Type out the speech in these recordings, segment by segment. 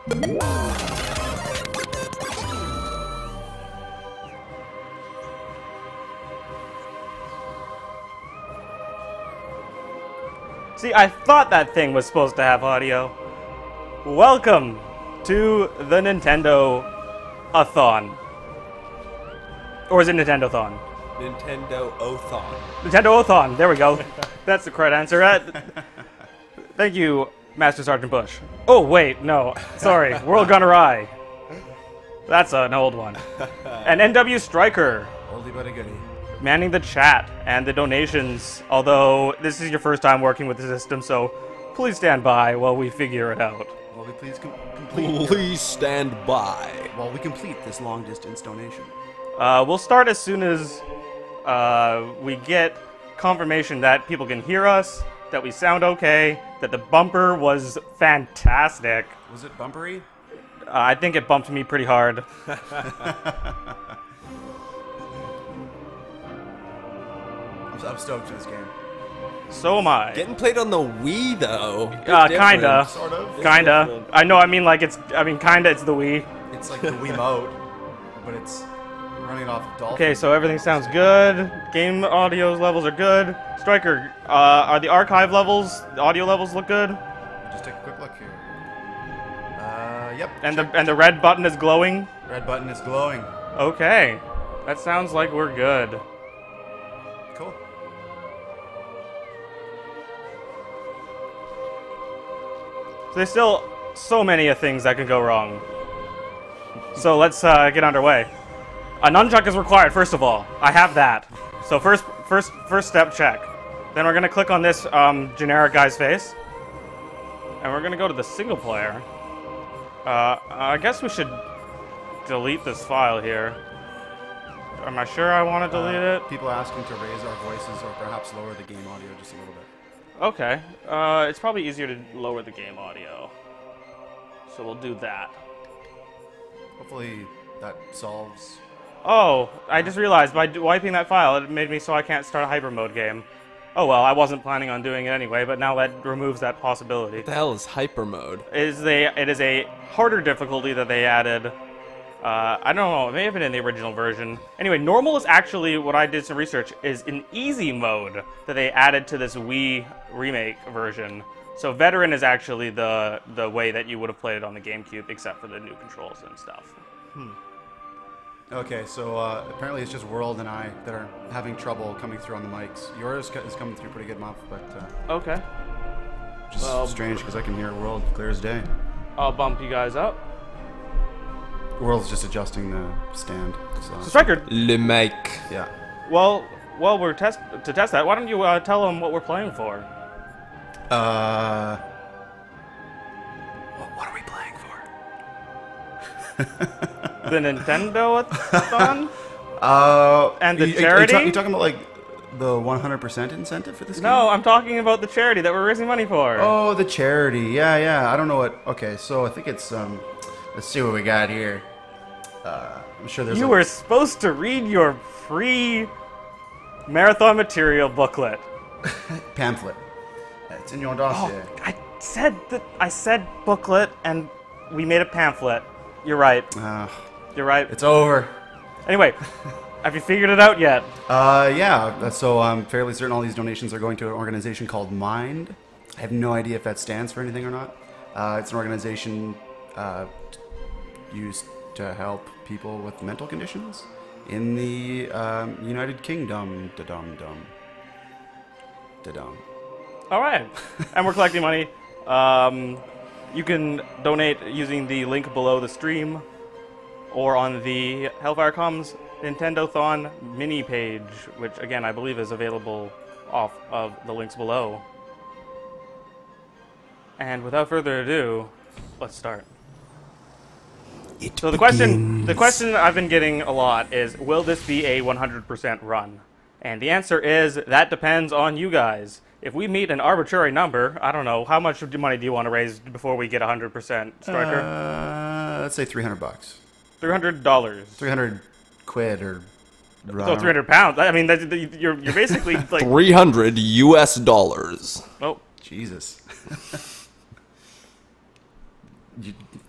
See, I thought that thing was supposed to have audio. Welcome to the Nintendothon. Or is it Nintendothon? Nintendothon. Nintendothon, there we go. That's the correct answer. Thank you, Master Sergeant Bush. Oh, wait, no. Sorry, World Gone Awry. That's an old one. And NW Striker. Oldie but a goodie. Manning the chat and the donations, although this is your first time working with the system, so please stand by while we figure it out. Will we please complete? Please stand by While we complete this long-distance donation. We'll start as soon as we get confirmation that people can hear us, that we sound okay, that the bumper was fantastic. Was it bumpery? I think it bumped me pretty hard. I'm stoked for this game. So am I. Getting played on the Wii though. Kinda. Sort of. Kinda. I know, I mean, kinda, it's the Wii. It's like the Wii mode, but it's running off Dolphin. Okay, so everything sounds good. Game audio levels are good. Striker, are the archive levels, the audio levels look good? Just take a quick look here. Yep. And the red button is glowing? Red button is glowing. Okay. That sounds like we're good. Cool. So there's still so many things that can go wrong. So let's get underway. A nunchuck is required, first of all. I have that. So first step, check. Then we're gonna click on this generic guy's face, and we're gonna go to the single player. I guess we should delete this file here. Am I sure I want to delete it? People asking to raise our voices or perhaps lower the game audio just a little bit. Okay. It's probably easier to lower the game audio. So we'll do that. Hopefully that solves. Oh, I just realized by wiping that file, it made me so I can't start a hyper mode game. Oh well, I wasn't planning on doing it anyway, but now that removes that possibility. What the hell is hyper mode? It is a harder difficulty that they added. I don't know, it may have been in the original version. Anyway, normal is actually, what I did some research, is an easy mode that they added to this Wii remake version. So veteran is actually the way that you would have played it on the GameCube, except for the new controls and stuff. Okay, so apparently it's just World and I that are having trouble coming through on the mics. Yours is coming through pretty good, Muff, but Okay. just strange because I can hear World clear as day. I'll bump you guys up. World's just adjusting the stand. So Striker, Le mic. Yeah. well, we're to test that, why don't you tell them what we're playing for? What are we playing for? The Nintendothon? And the Are charity? you talking about like the 100% incentive for this game? No, I'm talking about the charity that we're raising money for. Oh, the charity. Yeah. I don't know what. Okay, so I think it's let's see what we got here. I'm sure there's. You were supposed to read your free marathon material booklet. pamphlet. It's in your dossier. I said booklet, and we made a pamphlet. You're right. You're right. It's over. Anyway, have you figured it out yet? Yeah. So I'm fairly certain all these donations are going to an organization called Mind. I have no idea if that stands for anything or not. It's an organization used to help people with mental conditions in the United Kingdom. Da-dum-dum. Da-dum. All right. And we're collecting money. You can donate using the link below the stream or on the HellfireComms Nintendothon mini page, which, again, I believe is available off of the links below. And without further ado, let's start. So the question I've been getting a lot is, will this be a 100% run? And the answer is, that depends on you guys. If we meet an arbitrary number, I don't know, how much money do you want to raise before we get 100%, Striker? Let's say $300. $300. 300 quid or. So 300 pounds. I mean, you're basically like $300 US. Oh, Jesus.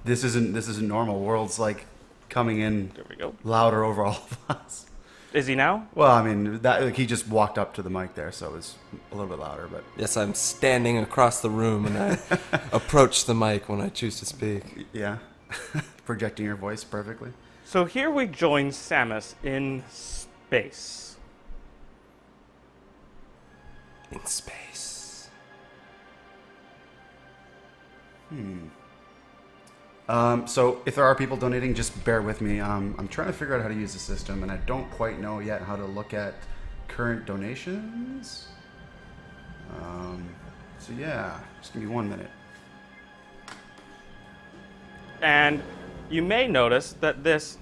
this isn't normal. World's like coming in There we go. louder over all of us. Is he now? Well, I mean, that like, he just walked up to the mic there, so it was a little bit louder. But Yes, I'm standing across the room and I approach the mic when I choose to speak. yeah, projecting your voice perfectly. So here we join Samus in space. In space. So if there are people donating, just bear with me. I'm trying to figure out how to use the system, and I don't quite know yet how to look at current donations. So yeah, just give me 1 minute. And you may notice that this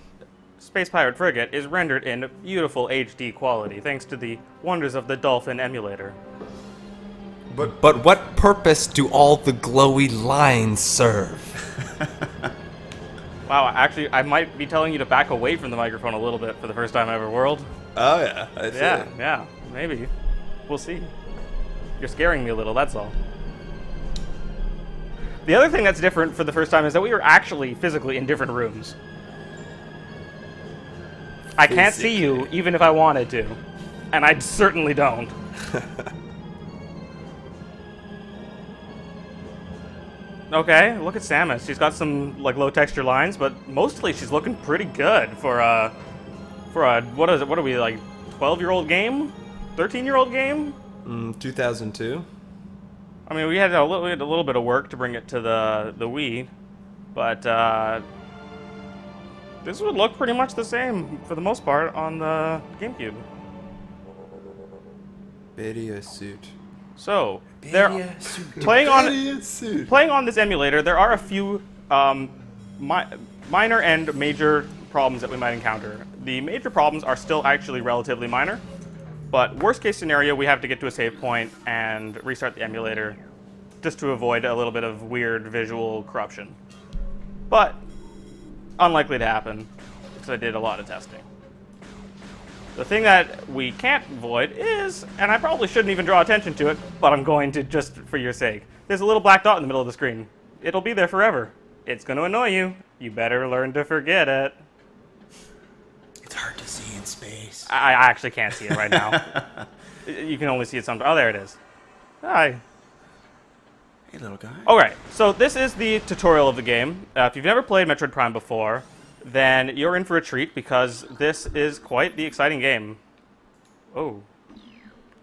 Space Pirate Frigate is rendered in beautiful HD quality thanks to the wonders of the Dolphin emulator. But what purpose do all the glowy lines serve? Wow, actually, I might be telling you to back away from the microphone a little bit for the first time ever, World. Oh yeah, I see. Yeah, maybe. We'll see. You're scaring me a little, that's all. The other thing that's different for the first time is that we were actually physically in different rooms. I can't see you even if I wanted to. And I certainly don't. Okay, look at Samus. She's got some like low texture lines, but mostly she's looking pretty good for a what is it? What are we, like 12-year-old game? 13-year-old game? 2002. I mean, we had a little bit of work to bring it to the Wii, but this would look pretty much the same for the most part on the GameCube. Video suit. So playing on this emulator, there are a few minor and major problems that we might encounter. The major problems are still actually relatively minor, but worst case scenario, we have to get to a save point and restart the emulator just to avoid a little bit of weird visual corruption. But unlikely to happen because I did a lot of testing. The thing that we can't avoid is, and I probably shouldn't even draw attention to it, but I'm going to just for your sake. There's a little black dot in the middle of the screen. It'll be there forever. It's going to annoy you. You better learn to forget it. It's hard to see in space. I actually can't see it right now. You can only see it sometimes. Oh, there it is. Hi. Hey, little guy. Alright, so this is the tutorial of the game. If you've never played Metroid Prime before, then you're in for a treat because this is quite the exciting game. Oh,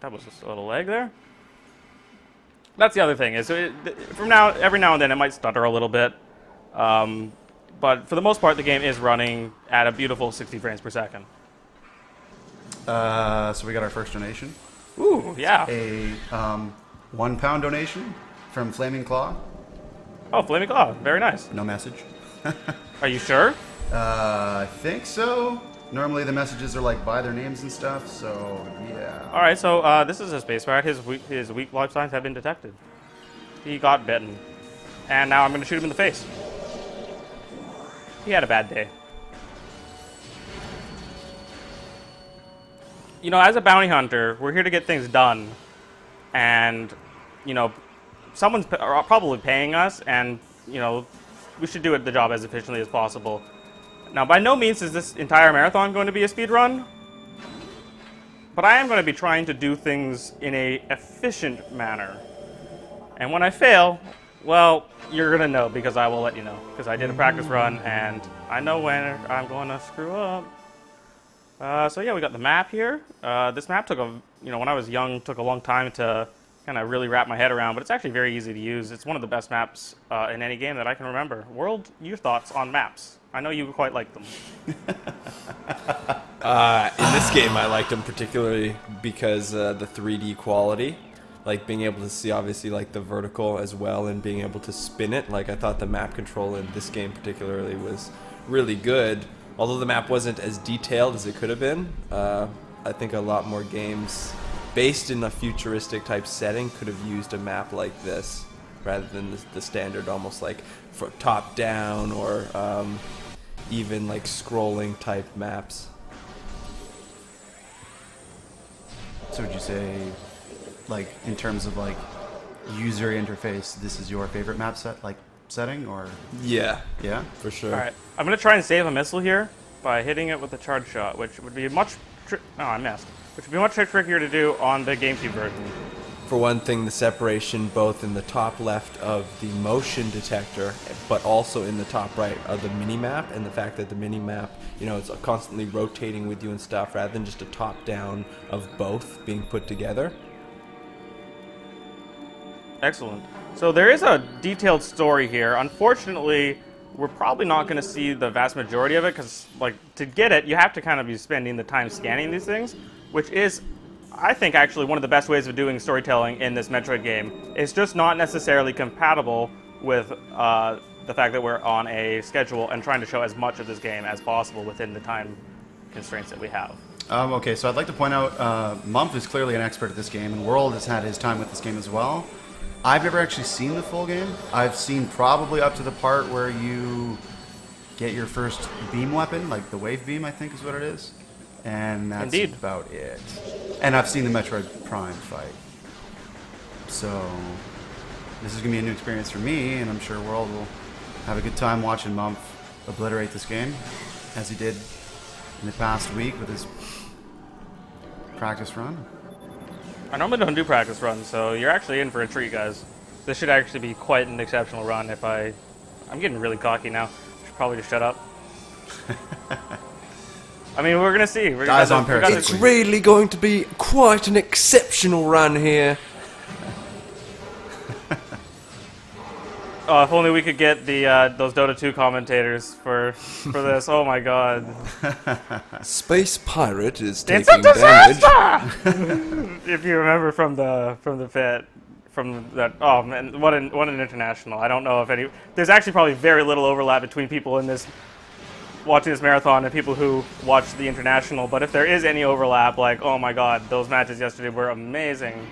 that was just a little lag there. That's the other thing is, every now and then it might stutter a little bit, but for the most part the game is running at a beautiful 60 frames per second. So we got our first donation. Ooh, yeah. A £1 donation from Flaming Claw. Oh, Flaming Claw, very nice. No message. Are you sure? I think so. Normally the messages are like by their names and stuff, so yeah. Alright, so this is a space pirate. His weak life signs have been detected. He got bitten. And now I'm going to shoot him in the face. He had a bad day. You know, as a bounty hunter, we're here to get things done. And, you know, someone's probably paying us, and, you know, we should do the job as efficiently as possible. Now, by no means is this entire marathon going to be a speed run, but I am going to be trying to do things in a efficient manner. And when I fail, well, you're going to know because I will let you know. Because I did a practice run, and I know when I'm going to screw up. So yeah, we got the map here. This map took when I was young, took a long time to kind of really wrap my head around, but it's actually very easy to use. It's one of the best maps in any game that I can remember. World, your thoughts on maps? I know you quite like them. In this game, I liked them particularly because the 3D quality, like being able to see obviously like the vertical as well and being able to spin it. Like I thought the map control in this game particularly was really good. Although the map wasn't as detailed as it could have been, I think a lot more games based in a futuristic type setting could have used a map like this rather than the standard almost like top down or even like scrolling type maps. So would you say, like, in terms of like user interface, this is your favorite map set? Like, setting, or Yeah, yeah? for sure. All right, I'm gonna try and save a missile here by hitting it with a charge shot, which would be much. Oh, I missed. Which would be much trickier to do on the GameCube version. For one thing, the separation both in the top left of the motion detector, but also in the top right of the mini-map, and the fact that the mini-map, you know, it's constantly rotating with you and stuff, rather than just a top-down of both being put together. Excellent. So there is a detailed story here. Unfortunately, we're probably not going to see the vast majority of it, because, like, to get it, you have to kind of be spending the time scanning these things, which is, I think, actually one of the best ways of doing storytelling in this Metroid game. It's just not necessarily compatible with the fact that we're on a schedule and trying to show as much of this game as possible within the time constraints that we have. Okay, so I'd like to point out, Mumph is clearly an expert at this game, and World has had his time with this game as well. I've never actually seen the full game. I've seen probably up to the part where you get your first beam weapon, like the wave beam, I think is what it is. And that's Indeed. about it. And I've seen the Metroid Prime fight. So this is going to be a new experience for me, and I'm sure World will have a good time watching Mumph obliterate this game, as he did in the past week with his practice run. I normally don't do practice runs, so you're actually in for a treat, guys. This should actually be quite an exceptional run if I'm getting really cocky now. Should probably just shut up. I mean, we're gonna see. Guys on parachute. It's really going to be quite an exceptional run here. Oh, if only we could get the those Dota 2 commentators for this. Oh my god. Space Pirate is It's a taking damage. disaster! If you remember from that. Oh man, what an international. I don't know if any. There's actually probably very little overlap between people in this watching this marathon and people who watch the international. But if there is any overlap, like, oh my god, those matches yesterday were amazing.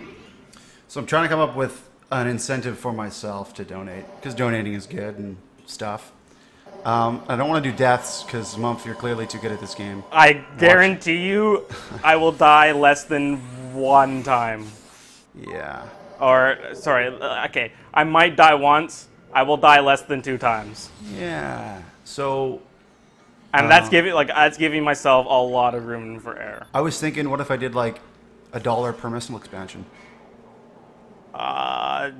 So I'm trying to come up with an incentive for myself to donate, because donating is good and stuff. I don't want to do deaths, because Mumph, you're clearly too good at this game. I guarantee you, I will die less than one time. Yeah. Or, sorry, okay, I might die once. I will die less than 2 times. Yeah. So... And that's giving myself a lot of room for error. I was thinking, what if I did like $1 per missile expansion? But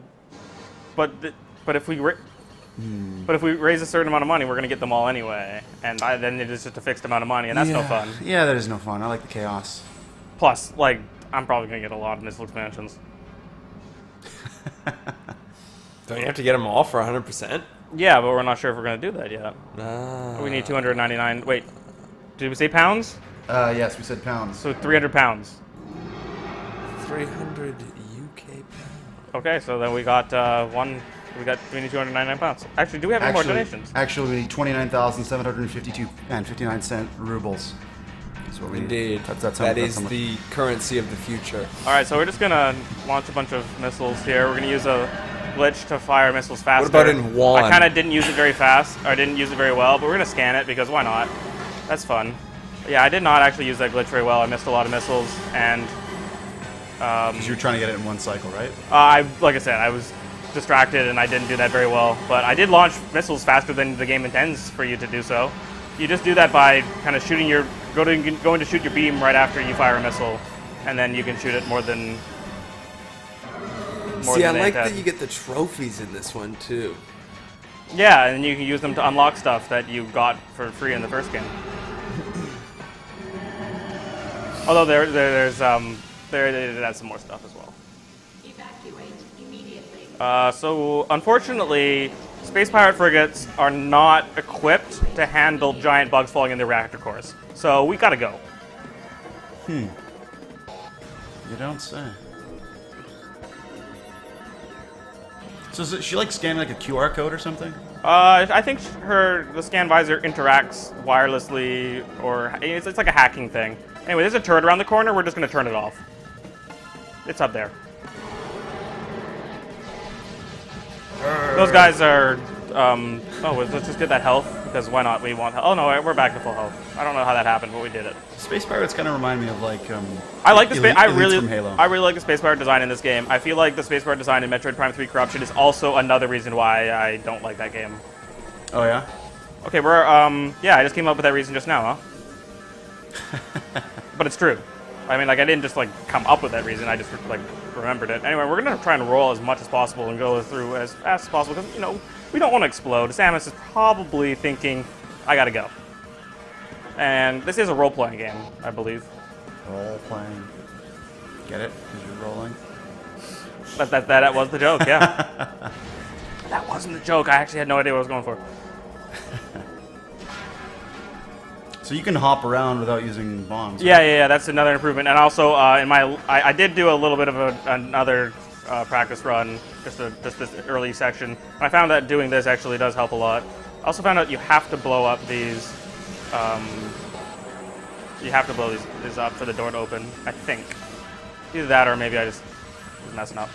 if we raise a certain amount of money, we're gonna get them all anyway, and then it is just a fixed amount of money, and that's no fun. Yeah, that is no fun. I like the chaos. Plus, like, I'm probably gonna get a lot of missile expansions. Don't you have to get them all for 100%? Yeah, but we're not sure if we're gonna do that yet. We need 299. Wait, did we say pounds? Yes, we said pounds. So 300 pounds. 300 UK pounds. Okay, so then we got we need 299 pounds. Actually, do we have any more donations? Actually, we need 29,752 and 59 cent rubles. That's what we Indeed. That's that is the currency of the future. All right, so we're just gonna launch a bunch of missiles here. We're gonna use a glitch to fire missiles faster. What about in one? I kind of didn't use it very fast, or I didn't use it very well, but we're gonna scan it because why not? That's fun. Yeah, I did not actually use that glitch very well. I missed a lot of missiles, and because you were trying to get it in one cycle, right? like I said, I was distracted and I didn't do that very well. But I did launch missiles faster than the game intends for you to do so. You just do that by kind of shooting going to shoot your beam right after you fire a missile, and then you can shoot it more than. See, I like that you get the trophies in this one too. Yeah, and you can use them to unlock stuff that you got for free in the first game. Although they did add some more stuff as well. Evacuate immediately. So unfortunately, space pirate frigates are not equipped to handle giant bugs falling in the reactor cores. So we gotta go. You don't say. So is she like scanning like a QR code or something? I think the scan visor interacts wirelessly, or it's like a hacking thing. Anyway, there's a turret around the corner. We're just gonna turn it off. It's up there. Those guys are. Oh, let's just get that health because why not? We want. Oh no, we're back to full health. I don't know how that happened, but we did it. Space pirates kind of remind me of like. I like the space. I Halo. really like the space pirate design in this game. I feel like the space pirate design in Metroid Prime 3 Corruption is also another reason why I don't like that game. Oh yeah. Okay, we're yeah. I just came up with that reason just now, huh? But it's true. I mean, like, I didn't just like come up with that reason. I just like remembered it. Anyway, we're gonna try and roll as much as possible and go through as fast as possible because, you know, we don't want to explode. Samus is probably thinking, I gotta go. And this is a role-playing game, I believe. Role-playing. Get it? Because you're rolling. But that was the joke, yeah. That wasn't the joke. I actually had no idea what I was going for. So you can hop around without using bombs. Right? Yeah. That's another improvement. And also, in my, I did do a little bit of another practice run, just this early section. And I found that doing this actually does help a lot. I also found out you have to blow up these. You have to blow these up for the door to open. I think either that or maybe I just was messing up.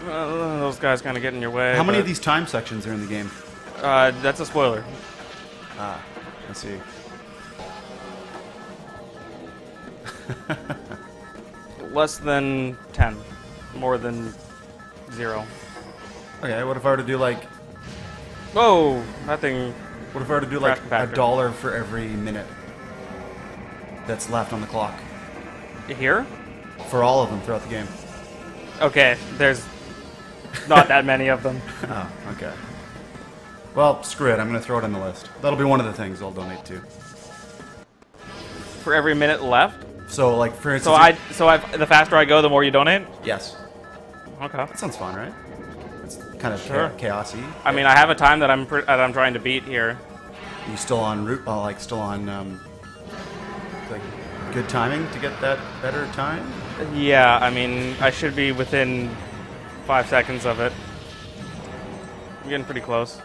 Those guys kind of get in your way. How many of these time sections are in the game? That's a spoiler. Ah, I see. Less than 10. More than 0. Okay, what if I were to do like... Whoa! That thing... What if I were to do like Crash compactor. $1 for every minute that's left on the clock? Here? For all of them throughout the game. Okay, there's not that many of them. Oh, okay. Well, screw it. I'm going to throw it on the list. That'll be one of the things I'll donate to. For every minute left? So, like, for instance... The faster I go, the more you donate? Yes. Okay. That sounds fun, right? It's kind of Sure. chaosy. I mean, I have a time that I'm trying to beat here. Are you still on route? Like, still on, like, good timing to get that better time? Yeah, I mean, I should be within 5 seconds of it. I'm getting pretty close.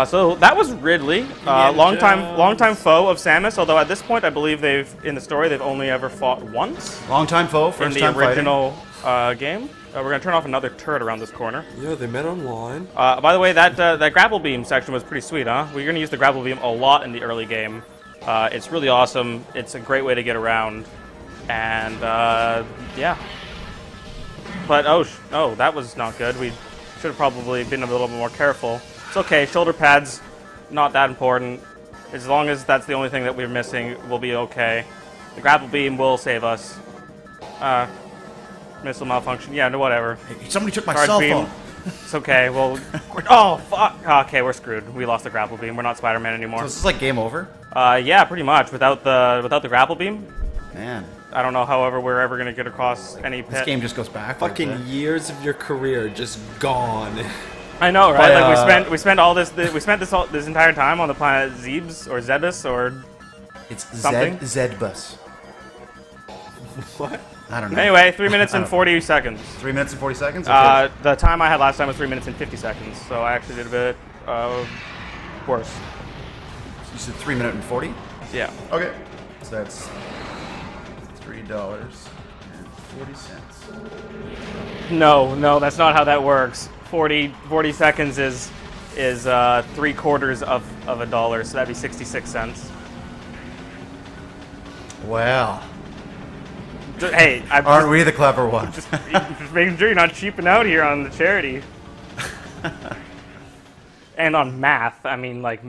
So that was Ridley, longtime foe of Samus. Although at this point, I believe in the story they've only ever fought once. Longtime foe, first in the time original game. We're gonna turn off another turret around this corner. Yeah, they met online. By the way, that grapple beam section was pretty sweet, huh? We're gonna use the grapple beam a lot in the early game. It's really awesome. It's a great way to get around, and yeah. But oh, that was not good. We should have probably been a little bit more careful. It's okay. Shoulder pads, not that important. As long as that's the only thing that we're missing, we'll be okay. The grapple beam will save us. Missile malfunction. Yeah, no, whatever. Hey, somebody took my Charge cell beam. phone. It's okay. Well, oh fuck. Okay, we're screwed. We lost the grapple beam. We're not Spider-Man anymore. So this is like game over? Yeah, pretty much. Without the grapple beam, Man. I don't know. However, we're ever gonna get across any pit. This game just goes back. Fucking years of your career just gone. I know, right? But, Like we spent all this this entire time on the planet Zebes or Zebus or It's something. Zedbus. What? I don't know. Anyway, 3 minutes and 40 seconds. 3 minutes and 40 seconds? Okay. The time I had last time was 3 minutes and 50 seconds, so I actually did a bit worse. You said 3 minutes and 40? Yeah. Okay. So that's $3.40. No, that's not how that works. 40 seconds is 3/4 of $1, so that'd be 66 cents. Well. Hey, Aren't we the clever ones? just making sure you're not cheaping out here on the charity. And on math, I mean, like,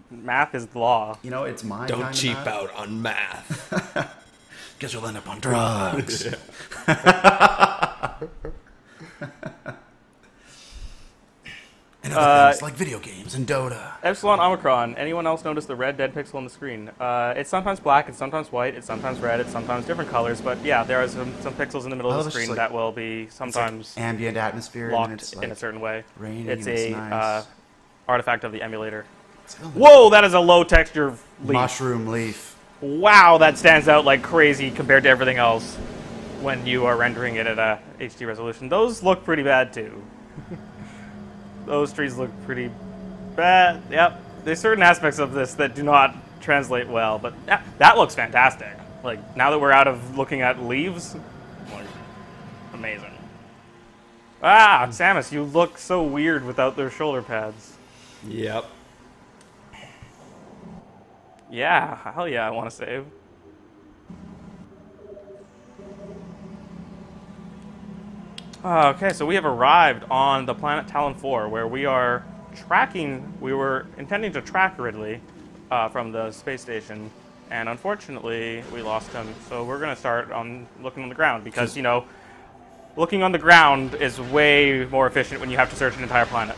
math is the law. You know, it's my Don't kind of cheap math. out on math. Guess you'll end up on drugs. And other things like video games and Dota. Epsilon Omicron. Anyone else notice the red dead pixel on the screen? It's sometimes black, it's sometimes white, it's sometimes red, it's sometimes different colors, but yeah, there are some pixels in the middle of the it's screen like- that will be sometimes Ambient atmosphere. and locked it's in a certain way. raining It's and it's a nice. artifact of the emulator. It's Whoa, that is a low texture leaf. mushroom leaf. Wow, that stands out like crazy compared to everything else when you are rendering it at a HD resolution. Those look pretty bad too. Those trees look pretty bad. Yep, there's certain aspects of this that do not translate well, but that looks fantastic. Like, now that we're out of looking at leaves, like, Amazing. Ah, Samus, you look so weird without their shoulder pads. Yep. Yeah, hell yeah, I want to save. Okay, so we have arrived on the planet Talon IV, where we are tracking. We were intending to track Ridley from the space station, and unfortunately, we lost him. So we're gonna start on looking on the ground because, you know, looking on the ground is way more efficient when you have to search an entire planet.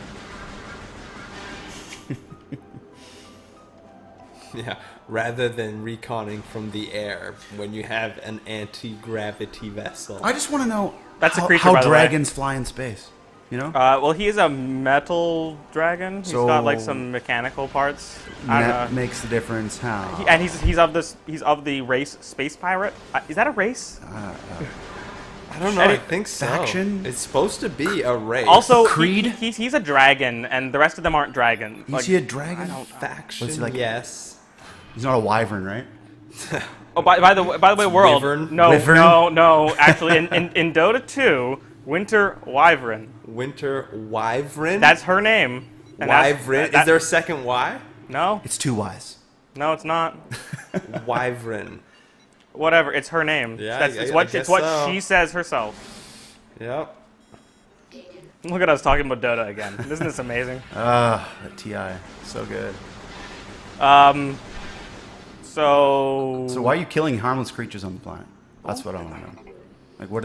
Yeah, rather than reconning from the air when you have an anti-gravity vessel. I just want to know That's a creature, how by the way. dragons fly in space. You know? Well, he is a metal dragon. He's got like some mechanical parts. That makes the difference. How? And he's of the race space pirate. Is that a race? I don't know. I think so. Faction? It's supposed to be a race. Also, Creed? He's a dragon, and the rest of them aren't dragon. Is he a dragon? faction. What's he like? Yes. He's not a wyvern, right? Oh, by the way, world. Wyvern? No, Wyvern? no. Actually, in Dota 2, Winter Wyvern. Winter Wyvern. That's her name. And Wyvern. Is there a second Y? No. It's 2 Ys. No, it's not. Wyvern. Whatever. It's her name. Yeah, it's I what guess so. she says herself. Yep. Look at us talking about Dota again. Isn't this amazing? That TI. So good. So why are you killing harmless creatures on the planet? That's what I want to know. Like, what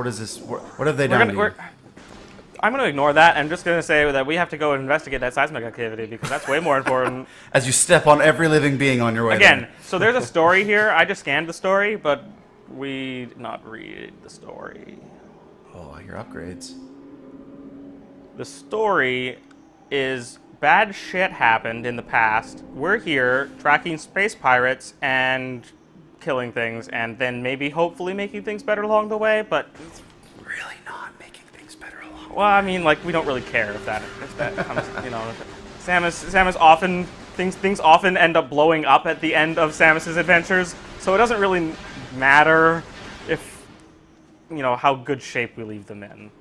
is this? What have they done to you? I'm going to ignore that. I'm just going to say that we have to go and investigate that seismic activity because that's way more important. As you step on every living being on your way Again, there. so there's a story here. I just scanned the story, but we did not read the story. Oh, your upgrades. The story is bad shit happened in the past. We're here tracking space pirates and killing things, and then maybe hopefully making things better along the way, but It's really not making things better along. well, I mean, like, we don't really care if that comes, you know. Samus often things often end up blowing up at the end of Samus's adventures, so it doesn't really matter if, you know, how good shape we leave them in.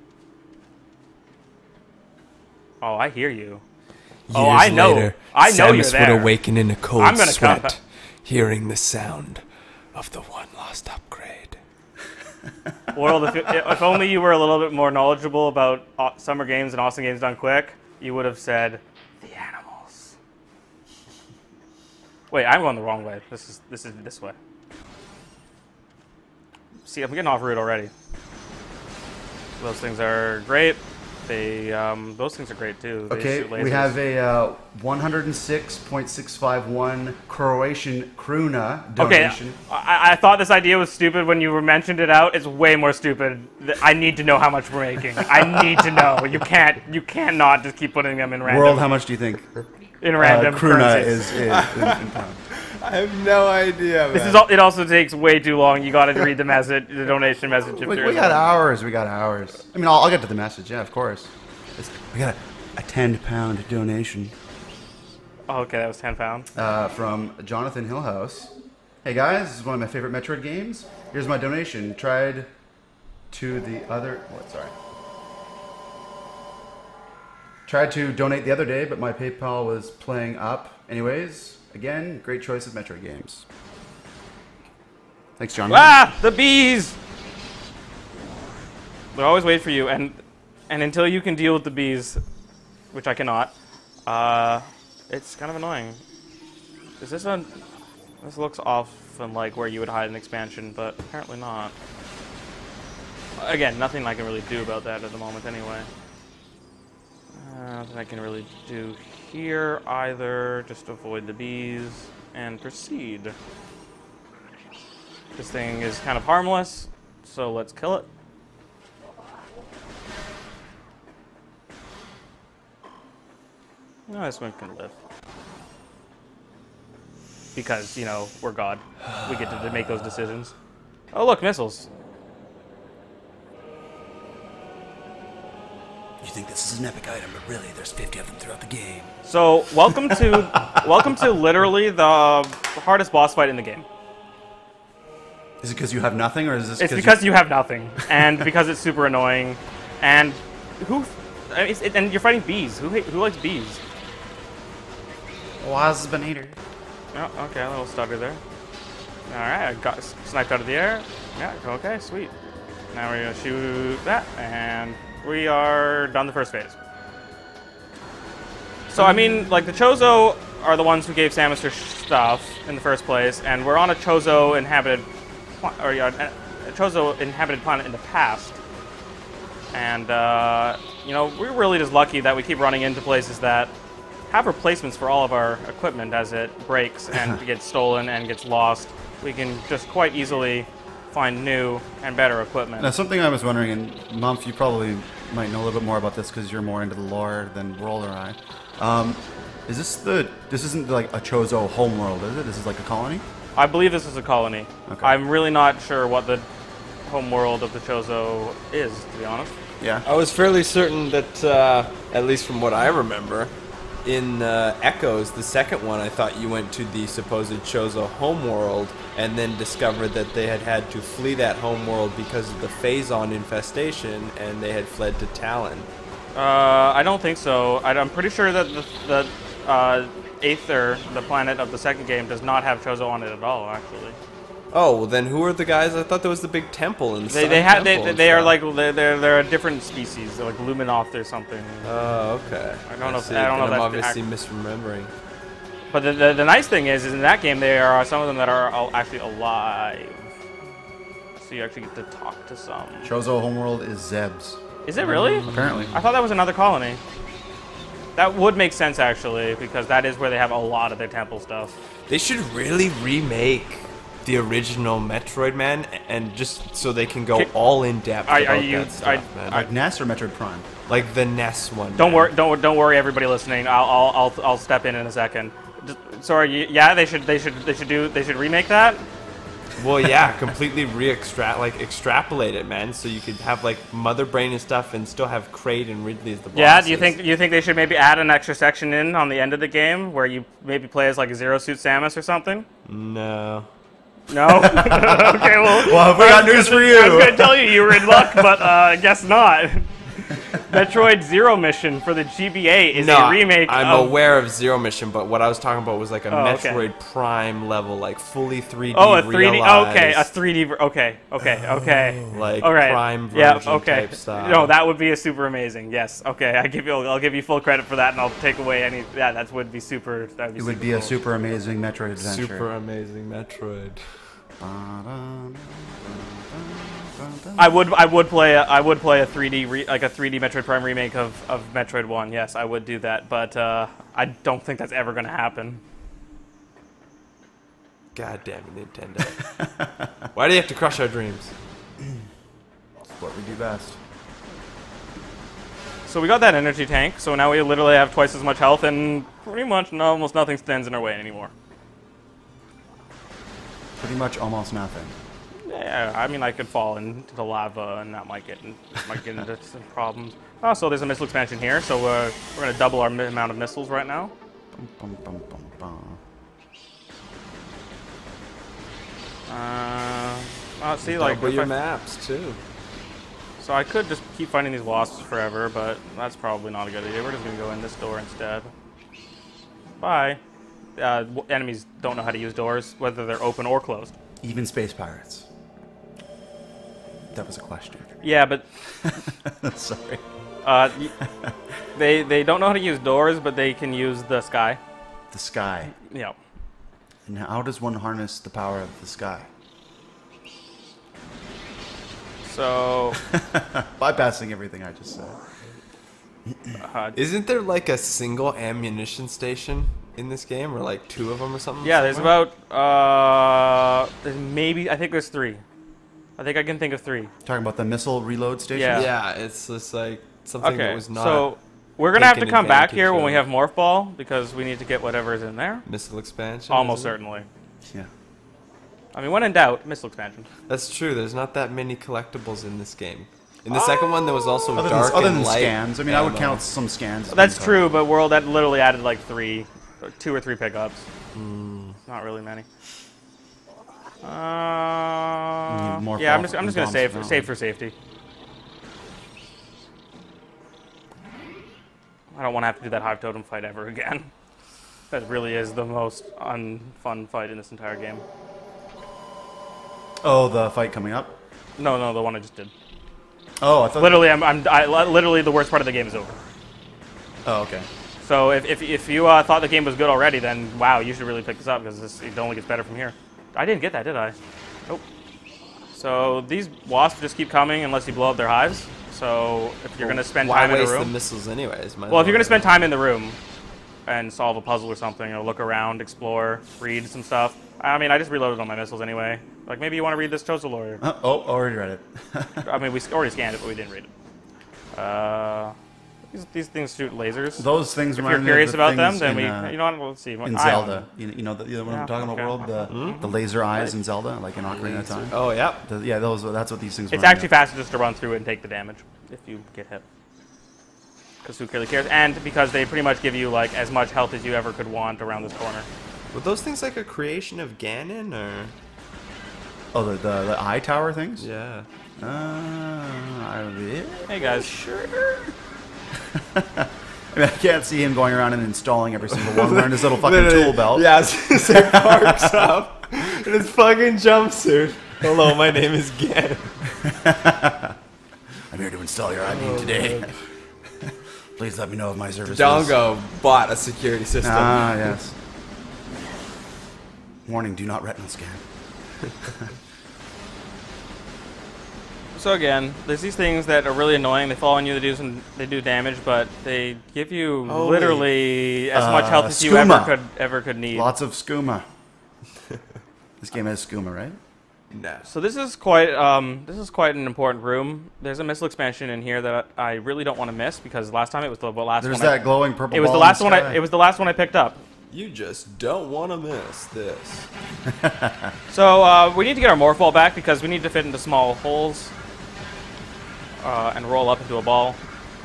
Oh, I hear you. Oh, I know. Later, I know Samus you're there. would awaken in a cold I'm gonna sweat, come. hearing the sound of the one lost upgrade. World, if only you were a little bit more knowledgeable about summer games and awesome games done quick, you would have said the animals. Wait, I'm going the wrong way. This is this way. See, I'm getting off route already. Those things are great. Those things are great too. They Okay, shoot lasers. we have a 106.651 Croatian kruna donation. Okay, I thought this idea was stupid when you mentioned it out. It's way more stupid. I need to know how much we're making. I need to know. You cannot just keep putting them in random. World, how much do you think in random kruna currencies. is in pounds? I have no idea. This is it also takes way too long. You got to read the message, the donation message. If We there's got one. hours. We got hours. I mean, I'll get to the message. Yeah, of course. We got a £10 donation Oh, okay, that was £10. from Jonathan Hillhouse. Hey guys, this is one of my favorite Metroid games. Here's my donation. Tried to donate the other day, but my PayPal was playing up. Anyways, again, great choice of Metroid games. Thanks, Jonathan. Ah, the bees! They'll always wait for you, and until you can deal with the bees, which I cannot, it's kind of annoying. Is this a... This looks often like where you would hide an expansion, but apparently not. Again, nothing I can really do about that at the moment anyway. Nothing I can really do here either. Just avoid the bees and proceed. This thing is kind of harmless, so let's kill it. No, this one can live. Because, you know, we're God. We get to make those decisions. Oh, look, missiles. You think this is an epic item, but really, there's 50 of them throughout the game. So, welcome to literally the hardest boss fight in the game. Is it because you have nothing, or is this? It's because you have nothing, and because it's super annoying, and and you're fighting bees. Who likes bees? Wasbinator. Oh, okay, a little stutter there. All right, I got sniped out of the air. Yeah, okay, sweet. Now we're gonna shoot that, and we are done the first phase. So I mean, like the Chozo are the ones who gave Samus her stuff in the first place, and we're on a Chozo inhabited, a Chozo inhabited planet in the past, and you know, we're really just lucky that we keep running into places that have replacements for all of our equipment as it breaks and gets stolen and gets lost. We can just quite easily find new and better equipment. Now, something I was wondering, and Mumph, you probably might know a little bit more about this because you're more into the lore than World or I. Is this isn't like a Chozo homeworld, is it? This is like a colony? I believe this is a colony. Okay. I'm really not sure what the home world of the Chozo is, to be honest. Yeah. I was fairly certain that, at least from what I remember, in Echoes, the second one, I thought you went to the supposed Chozo homeworld and then discovered that they had to flee that homeworld because of the Phason infestation, and they had fled to Talon. I don't think so. I'm pretty sure that the Aether, the planet of the second game, does not have Chozo on it at all, actually. Oh, well then who are the guys? I thought there was the big temple and they are like they're a different species. They're like Luminoth or something. Oh, okay. I don't know if I'm that's obviously misremembering. But the nice thing is in that game there are some of them that are actually alive. So you actually get to talk to some. Chozo homeworld is Zeb's. Is it really? Apparently. I thought that was another colony. That would make sense actually, because that is where they have a lot of their temple stuff. They should really remake the original Metroid, man, and just so they can go all in depth about that stuff, man. Like NES or Metroid Prime? Like the NES one. Don't worry, everybody listening. I'll step in a second. Sorry, yeah, they should remake that. Well, yeah, completely extrapolate it, man. So you could have like Mother Brain and stuff, and still have Crate and Ridley as the bosses. Yeah, do you think they should maybe add an extra section in on the end of the game where you maybe play as like a Zero Suit Samus or something? No. No? Okay, well, we got news for you. I was gonna tell you were in luck, but I guess not. Metroid Zero Mission for the GBA is a remake I'm aware of Zero Mission, but what I was talking about was like a Metroid Prime level, like fully 3D a 3D, realized. okay, a 3D, okay. Like all right. Prime version type style. No, that would be a super amazing, yes. Okay, I'll give you full credit for that, and I'll take away any, that would be super, that would be It would be cool. a super amazing Metroid adventure. Super amazing Metroid. I would play a 3D like a 3D Metroid Prime remake of Metroid 1. Yes, I would do that, but I don't think that's ever going to happen. God damn it, Nintendo. Why do you have to crush our dreams? It's what we do best. So we got that energy tank, so now we literally have twice as much health, and pretty much almost nothing stands in our way anymore. Pretty much almost nothing. Yeah, I mean, I could fall into the lava, and that might get into some problems. Oh, so there's a missile expansion here, so we're going to double our amount of missiles right now. Bum, bum, bum, bum. See, like double your maps too. So I could just keep fighting these wasps forever, but that's probably not a good idea. We're just going to go in this door instead. Bye. Enemies don't know how to use doors, whether they're open or closed. Even space pirates. That was a question. Yeah, but Sorry. they don't know how to use doors, but they can use the sky. The sky. Yeah. And how does one harness the power of the sky? So Bypassing everything I just said. Isn't there like a single ammunition station in this game, or like two of them or something? yeah, there's about I think there's 3. I think I can think of 3. Talking about the missile reload station? Yeah. Yeah, it's just like something that Okay, was not. so we're gonna have to taken come back advantage here when we of. have Morph Ball because we need to get whatever's in there. Missile expansion. Almost is it? certainly. Yeah. I mean, when in doubt, missile expansion. That's true. There's not that many collectibles in this game. In the second one, there was also Other dark than and light scans. I mean, I would ammo. count some scans. as That's being true, but World that literally added like 2 or 3 pickups. Not really many. more. Yeah, I'm just gonna save for safety. I don't want to have to do that hive totem fight ever again. That really is the most unfun fight in this entire game. Oh, the fight coming up. No, the one I just did. Oh, I thought. Literally, literally the worst part of the game is over. Oh, okay. So if you thought the game was good already, then wow, you should really pick this up because it only gets better from here. I didn't get that, did I? Nope. So these wasps just keep coming unless you blow up their hives. So if you're going to spend time in the room... Why waste the missiles anyways? Well, if you're going to spend time in the room and solve a puzzle or something, or look around, explore, read some stuff. I mean, I just reloaded all my missiles anyway. Like, maybe you want to read this Chozo Lawyer. Oh, already read it. I mean, we already scanned it, but we didn't read it. These things shoot lasers. Those things. If you're curious about them, then you know what? Let's see. In Zelda, you know what I'm talking about, world, the laser eyes in Zelda, like in Ocarina of Time. Oh yeah, yeah. That's what these things. It's actually faster just to run through it and take the damage if you get hit. Because who really cares? And because they pretty much give you like as much health as you ever could want around this corner. Were those things like a creation of Ganon, or? Oh, the eye tower things. Yeah. Hey guys. Sure. I mean, I can't see him going around and installing every single one wearing his little fucking tool belt. Yeah, it parks up in his fucking jumpsuit. Hello, my name is Gan. I'm here to install your I-beam today. Please let me know if my service. Dongo bought a security system. Ah, yes. Warning: do not retinal scan. So again, there's these things that are really annoying. They fall on you, they do damage, but they give you literally as much health as you ever could need. Lots of skooma. This game has skooma, right? No. So this is quite an important room. There's a missile expansion in here that I really don't want to miss because last time it was the last one. There's that glowing purple. It was the last one. It was the last one I picked up. You just don't want to miss this. So we need to get our morph ball back because we need to fit into small holes. And roll up into a ball,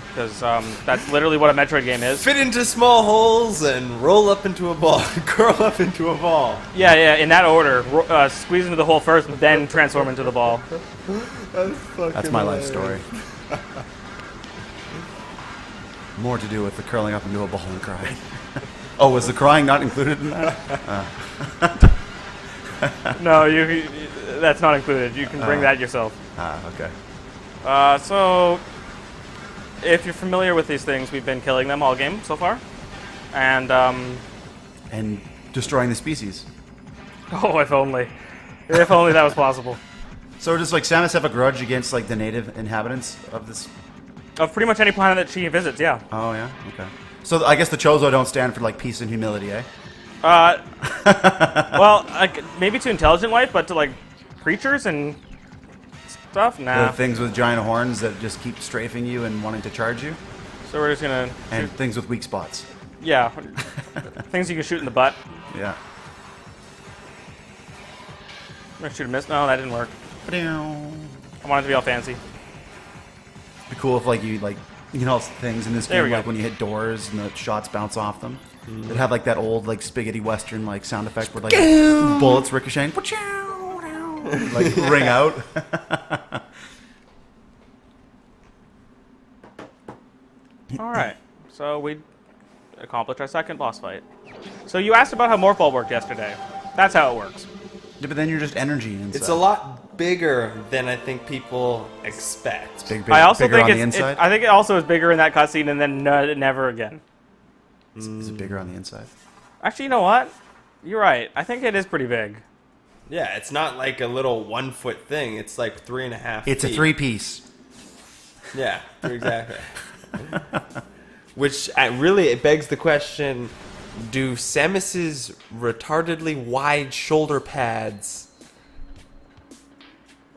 because that's literally what a Metroid game is. Fit into small holes and roll up into a ball, curl up into a ball. Yeah, in that order. Squeeze into the hole first, and then transform into the ball. That's my life story. More to do with the curling up into a ball and crying. Oh, was the crying not included in that? No, that's not included. You can bring that yourself. Okay. So, if you're familiar with these things, we've been killing them all game so far, and destroying the species. Oh, if only that was possible. So does like Samus have a grudge against like the native inhabitants of this? Of pretty much any planet that she visits, yeah. Oh yeah, okay. So I guess the Chozo don't stand for like peace and humility, eh? Well, like maybe to intelligent life, but to like creatures and stuff? Nah. The things with giant horns that just keep strafing you and wanting to charge you? So we're just gonna... And things with weak spots. Yeah. Things you can shoot in the butt. Yeah. I'm gonna shoot a miss. No, that didn't work. I want it to be all fancy. It'd be cool if like you know things in this game like when you hit doors and the shots bounce off them. It'd have like that old like spaghetti western like sound effect where like bullets ricocheting. Like ring out. Alright, so we accomplished our second boss fight. So you asked about how morph ball worked yesterday. That's how it works. Yeah, but then you're just energy inside. It's a lot bigger than I think people expect. Big, I also bigger think on the inside? I think it also is bigger in that cutscene and then never again. Is it bigger on the inside? Actually, you know what? You're right. I think it is pretty big. Yeah, it's not like a little 1 foot thing. It's like 3.5 feet. It's a 3-piece. Yeah, exactly. Which really it begs the question: do Samus's retardedly wide shoulder pads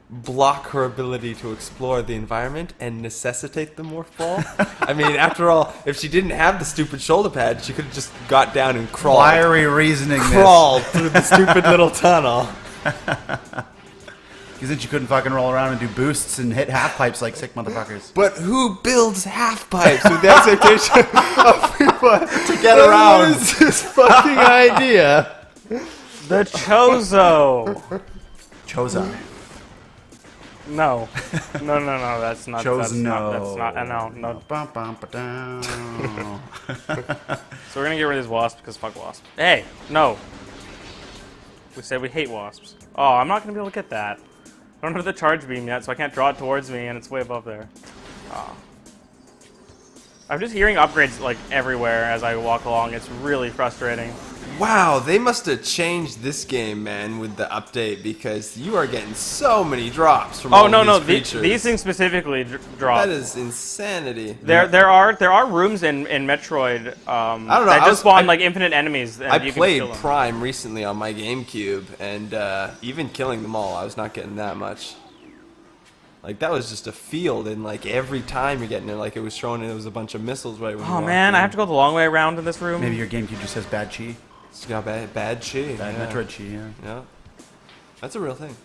block her ability to explore the environment and necessitate the morph ball? I mean, after all, if she didn't have the stupid shoulder pads, she could have just got down and crawled. Why are we reasoning crawled through the stupid little tunnel. Because then you couldn't fucking roll around and do boosts and hit half pipes like sick motherfuckers. But who builds half pipes with the expectation of people to get around? What is this fucking idea? The Chozo. Chozo. No. No, no, no, that's not. Chose that's no. Not, that's not. No, no. Bum, bum, ba-down. So we're gonna get rid of these wasps because fuck wasps. Hey, no. We said we hate wasps. Oh, I'm not gonna be able to get that. I don't have the charge beam yet, so I can't draw it towards me, and it's way above there. Oh. I'm just hearing upgrades like everywhere as I walk along. It's really frustrating. Wow, they must have changed this game, man, with the update, because you are getting so many drops from all these creatures. These things specifically drop. That is insanity. There are rooms in Metroid I don't know, that just spawn like infinite enemies. And I you played can kill them. Prime recently on my GameCube, and even killing them all, I was not getting that much. Like, that was just a field, and like every time you're getting it, like it was showing it was a bunch of missiles right when you Oh walked man, in. I have to go the long way around in this room. Maybe your GameCube just has bad chi. It's got bad chi. Bad Yeah. Metroid chi, yeah. Yeah. That's a real thing.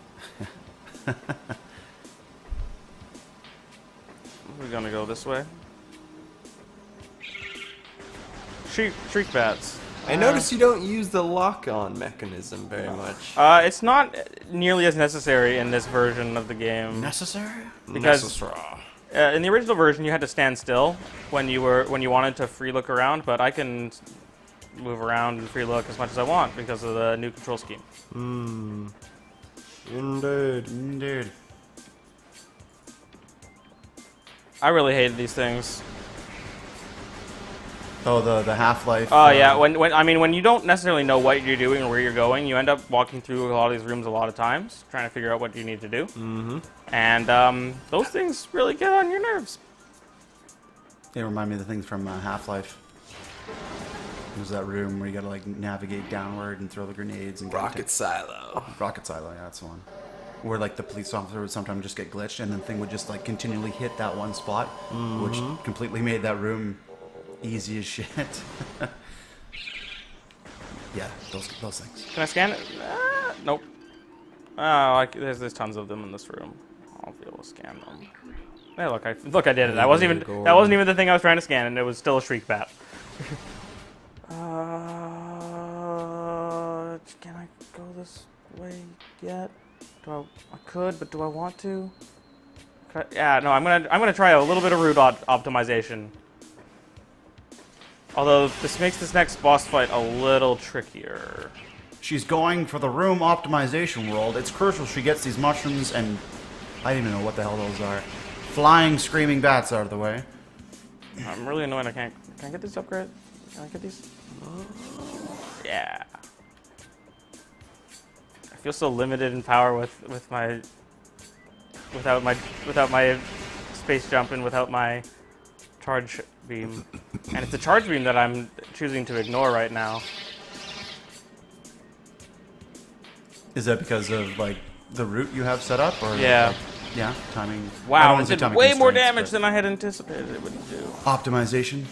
We're gonna go this way. Shriek bats. I noticed you don't use the lock-on mechanism very much. It's not nearly as necessary in this version of the game. Necessary? Because in the original version, you had to stand still when you wanted to free look around, but I can move around and free look as much as I want because of the new control scheme. Indeed. Indeed. I really hated these things. Oh, the Half-Life. Oh yeah, when you don't necessarily know what you're doing or where you're going, you end up walking through a lot of these rooms a lot of times, trying to figure out what you need to do. Mm-hmm. And those things really get on your nerves. They remind me of the things from Half-Life. There's that room where you gotta like navigate downward and throw the grenades and Rocket Silo. Rocket Silo, yeah, that's the one. Where like the police officer would sometimes just get glitched and the thing would just like continually hit that one spot, which completely made that room easy as shit. Yeah, those things. Can I scan it? Nope. Oh, there's tons of them in this room. I'll be able to scan them. Hey, look, I did it. That wasn't even the thing I was trying to scan, and it was still a shriek bat. Can I go this way yet? I could, but do I want to? Yeah, no. I'm gonna try a little bit of route optimization. Although this makes this next boss fight a little trickier. She's going for the room optimization world. It's crucial she gets these mushrooms and I don't even know what the hell those are. Flying, screaming bats out of the way. I'm really annoyed. Can I get this upgrade? Can I get these? Yeah. I feel so limited in power without my space jump and without my charge beam. And it's the charge beam that I'm choosing to ignore right now. Is that because of like the route you have set up, or Yeah. like, yeah, timing? I Wow, don't it wanna say did timing way more constraints, damage but than I had anticipated it would do. optimization.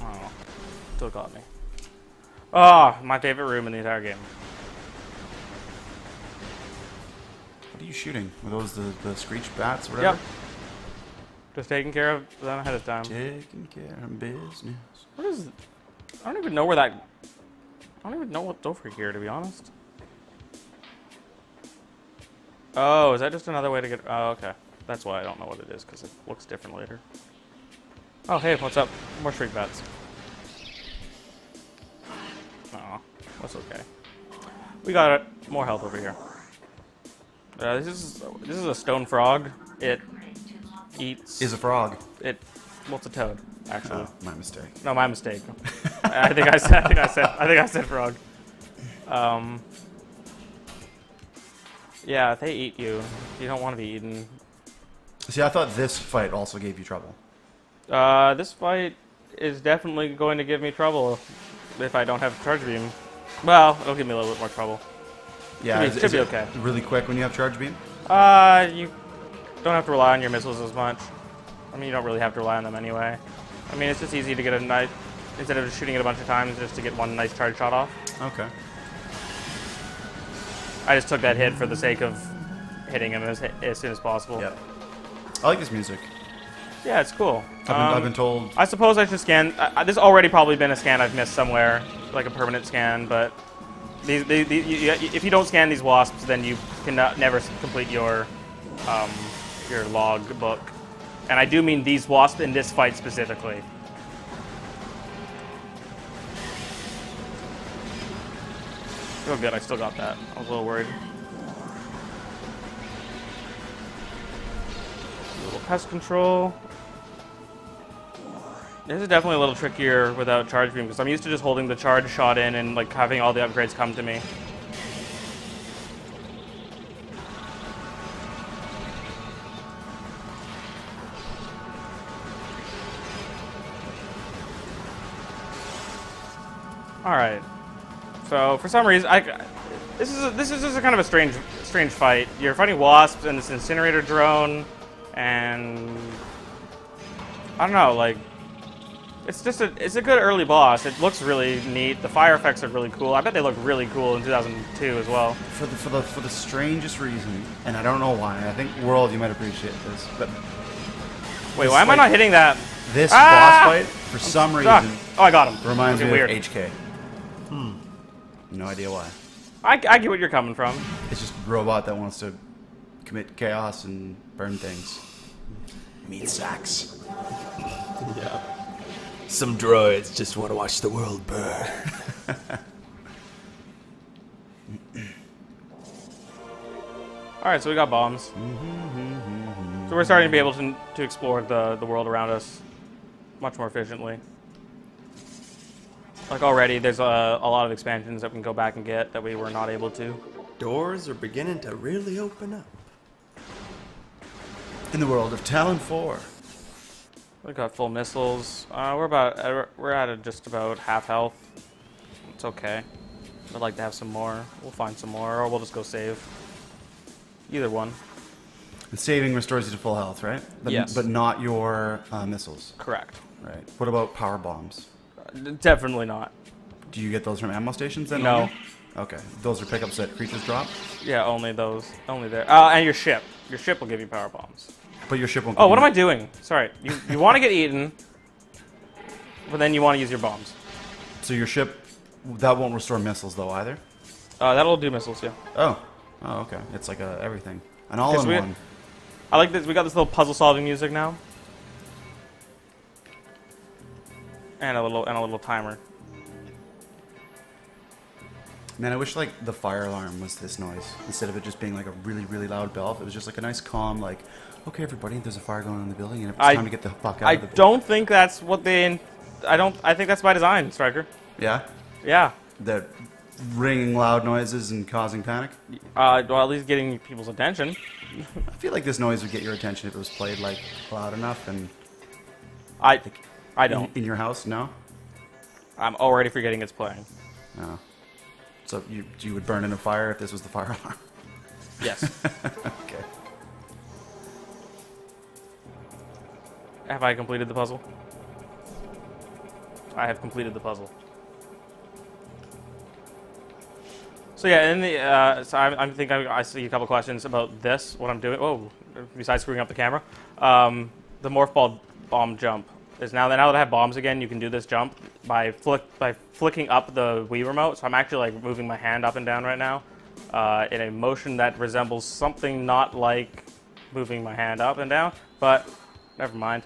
Oh, still got me. Oh, my favorite room in the entire game. What are you shooting? Were those the screech bats or whatever? Yep. Just taking care of them ahead of time. Taking care of business. What is it? I don't even know where that... I don't even know what's over here, to be honest. Oh, is that just another way to get... Oh, okay. That's why I don't know what it is, because it looks different later. Oh, hey, what's up? More shriek bats. Oh, that's okay. We got more health over here. This is a stone frog. It eats... Is a frog. Well, it's a toad, actually. Oh, my mistake. No, my mistake. I think I said frog. Yeah, they eat you. You don't want to be eaten. See, I thought this fight also gave you trouble. This fight is definitely going to give me trouble if I don't have charge beam. Well, it'll give me a little bit more trouble. Yeah, Should be okay. Really quick when you have charge beam. You don't have to rely on your missiles as much. I mean, you don't really have to rely on them anyway. I mean, it's just easy to get a nice, instead of just shooting it a bunch of times, just to get one nice charge shot off. Okay. I just took that hit for the sake of hitting him as soon as possible. Yep. I like this music. Yeah, it's cool. I've been told. I suppose I should scan. There's already probably been a scan I've missed somewhere, like a permanent scan. But if you don't scan these wasps, then you can never complete your log book. And I do mean these wasps in this fight specifically. Oh, good. I still got that. I was a little worried. A little pest control. This is definitely a little trickier without charge beam because I'm used to just holding the charge shot in and like having all the upgrades come to me. All right. So for some reason, this is just a kind of a strange fight. You're fighting wasps and this incinerator drone, and I don't know, like it's a good early boss. It looks really neat. The fire effects are really cool. I bet they look really cool in 2002 as well. For the strangest reason, and I don't know why. I think World, you might appreciate this, but wait, why am I not hitting that? This boss fight, for some reason, oh, I got him. reminds me weird. of HK. No idea why. I get what you're coming from. It's just a robot that wants to commit chaos and burn things. Meat sacks. Yeah. Some droids just want to watch the world burn. Alright, so we got bombs. So we're starting to be able to explore the world around us much more efficiently. Like already, there's a lot of expansions that we can go back and get that we were not able to. Doors are beginning to really open up. In the world of Talon IV. We got full missiles. We're at just about half health. It's okay. I'd like to have some more. We'll find some more, or we'll just go save. Either one. And saving restores you to full health, right? But, yes. But not your missiles. Correct. Right. What about power bombs? Definitely not. Do you get those from ammo stations then? No. Only? Okay. Those are pickups that creatures drop? Yeah, only those. Only there. And your ship. Your ship will give you power bombs. But your ship won't. Oh, what am I doing? Sorry. You want to get eaten, but then you want to use your bombs. So your ship, that won't restore missiles though either? That'll do missiles, yeah. Oh. Oh, okay. It's like everything. An all-in-one. I like this. We got this little puzzle-solving music now. And a little timer. Man, I wish like the fire alarm was this noise instead of it just being like a really, really loud bell. It was just like a nice calm, like, okay, everybody, there's a fire going on in the building, and it's time to get the fuck out of the building. I don't think that's what they. I think that's by design, Striker. Yeah. Yeah. The ringing loud noises and causing panic. Well, at least getting people's attention. I feel like this noise would get your attention if it was played like loud enough and. I don't. In your house, no. I'm already forgetting it's playing. No. So you would burn in a fire if this was the fire alarm? Yes. Okay. Have I completed the puzzle? I have completed the puzzle. So yeah, in the so I'm thinking I see a couple questions about this. What I'm doing. Oh, besides screwing up the camera, the morph ball bomb jump is now that I have bombs again, you can do this jump by flicking up the Wii remote. So I'm actually like moving my hand up and down right now in a motion that resembles something not like moving my hand up and down. But never mind.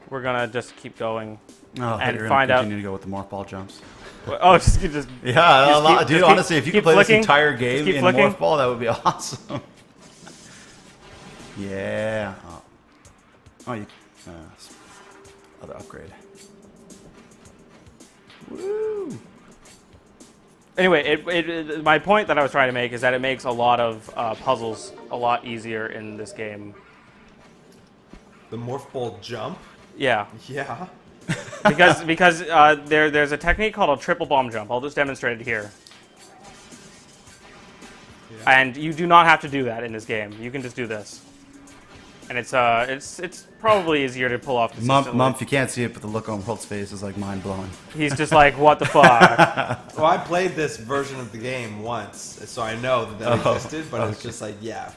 We're gonna just keep going and find out. Continue to go with the morph ball jumps. Oh, just Yeah, dude. Honestly, if you could play flicking, this entire game in flicking. morph ball, that would be awesome. Yeah. Oh, you. Other upgrade. Woo! Anyway, my point that I was trying to make is that it makes a lot of puzzles a lot easier in this game. The morph ball jump? Yeah. Yeah. because there's a technique called a triple bomb jump. I'll just demonstrate it here. Yeah. And you do not have to do that in this game. You can just do this. And it's probably easier to pull off consistently. Mumph, you can't see it, but the look on Holt's face is like mind blowing. He's just like, what the fuck? Well, I played this version of the game once, so I know that existed, but it's just like, yeah,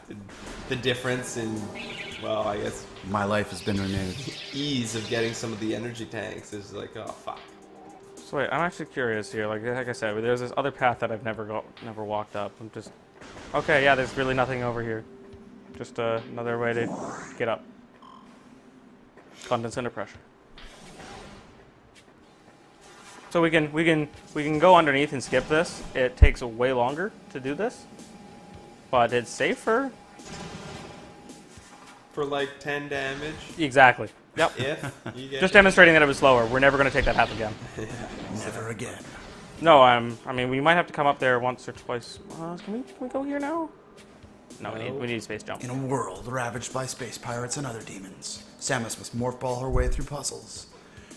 the difference in Well, I guess My life has been renewed. ease of getting some of the energy tanks is like, oh fuck. So wait, I'm actually curious here. Like I said, there's this other path that I've never walked up. I'm just okay. Yeah, there's really nothing over here. Just another way to get up. Condensate pressure. So we can go underneath and skip this. It takes way longer to do this, but it's safer. For like 10 damage. Exactly. Yep. If you get Just demonstrating that it was slower. We're never going to take that path again. Never again. No, I mean, we might have to come up there once or twice. Can we go here now? No, we need a space jump. In a world ravaged by space pirates and other demons, Samus must morph ball her way through puzzles,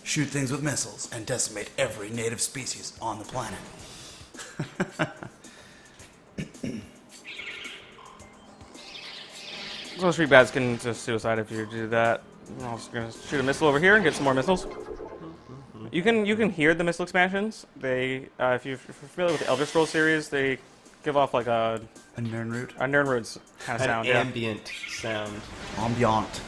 shoot things with missiles, and decimate every native species on the planet. So street bats can just suicide if you do that. I'm also gonna shoot a missile over here and get some more missiles. You can hear the missile expansions. They, if you're familiar with the Elder Scrolls series, they give off like a Nernroots kind of sound. An ambient sound. Ambient.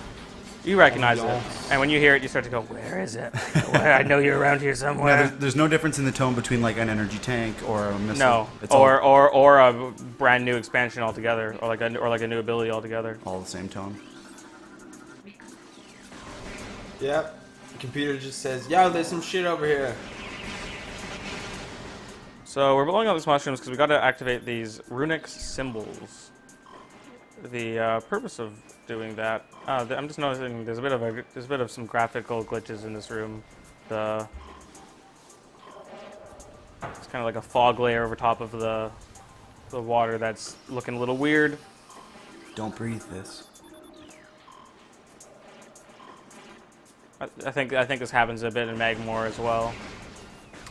You recognize it, and when you hear it, you start to go, "Where is it? I know you're around here somewhere." Now, there's no difference in the tone between like an energy tank or a missile. No, It's or a brand new expansion altogether, or like a new ability altogether. all the same tone. Yep. The computer just says, yo, there's some shit over here. So we're blowing up these mushrooms because we got to activate these runic symbols. The purpose of doing that, I'm just noticing there's a bit of some graphical glitches in this room. It's kind of like a fog layer over top of the water that's looking a little weird. Don't breathe this. I think this happens a bit in Magmore as well.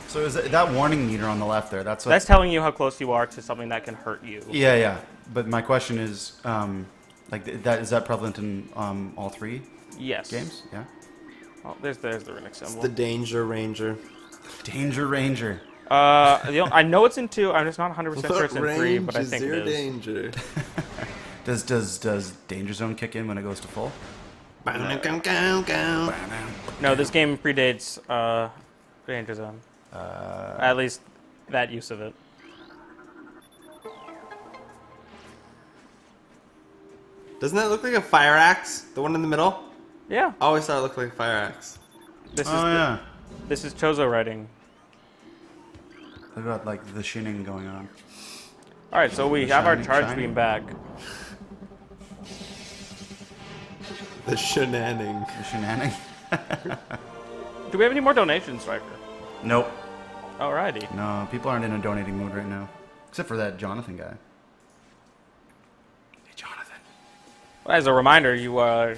So is that warning meter on the left there? That's telling you how close you are to something that can hurt you. Yeah, yeah. But my question is, is that prevalent in all three Yes. games? Yeah. Oh, there's the runic symbol. It's the Danger Ranger. Danger Ranger. I know it's in 2. I'm just not 100% sure it's in 3, but I think it is. Danger. Does Danger Zone kick in when it goes to full? No, this game predates Danger Zone. At least that use of it. Doesn't that look like a fire axe? The one in the middle? Yeah. I always thought it looked like a fire axe. This is Chozo writing. They've got like the shinning going on. All right, so we have our charge beam back. The shenanigans. The shenanigans. Do we have any more donations, Striker? Nope. Alrighty. No, people aren't in a donating mood right now, except for that Jonathan guy. Hey, Jonathan. Well, as a reminder, you are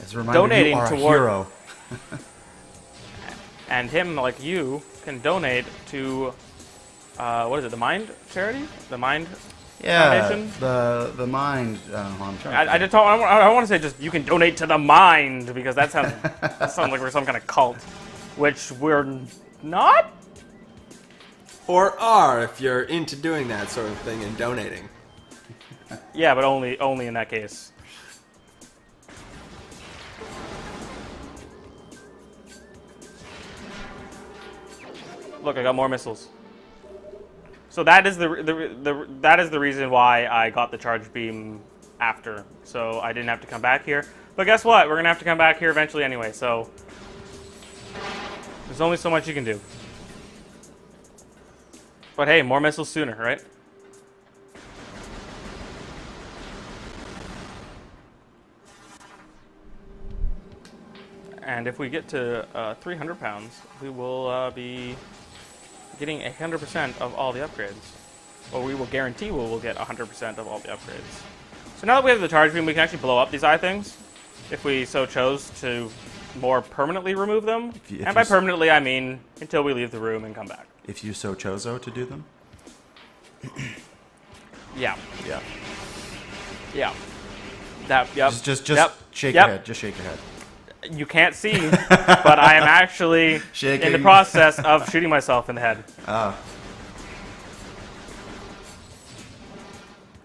As a reminder, donating you are toward- a hero. and him, like you, can donate to what is it? The Mind charity? The Mind Foundation? the mind. I'm trying to I just don't. I want to say just you can donate to the Mind because that sounds like we're some kind of cult, which we're not. Or are, if you're into doing that sort of thing and donating. Yeah, but only in that case. Look, I got more missiles. So that is that is the reason why I got the charge beam after. So I didn't have to come back here. But guess what? We're gonna have to come back here eventually anyway. So there's only so much you can do. But hey, more missiles sooner, right? And if we get to 300 pounds, we will be getting 100% of all the upgrades. Or we will guarantee we will get 100% of all the upgrades. So now that we have the charge beam, we can actually blow up these eye things, if we so chose to more permanently remove them. And by permanently, I mean until we leave the room and come back. If you so chozo to do them. Yeah. Yeah. Yeah. That. Yep. Just yep. shake Yep. your head. Just shake your head. You can't see, but I am actually in the Shaking. process of shooting myself in the head Ah.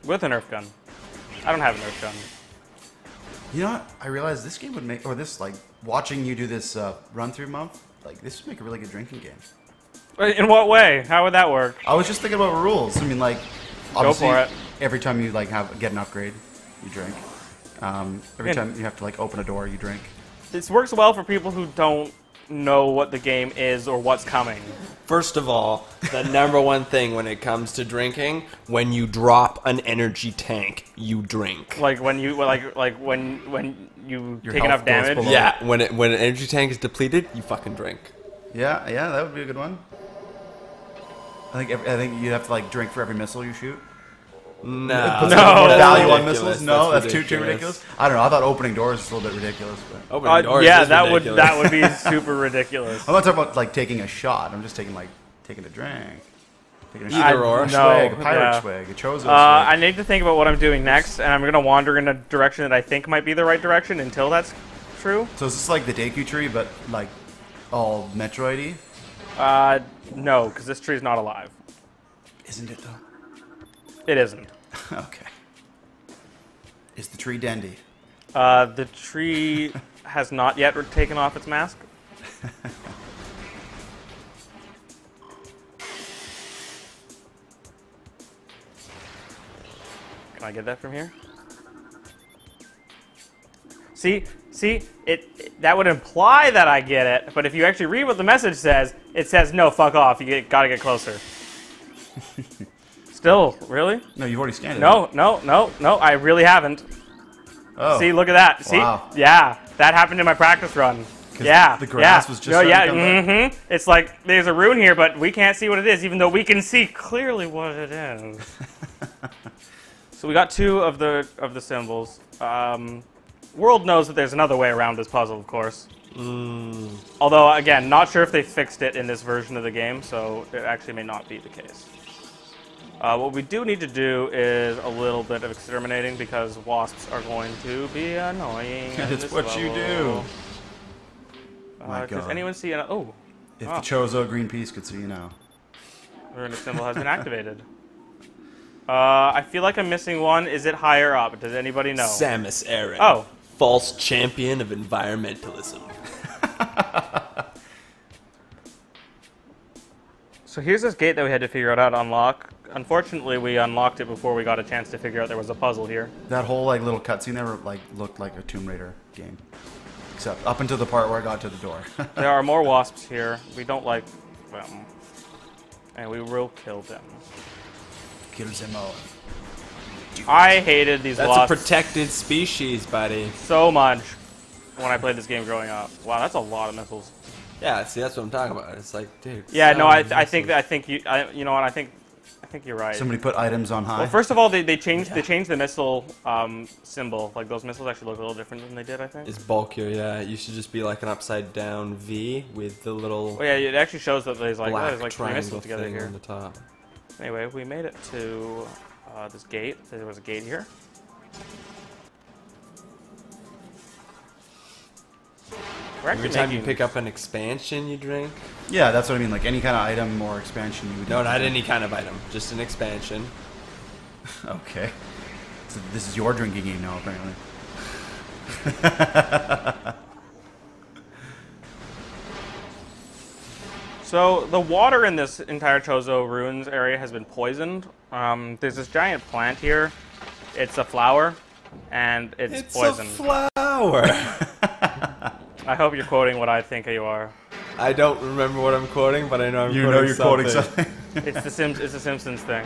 with a Nerf gun. I don't have a Nerf gun. You know what? I realized this game would make, or this, like, watching you do this run-through month, like, this would make a really good drinking game. In what way? How would that work? I was just thinking about rules. I mean, like, Go obviously, for it. every time you, like, get an upgrade, you drink. Every time you have to, like, open a door, you drink. This works well for people who don't know what the game is or what's coming. First of all, the number one thing when it comes to drinking, when you drop an energy tank, you drink. Like when you when you Your take health enough goes damage. below. Yeah, when an energy tank is depleted, you fucking drink. Yeah, that would be a good one. I think you'd have to, like, drink for every missile you shoot. No. Puts No. more value on Ridiculous. missiles? No, that's too ridiculous. ridiculous. I don't know. I thought opening doors is a little bit ridiculous. But Opening doors Yeah, is that ridiculous. would be super ridiculous. I'm not talking about, like, taking a shot. I'm just taking a drink. Taking a Either or. A swig, a No, pirate yeah. swig, a chozo swig. I need to think about what I'm doing next, and I'm going to wander in a direction that I think might be the right direction until that's true. So is this like the Deku tree, but, like, all Metroid-y? No, because this tree's not alive. Isn't it, though? It isn't. Okay. Is the tree dandy? The tree has not yet taken off its mask. Can I get that from here? See, that would imply that I get it, but if you actually read what the message says, it says, no, fuck off, gotta get closer. Still, really? No, you've already scanned it. No, I really haven't. Oh. See, look at that. See? Wow. Yeah, that happened in my practice run. 'Cause Yeah, the grass was just starting to come back? mm-hmm. It's like there's a rune here, but we can't see what it is, even though we can see clearly what it is. So we got two of the symbols. World knows that there's another way around this puzzle, of course. Although, again, not sure if they fixed it in this version of the game, so it actually may not be the case. What we do need to do is a little bit of exterminating because wasps are going to be annoying. in It's this what you do. level. My Does God. anyone see an... Oh, If the Chozo green piece could see you now. rune symbol has been activated. I feel like I'm missing one. Is it higher up? Does anybody know? Samus Aran. Oh. False champion of environmentalism. So here's this gate that we had to figure out how to unlock. Unfortunately, we unlocked it before we got a chance to figure out there was a puzzle here. That whole, like, little cutscene there, like, looked like a Tomb Raider game. Except up until the part where I got to the door. There are more wasps here. We don't like them. And we will kill them. Kill them all. I hated these That's wasps a protected species, buddy. so much when I played this game growing up. Wow, that's a lot of missiles. Yeah, see, that's what I'm talking about. It's like, dude. Yeah, so no, many I think missiles. you know what, I think you're right. Somebody put items on high. Well, first of all, they changed the missile symbol. Like those missiles actually look a little different than they did, I think. It's bulkier, yeah. It used to just be like an upside down V with the little Oh yeah, it actually shows that there's like black there's like three triangle missiles together thing here. on the top. Anyway, we made it to this gate. There was a gate here. We're Every actually time you making- pick up an expansion, you drink. Yeah, that's what I mean. Like, any kind of item or expansion you would No, need not to- any kind of item. Just an expansion. Okay. So this is your drinking game now, apparently. So the water in this entire Chozo ruins area has been poisoned. There's this giant plant here. It's a flower, and it's poison. a flower. I hope you're quoting what I think you are. I don't remember what I'm quoting, but I know You know you're quoting something. It's the Simpsons thing.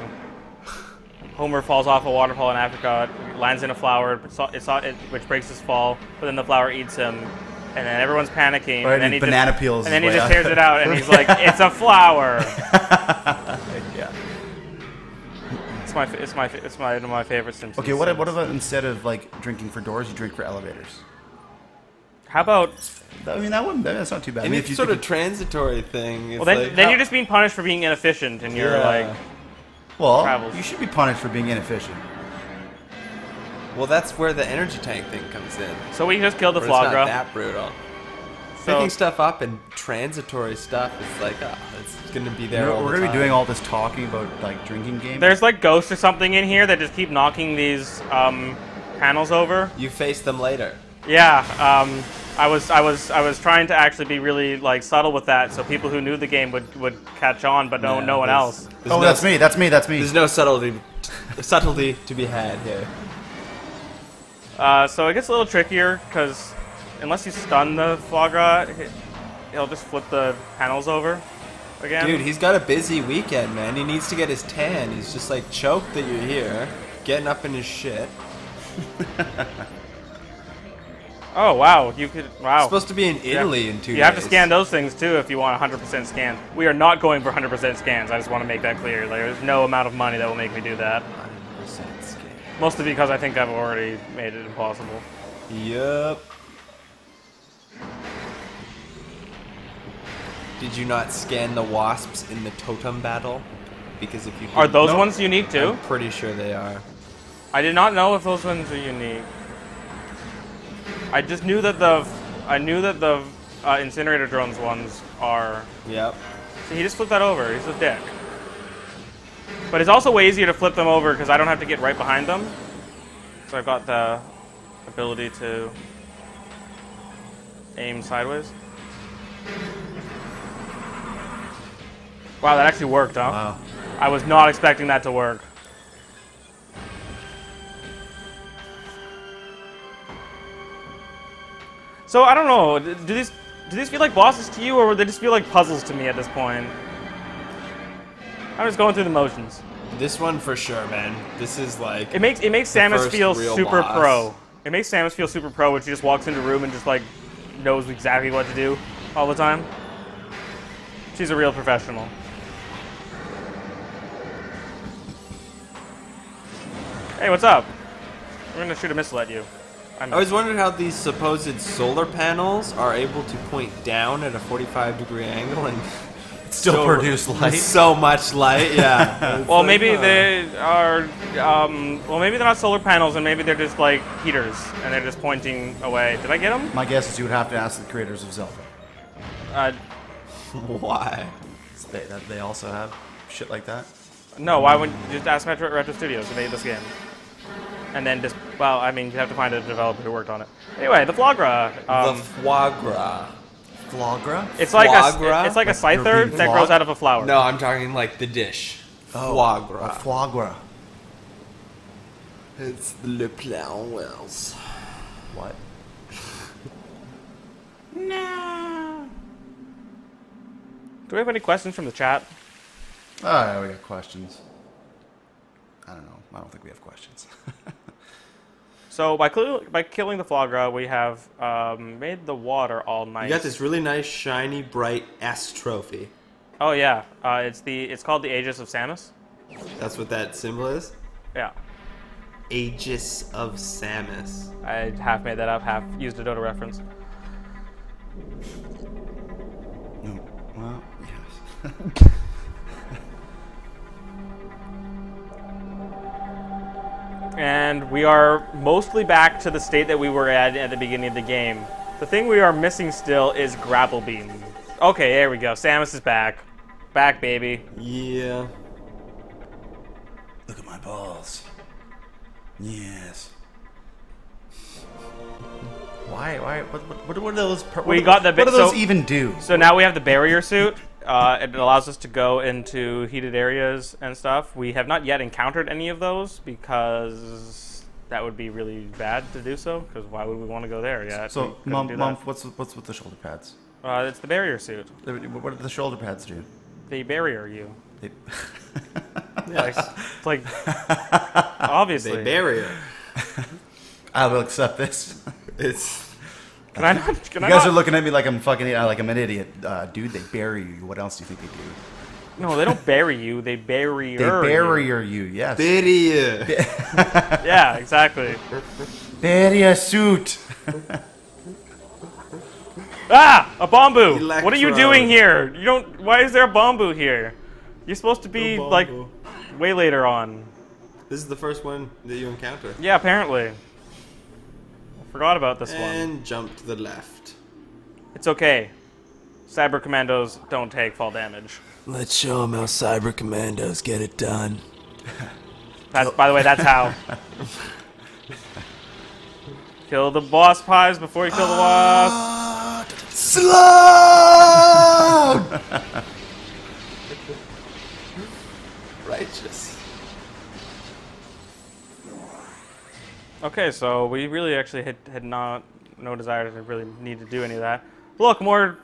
Homer falls off a waterfall in Africa, lands in a flower, which breaks his fall, but then the flower eats him, and then everyone's panicking, Right, and then he banana just, peels and then his he way just out. tears it out, and he's like, "It's a flower." Yeah. It's one of my favorite Simpsons. Okay, what scenes. about instead of, like, drinking for doors, you drink for elevators? How about? I mean, that's not too bad. I And mean, it's sort of transitory thing. It's Well, then, like, then you're just being punished for being inefficient, and you're Yeah. like, well, travels. you should be punished for being inefficient. well, that's where the energy tank thing comes in. so we just killed the But it's not Flagra. that brutal. So Picking stuff up and transitory stuff is like, it's going to be there. all We're the going to be time. doing all this talking about, like, drinking games. there's like ghosts or something in here that just keep knocking these panels over. You face them later. Yeah, I was trying to actually be really like subtle with that, so people who knew the game would catch on, but no one else. Oh, that's me. That's me. That's me. There's no subtlety to be had here. So it gets a little trickier because unless you stun the foie gras, he'll just flip the panels over again. Dude, he's got a busy weekend, man. He needs to get his tan. He's just like choked that you're here, getting up in his shit. Oh wow, you could wow. It's supposed to be in Italy in 2 days. You have to scan those things too if you want 100% scans. We are not going for 100% scans. I just want to make that clear. Like, there's no amount of money that will make me do that. 100% scan. Mostly because I think I've already made it impossible. Yup. Did you not scan the wasps in the totem battle? Because if you Are those ones unique too? I'm pretty sure they are. I did not know if those ones are unique. I just knew that the incinerator drones ones are. Yep. See, he just flipped that over. He's a dick. But it's also way easier to flip them over because I don't have to get right behind them. So I've got the ability to aim sideways. Wow, that actually worked, huh? Wow. I was not expecting that to work. So I don't know. Do these feel like bosses to you, or would they just feel like puzzles to me at this point? I'm just going through the motions. This one for sure, man. This is like It makes Samus first feel real super boss. pro. It makes Samus feel super pro when she just walks into a room and just like knows exactly what to do all the time. She's a real professional. Hey, what's up? We're gonna shoot a missile at you. I always wondered how these supposed solar panels are able to point down at a 45-degree angle and Still produce light. So much light, yeah. Well, maybe they are. Well, maybe they're not solar panels, and maybe they're just like heaters, and they're just pointing away. Did I get them? My guess is you would have to ask the creators of Zelda. Why? They also have shit like that. No, why wouldn't you just ask Metroid Retro Studios who made this game? And then just, well, I mean, you have to find a developer who worked on it. Anyway, the foie gras. The foie gras. Foie gras? It's like Foie gras? it's like a Like you're scyther being that flogged? grows out of a flower. No, I'm talking like the dish. Foie gras. Foie gras. It's le plan wells. What? No. Do we have any questions from the chat? Oh, yeah, we got questions. I don't know. I don't think we have questions. So by killing the foie gras, we have made the water all nice. You got this really nice, shiny, bright S trophy. Oh yeah, it's called the Aegis of Samus. That's what that symbol is? Yeah. Aegis of Samus. I half made that up, half used a Dota reference. No. Well, yes. And we are mostly back to the state that we were at the beginning of the game. The thing we are missing still is grapple beam. Okay, there we go. Samus is back. Back, baby. Yeah. Look at my balls. Yes. Why? What are those? We got the What do bit- those so- even do? So now we have the barrier suit. It allows us to go into heated areas and stuff. We have not yet encountered any of those because that would be really bad to do so. Because why would we want to go there yet? So, We couldn't do that. what's with the shoulder pads? It's the barrier suit. What do the shoulder pads do? They barrier you. They Like, it's like obviously. They barrier. I will accept this. It's. Can I not? Can You I guys not? are looking at me like I'm fucking like I'm an idiot, dude. They bury you. What else do you think they do? No, they don't bury you. They barrier. They barrier you. Yes. Barrier. Yeah, exactly. Barrier suit. Ah, a bamboo. What are you Electrode. doing here? You don't. Why is there a bamboo here? You're supposed to be No like bamboo. way later on. This is the first one that you encounter. Yeah, apparently. I forgot about this one. And jump to the left. It's okay. Cyber commandos don't take fall damage. Let's show them how Cyber Commandos get it done. That's, by the way, that's how. Kill the boss pies before you kill the wasp. Slug! Righteous. Okay, so we really actually had no desire to really need to do any of that. Look, more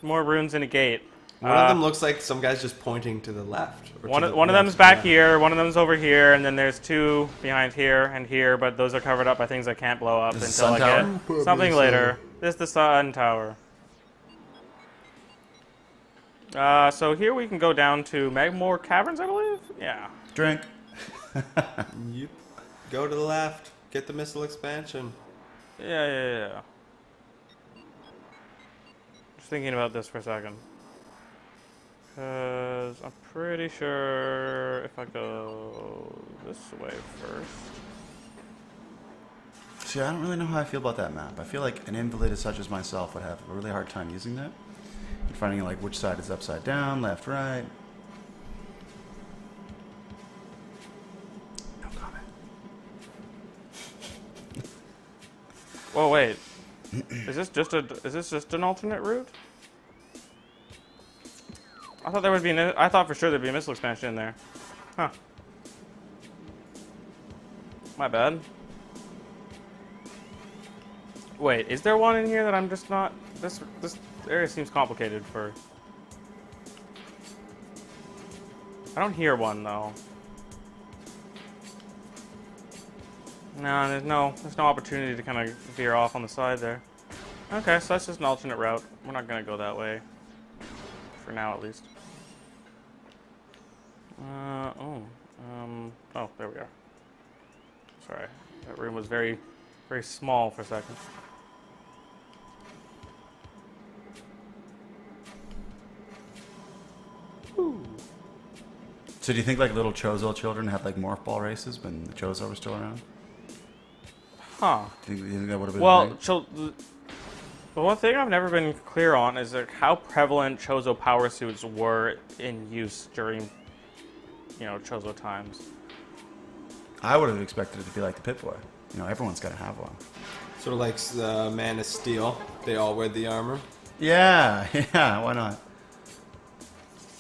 runes in a gate. One of them looks like some guy's just pointing to the left. Or One to of the them's left. back Yeah. here, one of them's over here, and then there's two behind here and here, but those are covered up by things I can't blow up This is until I Sun get Tower? something Probably later. This is the Sun Tower. So here we can go down to Magmore Caverns, I believe? Yeah. Drink. You go to the left. Get the missile expansion. Yeah. Just thinking about this for a second. Because I'm pretty sure if I go this way first. See, I don't really know how I feel about that map. I feel like an invalid such as myself would have a really hard time using that. And finding like which side is upside down, left, right. No comment. Whoa, wait. Is this just an alternate route? I thought there would be I thought for sure there'd be a missile expansion in there. Huh. My bad. Wait, is there one in here that I'm just not... This area seems complicated for... I don't hear one, though. No, there's no opportunity to kind of veer off on the side there. Okay, so that's just an alternate route. We're not going to go that way. For now, at least. Oh, there we are. Sorry. That room was very, very small for a second. So do you think like little Chozo children had like morph ball races when the Chozo were still around? Huh. Do you think that would have been a Well, thing? the one thing I've never been clear on is like how prevalent Chozo power suits were in use during, Chozo times. I would have expected it to be like the Pip-Boy. You know, everyone's got to have one. Sort of like the Man of Steel. They all wear the armor. Yeah, why not?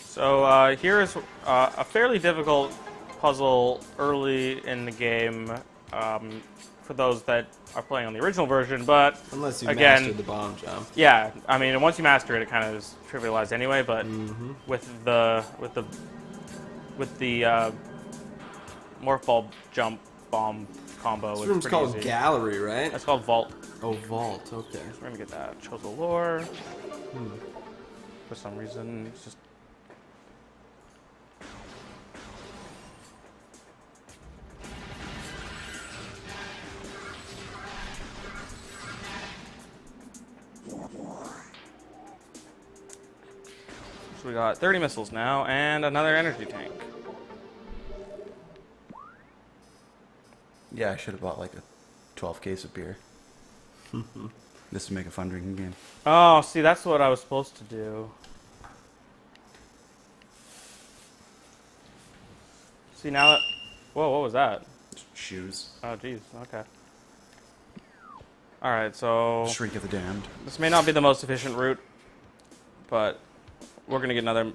So here is a fairly difficult puzzle early in the game for those that are playing on the original version, but Unless you again, mastered the bomb jump. yeah, I mean, once you master it, it kind of is trivialized anyway. But with the morph ball jump bomb combo, This it's room's pretty called easy. Gallery, right? That's called Vault. Oh, Vault. Okay. So we're gonna get that Chozo lore. For some reason, it's just. So we got 30 missiles now and another energy tank. Yeah, I should have bought like a 12 case of beer. This would make a fun drinking game. Oh, see, that's what I was supposed to do. See, now that... Whoa, what was that? Shoes. Oh, jeez, okay. Alright, so... Shriek of the Damned. This may not be the most efficient route, but we're gonna get another...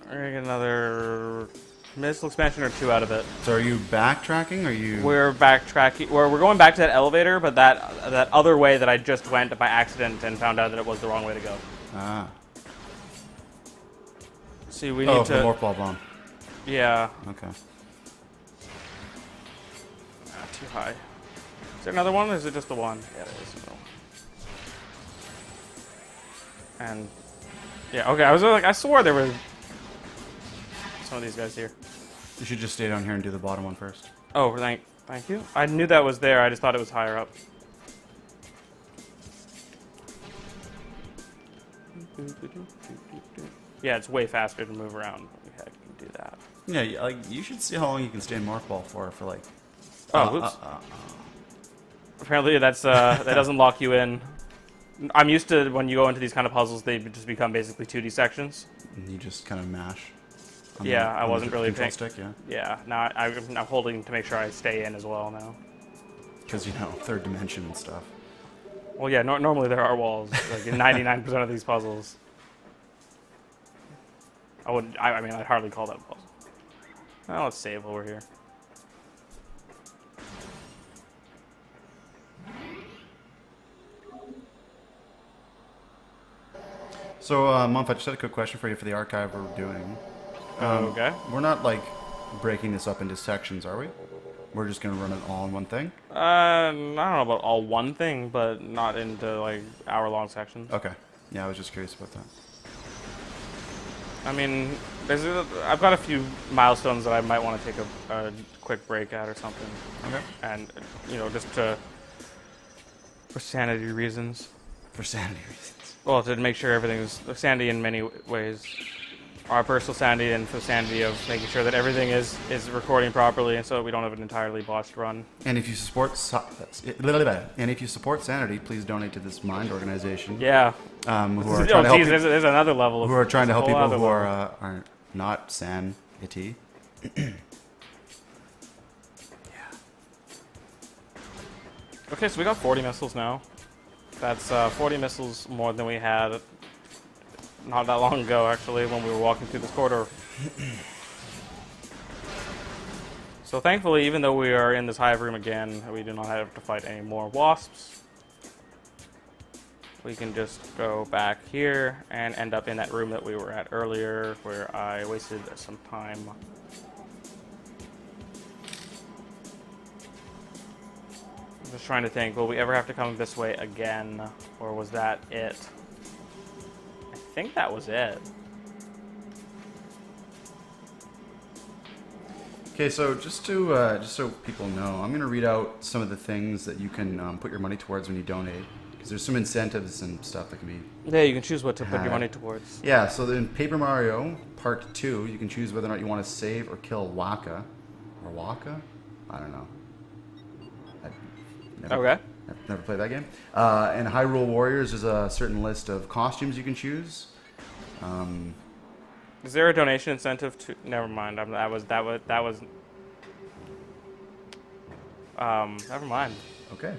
We're gonna get another missile expansion or two out of it. So are you backtracking or are you... We're backtracking. We're going back to that elevator, but that other way that I just went by accident and found out that it was the wrong way to go. Ah. See, we Oh, need for the to... morph ball bomb. Yeah, Okay. too high. Is there another one, or is it just the one? Yeah, it is. No. And yeah, okay. I was like, I swore there were some of these guys here. You should just stay down here and do the bottom one first. Oh, thank you. I knew that was there. I just thought it was higher up. Yeah, it's way faster to move around. Yeah, I can do that. Yeah, like you should see how long you can stay in morph ball for like. Oh, whoops. Apparently that's that doesn't lock you in. I'm used to when you go into these kind of puzzles, they just become basically 2D sections. And you just kind of mash. on Yeah, the- I on the wasn't really control paying. stick, yeah. Yeah, now I'm holding to make sure I stay in as well now. Because, you know, third dimension and stuff. Well, yeah, normally there are walls, like in 99% of these puzzles. I mean, I'd hardly call that a puzzle. Well, let's save while we're here. So, Mumph, I just had a quick question for you for the archive we're doing. Okay. We're not, like, breaking this up into sections, are we? We're just going to run it all in one thing? I don't know about all one thing, but not into, like, hour-long sections. Okay. Yeah, I was just curious about that. I mean, I've got a few milestones that I might want to take a quick break at or something. Okay. And, you know, just for sanity reasons. For sanity reasons. Well, to make sure everything is sanity in many ways. Our personal sanity and for sanity of making sure that everything is recording properly and so that we don't have an entirely botched run. And if you support sanity, please donate to this Mind organization. Yeah. Who are Oh, trying to help geez, there's another level of who are trying to help whole people other who level. are not sanity. Okay, so we got 40 missiles now. That's 40 missiles more than we had not that long ago, actually, when we were walking through this corridor. So thankfully, even though we are in this hive room again, we do not have to fight any more wasps. We can just go back here and end up in that room that we were at earlier, where I wasted some time. I'm just trying to think, will we ever have to come this way again? Or was that it? I think that was it. Okay, so just so people know, I'm going to read out some of the things that you can put your money towards when you donate. Because there's some incentives and stuff that can be... Yeah, you can choose what to put your money towards. Yeah, so in Paper Mario Part 2, you can choose whether or not you want to save or kill Waka. Or Waka? I don't know. Okay. I've never played that game. And Hyrule Warriors, there's a certain list of costumes you can choose. Is there a donation incentive to? Never mind. Never mind. Okay.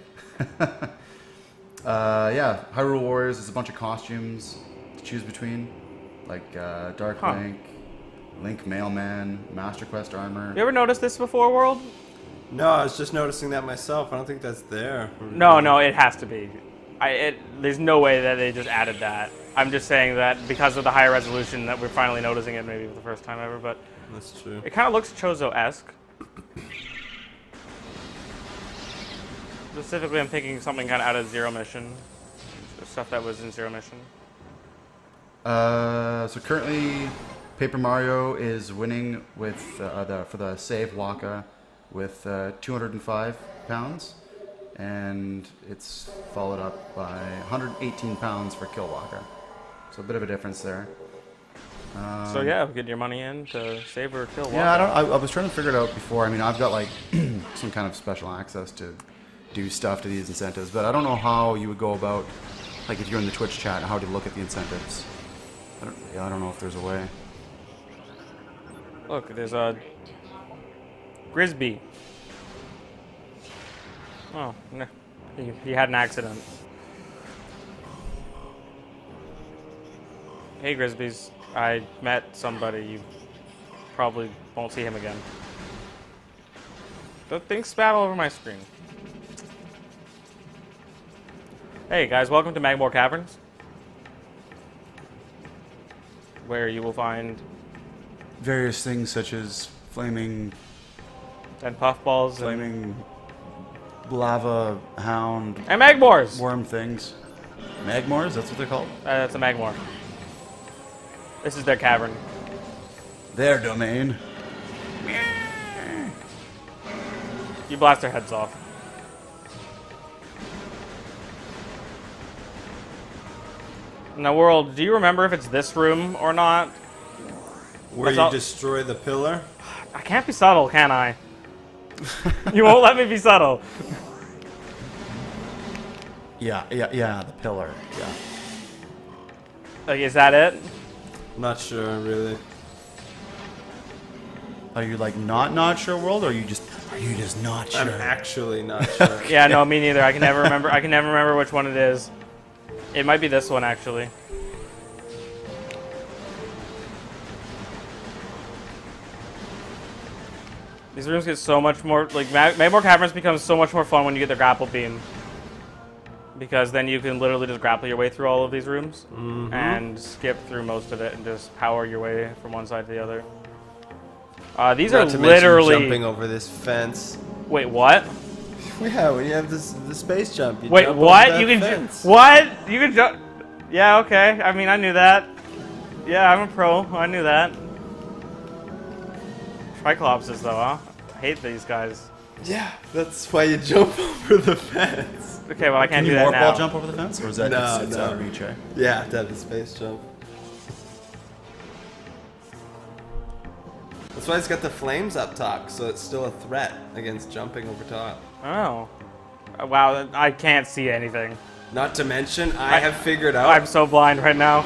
Yeah, Hyrule Warriors, there's a bunch of costumes to choose between. Like Dark Link, Link Mailman, Master Quest Armor. You ever noticed this before, World? No, I was just noticing that myself. I don't think that's there. No, it has to be. There's no way that they just added that. I'm just saying that because of the higher resolution that we're finally noticing it maybe for the first time ever, but That's true. it kind of looks Chozo-esque. Specifically, I'm thinking something kind of out of Zero Mission. Stuff that was in Zero Mission. So currently, Paper Mario is winning with for the save Waka with 205 pounds, and it's followed up by 118 pounds for Kill Waka. So a bit of a difference there. So yeah, get your money in to save or kill. Yeah, Waka. I was trying to figure it out before. I mean, I've got like some kind of special access to do stuff to these incentives, but I don't know how you would go about, like if you're in the Twitch chat, how to look at the incentives. I don't know if there's a way. Look, there's a Grisby. Oh, no. He had an accident. Hey, Grisbys. I met somebody. You probably won't see him again. Don't think spat all over my screen. Hey, guys. Welcome to Magmore Caverns, where you will find Various things such as flaming and puffballs flaming lava hound and Magmores. worm things. Magmores, that's what they're called? That's a Magmore. This is their cavern. Their domain. You blast their heads off. Now, World, do you remember if it's this room or not? Where you destroy the pillar? I can't be subtle, can I? You won't let me be subtle. Yeah, the pillar. Yeah. Like, is that it? Not sure, really. Are you like not sure, World, or are you just not sure? I'm actually not sure. Yeah, no, me neither. I can never remember. I can never remember which one it is. It might be this one actually. These rooms get so much more, like, Magmore Caverns becomes so much more fun when you get the grapple beam. Because then you can literally just grapple your way through all of these rooms. And skip through most of it and just power your way from one side to the other. These are Not to mention literally... jumping over this fence. Wait, what? Yeah, when you have the space jump, you Wait, jump what? over You that can... fence. What? You can jump... Yeah, okay. I mean, I knew that. Yeah, I'm a pro. I knew that. Triclopses, though, huh? I hate these guys. Yeah, that's why you jump over the fence. Okay, well, I can't Can do you that morph now. ball jump over the fence, or is that No, it's no. out of reach? Eh? Yeah, to have the space jump. That's why it's got the flames up top, so it's still a threat against jumping over top. Oh. Wow, I can't see anything. Not to mention, I have figured out... I'm so blind right now.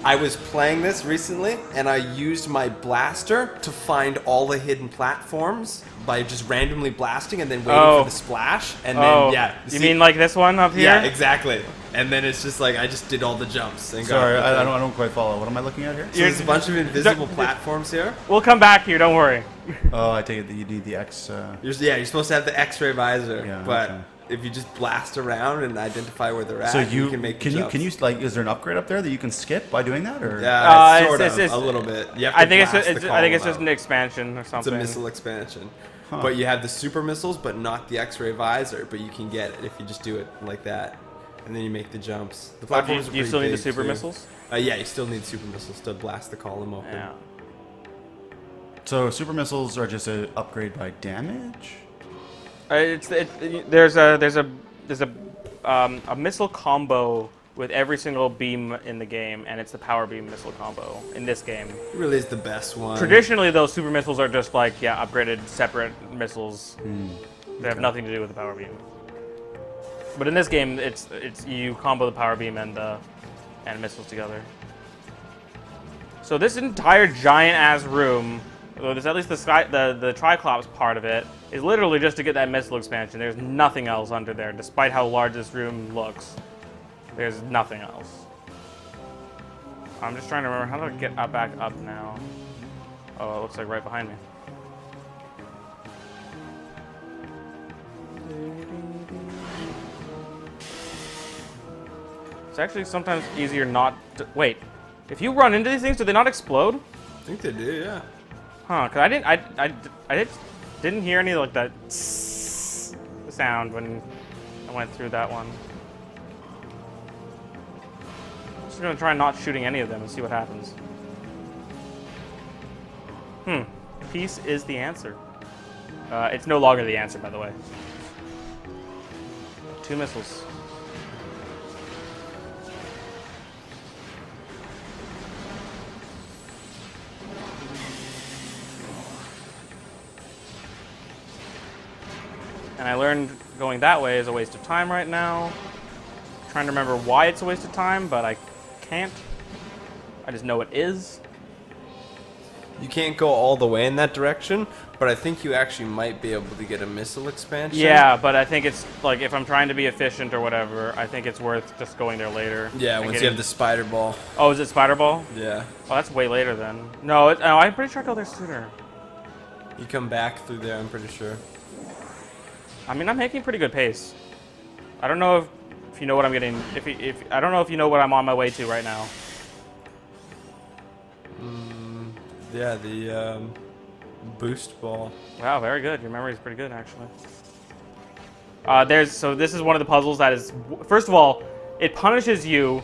I was playing this recently, and I used my blaster to find all the hidden platforms by just randomly blasting and then waiting for the splash. And then, yeah. You mean like this one up here? Yeah, exactly. And then it's just like, I just did all the jumps. And Sorry, got I don't quite follow. What am I looking at here? So there's a bunch of invisible platforms here. We'll come back here, don't worry. Oh, I take it that you need the X. You're supposed to have the X-ray visor, Yeah, but okay. if you just blast around and identify where they're at, So you can make the you jumps. like? Is there an upgrade up there that you can skip by doing that, or? Yeah, sort it's- of, a little bit. You have to I think blast the I think it's column just out. an expansion or It's a something. missile expansion. But you have the super missiles, but not the X-ray visor. But you can get it if you just do it like that, and then you make the jumps. The Do platforms you are still pretty need the big, super too. missiles? Yeah, you still need super missiles to blast the column open. Yeah. So super missiles are just an upgrade by damage. There's a missile combo with every single beam in the game, and it's the power beam missile combo in this game. It really is the best one. Traditionally, those super missiles are just like upgraded separate missiles. They have nothing to do with the power beam. But in this game, it's you combo the power beam and missiles together. So this entire giant ass room, well, there's at least the Triclops part of it, is literally just to get that missile expansion. There's nothing else under there, despite how large this room looks. There's nothing else. I'm just trying to remember how do I get back up now. Oh, it looks like right behind me. It's actually sometimes easier not to... Wait, if you run into these things, do they not explode? I think they do, yeah. Huh, because I didn't hear any like that sound when I went through that one. I'm just gonna try not shooting any of them and see what happens. Peace is the answer. It's no longer the answer, by the way. 2 missiles. And I learned going that way is a waste of time right now. I'm trying to remember why it's a waste of time, but I can't. I just know it is. You can't go all the way in that direction, but I think you actually might be able to get a missile expansion. Yeah, but I think it's like if I'm trying to be efficient or whatever, I think it's worth just going there later. Yeah, and once getting- you have the spider ball. Oh, is it Spider Ball? Yeah. Oh, that's way later then. No, I'm pretty sure I go there sooner. You come back through there, I'm pretty sure. I mean, I'm making pretty good pace. I don't know if you know what I'm getting. If I don't know if you know what I'm on my way to right now. Yeah, the boost ball. Wow, very good. Your memory is pretty good, actually. So this is one of the puzzles that is. First of all, it punishes you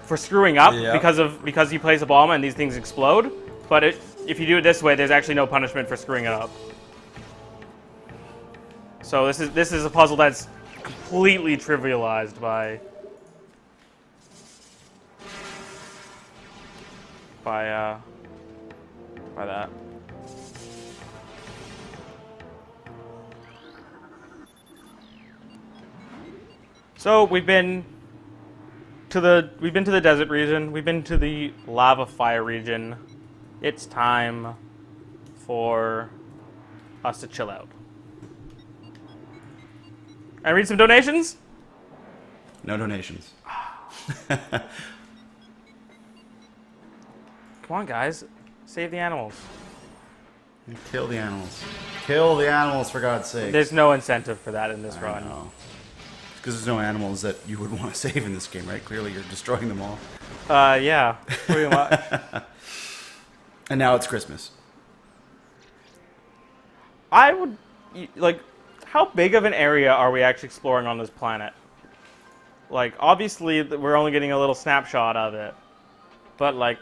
for screwing up Yeah. because you place a bomb and these things explode. But if you do it this way, there's actually no punishment for screwing it up. So this is a puzzle that's completely trivialized by that. So we've been to the desert region. We've been to the lava fire region. It's time for us to chill out. And read some donations? No donations. Come on, guys. Save the animals. Kill the animals. Kill the animals, for God's sake. There's no incentive for that in this run. Because there's no animals that you would want to save in this game, right? Clearly you're destroying them all. Yeah. Pretty much. And now it's Christmas. I would... Like, how big of an area are we actually exploring on this planet? Like, obviously, we're only getting a little snapshot of it. But, like...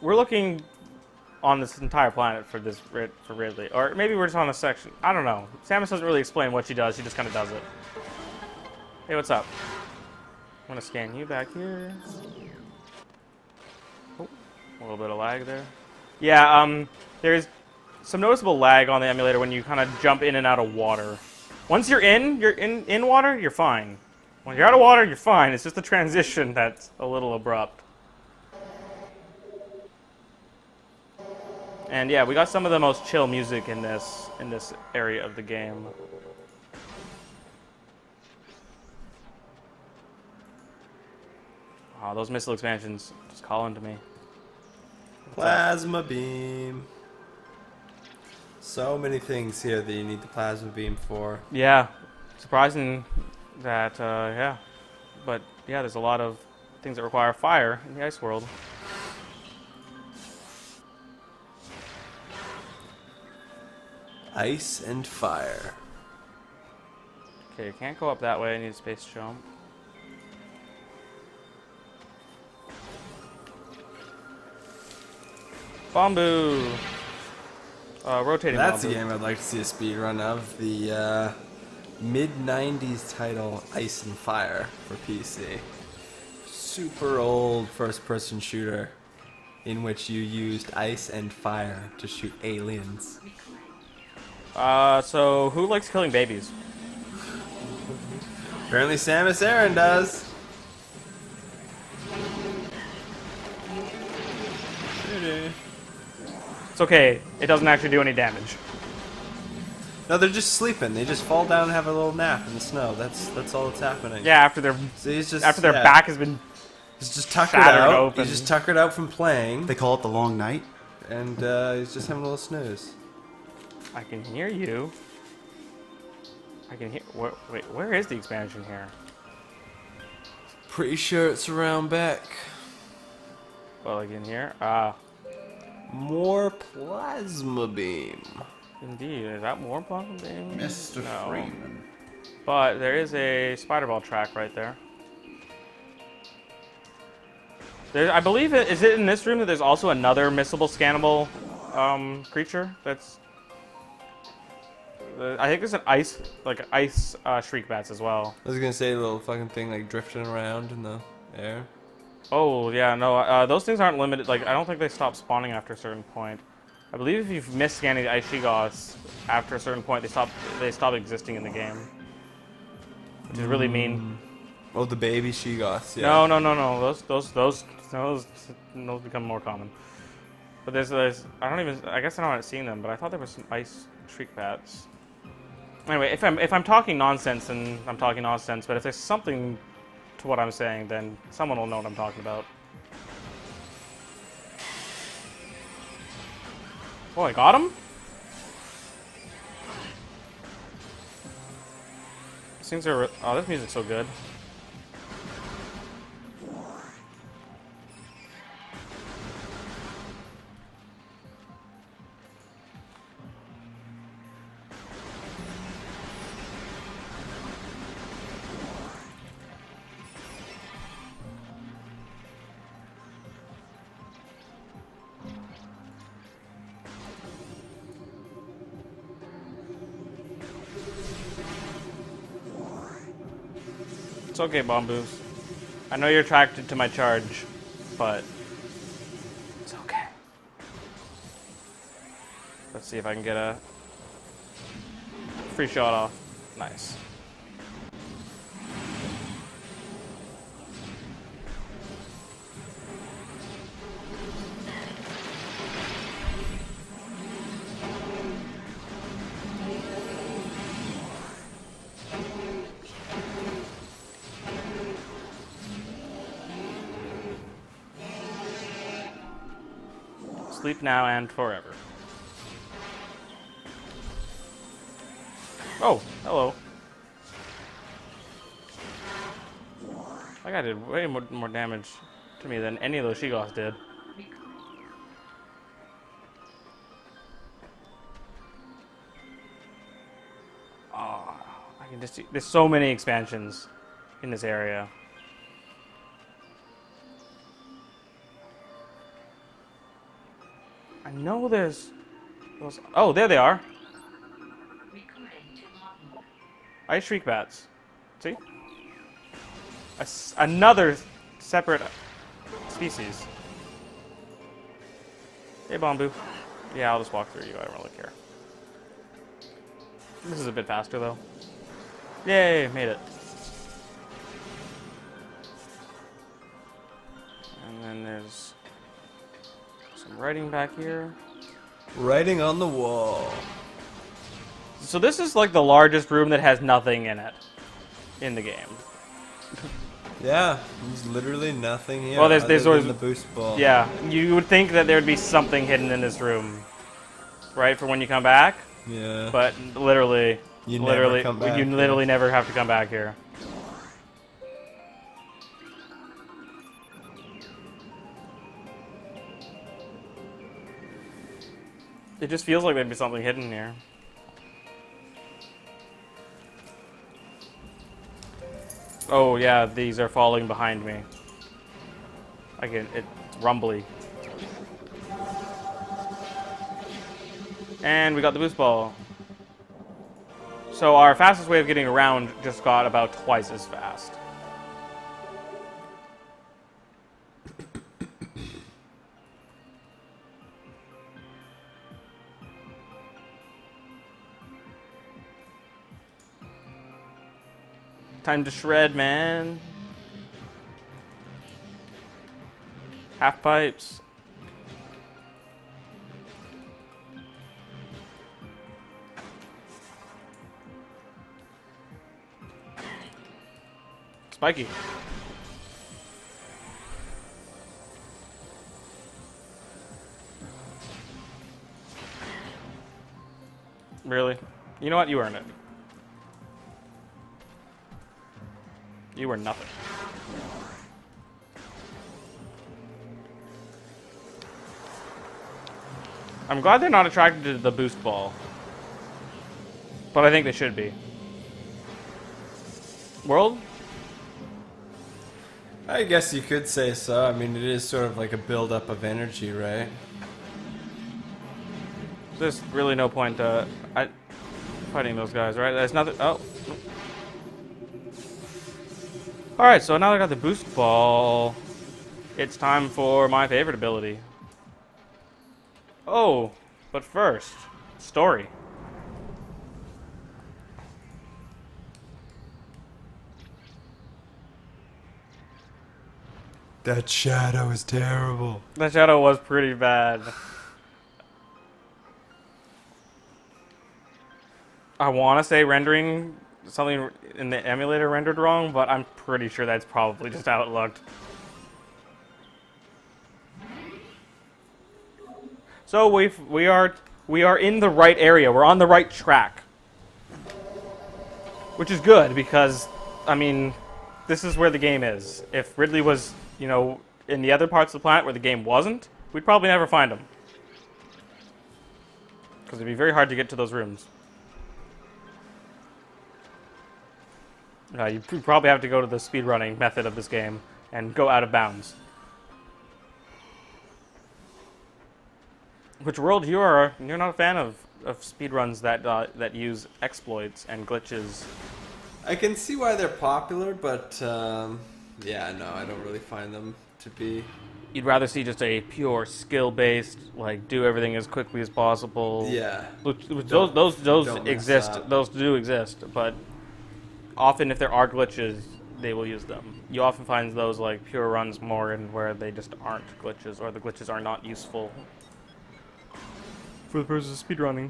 We're looking on this entire planet for this for Ridley, or maybe we're just on a section. I don't know. Samus doesn't really explain what she does. She just kind of does it. Hey, what's up? I'm gonna scan you back here. Oh, a little bit of lag there. Yeah, there's some noticeable lag on the emulator when you kind of jump in and out of water. Once you're in water, you're fine. When you're out of water, you're fine. It's just the transition that's a little abrupt. And yeah, we got some of the most chill music in this area of the game. Oh, those missile expansions just calling to me. Plasma beam. So many things here that you need the plasma beam for. Yeah, surprising that yeah, but yeah, there's a lot of things that require fire in the ice world. Ice and fire. Okay, you can't go up that way. I need a space jump. Bamboo! Rotating That's bamboo. a game I'd like to see a speed run of. The mid-90s title Ice and Fire for PC. Super old first-person shooter in which you used ice and fire to shoot aliens. So who likes killing babies? Apparently Samus Aran does. It's okay. It doesn't actually do any damage. No, they're just sleeping. They just fall down and have a little nap in the snow. That's all that's happening. Yeah, after their So he's just back has been he's just tuckered shattered out. open. He's just tuckered out from playing, They call it the long night. and he's just having a little snooze. I can hear you. I can hear. Wait, where is the expansion here? Pretty sure it's around back. Well, I can hear. More plasma beam. Indeed. Is that more plasma beam? Mr. No. Freeman. But there is a spider ball track right there. I believe is it in this room that there's also another missable, scannable creature that's. I think there's an ice shriek bats as well. I was gonna say a little fucking thing like drifting around in the air. Oh yeah, no, those things aren't limited. Like I don't think they stop spawning after a certain point. I believe if you've missed scanning the ice Shigoths after a certain point, they stop existing in the game, which is really mean. Oh, the baby Shigoths. Yeah. No. Those become more common. But there's I guess I haven't seen them, but I thought there was some ice shriek bats. Anyway, if I'm talking nonsense, then I'm talking nonsense. But if there's something to what I'm saying, then someone will know what I'm talking about. Oh, I got him? These things are. Oh, this music's so good. It's okay, Bomboos. I know you're attracted to my charge, but it's okay. Let's see if I can get a free shot off. Nice. Sleep now and forever. Oh, hello. That guy did way more damage to me than any of those Sheegoths did. Oh, I can just see, there's so many expansions in this area. I know there's those. Oh, there they are. Ice shriek bats. See? Another separate species. Hey, Bamboo. Yeah, I'll just walk through you. I don't really care. This is a bit faster, though. Yay, made it. And then there's some writing back here. Writing on the wall. So this is like the largest room that has nothing in it in the game. Yeah, there's literally nothing here. Well, there's always the boost ball. Yeah, you would think that there would be something hidden in this room, right, for when you come back. Yeah. But literally, You never come back, you literally never have to come back here. It just feels like there'd be something hidden here. Oh yeah, these are falling behind me. It's rumbly. And we got the boost ball. So our fastest way of getting around just got about twice as fast. Time to shred, man. Half pipes. Spiky. Really? You know what? You earned it. You were nothing. I'm glad they're not attracted to the boost ball. But I think they should be. World? I guess you could say so. I mean, it is sort of like a build-up of energy, right? There's really no point fighting those guys, right? There's nothing. Oh. Alright, so now that I got the boost ball, it's time for my favorite ability. Oh, but first, story. That shadow is terrible. That shadow was pretty bad. I want to say rendering something in the emulator rendered wrong, but I'm pretty sure that's probably just how it looked. So we are in the right area. We're on the right track, which is good because, I mean, this is where the game is. If Ridley was, you know, in the other parts of the planet where the game wasn't, we'd probably never find him, because it'd be very hard to get to those rooms. You probably have to go to the speedrunning method of this game and go out of bounds. Which world you're not a fan of speedruns that use exploits and glitches. I can see why they're popular, but yeah, no, I don't really find them to be. You'd rather see just a pure skill-based, like, do everything as quickly as possible. Yeah. Those exist. Those do exist, but often if there are glitches, they will use them. You often find those like pure runs more in where they just aren't glitches, or the glitches are not useful for the purposes of speedrunning.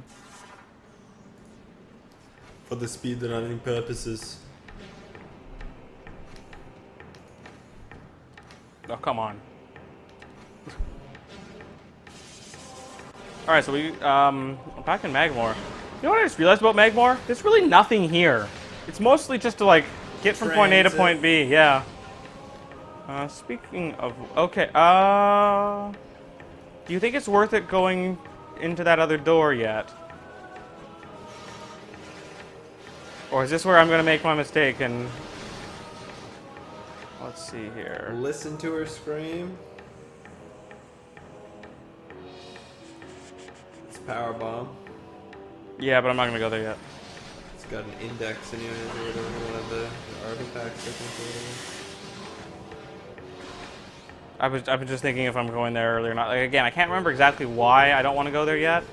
For the speedrunning purposes. Oh, come on. All right, so we back in Magmore. You know what I just realized about Magmore? There's really nothing here. It's mostly just to like get from point A to point B. Yeah. Speaking of, okay. Do you think it's worth it going into that other door yet? Or is this where I'm gonna make my mistake and let's see here. Listen to her scream. It's power bomb. Yeah, but I'm not gonna go there yet. It's got an index in it or whatever, one of the artifacts I think. I've been just thinking if I'm going there early or not. Like, again, I can't remember exactly why I don't want to go there yet,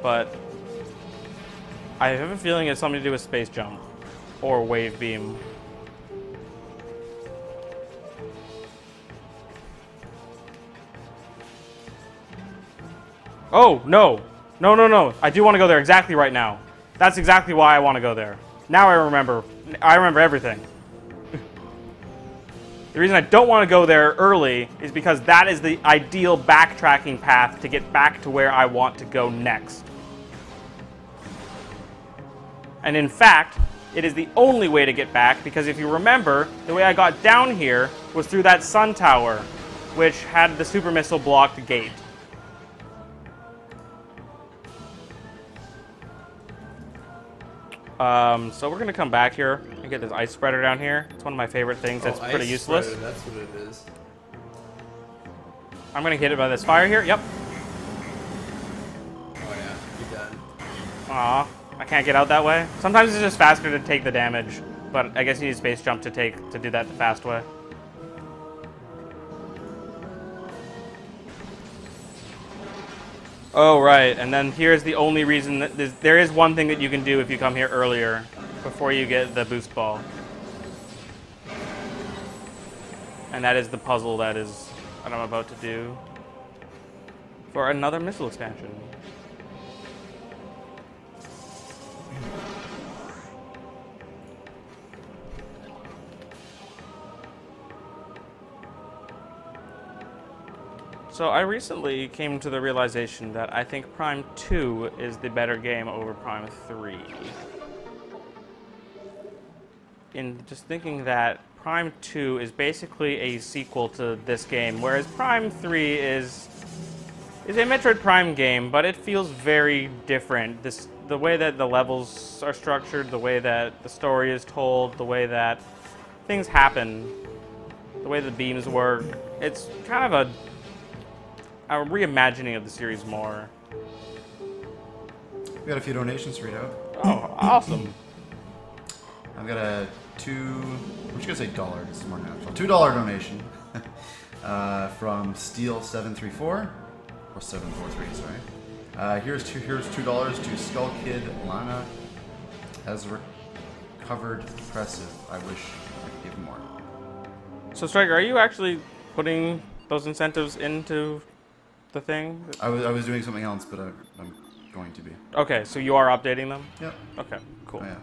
but I have a feeling it's something to do with space jump or wave beam. Oh, no. No. I do want to go there exactly right now. That's exactly why I want to go there. Now I remember. I remember everything. The reason I don't want to go there early is because that is the ideal backtracking path to get back to where I want to go next. And in fact, it is the only way to get back because if you remember, the way I got down here was through that sun tower, which had the super missile blocked gate. So we're gonna come back here and get this ice spreader down here. It's one of my favorite things. That's pretty useless. Spreader, that's what it is. I'm gonna hit it by this fire here. Yep. Oh yeah, you're done. Aw, I can't get out that way. Sometimes it's just faster to take the damage, but I guess you need space jump to do that the fast way. Oh, right, and then here's the only reason that there is one thing that you can do if you come here earlier, before you get the boost ball. And that is the puzzle that I'm about to do for another missile expansion. So I recently came to the realization that I think Prime 2 is the better game over Prime 3. In just thinking that Prime 2 is basically a sequel to this game, whereas Prime 3 is a Metroid Prime game, but it feels very different. The way that the levels are structured, the way that the story is told, the way that things happen, the way the beams work, it's kind of a reimagining of the series more. We got a few donations to read out. Oh, awesome. I've got a I'm just gonna say dollar, this is more natural. $2 donation from Steel734, or 743, sorry. Here's $2 to Skull Kid Lana. Has recovered impressive. I wish I could give him more. So Striker, are you actually putting those incentives into the thing? I was doing something else, but I'm going to be. Okay, so you are updating them? Yep. Okay, cool. Oh, yeah.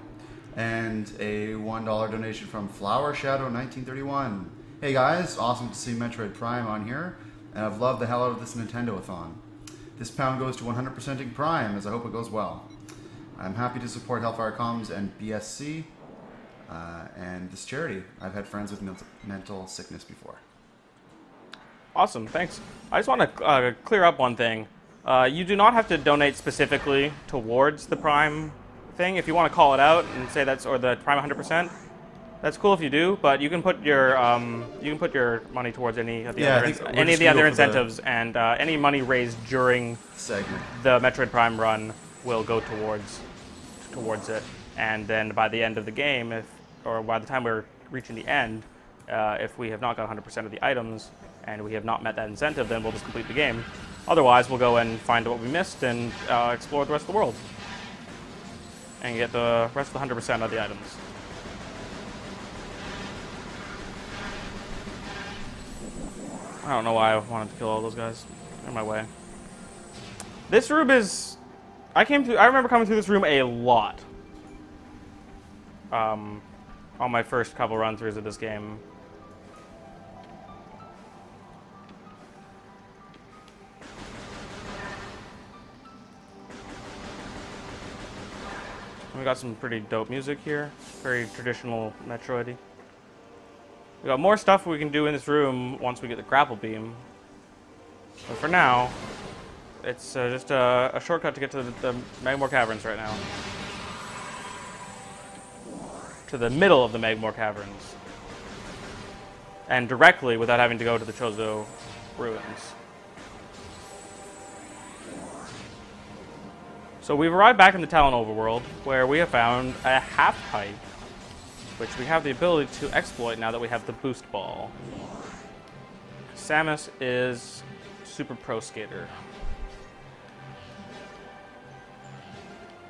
And a $1 donation from Flower Shadow 1931. Hey guys, awesome to see Metroid Prime on here, and I've loved the hell out of this Nintendothon. This pound goes to 100%ing Prime, as I hope it goes well. I'm happy to support HellfireComms and BSC, and this charity. I've had friends with mental sickness before. Awesome, thanks. I just want to clear up one thing. You do not have to donate specifically towards the Prime thing. If you want to call it out and say that's, or the Prime 100%, that's cool if you do. But you can put your money towards any of the other incentives, and any money raised during the Metroid Prime run will go towards it. And then by the end of the game, or by the time we're reaching the end, if we have not got 100% of the items and we have not met that incentive, then we'll just complete the game. Otherwise, we'll go and find what we missed and explore the rest of the world and get the rest of the 100% of the items. I don't know why I wanted to kill all those guys. They're in my way. This room is... I remember coming through this room a lot. On my first couple run-throughs of this game. We got some pretty dope music here. Very traditional Metroid-y. We got more stuff we can do in this room once we get the grapple beam. But for now, it's just a shortcut to get to the Magmore Caverns right now. To the middle of the Magmore Caverns. And directly without having to go to the Chozo ruins. So we've arrived back in the Talon overworld, where we have found a half-pipe, which we have the ability to exploit now that we have the boost ball. Samus is super pro skater.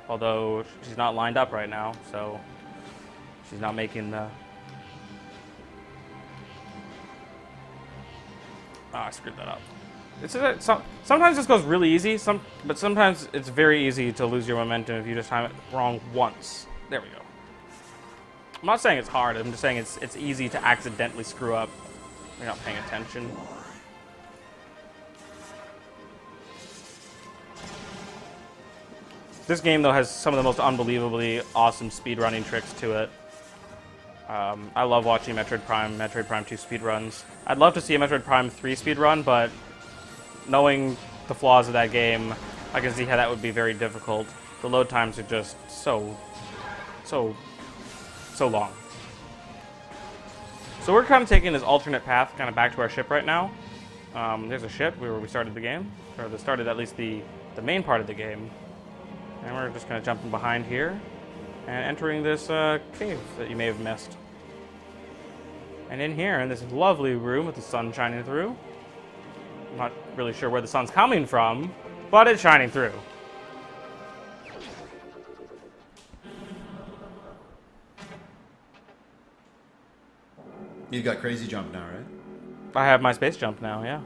Although she's not lined up right now, so she's not making the... Oh, I screwed that up. Sometimes this goes really easy, but sometimes it's very easy to lose your momentum if you just time it wrong once. There we go. I'm not saying it's hard, I'm just saying it's easy to accidentally screw up when you're not paying attention. This game, though, has some of the most unbelievably awesome speedrunning tricks to it. I love watching Metroid Prime 2 speedruns. I'd love to see a Metroid Prime 3 speedrun, but knowing the flaws of that game, I can see how that would be very difficult. The load times are just so long. So we're kind of taking this alternate path kind of back to our ship right now. There's a ship where we started the game, or that started at least the main part of the game. And we're just kind of jumping behind here and entering this cave that you may have missed. And in here, in this lovely room with the sun shining through, I'm not really sure where the sun's coming from, but it's shining through. You got crazy jump now, right? I have my space jump now, yeah.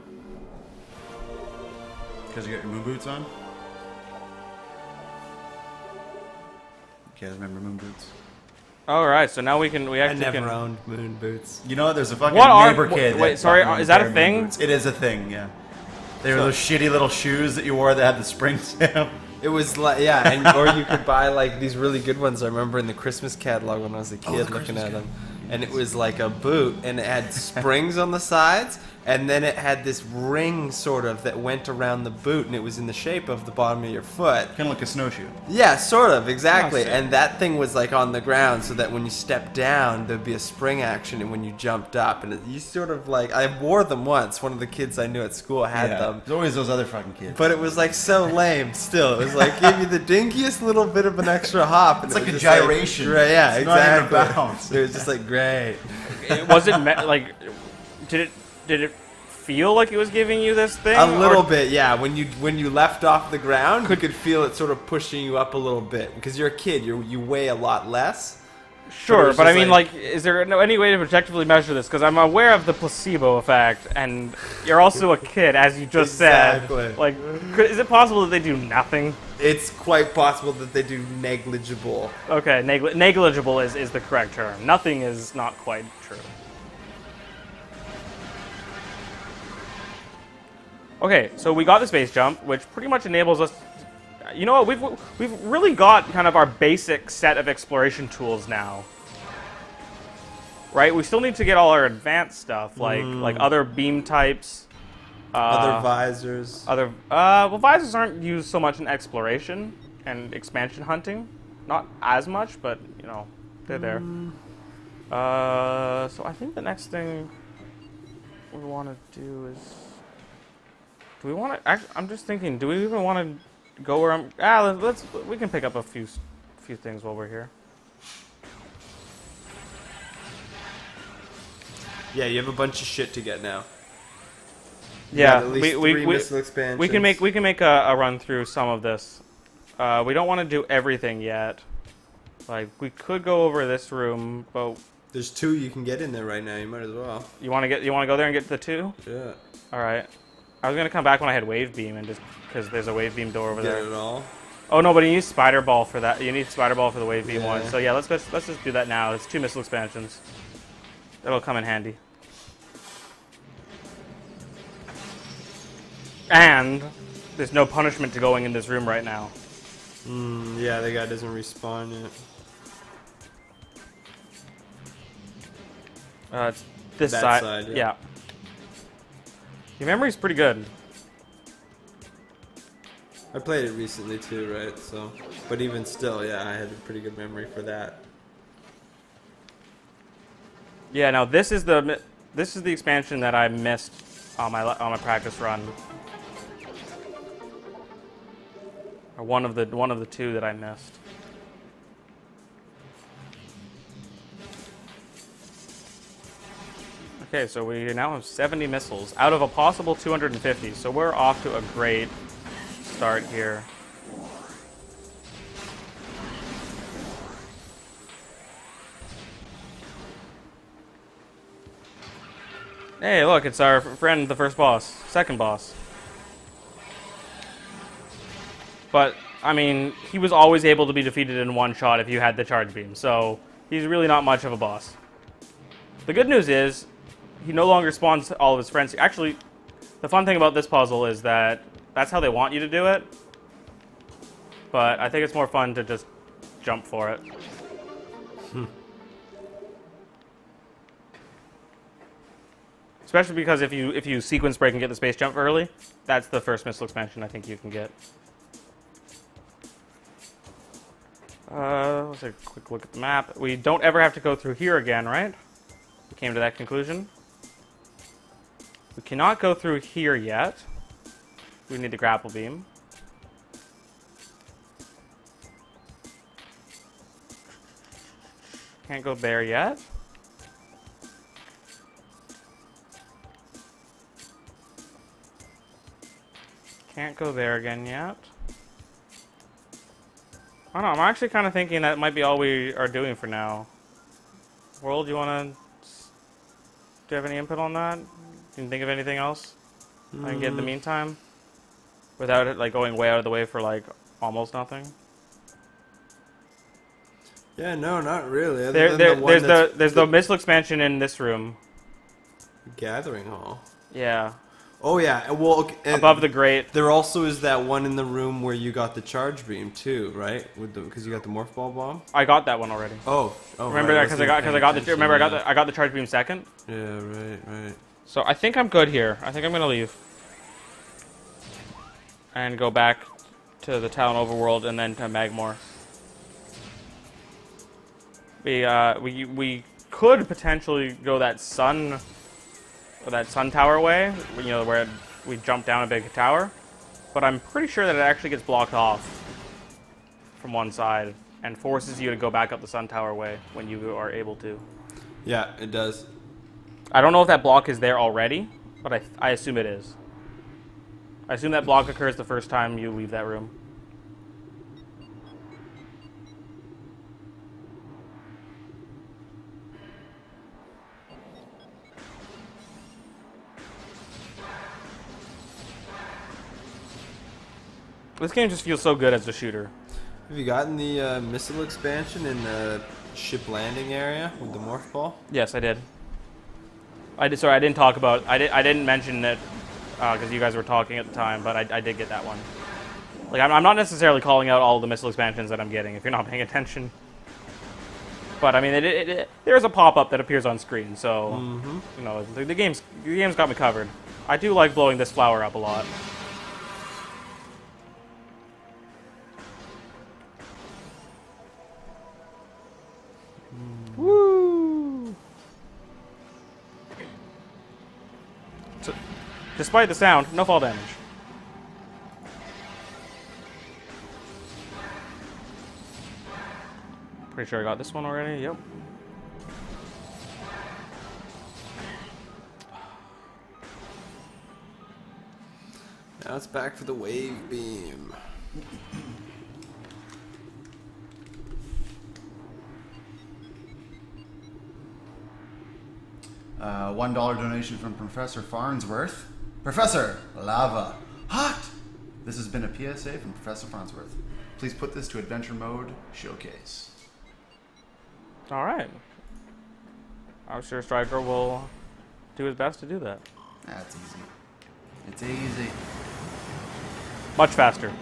Because you got your moon boots on? You guys remember moon boots? Alright, so now we actually I never can... owned moon boots. You know, there's a fucking What are- neighbor kid. wait, that sorry, fucking is that a wear moon thing? boots. It is a thing, yeah. They were those shitty little shoes that you wore that had the springs in them. It was like, yeah, and or you could buy like these really good ones. I remember in the Christmas catalog when I was a kid looking at them, and it was like a boot, and it had springs on the sides, and then it had this ring sort of that went around the boot, and it was in the shape of the bottom of your foot. Kind of like a snowshoe. Yeah, sort of, exactly. Oh, sick. And that thing was like on the ground, so that when you stepped down, there'd be a spring action, and when you jumped up, and you sort of like, I wore them once. One of the kids I knew at school had them. There's always those other fucking kids. But it was like so lame still. It was like give you the dinkiest little bit of an extra hop. And It's it like was a just gyration. Right, yeah, It's not even exactly. a bounce. It was just like great. Was it like... Did it feel like it was giving you this thing? A little or- bit, yeah. When you left off the ground, you could feel it sort of pushing you up a little bit because you're a kid. You weigh a lot less. Sure, it's but I just mean, like, is there any way to objectively measure this? Because I'm aware of the placebo effect, and you're also a kid, as you just Exactly. said. Like, is it possible that they do nothing? It's quite possible that they do negligible. Okay, negligible is the correct term. Nothing is not quite true. Okay, so we got the space jump, which pretty much enables us... You know what? We've really got kind of our basic set of exploration tools now. Right? We still need to get all our advanced stuff, like other beam types. Other visors. Well, visors aren't used so much in exploration and expansion hunting. Not as much, but, you know, they're there. So I think the next thing we want to do is... Do we want to... I'm just thinking, do we even want to go where I'm... we can pick up a few things while we're here. Yeah, you have a bunch of shit to get now. Yeah, at least three missile expansions. we can make a run through some of this. We don't want to do everything yet. Like, we could go over this room, but There's 2 you can get in there right now. You might as well. you want to go there and get to the 2? Yeah. All right. I was gonna come back when I had wave beam, and just because there's a wave beam door over Get there. it all. Oh no, but you need spider ball for that. You need spider ball for the wave beam Yeah. one. So yeah, let's just do that now. It's 2 missile expansions. That'll come in handy. And there's no punishment to going in this room right now. Yeah, the guy doesn't respawn yet. It's this That side. side, yeah. Yeah. Your memory's pretty good. I played it recently too, right? So, but even still, yeah, I had a pretty good memory for that. Yeah. Now this is the expansion that I missed on my practice run. Or one of the two that I missed. Okay, so we now have 70 missiles out of a possible 250. So we're off to a great start here. Hey, look, it's our friend, the first boss, second boss. But, I mean, he was always able to be defeated in one shot if you had the charge beam, so he's really not much of a boss. The good news is, he no longer spawns all of his friends. Actually, the fun thing about this puzzle is that that's how they want you to do it. But I think it's more fun to just jump for it. Especially because if you sequence break and get the space jump early, that's the first missile expansion I think you can get. Let's take a quick look at the map. We don't ever have to go through here again, right? We came to that conclusion. We cannot go through here yet. We need the grapple beam. Can't go there yet. Can't go there again yet. I don't know, I'm actually kind of thinking that might be all we are doing for now. World, do you have any input on that? Can you think of anything else I can get in the meantime? Without it like going way out of the way for like almost nothing? Yeah, no, not really. There's the missile expansion in this room. Gathering Hall. Yeah. Oh yeah, well, okay, Above the grate. there also is that one in the room where you got the charge beam too, right? Because you got the morph ball bomb. I got that one already. Oh, remember right. that I got the charge beam second. Yeah, right. So I think I'm good here. I think I'm gonna leave and go back to the Talon overworld and then to Magmore. We could potentially go that sun tower way, you know, where we jump down a big tower, but I'm pretty sure that it actually gets blocked off from one side and forces you to go back up the sun tower way when you are able to. Yeah, it does. I don't know if that block is there already, but I assume it is. I assume that block occurs the first time you leave that room. This game just feels so good as a shooter. Have you gotten the missile expansion in the ship landing area with the morph ball? Yes, I did. Sorry, I didn't talk about. I didn't mention it because you guys were talking at the time, but I did get that one. Like I'm not necessarily calling out all of the missile expansions that I'm getting if you're not paying attention. But I mean, there's a pop-up that appears on screen, so you know the game's got me covered. I do like blowing this flower up a lot. Woo! So, despite the sound, no fall damage. Pretty sure I got this one already. Yep. Now it's back for the wave beam. $1 donation from Professor Farnsworth. Professor, lava. Hot! This has been a PSA from Professor Farnsworth. Please put this to adventure mode showcase. All right. I'm sure Striker will do his best to do that. That's easy. It's easy. Much faster.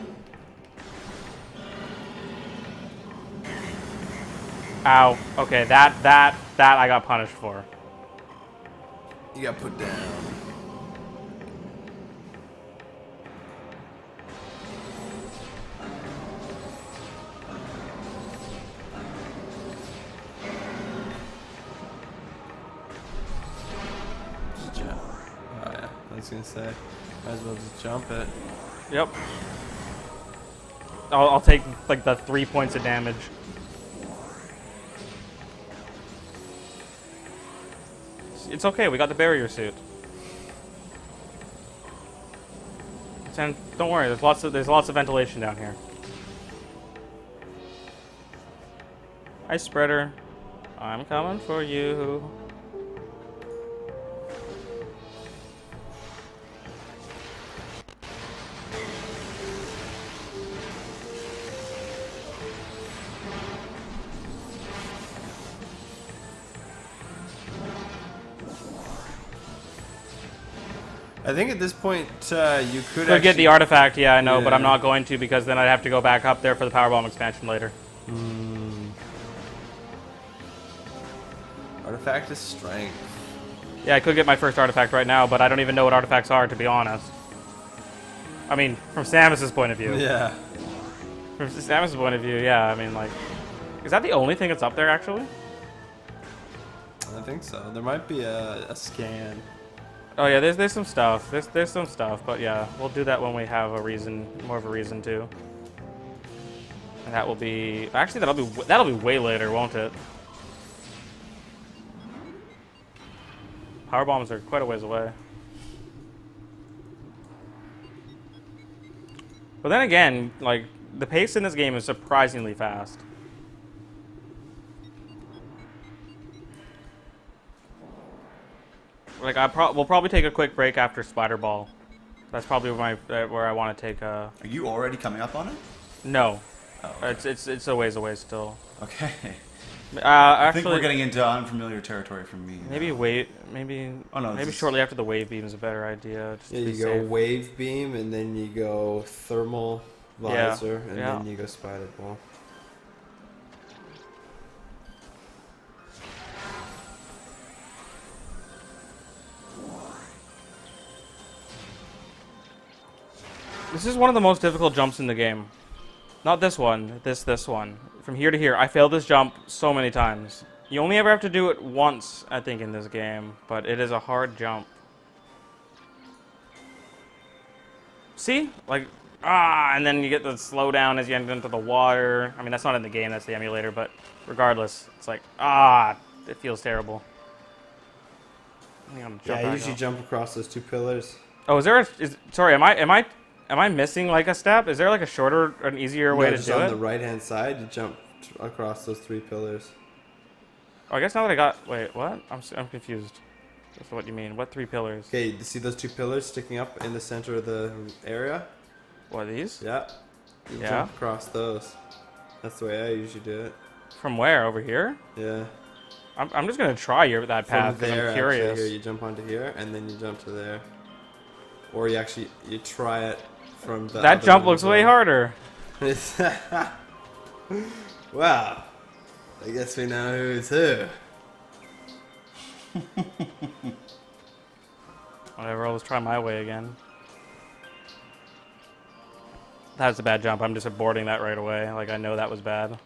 Ow. Okay, that I got punished for. You got put down. Just jump. Oh yeah, I was gonna say, might as well just jump it. Yep. I'll take like the 3 points of damage. It's okay. We got the barrier suit. And don't worry. There's lots of ventilation down here. Ice spreader. I'm coming for you. I think at this point you could Could get the artifact, yeah, I know, but I'm Yeah. not going to because then I'd have to go back up there for the powerbomb expansion later. Artifact is strength. Yeah, I could get my first artifact right now, but I don't even know what artifacts are, to be honest. I mean, from Samus's point of view. Yeah. From Samus's point of view, yeah, I mean, like... Is that the only thing that's up there, actually? I think so. There might be a scan. Oh yeah, there's some stuff. There's some stuff, but yeah, we'll do that when we have a reason, more of a reason to. And that will be... Actually, that'll be way later, won't it? Power bombs are quite a ways away. But then again, like, the pace in this game is surprisingly fast. Like, we'll probably take a quick break after Spider Ball. That's probably where I want to take a... Are you already coming up on it? No. Oh, okay. It's a ways away still. Okay. Actually, I think we're getting into unfamiliar territory for me. Maybe Oh, no, maybe this- shortly after the wave beam is a better idea. Just Yeah, to be you go safe. wave beam, and then you go thermal visor, and yeah. then you go spider ball. This is one of the most difficult jumps in the game. Not this one, this one. From here to here, I failed this jump so many times. You only ever have to do it once, I think, in this game, but it is a hard jump. See? Like, and then you get the slowdown as you enter into the water. I mean, that's not in the game, that's the emulator, but regardless, it's like, it feels terrible. I think I'm gonna jump Yeah, I back usually up. jump across those two pillars. Oh, is there sorry, am I missing like a step? Is there like a shorter, an easier way to just do on it? the right-hand side, you jump across those three pillars. Oh, I guess now that I got... Wait, what? I'm confused. That's what you mean. What 3 pillars? Okay, you see those two pillars sticking up in the center of the area? What, these? Yeah. You Yeah. jump across those. That's the way I usually do it. From where? Over here? Yeah. I'm just going to try that path From because there, I'm curious. actually, here, you jump onto here, and then you jump to there. Or you try it from the That other jump one looks as way well. harder. Wow. I guess we know who's who. Whatever, I'll just try my way again. That's a bad jump. I'm just aborting that right away. Like, I know that was bad.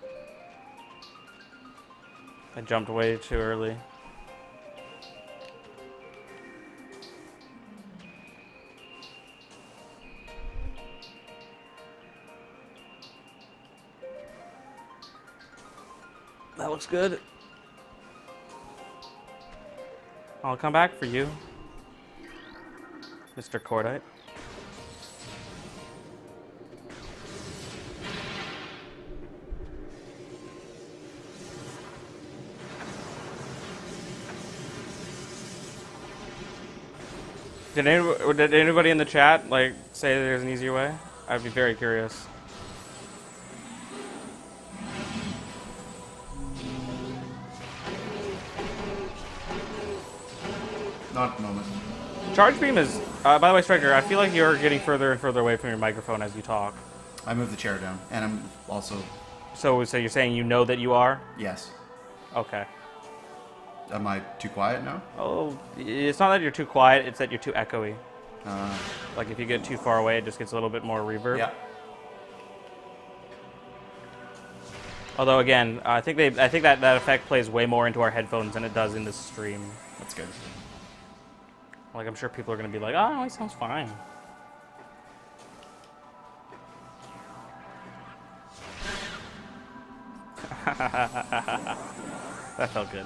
I jumped way too early. That looks good. I'll come back for you, Mr. Cordite. Did anybody in the chat like say there's an easier way? I'd be very curious. Not at the moment. Charge beam is. By the way, Striker, I feel like you're getting further and further away from your microphone as you talk. I moved the chair down, and I'm also... So you're saying you know that you are? Yes. Okay. Am I too quiet now? Oh, it's not that you're too quiet, it's that you're too echoey. Like if you get too far away, it just gets a little bit more reverb. Yeah. Although again, I think that effect plays way more into our headphones than it does in the stream. That's good. Like I'm sure people are gonna be like, "Oh, he sounds fine." That felt good.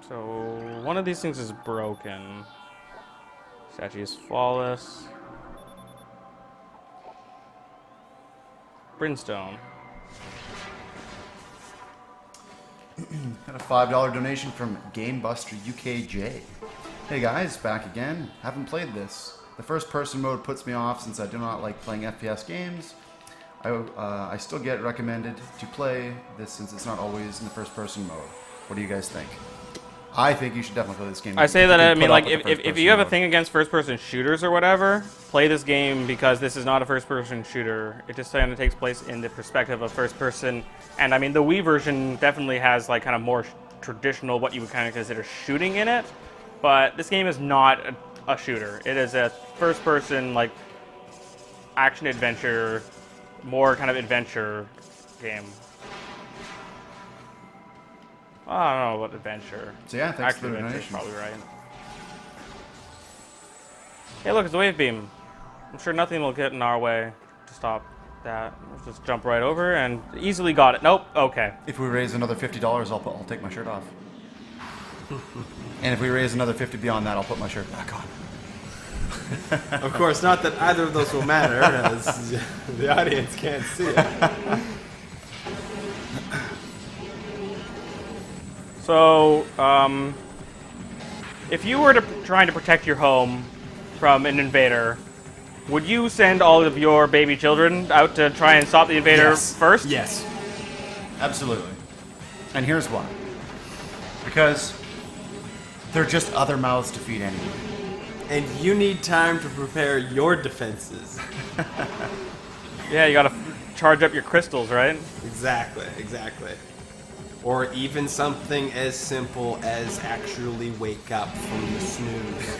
So one of these things is broken. Statue is flawless. Brimstone. Got a $5 donation from GameBuster UKJ. Hey guys, back again. Haven't played this. The first person mode puts me off since I do not like playing FPS games. I still get recommended to play this since it's not always in the first person mode. What do you guys think? I think you should definitely play this game. I say that, I mean, like, if you have a mode. thing against first-person shooters or whatever, play this game because this is not a first-person shooter. It just kind of takes place in the perspective of first-person. And, I mean, the Wii version definitely has, like, kind of more traditional, what you would kind of consider shooting in it. But this game is not a shooter. It is a first-person, like, action-adventure, more kind of adventure game. I don't know about adventure. So yeah, thanks for the Adventure's donation. probably right. Hey, look, it's a wave beam. I'm sure nothing will get in our way to stop that. Let's just jump right over and easily got it. Nope. Okay. If we raise another $50, I'll take my shirt off. And if we raise another 50 beyond that, I'll put my shirt back on. Of course, not that either of those will matter, as the audience can't see it. So, if you were trying to protect your home from an invader, would you send all of your baby children out to try and stop the invader first? Yes. Absolutely. And here's why. Because they're just other mouths to feed anyway. And you need time to prepare your defenses. Yeah, you gotta charge up your crystals, right? Exactly, exactly. Or even something as simple as actually wake up from the snooze.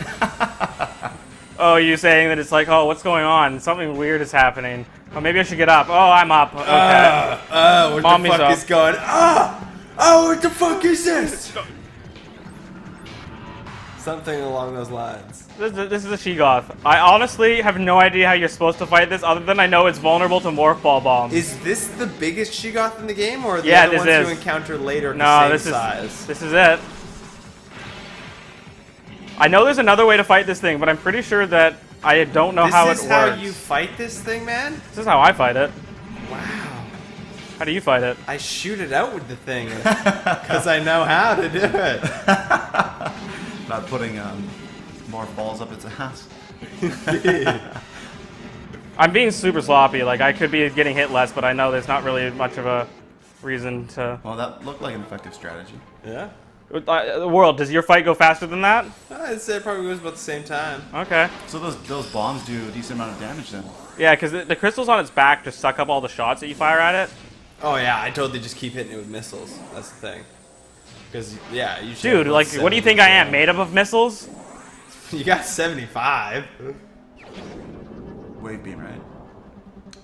Oh, you saying that it's like, oh, what's going on? Something weird is happening. Oh, maybe I should get up. Oh, I'm up. Okay. What Mommy's the fuck up. is going on? Oh, what the fuck is this? Something along those lines. This is a Sheegoth. I honestly have no idea how you're supposed to fight this, other than I know it's vulnerable to morph ball bombs. Is this the biggest Sheegoth in the game, or the Yeah, other this ones is. you encounter later No, the this same size? this is it. I know there's another way to fight this thing, but I'm pretty sure that I don't know how it works. This is how you fight this thing, man? This is how I fight it. Wow. How do you fight it? I shoot it out with the thing, because I know how to do it. Not putting more balls up its ass. I'm being super sloppy. Like, I could be getting hit less, but I know there's not really much of a reason to... Well, that looked like an effective strategy. Yeah. World, does your fight go faster than that? I'd say it probably goes about the same time. Okay. So those bombs do a decent amount of damage then. Yeah, because the crystals on its back just suck up all the shots that you fire at it. Oh yeah, I totally just keep hitting it with missiles. That's the thing. Because, yeah, you should Dude, have like, what do you think I am? 70. Made up of missiles? You got 75. Wave beam, right?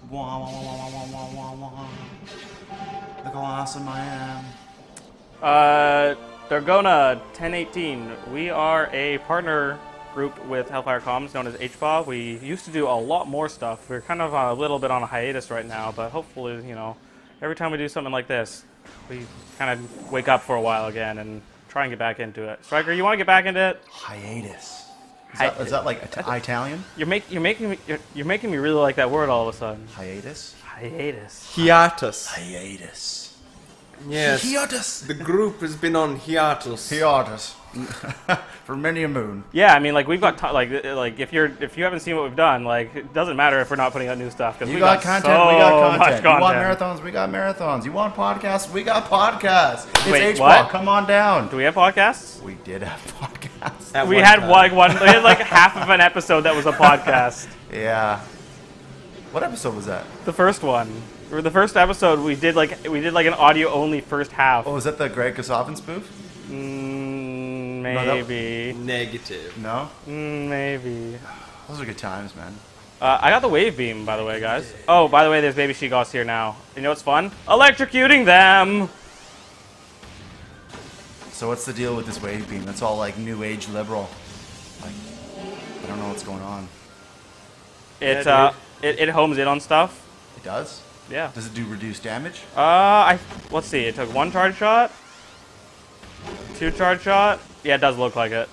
Wah, wah, wah, wah, wah, wah, wah, wah. Look how awesome I am. Dargona 1018. We are a partner group with HellfireComms known as HPAW. We used to do a lot more stuff. We're kind of a little bit on a hiatus right now, but hopefully, you know, every time we do something like this, we kind of wake up for a while again and try and get back into it. Striker, you want to get back into it? Hiatus. Is that like Italian? You're making me really like that word all of a sudden. Hiatus? Hiatus. Hiatus. Hiatus. Yes. Hiatus. The group has been on hiatus. Hiatus. For many a moon. Yeah, I mean, like we've got like if you haven't seen what we've done, like it doesn't matter if we're not putting out new stuff because You we got content, so we got much content. You want content. marathons, we got marathons. You want podcasts, we got podcasts. It's Wait, HPAW, what? come on down. Do we have podcasts? We did have podcasts. At We one had time. we had like half of an episode that was a podcast. Yeah. What episode was that? The first one. For the first episode, we did like an audio only first half. Oh, was that the Greg Kasavin spoof? Maybe. Negative. No? Maybe. Those are good times, man. I got the wave beam, by the way, guys. Oh, by the way, there's baby she-goths here now. You know what's fun? Electrocuting them! So what's the deal with this wave beam? That's all like new age liberal. Like, I don't know what's going on. It Yeah, it homes in on stuff. It does? Yeah. Does it do reduced damage? Let's see. It took 1 charge shot, 2 charge shot. Yeah, it does look like it.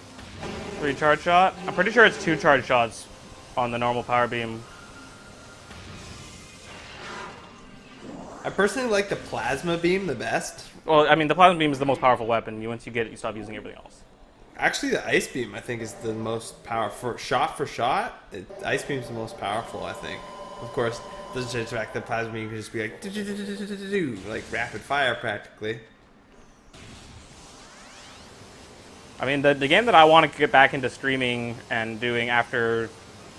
3 charge shot. I'm pretty sure it's 2 charge shots on the normal power beam. I personally like the plasma beam the best. Well, I mean, the plasma beam is the most powerful weapon. Once you get it, you stop using everything else. Actually, the ice beam I think is the most powerful. For shot, ice beam's the most powerful. I think. Of course, doesn't change the fact that plasma beam can just be like like rapid fire practically. I mean, the game that I want to get back into streaming and doing after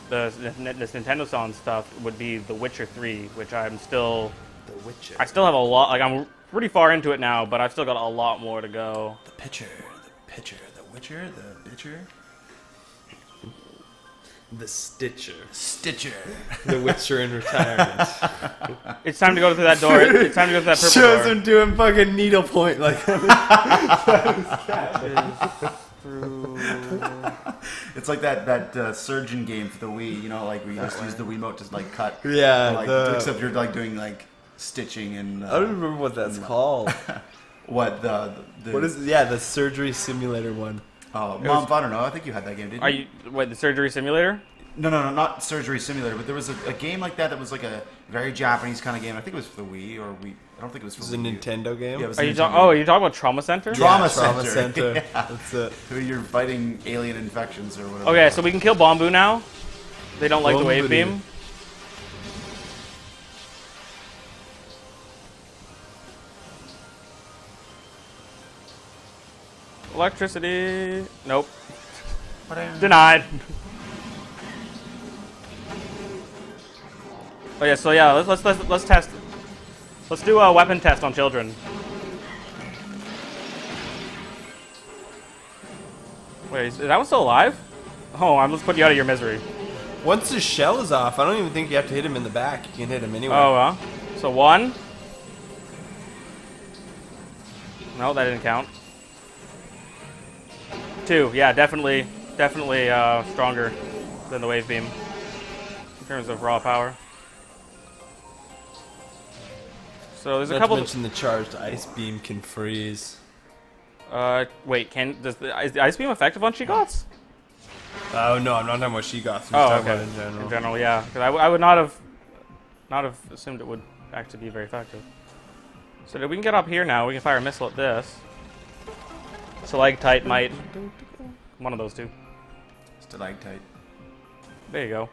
this Nintendothon stuff would be The Witcher 3, which I'm still... The Witcher. I still have a lot... Like, I'm pretty far into it now, but I've still got a lot more to go. The Witcher, the bitcher. The Stitcher. Stitcher. The Witcher in retirement. It's time to go through that door. It's time to go through that purple Shows door. him doing fucking needlepoint like It's like that surgeon game for the Wii, you know, like where you just use the Wiimote to like cut. Yeah, Like, except you're like doing like stitching and. I don't remember what that's called. What the What is? Yeah, the surgery simulator one. Oh, Mom, I don't know. I think you had that game, didn't you? Wait, the surgery simulator? No, not Surgery Simulator, but there was a game like that was like a very Japanese kind of game. I think it was for the Wii or Wii. I don't think it was for It was a Wii U. Nintendo game. Yeah, it was Are a you Nintendo talking about Trauma Center? Trauma Trauma Center. Center. Yeah. That's it. Where you're fighting alien infections or whatever. Okay, so we can kill Bombu now. They don't like the wave Bombu. beam. Electricity. Nope. Denied. Oh yeah, so yeah, let's test. Let's do a weapon test on children. Wait, is that one still alive? Oh, let's put you out of your misery. Once his shell is off, I don't even think you have to hit him in the back. You can hit him anywhere. Oh well. So 1. No, that didn't count. 2, yeah, definitely stronger than the wave beam in terms of raw power. So there's a Not couple. to mention the charged ice beam can freeze. Wait, is the ice beam effective on she-goths? Oh no, I'm not talking about she-goths. I'm just Oh, talking okay. about in general. In general, yeah, because I would not have assumed it would actually be very effective. So we can get up here now. We can fire a missile at this. Stalactite might. One of those two. Stalactite. There you go.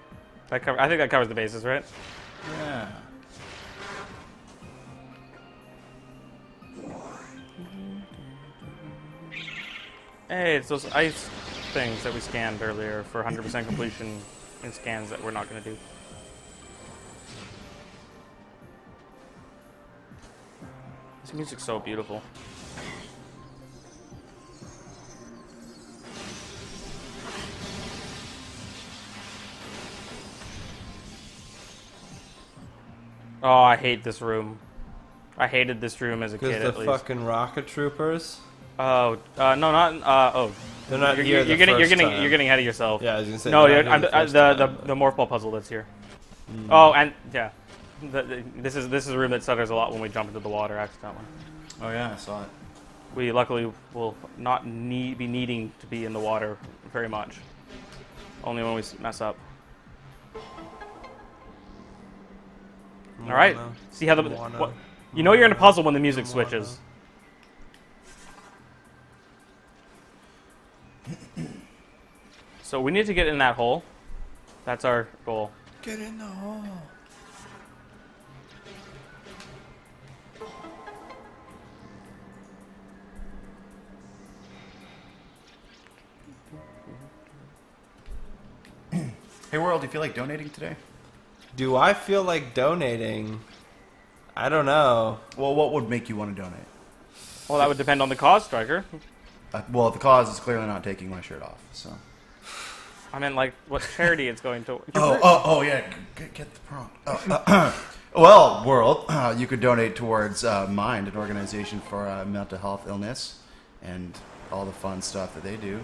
I think that covers the bases, right? Yeah. Hey, it's those ice things that we scanned earlier for 100% completion in scans that we're not going to do. This music's so beautiful. Oh, I hate this room. I hated this room as a kid, Because at the least. fucking rocket troopers. Oh, no, not. Oh, They're not you're here. you're getting ahead of yourself. Yeah, I was gonna say. No, they're you're, not here the morph ball puzzle that's here. Oh, and yeah, this is a room that stutters a lot when we jump into the water accidentally. Oh yeah, I saw it. We luckily will not be needing to be in the water very much. Only when we mess up. All right. See how you know you're in a puzzle when the music switches. So we need to get in that hole. That's our goal. Get in the hole. Hey World, do you feel like donating today? Do I feel like donating? I don't know. Well, what would make you want to donate? Well, that would depend on the cause, Striker. Well, the cause is clearly not taking my shirt off, so. I meant, like, what charity it's going to... Yeah. Get the prompt. Well, world, you could donate towards Mind, an organization for mental health illness, and all the fun stuff that they do.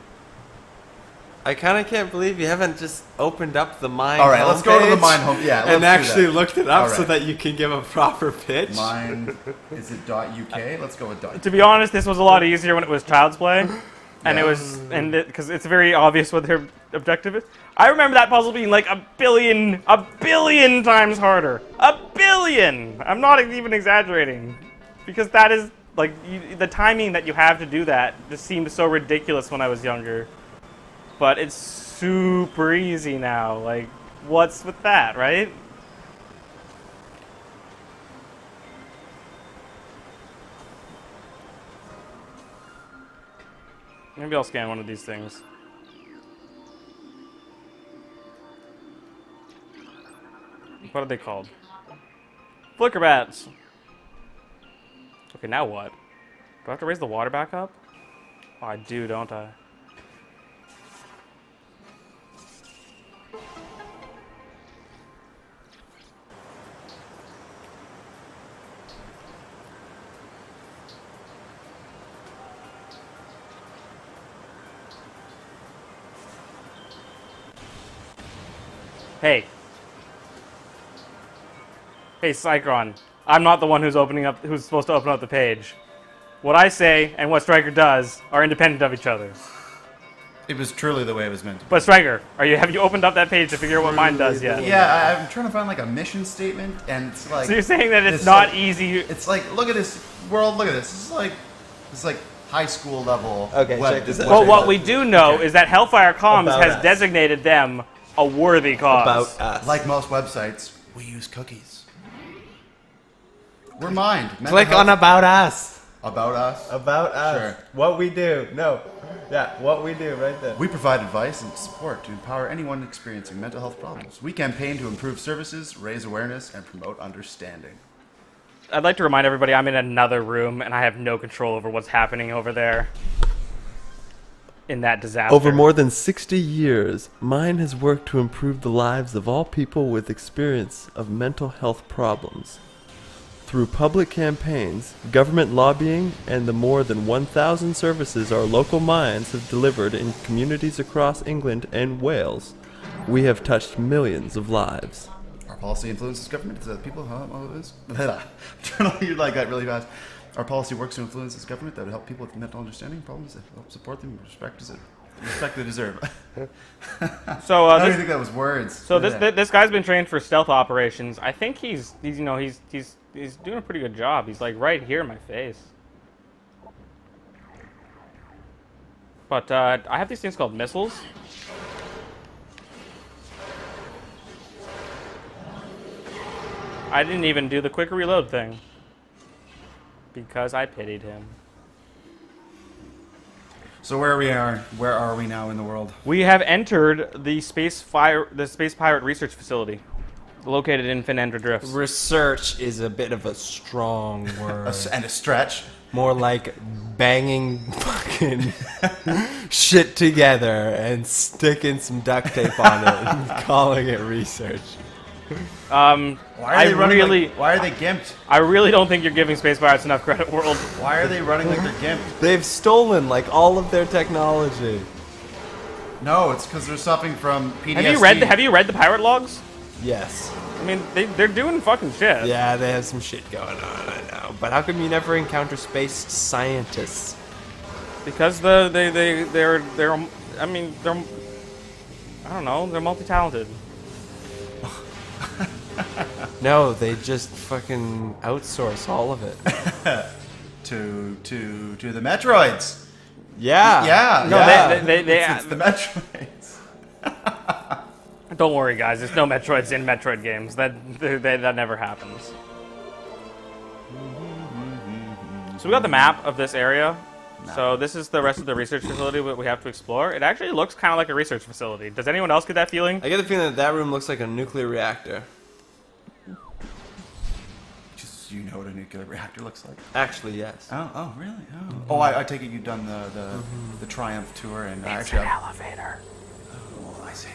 I kind of can't believe you haven't just opened up the Mind. All right, let's go to the homepage Mind home. Yeah, and let's do actually that. looked it up All so right. that you can give a proper pitch. Mind, is it .uk? Let's go with .uk. To be honest, this was a lot easier when it was Child's Play. And Yeah. it was... Because it's very obvious what their objective is. I remember that puzzle being, like, a billion times harder. A billion! I'm not even exaggerating. Because that is... Like, the timing that you have to do that just seemed so ridiculous when I was younger. But it's super easy now. Like, what's with that, right? Maybe I'll scan one of these things. What are they called? Flicker bats. Okay, now what? Do I have to raise the water back up? Oh, I do, don't I? Hey. Hey, Cycron. I'm not the one who's supposed to open up the page. What I say and what Striker does are independent of each other. It was truly the way it was meant to be. But Striker, have you opened up that page to figure out what mine does yet? Yeah, I'm trying to find like a mission statement, and it's like. So you're saying that it's not easy? It's like, look at this world. Look at this. It's like high school level. Okay, web check this out. Well, what we do know is that HellfireComms About has us. designated them a worthy cause. About us. Like most websites, we use cookies. We're Mind. Click on About Us. About us. About us. Sure. What we do. No. Yeah, what we do right there. We provide advice and support to empower anyone experiencing mental health problems. We campaign to improve services, raise awareness, and promote understanding. I'd like to remind everybody I'm in another room and I have no control over what's happening over there. In that disaster. Over more than 60 years, Mind has worked to improve the lives of all people with experience of mental health problems. Through public campaigns, government lobbying, and the more than 1,000 services our local minds have delivered in communities across England and Wales, we have touched millions of lives. Our policy influences government. Is that people? I'm trying to hear like that really fast. Our policy works to influence this government that would help people with mental understanding problems, that help support them, respect they deserve. So I don't even think that was words. So this guy's been trained for stealth operations. I think he's doing a pretty good job. He's like right here in my face. But I have these things called missiles. I didn't even do the quick reload thing because I pitied him. So where are we now in the world? We have entered the Space Pirate Research Facility, located in Finandra Drifts. Research is a bit of a strong word. And a stretch. More like banging fucking shit together and sticking some duct tape on it and calling it research. Why are they running? Why are they gimped? I really don't think you're giving Space Pirates enough credit, World. Why are they running like they're gimped? They've stolen like all of their technology. No, it's because they're suffering from PTSD. Have you read the pirate logs? Yes. I mean, they're doing fucking shit. Yeah, they have some shit going on, I know. But how come you never encounter space scientists? Because they're I mean, they're, I don't know, they're multi-talented. No, they just fucking outsource all of it. to the Metroids. Yeah. Yeah. No, yeah. It's the Metroids. Don't worry, guys. There's no Metroids in Metroid games. That never happens. So we got the map of this area. So this is the rest of the research facility that we have to explore. It actually looks kind of like a research facility. Does anyone else get that feeling? I get the feeling that room looks like a nuclear reactor. Just you know what a nuclear reactor looks like. Actually, yes. Oh, really? Oh, I take it you've done the Triumph tour and actually elevator. Oh, I see.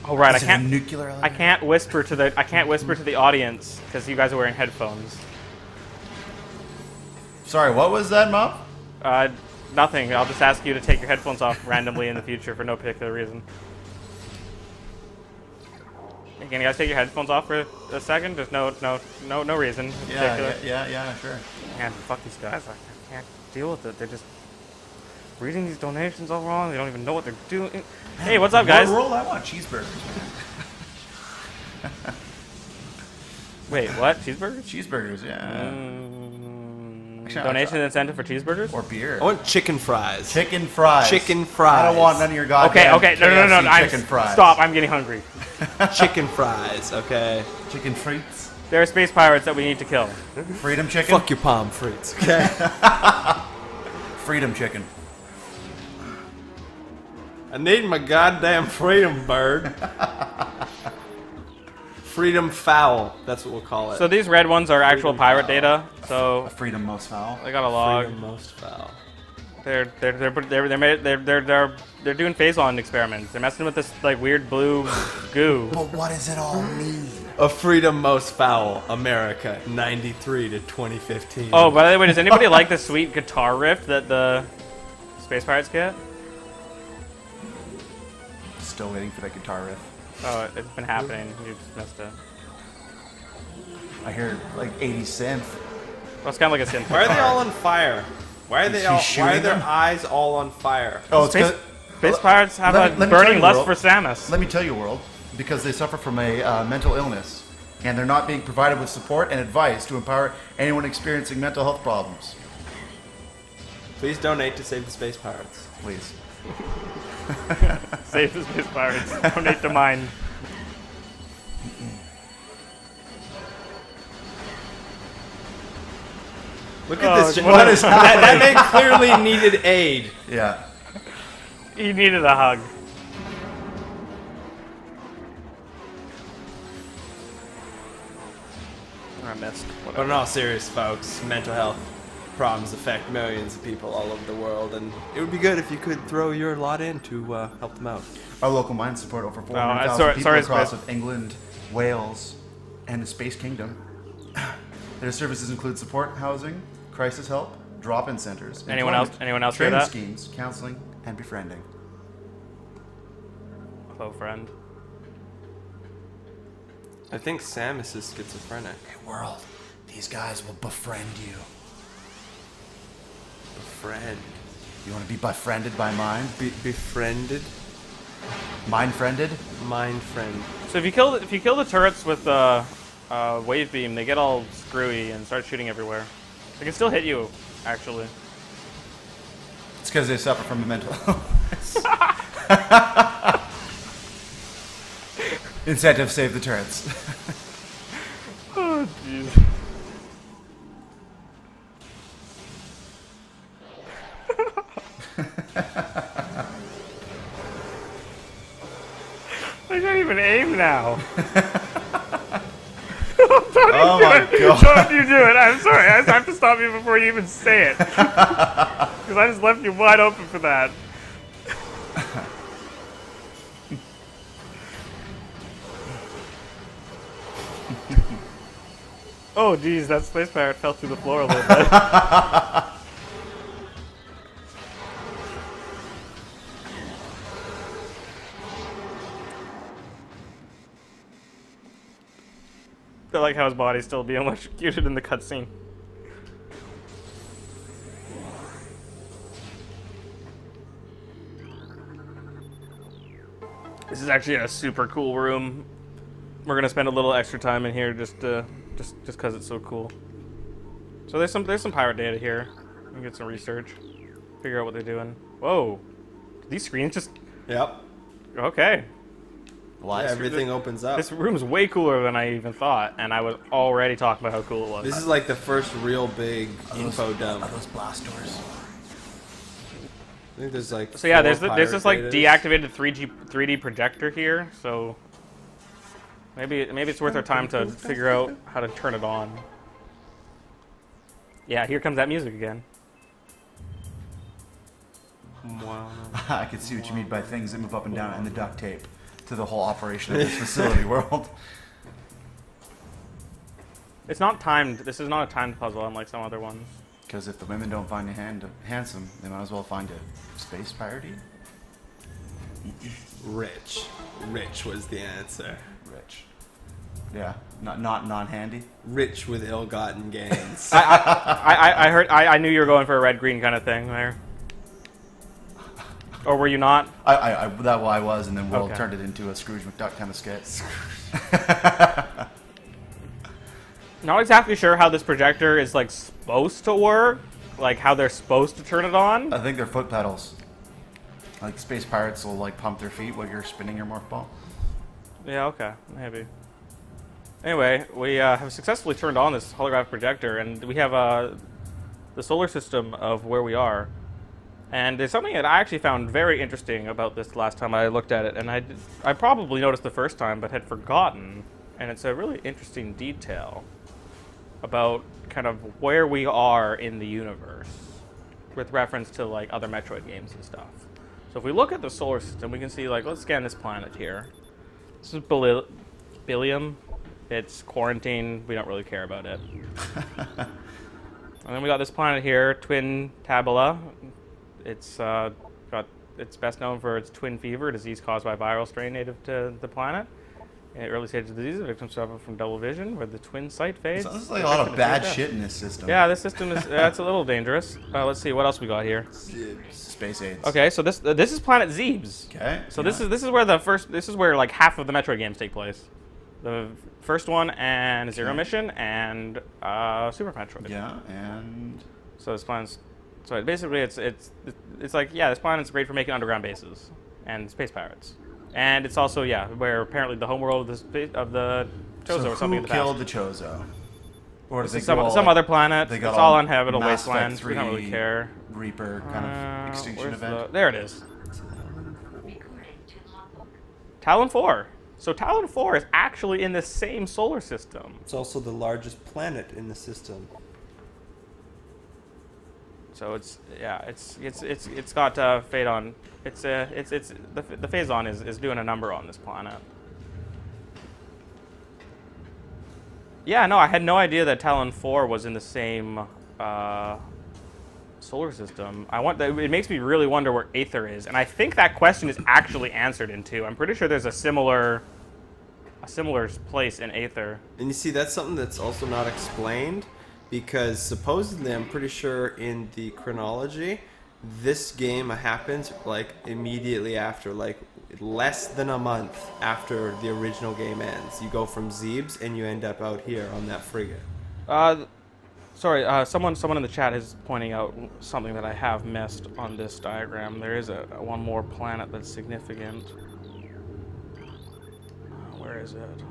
Oh right, Is it a nuclear elevator? I can't whisper to the audience because you guys are wearing headphones. Sorry, what was that, Mom? Nothing. I'll just ask you to take your headphones off randomly in the future for no particular reason. Hey, can you guys take your headphones off for a second? There's no reason. Yeah, sure. Man, fuck these guys. I can't deal with it. They're just reading these donations all wrong. They don't even know what they're doing. Hey, what's up, guys? Roll, I want cheeseburgers. Wait, what? Cheeseburgers? Cheeseburgers, yeah. Donation incentive for cheeseburgers? Or beer. I want chicken fries. Chicken fries. Chicken fries. I don't want none of your goddamn Okay, no, KFC chicken fries. Stop, I'm getting hungry. Chicken fries, okay. Chicken frites. There are space pirates that we need to kill. Freedom chicken. Fuck your palm frites, okay? Freedom chicken. I need my goddamn freedom bird. Freedom fowl, that's what we'll call it. So these red ones are actual pirate data. So A freedom most foul. I got a log. Freedom most fowl. They're doing Phason experiments. They're messing with this like weird blue goo. But what does it all mean? A freedom most foul, America, 93 to 2015. Oh, by the way, does anybody like the sweet guitar riff that the space pirates get? Still waiting for that guitar riff. Oh, it's been happening. You just missed it. I hear like 80 synth. Well, it's kind of like a synth. Why are they all on fire? Why are they Is all? he Why are shooting their them? eyes all on fire? Oh, it's Space, because space pirates have let a me tell burning you, lust World. for Samus. let me tell you, world, because they suffer from a mental illness, and they're not being provided with support and advice to empower anyone experiencing mental health problems. Please donate to save the space pirates. Please. Save the space pirates. Donate to mine. Look at this. what What is is that man clearly needed aid. Yeah. He needed a hug. I missed. But in all serious, folks, mental health problems affect millions of people all over the world, and it would be good if you could throw your lot in to help them out. Our local mines support over 400,000 sorry, people sorry, across Space. of England, Wales, and the Space Kingdom. Their services include support, housing, crisis help, drop-in centers, Anyone else hear training that? schemes, counseling, and befriending. Hello, friend. I think Samus is schizophrenic. Hey, world, these guys will befriend you. Befriend. You want to be befriended by mine? Befriended? Mine-friended? Mind friend. So if you kill the turrets with wave beam, they get all screwy and start shooting everywhere. They can still hit you, actually. It's because they suffer from a mental illness. Incentive, save the turrets. Oh, jeez. I can't even aim now. Oh my god. Don't you do it. I'm sorry. I have to stop you before you even say it. Because I just left you wide open for that. Oh, geez, that space pirate fell through the floor a little bit. I like how his body's still being electrocuted in the cutscene. This is actually a super cool room. We're gonna spend a little extra time in here just because it's so cool. So there's some pirate data here. We can get some research, figure out what they're doing. Whoa, these screens just Yep. okay. Why? Everything opens up. This room's way cooler than I even thought, and I was already talking about how cool it was. This is like the first real big info dump. Are those blast doors? I think there's like. So yeah, 4 there's this like pirate deactivated 3D projector here. So Maybe it's worth our time to figure out how to turn it on. Yeah, here comes that music again. Wow. I can see what you mean by things that move up and down and the duct tape to the whole operation of this facility world. It's not timed. This is not a timed puzzle unlike some other ones. Because if the women don't find a handsome, they might as well find a space piratey. Rich. Rich was the answer. Rich. Yeah, not non-handy. Rich with ill-gotten gains. I heard. I knew you were going for a red-green kind of thing there. Or were you not? I was, and then Will Okay. turned it into a Scrooge McDuck kind of skit. Not exactly sure how this projector is like supposed to work, like how they're supposed to turn it on. I think they're foot pedals. Like space pirates will like pump their feet while you're spinning your morph ball. Yeah, okay, maybe. Anyway, we have successfully turned on this holographic projector, and we have the solar system of where we are. And there's something that I actually found very interesting about this last time I looked at it, and I probably noticed the first time, but had forgotten. And it's a really interesting detail about kind of where we are in the universe with reference to like other Metroid games and stuff. So if we look at the solar system, we can see, like, let's scan this planet here. This is Billium. It's quarantine. We don't really care about it. And then we got this planet here, Twin Tabula. It's it's best known for its twin fever, a disease caused by a viral strain native to the planet. In the early stages of the disease, the victims suffer from double vision, where the twin sight fades. Sounds like a lot of bad shit in this system. Yeah, this system is it's a little dangerous. Let's see what else we got here. Space AIDS. Okay, so this is Planet Zebes. Okay. So this is where like half of the Metroid games take place. The first one and Zero Mission and Super Metroid. Yeah, and so this planet's basically it's like, yeah, this planet's great for making underground bases and space pirates. And it's also, yeah, where apparently the homeworld of the Chozo so or something in the who killed past. the Chozo? Or did This they is go some all, other planet. they It's got all all uninhabitable Mass Effect wastelands. We don't really 3 care. Reaper kind of extinction Where's event. there it is. Talon IV. So Talon IV is actually in the same solar system. It's also the largest planet in the system. So it's got Phason. The Phason is doing a number on this planet. Yeah, no, I had no idea that Talon IV was in the same solar system. It makes me really wonder where Aether is, and I think that question is actually answered in 2. I'm pretty sure there's a similar place in Aether. And you see, that's something that's also not explained, because supposedly, I'm pretty sure in the chronology, this game happens like immediately after, like less than a month after the original game ends. You go from Zebes and you end up out here on that frigate. Sorry, someone in the chat is pointing out something that I have missed on this diagram. There is one more planet that's significant. Where is it?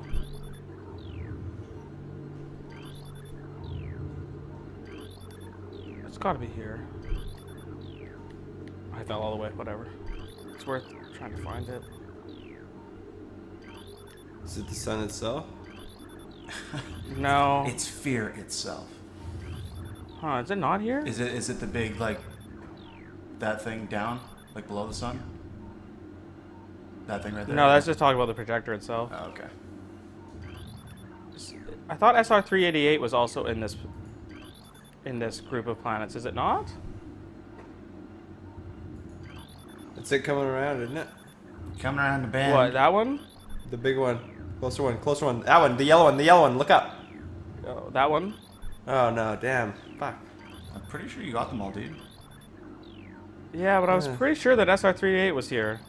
It's got to be here. I fell all the way. Whatever. It's worth trying to find it. Is it the sun itself? No. It's fear itself. Huh? Is it not here? Is it the big, like, that thing down, like below the sun? That thing right there? No, that's just talking about the projector itself. Oh, okay. I thought SR388 was also in this group of planets. Is it not? It's it coming around, isn't it? Coming around the bend. What, that one? The big one. Closer one, closer one. That one, the yellow one, look up. Oh, that one? Oh no, damn. Fuck. I'm pretty sure you got them all, dude. Yeah, but I was pretty sure that SR388 was here.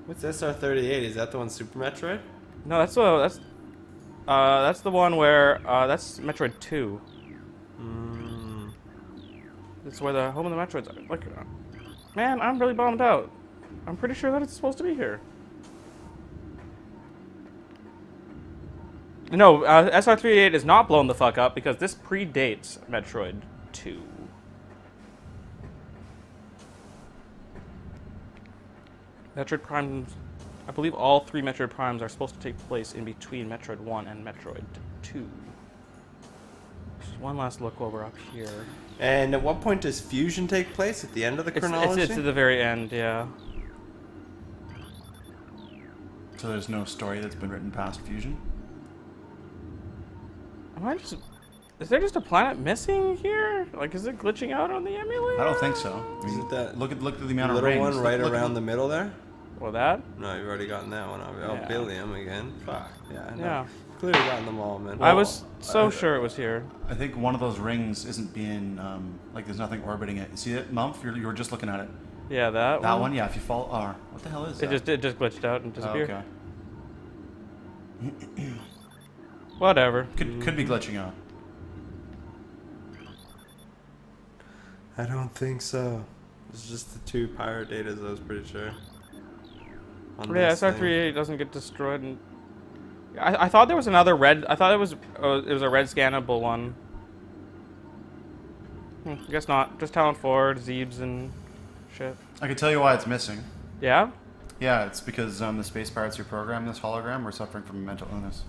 What's SR38? Is that the one Super Metroid? No, that's the one where that's Metroid 2. That's where the home of the Metroids are. Like, man, I'm really bummed out. I'm pretty sure that it's supposed to be here. No, SR388 is not blown the fuck up because this predates Metroid 2. Metroid Prime I believe all 3 Metroid Primes are supposed to take place in between Metroid 1 and Metroid 2. Just one last look while we're up here. And at what point does fusion take place? At the end of the chronology? It's at the very end, yeah. So there's no story that's been written past Fusion? Is there just a planet missing here? Like, is it glitching out on the emulator? I don't think so. I mean, Is it that look at the amount of little rings. one right around the middle there? Well, that? No, you've already gotten that one. Oh, Yeah. Billiam again. Fuck. Yeah, I know. Yeah. Clearly gotten them all, man. I was so sure it was here. I think one of those rings isn't being, like there's nothing orbiting it. You see it, Mumph? You were just looking at it. Yeah, that That one? one? Yeah, if you fall, what the hell is that? It just glitched out and disappeared. Oh, okay. Whatever. Could be glitching out. I don't think so. It's just the 2 pirate datas, I was pretty sure. On Yeah, this thing. SR38 doesn't get destroyed. And I thought there was another red. I thought it was a red scannable one. I guess not. Just Talon IV, Zeebs, and shit. I can tell you why it's missing. Yeah? Yeah, it's because the Space Pirates who programmed this hologram were suffering from mental illness.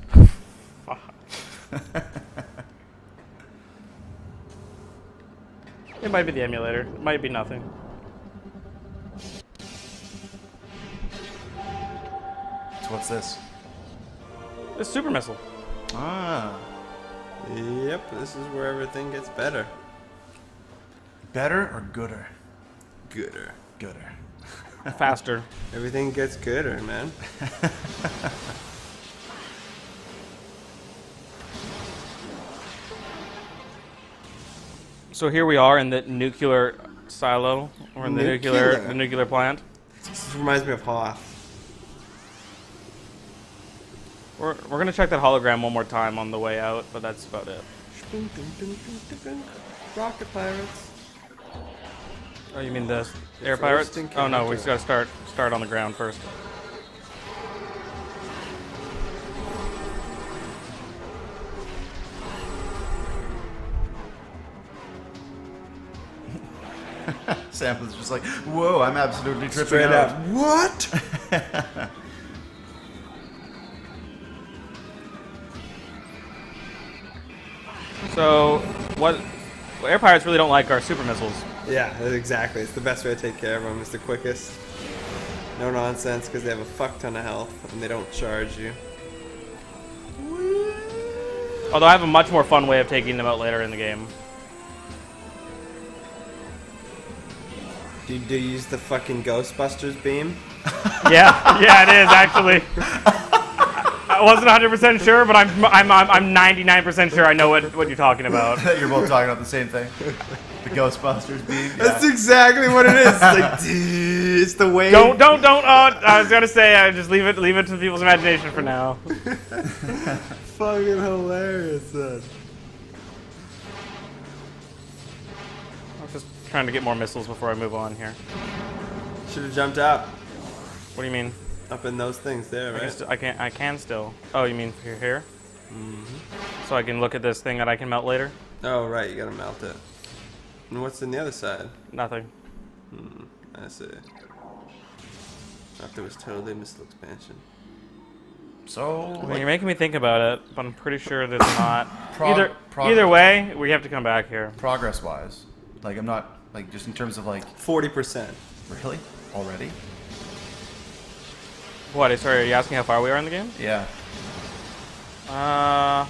It might be the emulator. It might be nothing. So what's this? It's super missile. Ah. Yep, this is where everything gets better. Better or gooder? Gooder. Gooder. Faster. Everything gets gooder, man. So here we are in the nuclear silo, or in the nuclear plant. This reminds me of Hoth. We're gonna check that hologram one more time on the way out, but that's about it. Rocket pirates. Oh, you mean the air pirates? Oh no, we just gotta start on the ground first. Sam was just like, whoa, I'm absolutely tripping Straight out. up. What? So, what air pirates really don't like are super missiles. Yeah, exactly. It's the best way to take care of them. It's the quickest. No nonsense, because they have a fuck ton of health and they don't charge you. Although I have a much more fun way of taking them out later in the game. Do you use the fucking Ghostbusters beam? Yeah, it is actually. I wasn't 100% sure, but I'm 99% sure I know what you're talking about. You're both talking about the same thing. The Ghostbusters beam. Yeah. That's exactly what it is. It's like, it's the way. Don't. I was gonna say, just leave it to people's imagination for now. Fucking hilarious, man. I'm just trying to get more missiles before I move on here. Should have jumped up. What do you mean? Up in those things there, right? I can still. Oh, you mean here? Mm-hmm. So I can look at this thing that I can melt later? Oh, right. You gotta melt it. And what's in the other side? Nothing. I see. Thought there was totally missile expansion. So, I mean, you're making me think about it, but I'm pretty sure there's not. Progress. Either way, we have to come back here. Progress-wise, like I'm not like just in terms of like 40%. really already. What? Sorry, are you asking how far we are in the game? Yeah. I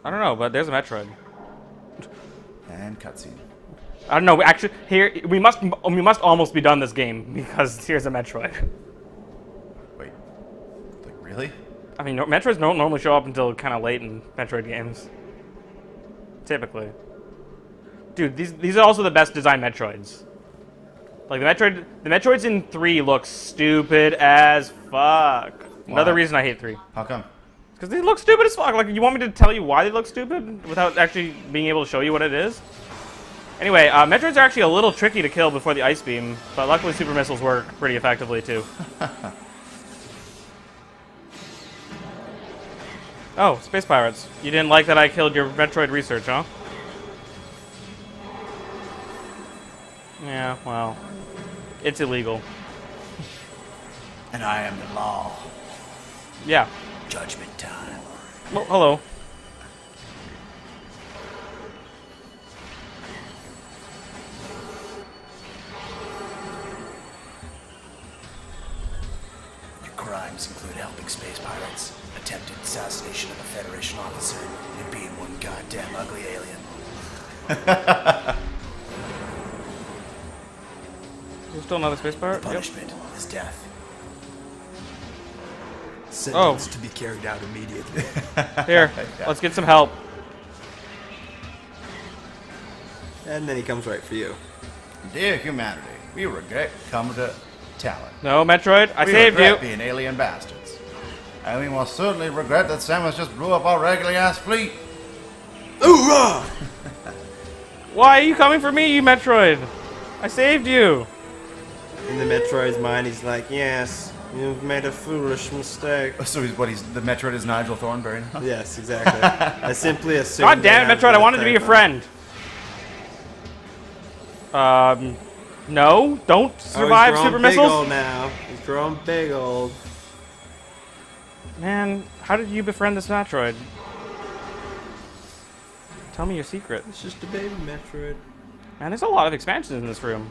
don't know, but there's a Metroid. And cutscene. I don't know. Actually, here we must almost be done this game because here's a Metroid. Wait. Like really? I mean, Metroids don't normally show up until kind of late in Metroid games. Typically. Dude, these are also the best designed Metroids. Like the Metroids in 3 look stupid as fuck. Another reason I hate 3. How come? Because they look stupid as fuck. Like, you want me to tell you why they look stupid without actually being able to show you what it is? Anyway, Metroids are actually a little tricky to kill before the Ice Beam, but luckily super missiles work pretty effectively too. Oh, space pirates. You didn't like that I killed your Metroid research, huh? Yeah, well, it's illegal. And I am the law. Yeah. Judgment time. Well, hello. Your crimes include helping space pirates, attempted assassination of a Federation officer, and being one goddamn ugly alien. There's still another space pirate? Punishment is death. Oh. Sentence to be carried out immediately. Here, let's get some help. And then he comes right for you. Dear humanity, we regret coming to Talon. No, Metroid, I We saved you. regret being alien bastards. And we most certainly regret that Samus just blew up our regular ass fleet. Hoorah! Why are you coming for me, you Metroid? I saved you. In the Metroid's mind, he's like, yes, you've made a foolish mistake. So he's the Metroid is Nigel Thornberry now? Yes, exactly. I simply assumed. God damn it, Metroid, I wanted to be your friend. No, don't survive super Big missiles. old now. He's growing big old. Man, how did you befriend this Metroid? Tell me your secret. It's just a baby Metroid. Man, there's a lot of expansions in this room.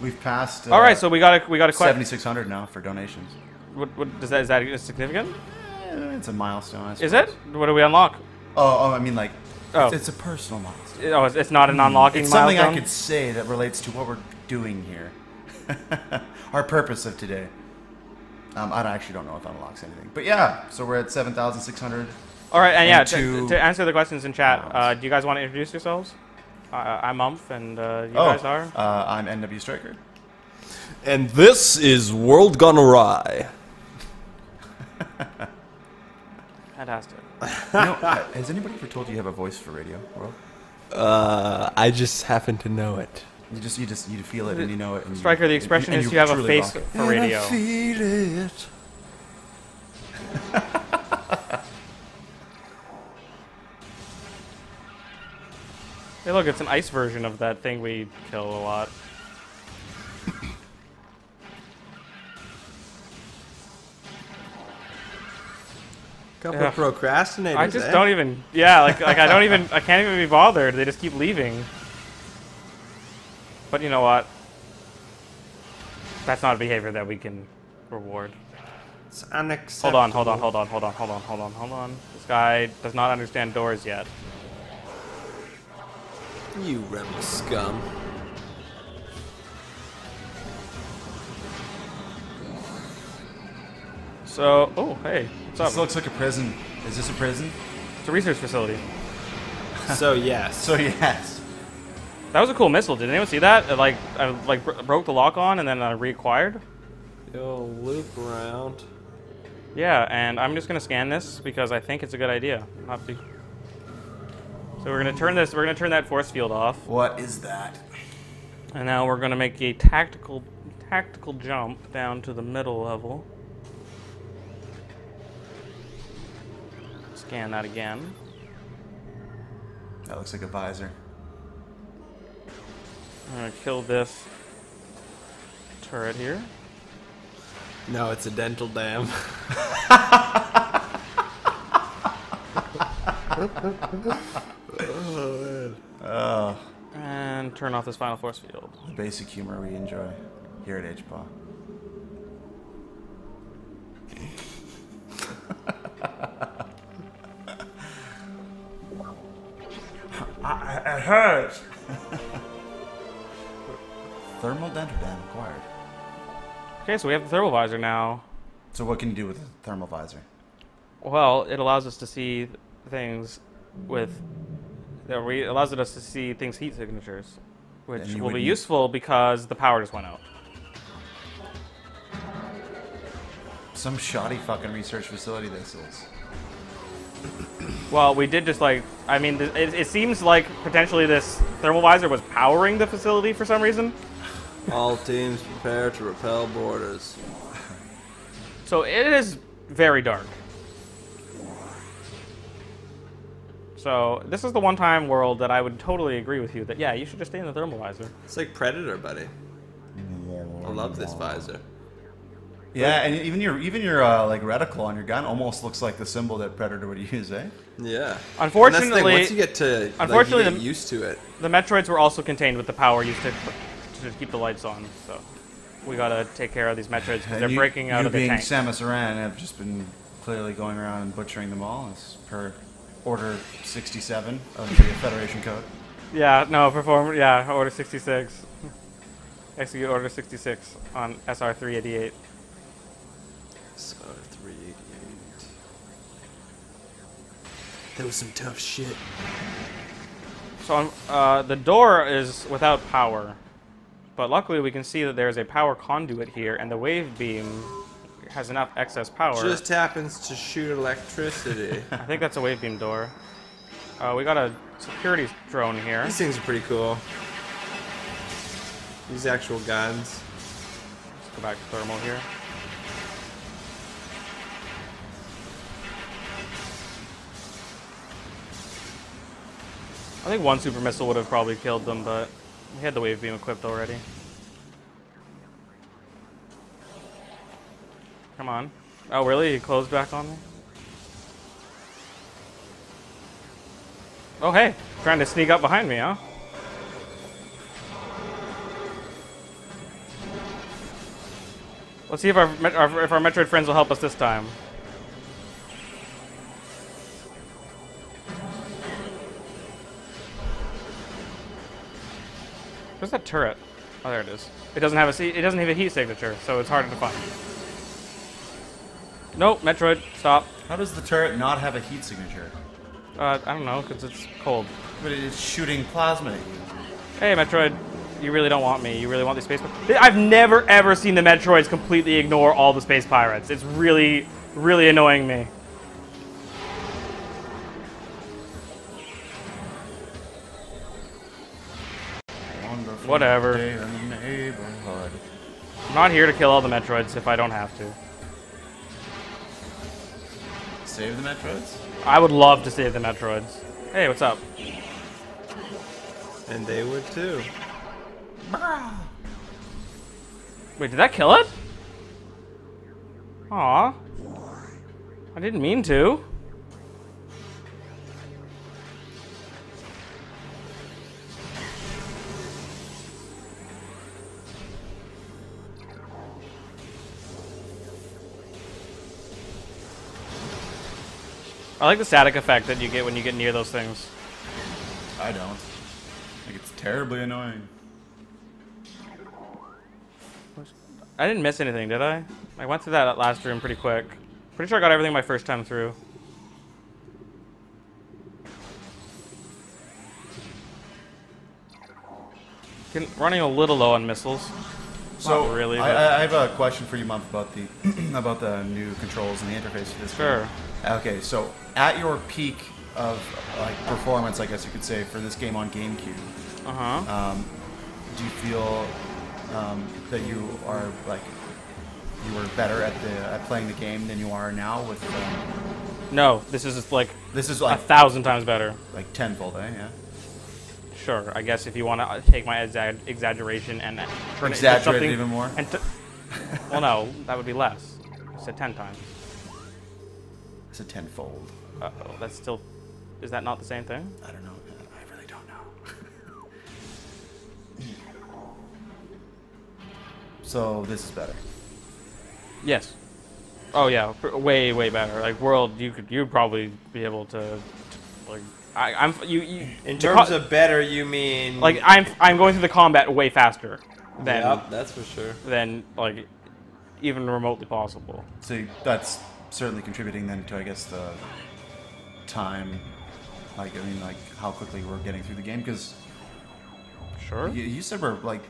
We've passed. All right, so we got a question. 7,600 now for donations. What is that significant? It's a milestone. I Is it? What do we unlock? Oh, I mean, like, Oh. it's a personal milestone. Oh, it's not an unlocking It's something milestone? I could say that relates to what we're doing here. Our purpose of today. I actually don't know if it unlocks anything. But yeah, so we're at 7,600. All right, and yeah, and to answer the questions in chat, do you guys want to introduce yourselves? I'm Umph, and you guys are? I'm NW Striker. And this is World Gone Awry. Fantastic. You know, has anybody ever told you have a voice for radio, World? I just happen to know it. You feel it and you know it. And Striker, the expression is you have a face for radio. I feel it. Hey, look, it's an ice version of that thing we kill a lot. Couple Yeah. of procrastinators. I just don't even. Yeah, like I don't even. I can't even be bothered. They just keep leaving. But you know what? That's not a behavior that we can reward. It's unacceptable. Hold on. This guy does not understand doors yet. You rebel scum. So, oh, hey, what's up? This looks like a prison. Is this a prison? It's a research facility. So yes. So yes. That was a cool missile. Did anyone see that? It, broke the lock on and then reacquired. You'll loop around. Yeah, and I'm just gonna scan this because I think it's a good idea. So we're gonna turn this. We're gonna turn that force field off, What is that? and now we're gonna make a tactical jump down to the middle level. Scan that again. That looks like a visor. I'm gonna kill this turret here. No, it's a dental dam. And turn off this final force field. The basic humor we enjoy here at HPAW. It hurts. Thermal dental dam acquired. Okay, so we have the thermal visor now. So what can you do with the thermal visor? Well, it allows us to see things with. Allows us to see things heat signatures, which And you will be wouldn't- useful because the power just went out. Some shoddy fucking research facility this is. Well, we did just like. I mean, it seems like potentially this thermal visor was powering the facility for some reason. All teams prepare to repel borders. So it is very dark. So this is the one time world that I would totally agree with you that yeah, you should just stay in the thermal visor. It's like Predator, buddy. I love this visor. Yeah, and even your like reticle on your gun almost looks like the symbol that Predator would use, eh? Yeah. Unfortunately, And that's the thing, once you get to unfortunately, like, you get used to it. The Metroids were also contained with the power used to keep the lights on. So we gotta take care of these Metroids because they're breaking out of the tank. You being Samus Aran have just been clearly going around and butchering them all as per Order 67 of the Federation Code. Yeah, no, Order 66. Execute Order 66 on SR-388. SR-388. That was some tough shit. So the door is without power, but luckily we can see that there is a power conduit here, and the wave beam has enough excess power. Just happens to shoot electricity. I think that's a wave beam door. We got a security drone here. These things are pretty cool. These actual guns. Let's go back to thermal here. I think one super missile would have probably killed them, but we had the wave beam equipped already. Come on. Oh, really? He closed back on me? Oh, hey. Trying to sneak up behind me, huh? Let's see if our Metroid friends will help us this time. Where's that turret? Oh, there it is. It doesn't have a heat signature, so it's harder to find. Nope, Metroid, stop. How does the turret not have a heat signature? I don't know, because it's cold. But it's shooting plasma at you. Hey, Metroid, you really don't want me. You really want these space pirates? I've never, ever seen the Metroids completely ignore all the space pirates. It's really, really annoying me. Whatever. I'm not here to kill all the Metroids if I don't have to. Save the Metroids? I would love to save the Metroids. Hey, what's up? And they would too. Wait, did that kill it? Aw. I didn't mean to. I like the static effect that you get when you get near those things. I don't. I think it's terribly annoying. I didn't miss anything, did I? I went through that last room pretty quick. Pretty sure I got everything my first time through. Running a little low on missiles. So Not really, I have a question for you, Mump, about the about the new controls and the interface for this game. Sure. Okay, so at your peak of like performance, I guess you could say, for this game on GameCube, do you feel that you are you were better at playing the game than you are now with? No, this is like 1,000 times better. Like tenfold, eh? Yeah. Sure, I guess if you want to take my exaggeration and turn it into something even more. And well, no, that would be less. I said 10 times. It's a tenfold. Uh-oh, that's still... Is that not the same thing? I don't know. I really don't know. So this is better. Yes. Oh yeah, way, way better. Like World, you'd probably be able to like... In terms of better, you mean... Like, I'm going through the combat way faster than... Yep, that's for sure. Than, like, even remotely possible. So that's certainly contributing then to, I guess, the time, like, I mean, like, how quickly we're getting through the game, because... Sure. You said we're, like,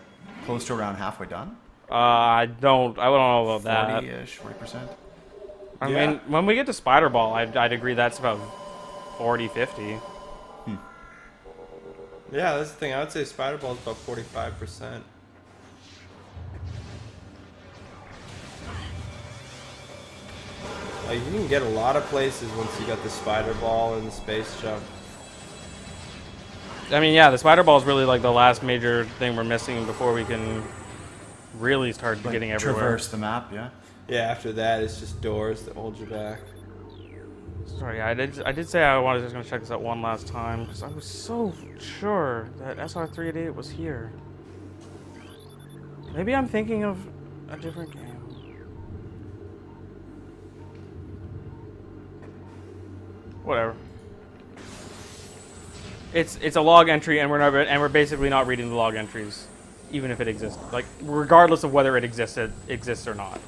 close to around halfway done? I don't know about that. 40-ish, 40%? I mean, when we get to Spider Ball, I'd agree that's about 40, 50. Yeah, that's the thing. I would say Spider Ball is about 45%. Like, you can get a lot of places once you got the Spider Ball and the Space Jump. I mean, yeah, the spider ball is really like the last major thing we're missing before we can really start Like, getting everywhere. traverse the map, yeah. Yeah, after that, it's just doors that hold you back. Sorry, I did say I was just gonna check this out one last time because I was so sure that SR388 was here. Maybe I'm thinking of a different game. Whatever. It's a log entry, and we're basically not reading the log entries, even if it exists. Like, regardless of whether it exists or not.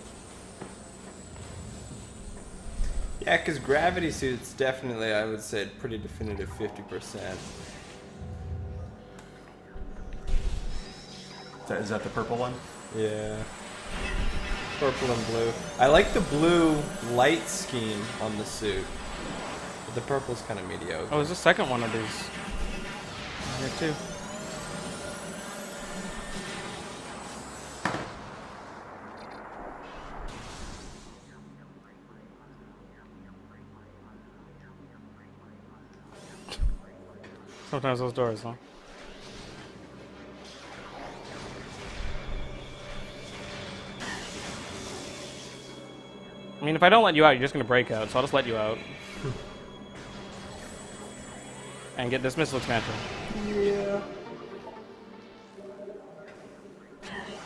Yeah, because gravity suits definitely, I would say, pretty definitive 50%. Is that the purple one? Yeah. Purple and blue. I like the blue light scheme on the suit. But the purple's kind of mediocre. Oh, there's a second one of these. Here too. Sometimes those doors, huh? I mean, if I don't let you out, you're just gonna break out, so I'll just let you out. And get this missile expansion. Yeah.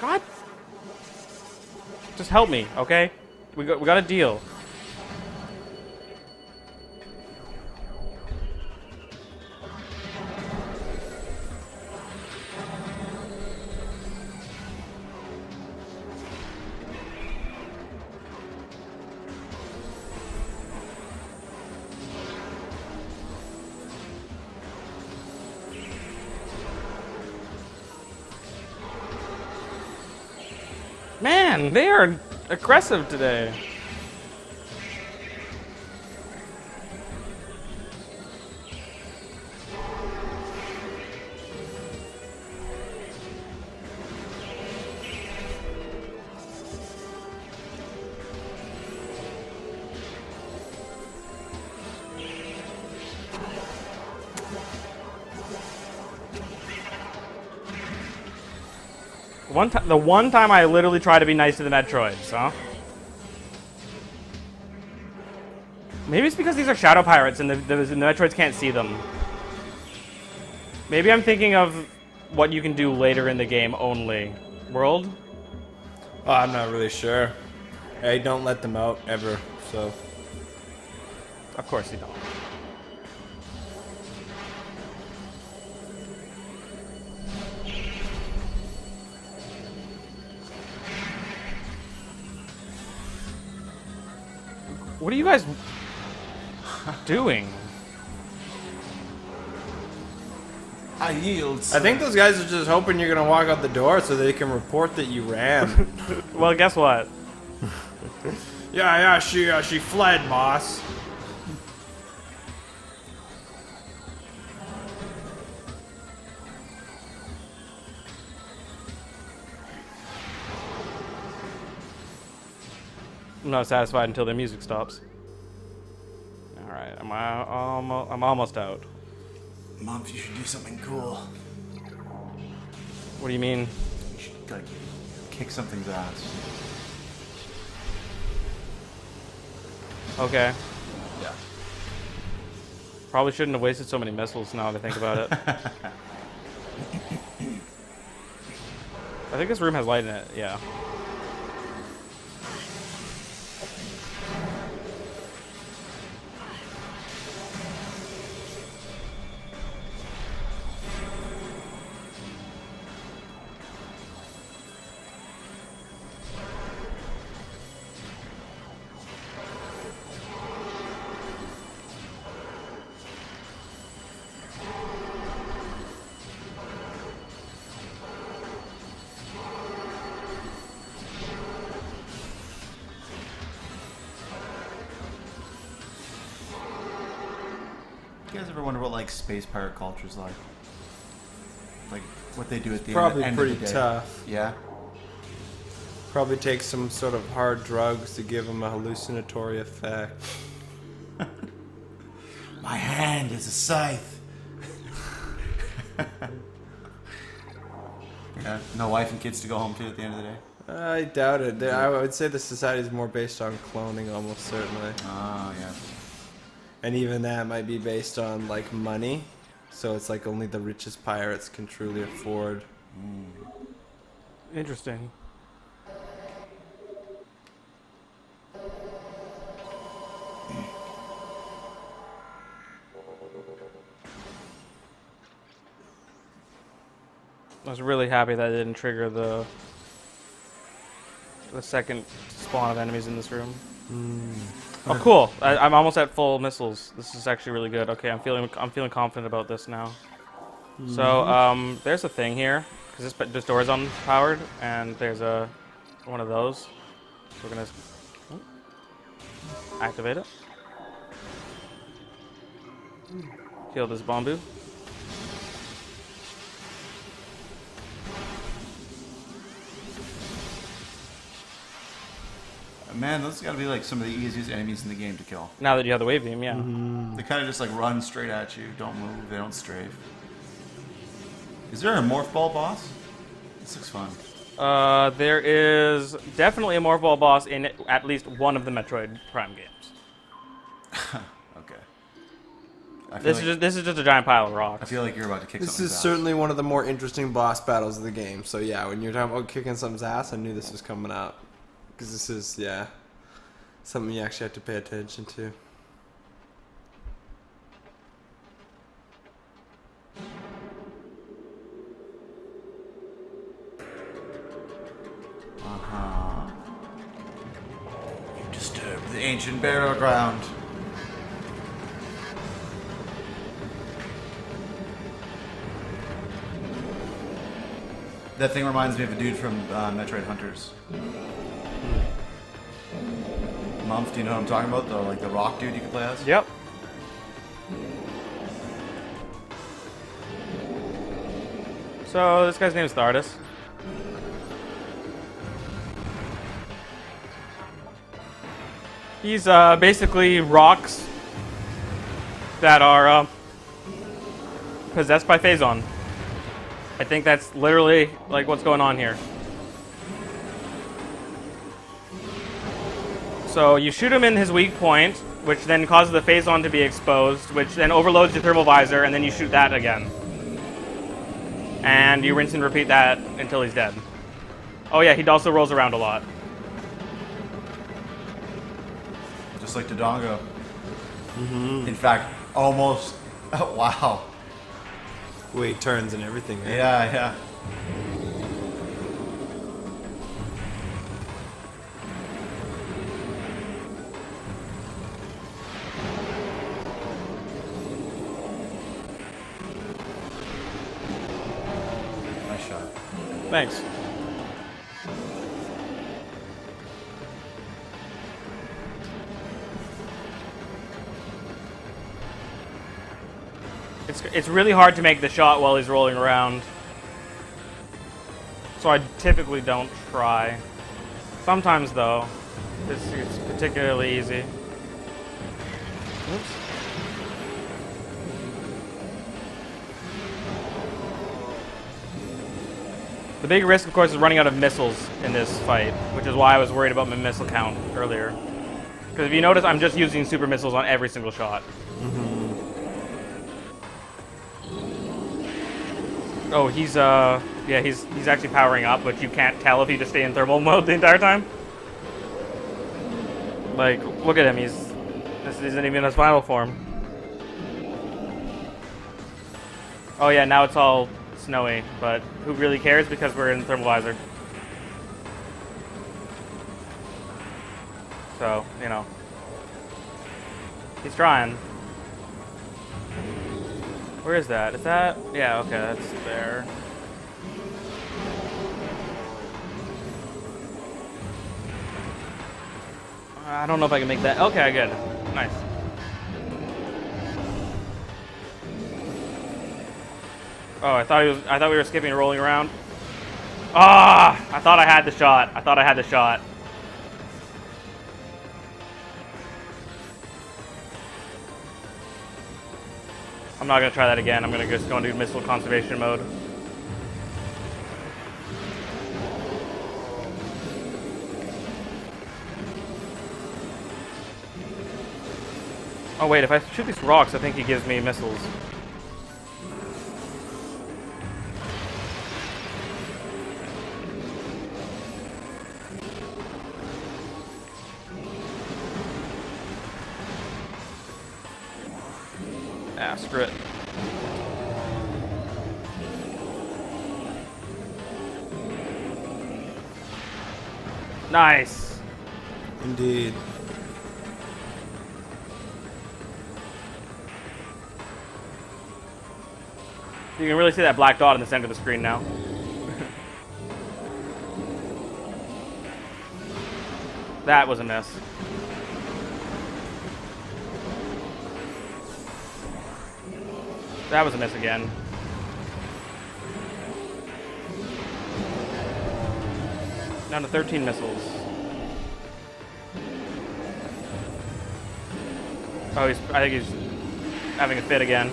God! Just help me, okay? We got a deal. Man, they are aggressive today. The one time I literally try to be nice to the Metroids, huh? Maybe it's because these are shadow pirates and the Metroids can't see them. Maybe I'm thinking of what you can do later in the game only. World? Oh, I'm not really sure. I don't let them out ever, so. Of course you don't. What are you guys doing? I yield. I think those guys are just hoping you're gonna walk out the door so they can report that you ran. Well, guess what? Yeah, she fled, Moss. I'm not satisfied until the music stops. All right, I'm almost out. Mom, you should do something cool. What do you mean? You should like kick something's ass. Okay. Yeah. Probably shouldn't have wasted so many missiles now that I think about it. I think this room has light in it, yeah. You guys ever wonder what like space pirate culture's like? Like what they do at the Probably end pretty of the day? tough. Yeah. Probably take some sort of hard drugs to give them a hallucinatory effect. My hand is a scythe. Yeah, no wife and kids to go home to at the end of the day. I doubt it. I would say the society is more based on cloning, almost certainly. Oh, yeah. And even that might be based on like money. So it's like only the richest pirates can truly afford. Interesting. I was really happy that it didn't trigger the second spawn of enemies in this room. Oh, cool! I'm almost at full missiles. This is actually really good. Okay, I'm feeling confident about this now. So there's a thing here because this door is unpowered, and there's one of those. So we're gonna activate it. Kill this Bombu. Man, those got to be like some of the easiest enemies in the game to kill. Now that you have the wave beam, yeah. They kind of just like run straight at you, don't move, they don't strafe. Is there a morph ball boss? This looks fun. There is definitely a morph ball boss in at least one of the Metroid Prime games. Okay. This is just a giant pile of rocks. I feel like you're about to kick This something's is ass. certainly one of the more interesting boss battles of the game. So yeah, when you're talking about kicking something's ass, I knew this was coming up. Because this is, yeah, something you actually have to pay attention to. You disturbed the ancient burial ground. That thing reminds me of a dude from Metroid Hunters. Mumph, do you know what I'm talking about? The rock dude you can play as? Yep. So this guy's name is Thardus. He's basically rocks that are possessed by Phason. I think that's literally like what's going on here. So you shoot him in his weak point, which then causes the Phason to be exposed, which then overloads your thermal visor, and then you shoot that again. And you rinse and repeat that until he's dead. Oh yeah, he also rolls around a lot. Just like Dodongo. In fact, almost. Oh, wow. Wait, turns and everything, right? Yeah, yeah. Nice shot. Thanks. It's really hard to make the shot while he's rolling around. So I typically don't try. Sometimes though, it's particularly easy. Oops. The big risk, of course, is running out of missiles in this fight, which is why I was worried about my missile count earlier. Because if you notice, I'm just using super missiles on every single shot. Oh, he's actually powering up, but you can't tell if he just stay in thermal mode the entire time. Like, look at him, this isn't even his final form. Oh yeah, now it's all snowy, but who really cares because we're in thermal visor. So, you know. He's trying. Where is that? Is that? Yeah, okay, that's there. I don't know if I can make that. Okay, good. Nice. Oh, I thought we were skipping and rolling around. Ah! I thought I had the shot. I thought I had the shot. I'm not gonna try that again. I'm gonna just go into missile conservation mode. Oh wait, if I shoot these rocks, I think he gives me missiles. Ah, screw it. Nice. Indeed. You can really see that black dot in the center of the screen now. That was a miss. That was a miss again. Down to 13 missiles. Oh, I think he's having a fit again.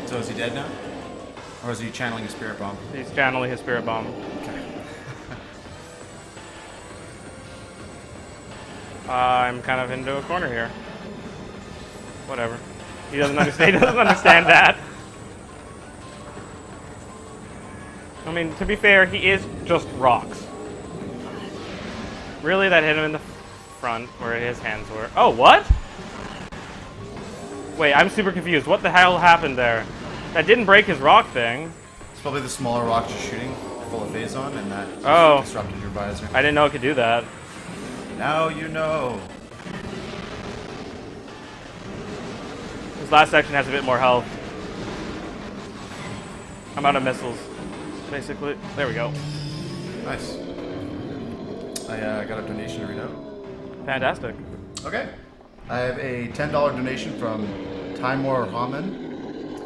So is he dead now? Or is he channeling a spirit bomb? He's channeling his spirit bomb. Okay. I'm kind of into a corner here. Whatever. He doesn't understand. He doesn't understand that. I mean, to be fair, he is just rocks. Really, that hit him in the front where his hands were. Oh, what? Wait, I'm super confused. What the hell happened there? That didn't break his rock thing. It's probably the smaller rocks you're shooting full of Phason, and that Oh. disrupted your visor. I didn't know it could do that. Now you know. This last section has a bit more health. I'm out of missiles, basically. There we go. Nice. I got a donation to read out. Fantastic. Okay. I have a $10 donation from Timor Haman.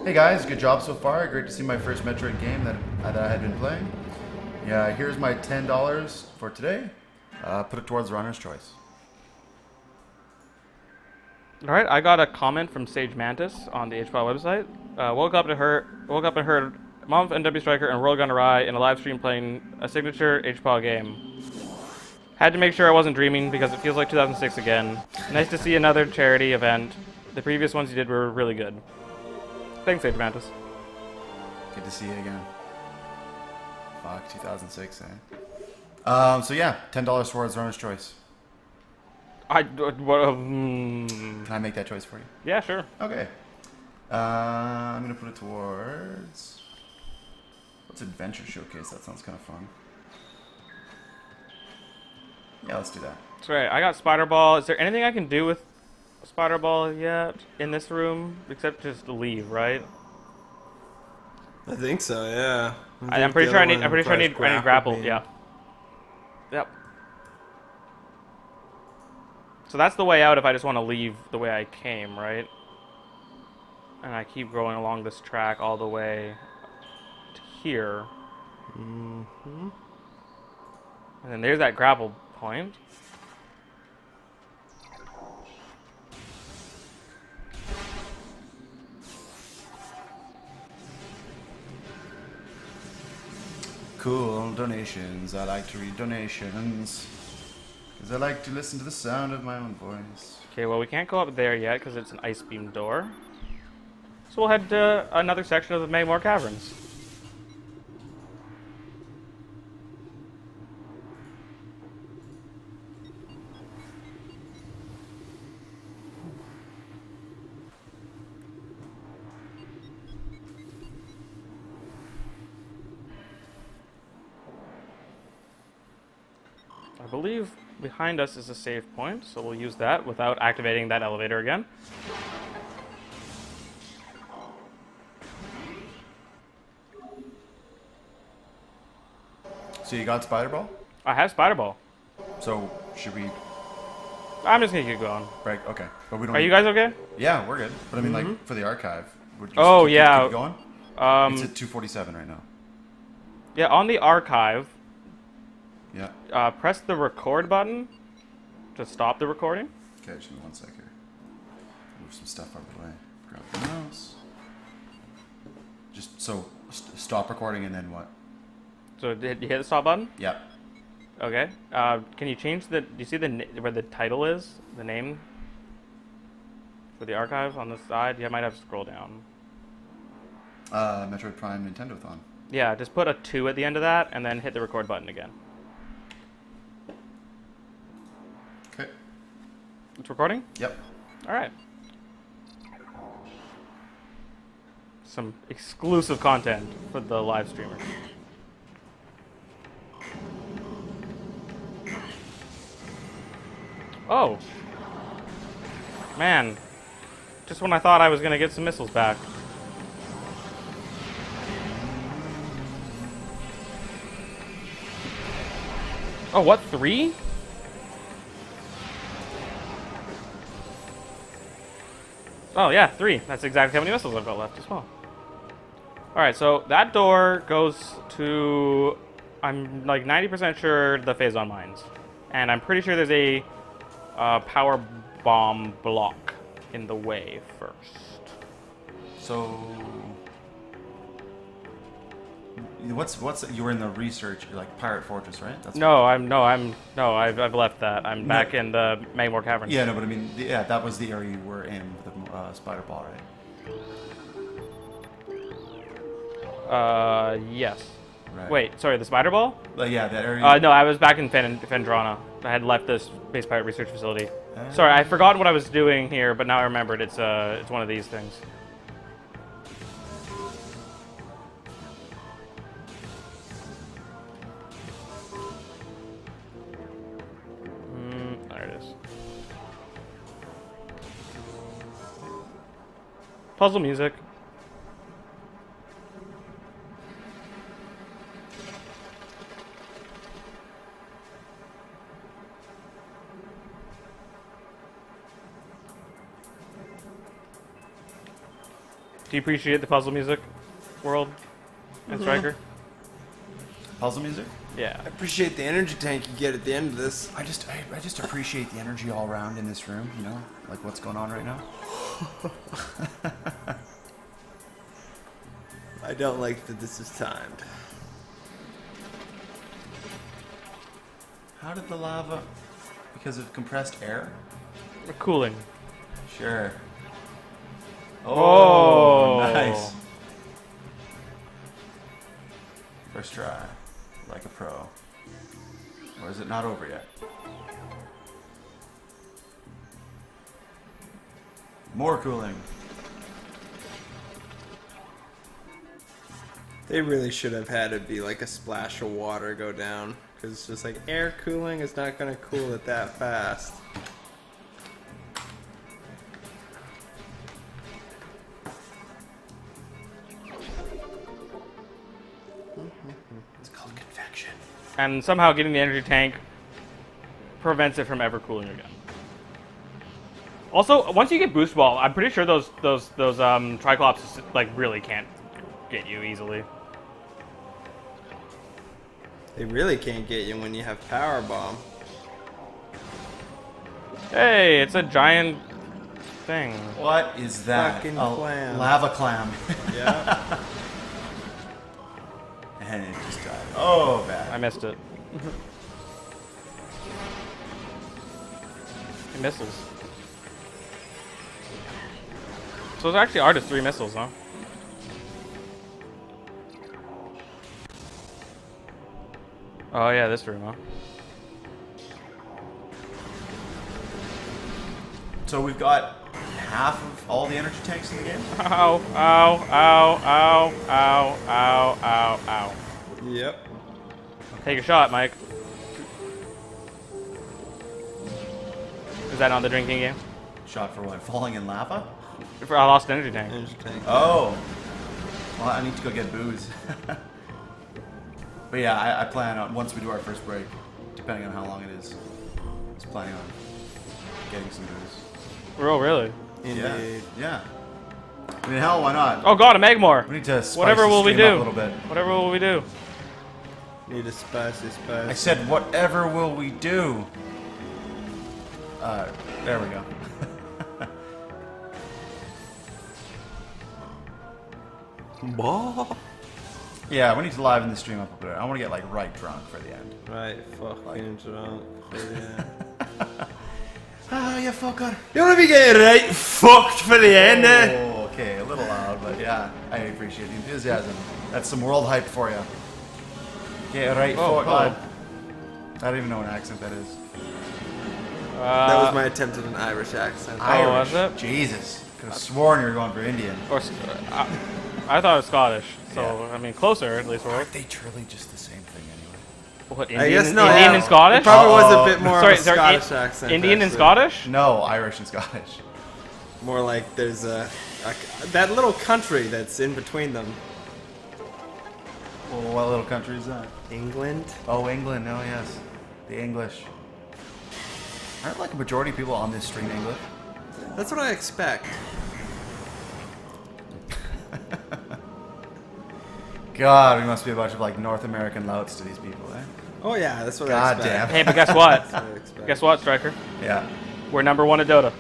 Hey guys, good job so far. Great to see my first Metroid game that I had been playing. Yeah, here's my $10 for today. Put it towards Runner's Choice. Alright, I got a comment from Sage Mantis on the HPAW website. Woke up and heard Mom, NW Striker, and World Gun Awry in a live stream playing a signature HPAW game. Had to make sure I wasn't dreaming because it feels like 2006 again. Nice to see another charity event. The previous ones you did were really good. Thanks, Sage Mantis. Good to see you again. Fuck, 2006, eh? So yeah, $10 towards Runner's Choice. Can I make that choice for you? Yeah, sure. Okay. I'm gonna put it towards... What's Adventure Showcase? That sounds kind of fun. Yeah, let's do that. That's right. I got Spider Ball. Is there anything I can do with Spider Ball yet in this room except just leave? Right? I think so. Yeah. I'm pretty sure I need. I'm pretty sure I need grapple. Yeah. Yep. So that's the way out if I just want to leave the way I came, right? And I keep going along this track all the way to here. Mm-hmm. And then there's that grapple point. Cool donations. I like to read donations. Because I like to listen to the sound of my own voice. Okay, well we can't go up there yet because it's an ice beam door. So we'll head to another section of the Maymore Caverns. I believe behind us is a save point, so we'll use that without activating that elevator again. So you got Spider Ball? I have Spider Ball. So should we I'm just gonna keep going. break? Okay, but we don't. Are you guys okay? Yeah, we're good. But I mean, like for the archive. Would you Oh, keep yeah. going. It's at 247 right now. Yeah, on the archive, Yeah. Press the record button to stop the recording. Okay, just give me 1 sec here. Move some stuff out of the way. Grab the mouse. Just so stop recording and then what? So did you hit the stop button? Yep. Okay. Can you change the? Do you see where the title is? The name for the archive on the side? You might have to scroll down. Metroid Prime Nintendothon. Yeah, just put a 2 at the end of that, and then hit the record button again. Okay. It's recording? Yep. All right. Some exclusive content for the live streamers. Oh. Man. Just when I thought I was going to get some missiles back. Oh, what? 3? Oh, yeah, 3. That's exactly how many missiles I've got left as well. Alright, so that door goes to... I'm like 90% sure the Phason mines. And I'm pretty sure there's a power bomb block in the way first. So... What's you were in the research, like Pirate Fortress, right? That's I've left that. I'm back in the Magmore Caverns. Yeah, no, but I mean, yeah, that was the area you were in with the spider ball, right? Yes. Right. Wait, sorry, the spider ball? Yeah, that area. No, I was back in Fendrana. I had left the Space Pirate Research Facility. Sorry, I forgot what I was doing here, but now I remembered. It's one of these things. There it is. Puzzle music. Do you appreciate the puzzle music world and Striker? Puzzle music? Yeah. I appreciate the energy tank you get at the end of this. I just appreciate the energy all around in this room, you know? Like what's going on right now. I don't like that this is timed. How did the lava... Because of compressed air? We're cooling. Sure. Oh, nice. First try. Like a pro. Or is it not over yet? More cooling. They really should have had it be like a splash of water go down. Because it's just like air cooling is not going to cool it that fast. It's called convection. And somehow getting the energy tank prevents it from ever cooling again. Also, once you get boost ball, I'm pretty sure those Triclops like really can't get you easily. They really can't get you when you have power bomb. Hey, it's a giant thing. What is that? Fucking a clam. lava clam. Yeah. And it just died. Oh, bad. I missed it. Missiles. So there actually are just 3 missiles, huh? Oh yeah, this room, huh? So we've got half of all the energy tanks in the game? Ow, ow, ow, ow, ow, ow, ow, ow. Yep. Take a shot, Mike. Is that on the drinking game? Shot for what? Falling in lava? For I lost an energy tank. Energy tank. Oh. Well, I need to go get booze. But yeah, I plan on, once we do our first break, depending on how long it is, I was planning on getting some booze. Oh, really? Indeed. Yeah. I mean, hell, why not? Oh god, a Magmore! We need to spice Whatever the will we stream up do? a little bit. Whatever will we do? Need a spicy. I said, whatever will we do? There we go. Yeah, we need to liven the stream up a bit. I want to get like right drunk for the end. Right, fucking drunk. Yeah. Ah, you fucker. You want to be getting right fucked for the end, eh? Oh, okay, a little loud, but yeah, I appreciate the enthusiasm. That's some world hype for you. Get right fucked, lad. I don't even know what accent that is. That was my attempt at an Irish accent. Irish. was it? Jesus. Could have sworn you were going for Indian. Or I thought it was Scottish. So Yeah. I mean, closer at least. Aren't they truly just the same thing anyway? What, I guess no. Indian yeah. and Scottish? It probably was Uh-oh. a bit more Sorry, of a sorry, Scottish accent. Indian and actually. Scottish? No, Irish and Scottish. More like there's that little country that's in between them. Well, what little country is that? England. Oh, England. Oh, yes. The English. Aren't like a majority of people on this stream English? That's what I expect. God, we must be a bunch of like North American louts to these people, eh? Oh yeah, that's what I God expect. damn. Hey, but guess what? That's what I expect. Guess what, Striker? Yeah. We're number 1 at Dota.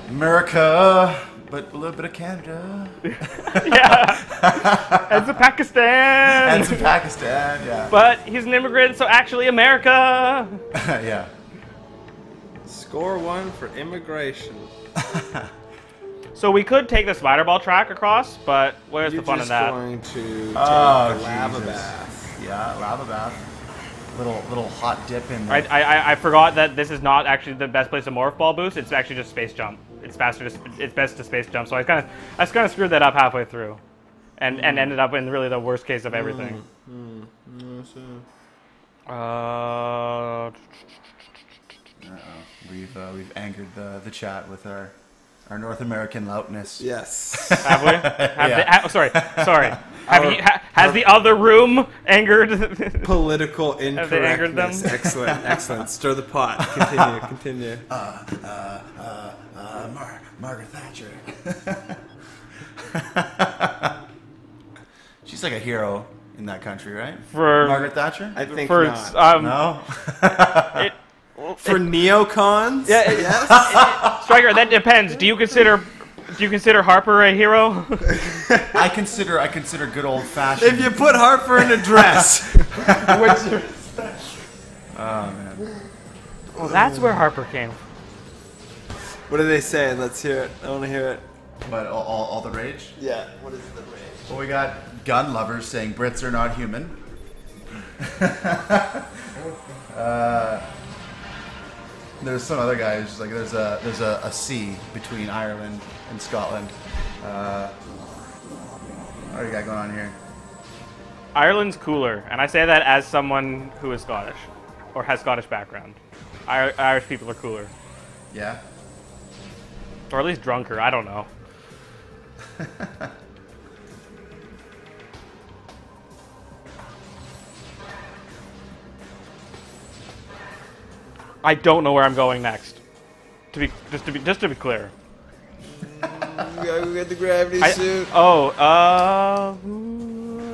America, but a little bit of Canada. Yeah. And some Pakistan. And some Pakistan, yeah. But he's an immigrant, so actually America. Yeah. Score 1 for immigration. So we could take the spider ball track across, but where's You're the fun just in that? going to take Oh, the lava Jesus. bath. Yeah, lava bath. Little hot dip in there. I forgot that this is not actually the best place to morph ball boost. It's actually just space jump. It's faster. It's best to space jump. So I kind of screwed that up halfway through, and ended up in really the worst case of everything. We've angered the chat with our North American loudness. Yes. Have we? Yeah. Sorry. Has the other room angered? Political Have they angered them? incorrectness. Excellent. Stir the pot. Continue. Margaret Thatcher. She's like a hero in that country, right? For Margaret Thatcher? I think for not. No? For neocons? Yeah, yes. Striker, that depends. Do you consider Harper a hero? I consider good old fashioned. If you put Harper in a dress. Oh man. Well, that's where Harper came from. What are they saying? Let's hear it. I want to hear it. But all the rage? Yeah. What is the rage? Well, we got gun lovers saying Brits are not human. There's some other guy who's just like there's a sea between Ireland and Scotland. What do you got going on here? Ireland's cooler, and I say that as someone who is Scottish, or has Scottish background. Irish people are cooler. Yeah. Or at least drunker, I don't know. I don't know where I'm going next. Just to be clear. We gotta go get the gravity suit.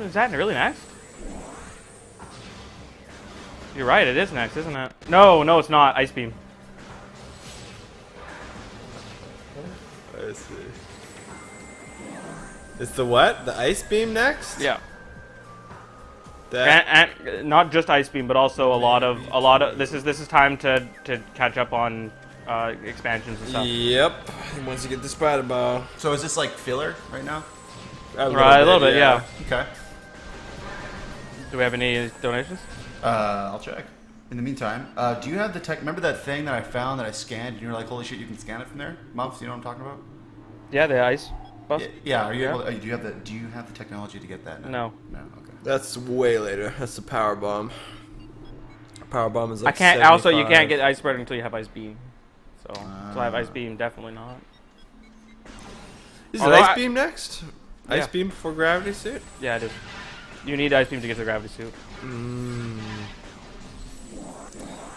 Is that really next? You're right, it is next, isn't it? No, it's not. Ice beam. I see. It's the what? The ice beam next? Yeah. That And not just ice beam, but also a lot of this is time to catch up on expansions and stuff. Yep. Once you get the spider ball. So is this like filler right now? A little bit, yeah. Okay. Do we have any donations? I'll check. In the meantime, do you have the tech? Remember that thing that I found that I scanned, and you were like, "Holy shit, you can scan it from there." Mumps, you know what I'm talking about? Yeah, the ice buff. Yeah. Are you Yeah. able? Do you have the technology to get that? No. No. Okay. That's way later. That's the power bomb. Power bomb is I like can't. Also, you 75. can't get ice spreader until you have ice beam. So, I have ice beam. Definitely not. Is it Although ice beam next? Yeah. Ice beam before gravity suit? Yeah, it is. You need ice beam to get the gravity suit.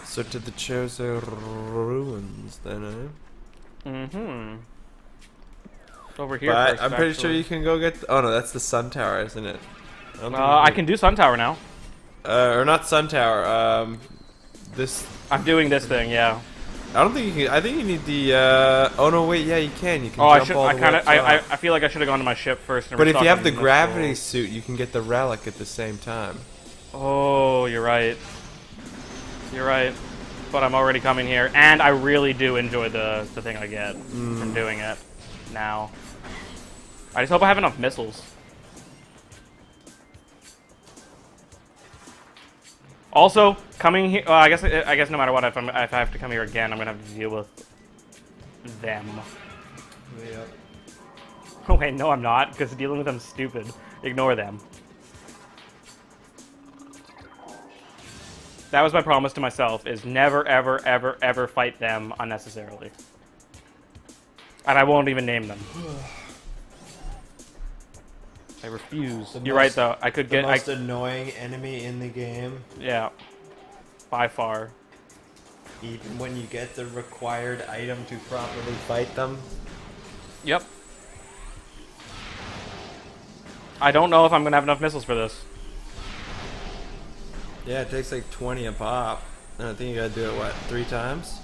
So to the chosen ruins then, eh? Mm-hmm. Over here. But first, I'm pretty sure actually. you can go get. Oh no, that's the Sun Tower, isn't it? I can do Sun Tower now. Or not Sun Tower. This. I'm doing this thing, yeah. I don't think you can. I think you need the. Oh no, wait. Yeah, you can. You can. Oh, I jump should. all I the kind way of. up top. I feel like I should have gone to my ship first. And But if you have restocked the on gravity missiles. suit, you can get the relic at the same time. Oh, you're right. You're right. But I'm already coming here, and I really do enjoy the thing I get from doing it now. I just hope I have enough missiles. Also, coming here. I guess no matter what, if I have to come here again, I'm gonna have to deal with them. Yep. Oh wait, no, I'm not, because dealing with them is stupid. Ignore them. That was my promise to myself: is never, ever, ever, ever fight them unnecessarily. And I won't even name them. I refuse. You're right, though. I could get. The most annoying enemy in the game. Yeah. By far. Even when you get the required item to properly fight them. Yep. I don't know if I'm gonna have enough missiles for this. Yeah, it takes like 20 a pop. And I think you gotta do it, what, 3 times?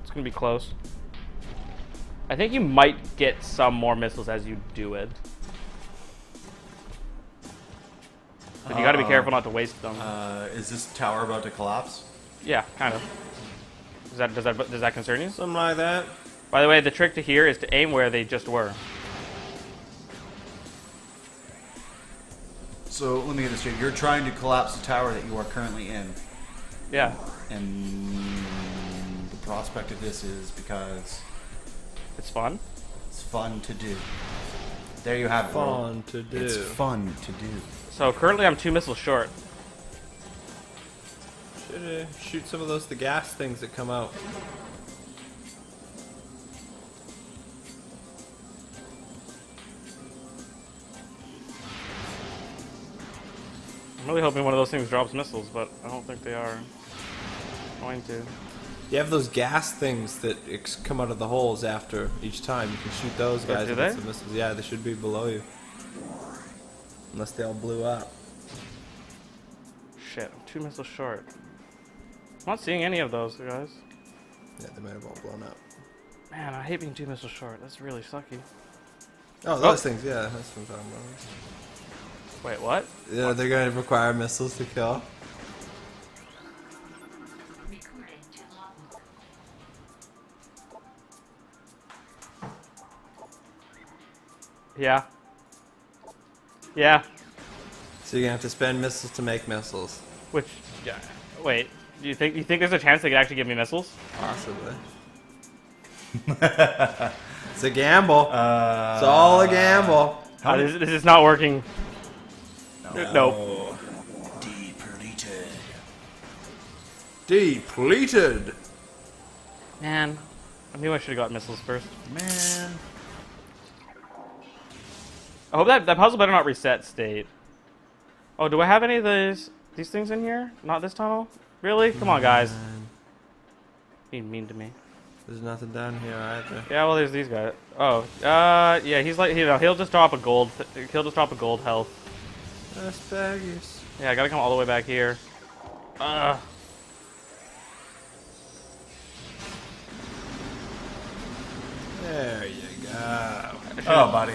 It's gonna be close. I think you might get some more missiles as you do it. But you gotta be careful not to waste them. Is this tower about to collapse? Yeah, kind of. Does that concern you? Something like that. By the way, the trick to here is to aim where they just were. So let me get this straight. You're trying to collapse the tower that you are currently in. Yeah. And the prospect of this is because It's fun. it's fun to do. There you have it. Fun world. to do. It's fun to do. So currently I'm 2 missiles short. Should shoot some of those the gas things that come out. I'm really hoping one of those things drops missiles, but I don't think they are going to. You have those gas things that come out of the holes after each time. You can shoot those guys do against they? the missiles. Yeah, they should be below you. Unless they all blew up. Shit, I'm 2 missiles short. I'm not seeing any of those, guys. Yeah, they might have all blown up. Man, I hate being 2 missiles short. That's really sucky. Oh, those things, yeah, that's what I'm talking about. Wait, what? Yeah, they're gonna require missiles to kill. Yeah. Yeah. So you're gonna have to spend missiles to make missiles. Which, yeah. Wait, do you think there's a chance they could actually give me missiles? Possibly. It's a gamble. It's all a gamble. This is not working. Nope. Depleted. Depleted. Man, I knew I should have got missiles first. Man. I hope that puzzle better not reset state. Oh, do I have any of these things in here? Not this tunnel? Really? Come on, guys. Being mean to me. There's nothing down here either. Yeah, well, there's these guys. Oh, yeah, he's like, he'll just drop a gold. He'll just drop a gold health. That's baggies. Yeah, I gotta come all the way back here. There you go. Oh, buddy.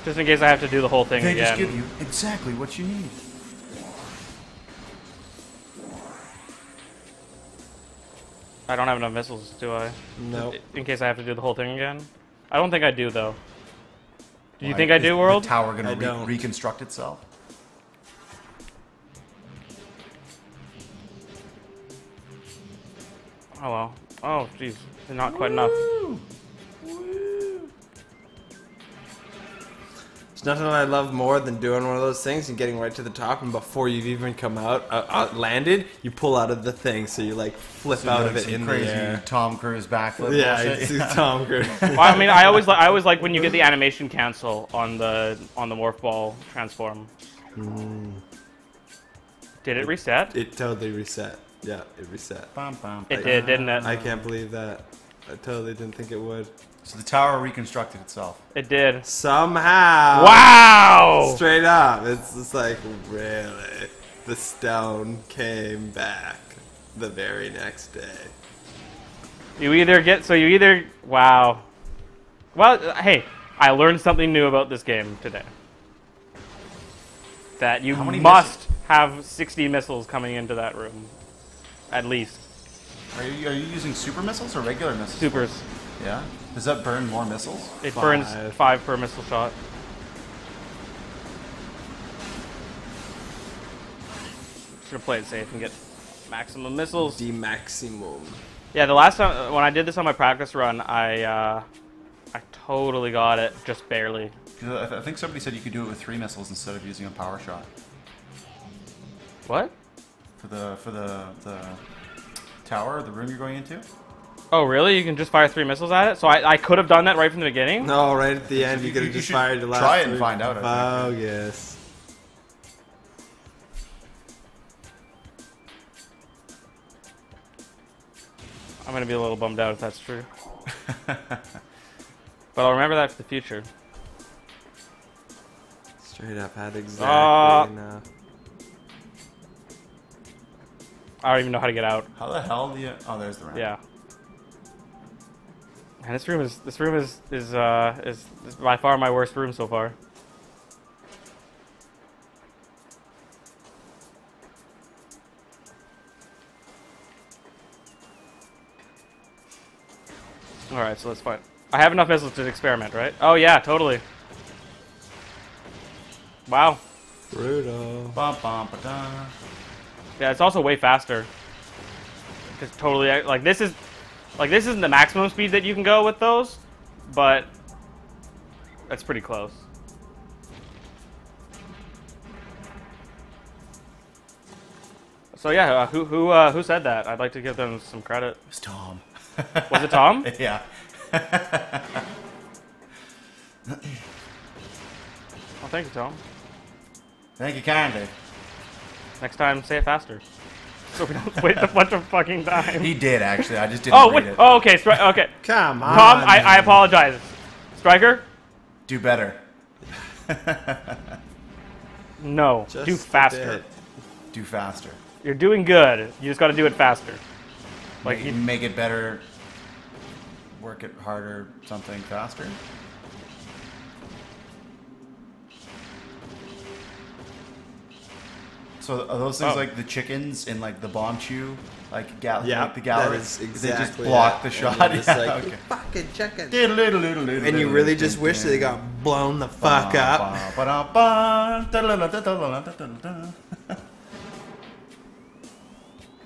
Just in case I have to do the whole thing They again. just give you exactly what you need. I don't have enough missiles, do I? Nope. In case I have to do the whole thing again? I don't think I do, though. Do you Why? think I Is do, World? The tower I going to don't. reconstruct itself? Oh, well. Oh, jeez. Not quite enough. There's nothing I love more than doing one of those things and getting right to the top, and before you've even come out, landed, you pull out of the thing, so you like flip out of it Some in crazy the air. Tom Cruise backflip. Yeah, bullshit. it's Tom Cruise. Well, I mean, I always like when you get the animation cancel on the morph ball transform. Did it reset? It totally reset. Yeah, it reset. Bum, bum, It did, didn't it? I can't believe that. I totally didn't think it would. So the tower reconstructed itself. It did. Somehow. Wow! Straight up. It's just like, really? The stone came back the very next day. You either get, so you either, wow. Well, hey, I learned something new about this game today. That you How many must have 60 missiles coming into that room. At least. Are you using super missiles or regular missiles? Supers. Yeah? Does that burn more missiles? It burns 5 per missile shot. Just gonna play it safe and get maximum missiles. The maximum. Yeah, the last time when I did this on my practice run, I totally got it, just barely. I think somebody said you could do it with 3 missiles instead of using a power shot. What? For the tower, the room you're going into? Oh, really? You can just fire 3 missiles at it? So I could have done that right from the beginning? No, right at the end, you could have just should fired the last try it and 3. find out, I think. Oh, yes. I'm gonna be a little bummed out if that's true. But I'll remember that for the future. Straight up, had exactly enough. I don't even know how to get out. How the hell do you... Oh, there's the ramp. Yeah. And this room is by far my worst room so far. Alright, so let's find. I have enough missiles to experiment, right? Oh yeah, totally. Wow. Brutal. Bum, bum, ba-da. Yeah, it's also way faster. It's totally like this isn't the maximum speed that you can go with those, but that's pretty close. So yeah, who said that? I'd like to give them some credit. It was Tom. Was it Tom? Yeah. Oh, thank you, Tom. Thank you kindly. Next time, say it faster, so we don't waste a bunch of fucking time. He did, actually. I just didn't Oh, read wait. it. Oh, okay. Okay. Come on. Tom, I apologize. Striker? Do better. No. Just do a faster. bit. Do faster. You're doing good. You just got to do it faster. Like Like, make it better. Work it harder. Something faster. So are those things like the chickens in like the bomb chew, like Yeah, like the gallery? that is They just exactly block it. the And shot. you're just Yeah, like, okay. "You fucking chicken. And And you really just wish they got blown the fuck up.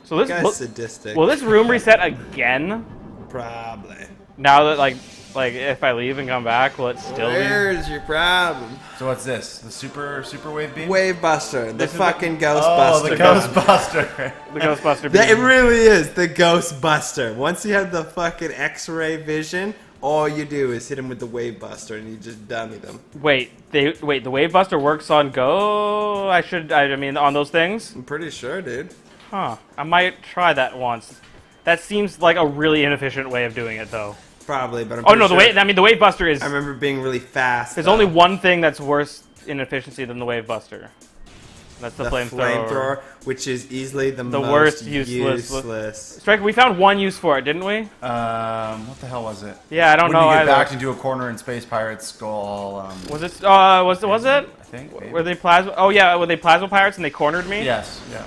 so. This Guy's sadistic. will this room reset again? Probably. Now that like if I leave and come back, will it still be? Where's your problem? So what's this? The super wave beam? Wave Buster, the This is fucking Oh, Ghostbuster. the Ghostbuster. The Ghostbuster. That, it beam. really is the Ghostbuster. Once you have the fucking X-ray vision, all you do is hit him with the Wave Buster, and you just dummy them. Wait, the Wave Buster works on Go. I mean on those things. I'm pretty sure, dude. Huh. I might try that once. That seems like a really inefficient way of doing it, though. Probably, but I'm Oh no, pretty sure. the Wave Buster is. I remember being really fast. There's though. only one thing that's worse in efficiency than the Wave Buster. That's the flamethrower. which is easily the most worst useless. Striker, we found one use for it, didn't we? What the hell was it? Yeah, I don't know When you get either. backed into a corner in Space Pirates Skull. Was it? Was it? I think. Maybe. Were they plasma? Oh yeah, were they plasma pirates and they cornered me? Yes. Yeah.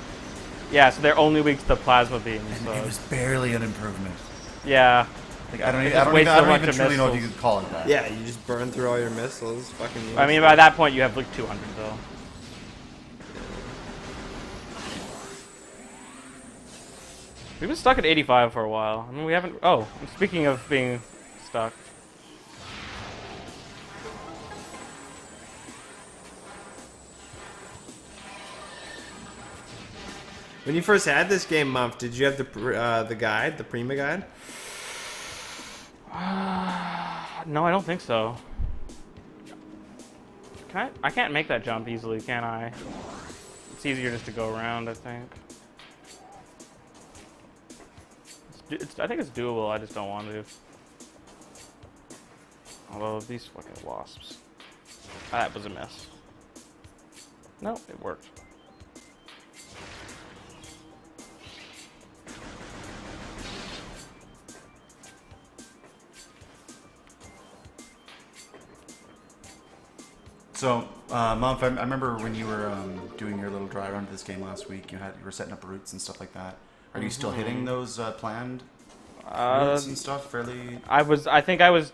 Yeah, so they're only weak to the plasma beam. So. It was barely an improvement. Yeah. Like, I don't It just wastes a bunch even of truly know if you missiles. could call it that. Yeah, you just burn through all your missiles. Fucking. I mean, by that point you have like 200 though. We've been stuck at 85 for a while. I mean, we haven't. Oh, speaking of being stuck. When you first had this game, Mumph, did you have the guide, the Prima guide? No, I don't think so. I can't make that jump easily, can I? It's easier just to go around, I think. I think it's doable. I just don't want to. Although these fucking wasps. That was a miss. No, it worked. So, Mumph, I remember when you were doing your little dry run to this game last week, you were setting up routes and stuff like that. Are you still hitting those planned routes and stuff fairly? I think I was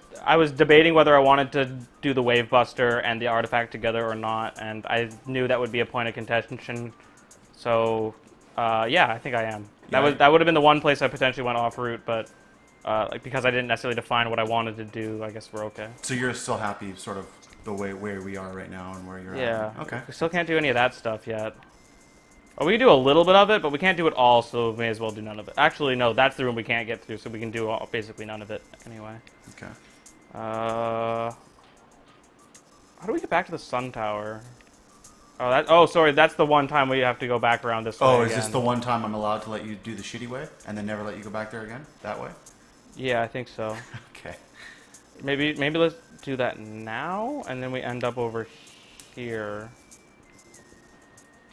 debating whether I wanted to do the Wave Buster and the artifact together or not, and I knew that would be a point of contention. So, yeah, I think I am. Yeah. That would have been the one place I potentially went off route, but like because I didn't necessarily define what I wanted to do, I guess we're okay. So you're still happy, sort of, the way where we are right now and where you're Yeah. at? Okay. We still can't do any of that stuff yet. Oh, we can do a little bit of it, but we can't do it all, so we may as well do none of it. Actually, no, that's the room we can't get through, so we can do basically none of it anyway. Okay. How do we get back to the Sun Tower? Oh, sorry, that's the one time we have to go back around this way. Oh, is again. this the one time I'm allowed to let you do the shitty way and then never let you go back there again? That way? Yeah, I think so. Okay. Maybe let's do that now, and then we end up over here.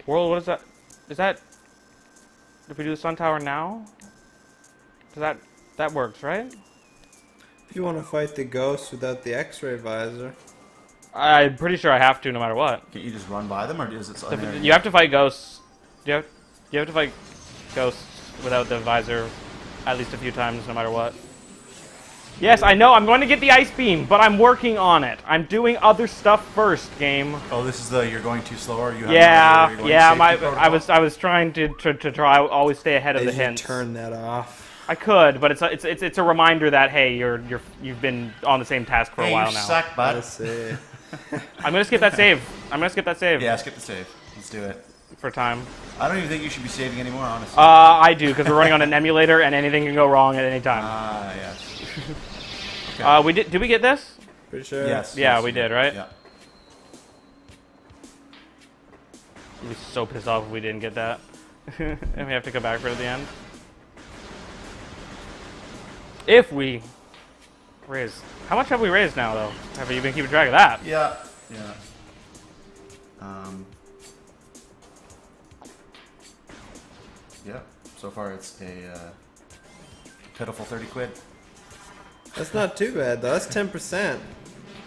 World, what is that? Is that... If we do the Sun Tower now? Does that works, right? If you want to fight the ghosts without the X-ray visor. I'm pretty sure I have to, no matter what. Can't you just run by them, or is it... You have to fight ghosts. You have to fight ghosts without the visor at least a few times, no matter what. Yes, I know. I'm going to get the ice beam, but I'm working on it. I'm doing other stuff first, game. Oh, this is the you're going too slow, or you have yeah. I was trying to try always stay ahead of the You hints. turn that off. I could, but it's a reminder that hey, you've been on the same task for a while you now. suck, bud. Let's see. I'm gonna skip that save. Yeah, skip the save. Let's do it. For time. I don't even think you should be saving anymore, honestly. I do, because we're running on an emulator and anything can go wrong at any time. Yes. Okay. Did we get this? Pretty sure. Yes. Yeah, yes, we did, right? Yeah. I'd be so pissed off if we didn't get that. And we have to come back for it at the end. If we raise... How much have we raised now, though? Have you been keeping track of that? Yeah. Yeah. So far, it's a pitiful 30 quid. That's not too bad, though. That's 10%.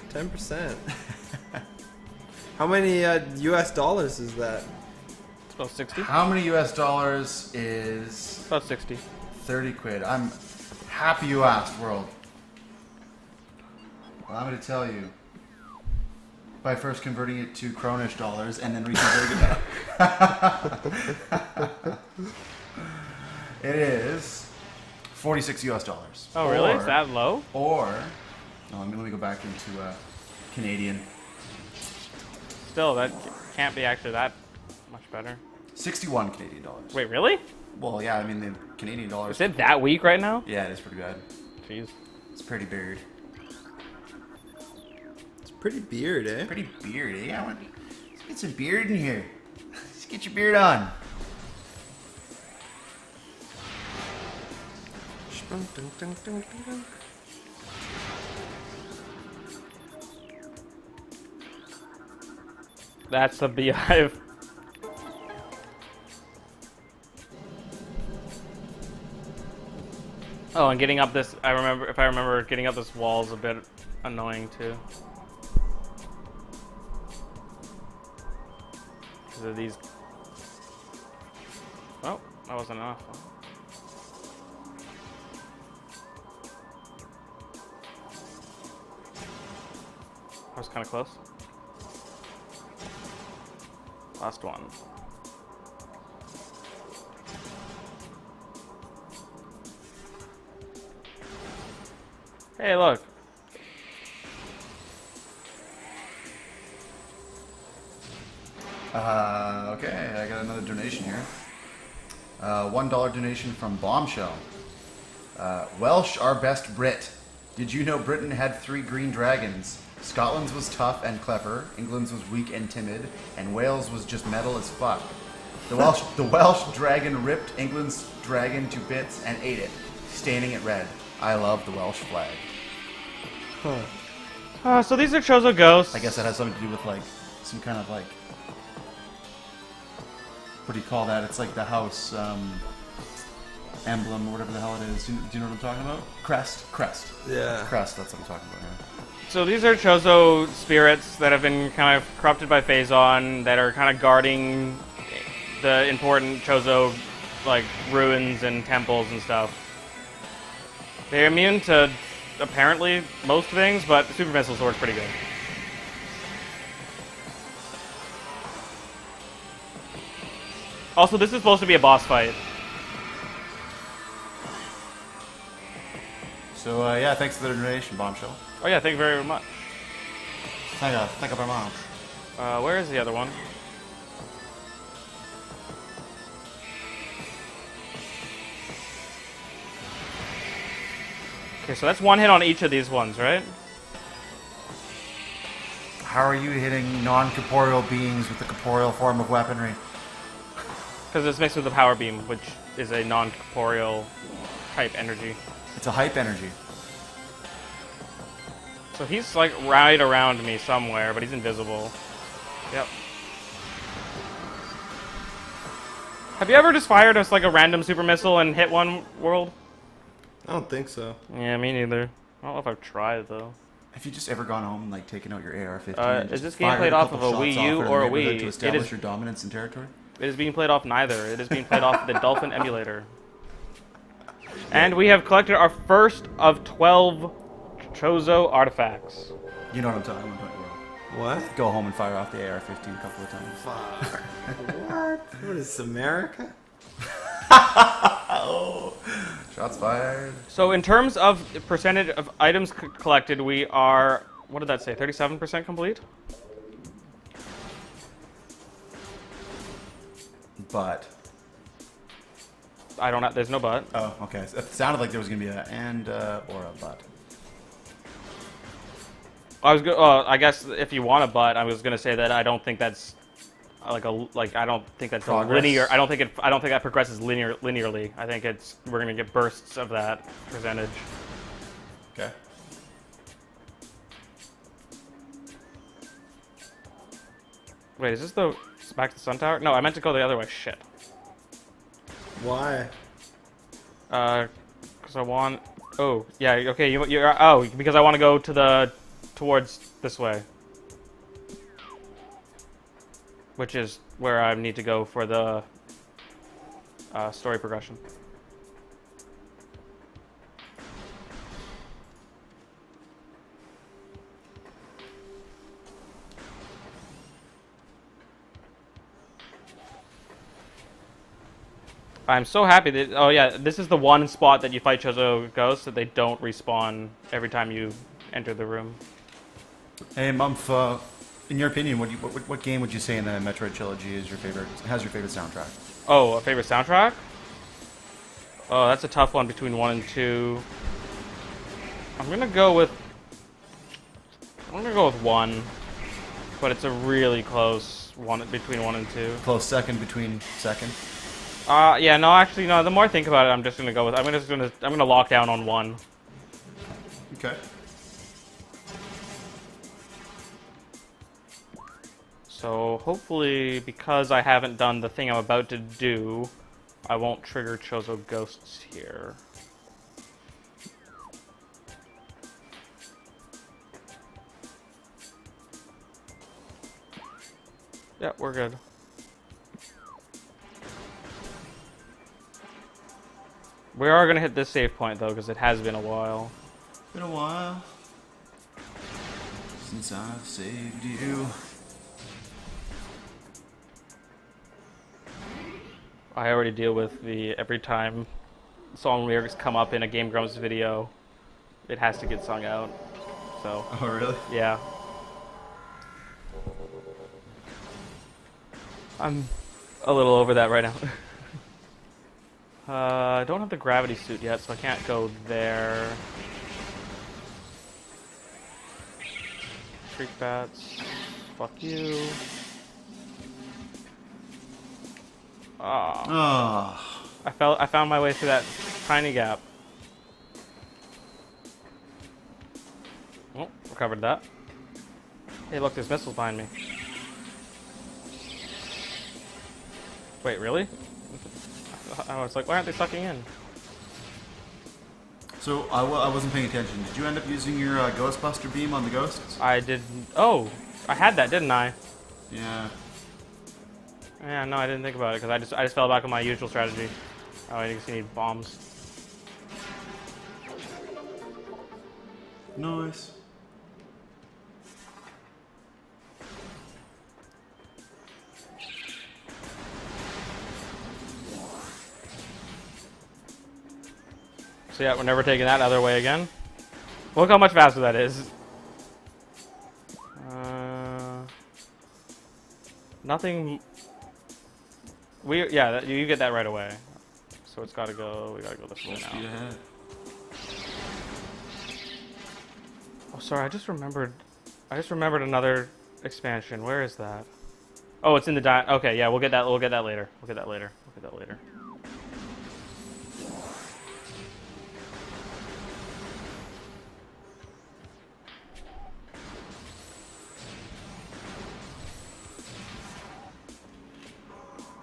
10%. How many US dollars is that? It's about 60. How many US dollars is About 60. 30 quid? I'm happy you asked, world. Well, I'm going to tell you. By first converting it to Kronish dollars and then reconverting it. It is 46 US dollars. Oh, really? Is that low? Or, no, let me go back into Canadian. Still, that can't be actually that much better. 61 Canadian dollars. Wait, really? Well, yeah, I mean, the Canadian dollars. Is it that weak right now? Yeah, it is pretty bad. Jeez. It's pretty beard. It's pretty beard, eh? Pretty beard, eh? Let's get some beard in here. Let's get your beard on. That's the beehive. Oh, and getting up this, if I remember, getting up this wall is a bit annoying too. Because of these. Oh, that wasn't enough. That was kind of close. Last one. Hey, look. Okay, I got another donation here. $1 donation from Bombshell. Welsh are best Brit. Did you know Britain had 3 green dragons? Scotland's was tough and clever, England's was weak and timid, and Wales was just metal as fuck. The Welsh dragon ripped England's dragon to bits and ate it. staining it red. I love the Welsh flag. So these are Chozo ghosts. I guess that has something to do with like some kind of like, what do you call that? It's like the house emblem or whatever the hell it is. Do you know what I'm talking about? Crest. Yeah. Crest. That's what I'm talking about. Yeah. So these are Chozo spirits that have been kind of corrupted by Phason, that are kind of guarding the important Chozo like ruins and temples and stuff. They're immune to apparently most things, but the Super Missile Sword's pretty good. Also, this is supposed to be a boss fight. So yeah, thanks for the donation, Bombshell. Oh yeah, thank you very much. Thank you very much. Where is the other one? Okay, so that's one hit on each of these ones, right? How are you hitting non-corporeal beings with the corporeal form of weaponry? Because it's mixed with the power beam, which is a non-corporeal type energy. It's a hype energy. So he's like right around me somewhere, but he's invisible. Yep. Have you ever just fired us like a random super missile and hit one world? I don't think so. Yeah, me neither. I don't know if I've tried though. Have you just ever gone home and like taken out your AR-15? and Is just this game fired played a off couple of a shots Wii U off it in or the a neighborhood Wii? to It establish is- your dominance in territory? It is being played off neither. It is being played off the Dolphin emulator. And we have collected our first of 12 Chozo artifacts. You know what I'm talking about, bro. What? Go home and fire off the AR-15 a couple of times. What? What is this, America? Oh, shots fired. So in terms of the percentage of items collected, we are, what did that say, 37% complete? But. I don't know, there's no but. Oh, okay. It sounded like there was going to be a and or a but. I guess if you want a but, I was gonna say that I don't think that's I don't think that's a Progress. linear. I don't think that progresses linearly. I think we're gonna get bursts of that percentage. Okay. Wait, is this back to the Sun Tower? No, I meant to go the other way. Shit. Why? Because I want. Oh, yeah. Okay, you're. Oh, because I want to go towards this way, which is where I need to go for the story progression. I'm so happy that, oh yeah, this is the one spot that you fight Chozo Ghosts that they don't respawn every time you enter the room. Hey, Mumph, in your opinion, what game would you say in the Metroid trilogy is has your favorite soundtrack? Oh, a favorite soundtrack? Oh, that's a tough one between 1 and 2. I'm gonna go with 1, but it's a really close one between 1 and 2. Close second between second. Yeah, no, actually, no. The more I think about it, I'm just gonna go with. I'm gonna lock down on 1. Okay. So hopefully, because I haven't done the thing I'm about to do, I won't trigger Chozo Ghosts here. Yeah, we're good. We are gonna hit this save point though, because it has been a while. Been a while since I've saved you. I already deal with every time song lyrics come up in a Game Grumps video, it has to get sung out. So. Oh really? Yeah. I'm a little over that right now. I don't have the gravity suit yet, so I can't go there. Freak bats. Fuck you. Ah. Oh. I found my way through that tiny gap. Oh, recovered that. Hey, look, there's missiles behind me. Wait, really? I was like, why aren't they sucking in? So I wasn't paying attention. Did you end up using your Ghostbuster beam on the ghosts? I did. Oh, I had that, didn't I? Yeah. Yeah, no, I didn't think about it because I just fell back on my usual strategy. Oh, I just need bombs. Nice. So yeah, we're never taking that other way again. Look how much faster that is. Nothing. Yeah, you get that right away. So it's got to go. We got to go this way now. Yeah. Oh, sorry. I just remembered another expansion. Where is that? Oh, it's in the Okay, yeah, we'll get that. We'll get that later. We'll get that later. We'll get that later.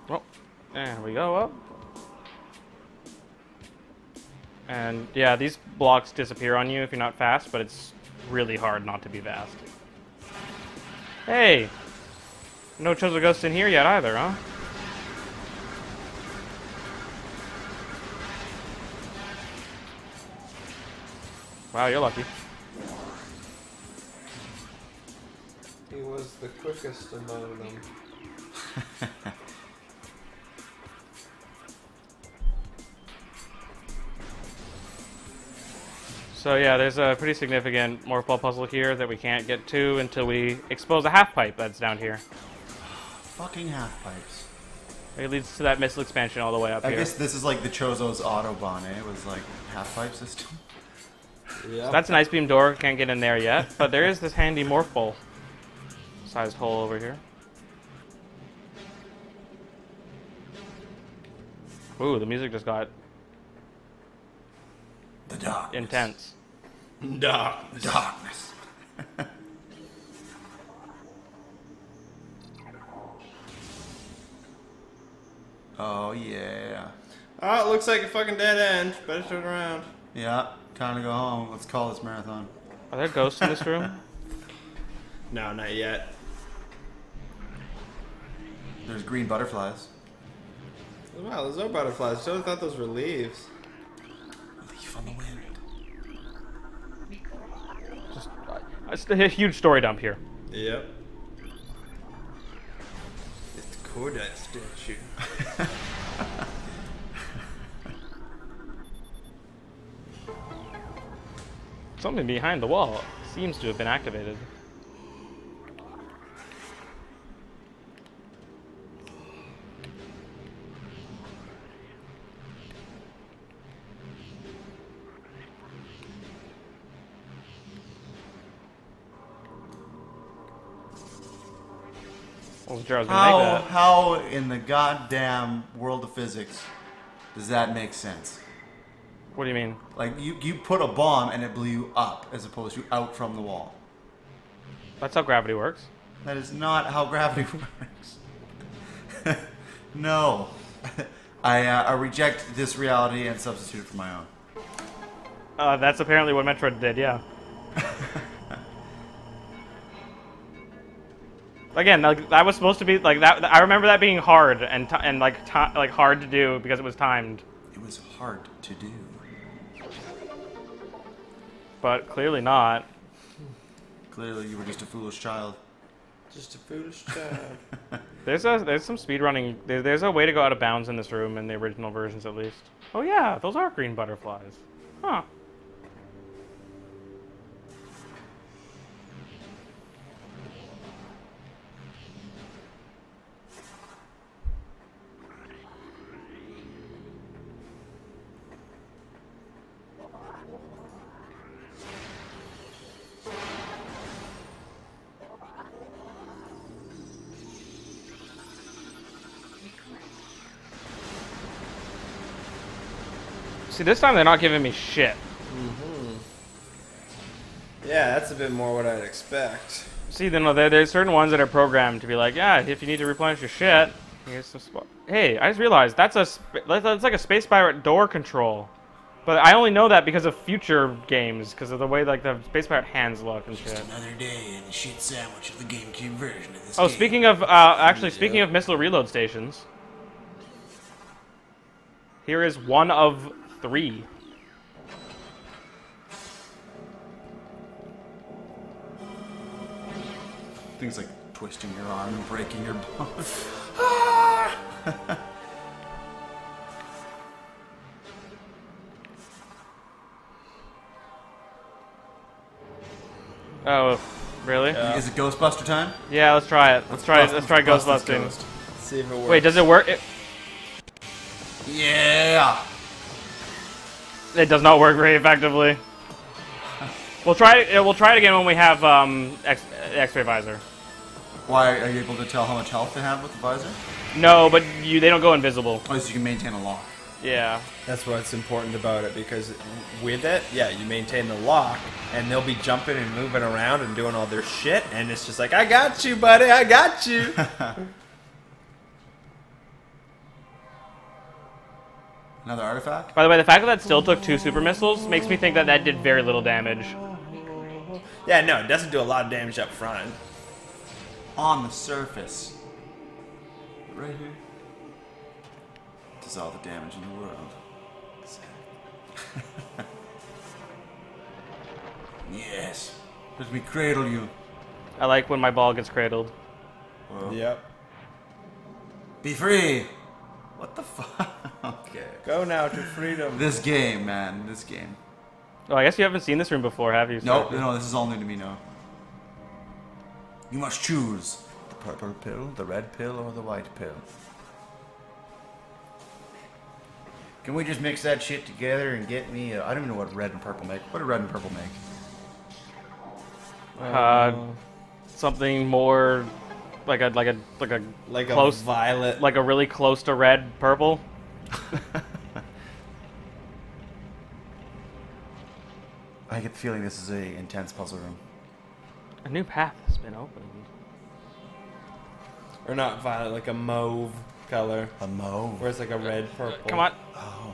Oh, and we go up. And yeah, these blocks disappear on you if you're not fast, but it's really hard not to be fast. Hey! No Chozo Ghosts in here yet either, huh? Wow, you're lucky. He was the quickest among them. So yeah, there's a pretty significant morph ball puzzle here that we can't get to until we expose a half pipe that's down here. Fucking half pipes. It leads to that missile expansion all the way up here. I guess this is like the Chozo's Autobahn, eh? It was like half pipe system. Yeah. So that's an ice beam door, can't get in there yet, but there is this handy morph ball sized hole over here. Ooh, the music just got The darkness. intense. Darkness. Oh yeah. Oh, it looks like a fucking dead end. Better turn around. Yeah. Time to go home. Let's call this marathon. Are there ghosts in this room? No, not yet. There's green butterflies. Wow, there's no butterflies. I totally thought those were leaves. Leaf on the wind. It's a huge story dump here. Yep. It's the Cordite statue. Something behind the wall seems to have been activated. Well, Gerald's gonna make that. How in the goddamn world of physics does that make sense? What do you mean? Like, you put a bomb and it blew you up as opposed to out from the wall. That's how gravity works. That is not how gravity works. No. I reject this reality and substitute it for my own. That's apparently what Metroid did, yeah. Again, like, that was supposed to be like that. I remember that being hard and hard to do because it was timed. It was hard to do. But clearly not. Clearly, you were just a foolish child. Just a foolish child. There's some speedrunning. There's a way to go out of bounds in this room in the original versions, at least. Oh yeah, those are green butterflies. Huh. See, this time they're not giving me shit. Yeah, that's a bit more what I'd expect. See, then there's certain ones that are programmed to be like, yeah, if you need to replenish your shit, here's some hey, I just realized that's like a space pirate door control. But I only know that because of future games, because of the way like the space pirate hands look and shit. Just another day in the shit sandwich of the GameCube version of this Oh, game. speaking of missile reload stations, here is one of 3. Things like twisting your arm and breaking your bone. Oh, really? Is it Ghostbuster time? Yeah, let's try it. Let's try Bust this ghostbusting. ghost. See if it works. Wait, does it work? Yeah. It does not work very effectively. We'll try it. We'll try it again when we have X-ray visor. Why are you able to tell how much health they have with the visor? No, but they don't go invisible. Oh, so you can maintain a lock. Yeah. That's what's important about it, because with it, yeah, you maintain the lock, and they'll be jumping and moving around and doing all their shit, and it's just like, I got you, buddy, I got you. Another artifact? By the way, the fact that that still took 2 super missiles makes me think that that did very little damage. Yeah, no, it doesn't do a lot of damage up front. On the surface. Right here. Does all the damage in the world. Yes. Let me cradle you. I like when my ball gets cradled. Whoa. Yep. Be free. What the fuck? Okay. Go now to freedom. This game, man. This game. Oh, I guess you haven't seen this room before, have you? Nope. Sophie? No, this is all new to me now. You must choose the purple pill, the red pill, or the white pill. Can we just mix that shit together and get me I don't even know what red and purple make. What do red and purple make? Something more like a close, violet. like a really close to red purple. I get the feeling this is a intense puzzle room. A new path has been opened. Or not violet, like a mauve color. A mauve. Where it's like a red purple. Come on. Oh.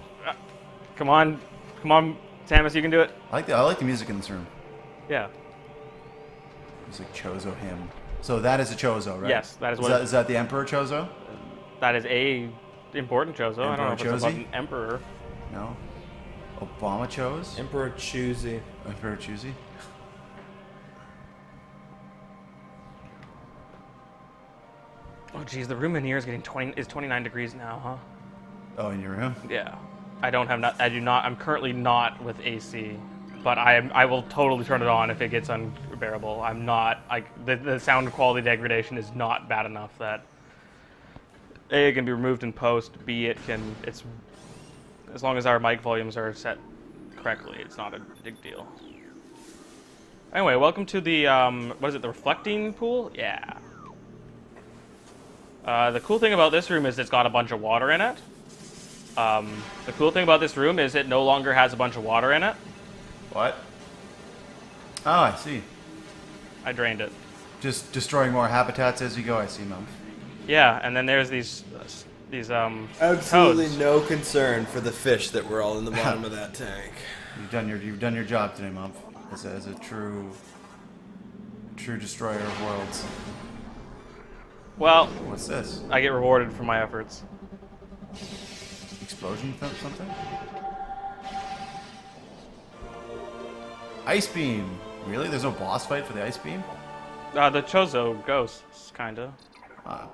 Come on. Come on, Samus, you can do it. I like the music in this room. Yeah. It's like Chozo hymn. So that is a Chozo, right? Yes, that is what Is that the Emperor Chozo? That is a important Chozo. I don't know if Emperor it's about Chozy? an emperor. No. Obama chose? Emperor Choosy. Emperor Choosy? Oh, geez, the room in here is getting 29 degrees now, huh? Oh, in your room? Yeah. I do not. I'm currently not with AC, but I will totally turn it on if it gets unbearable. I'm not. The sound quality degradation is not bad enough that A, it can be removed in post. B, it's as long as our mic volumes are set correctly, it's not a big deal. Anyway, welcome to the what is it? The reflecting pool? Yeah. The cool thing about this room is it's got a bunch of water in it. The cool thing about this room is it no longer has a bunch of water in it. What? Oh, I see. I drained it. Just destroying more habitats as you go, I see, Mum. Yeah, and then there's these Absolutely toads. no concern for the fish that were all in the bottom of that tank. You've done your job today, Mum. As a true destroyer of worlds. Well, What's this? I get rewarded for my efforts. Explosion something? Ice beam. Really? There's no boss fight for the ice beam? The Chozo ghosts, kinda. Ah.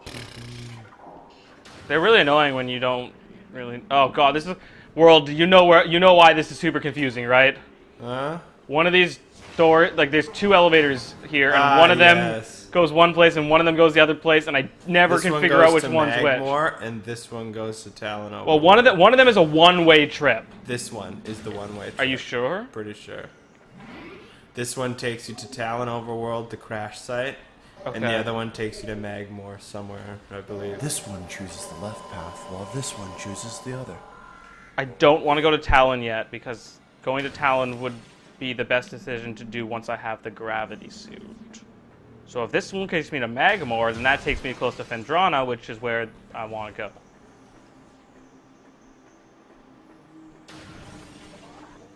They're really annoying when you don't really. Oh god, this is world. You know why this is super confusing, right? Huh? One of these there's 2 elevators here, and one of them goes one place and one of them goes the other place, and I never can figure out which one's which. And this one goes to Talon IV. Well, one of them is a one-way trip. This one is the one-way trip. Are you sure? Pretty sure. This one takes you to Talon Overworld, the crash site, and the Okay. other one takes you to Magmore somewhere, I believe. This one chooses the left path, while this one chooses the other. I don't want to go to Talon yet because going to Talon would be the best decision to do once I have the gravity suit. So if this one takes me to Magamore, then that takes me close to Fendrana, which is where I want to go.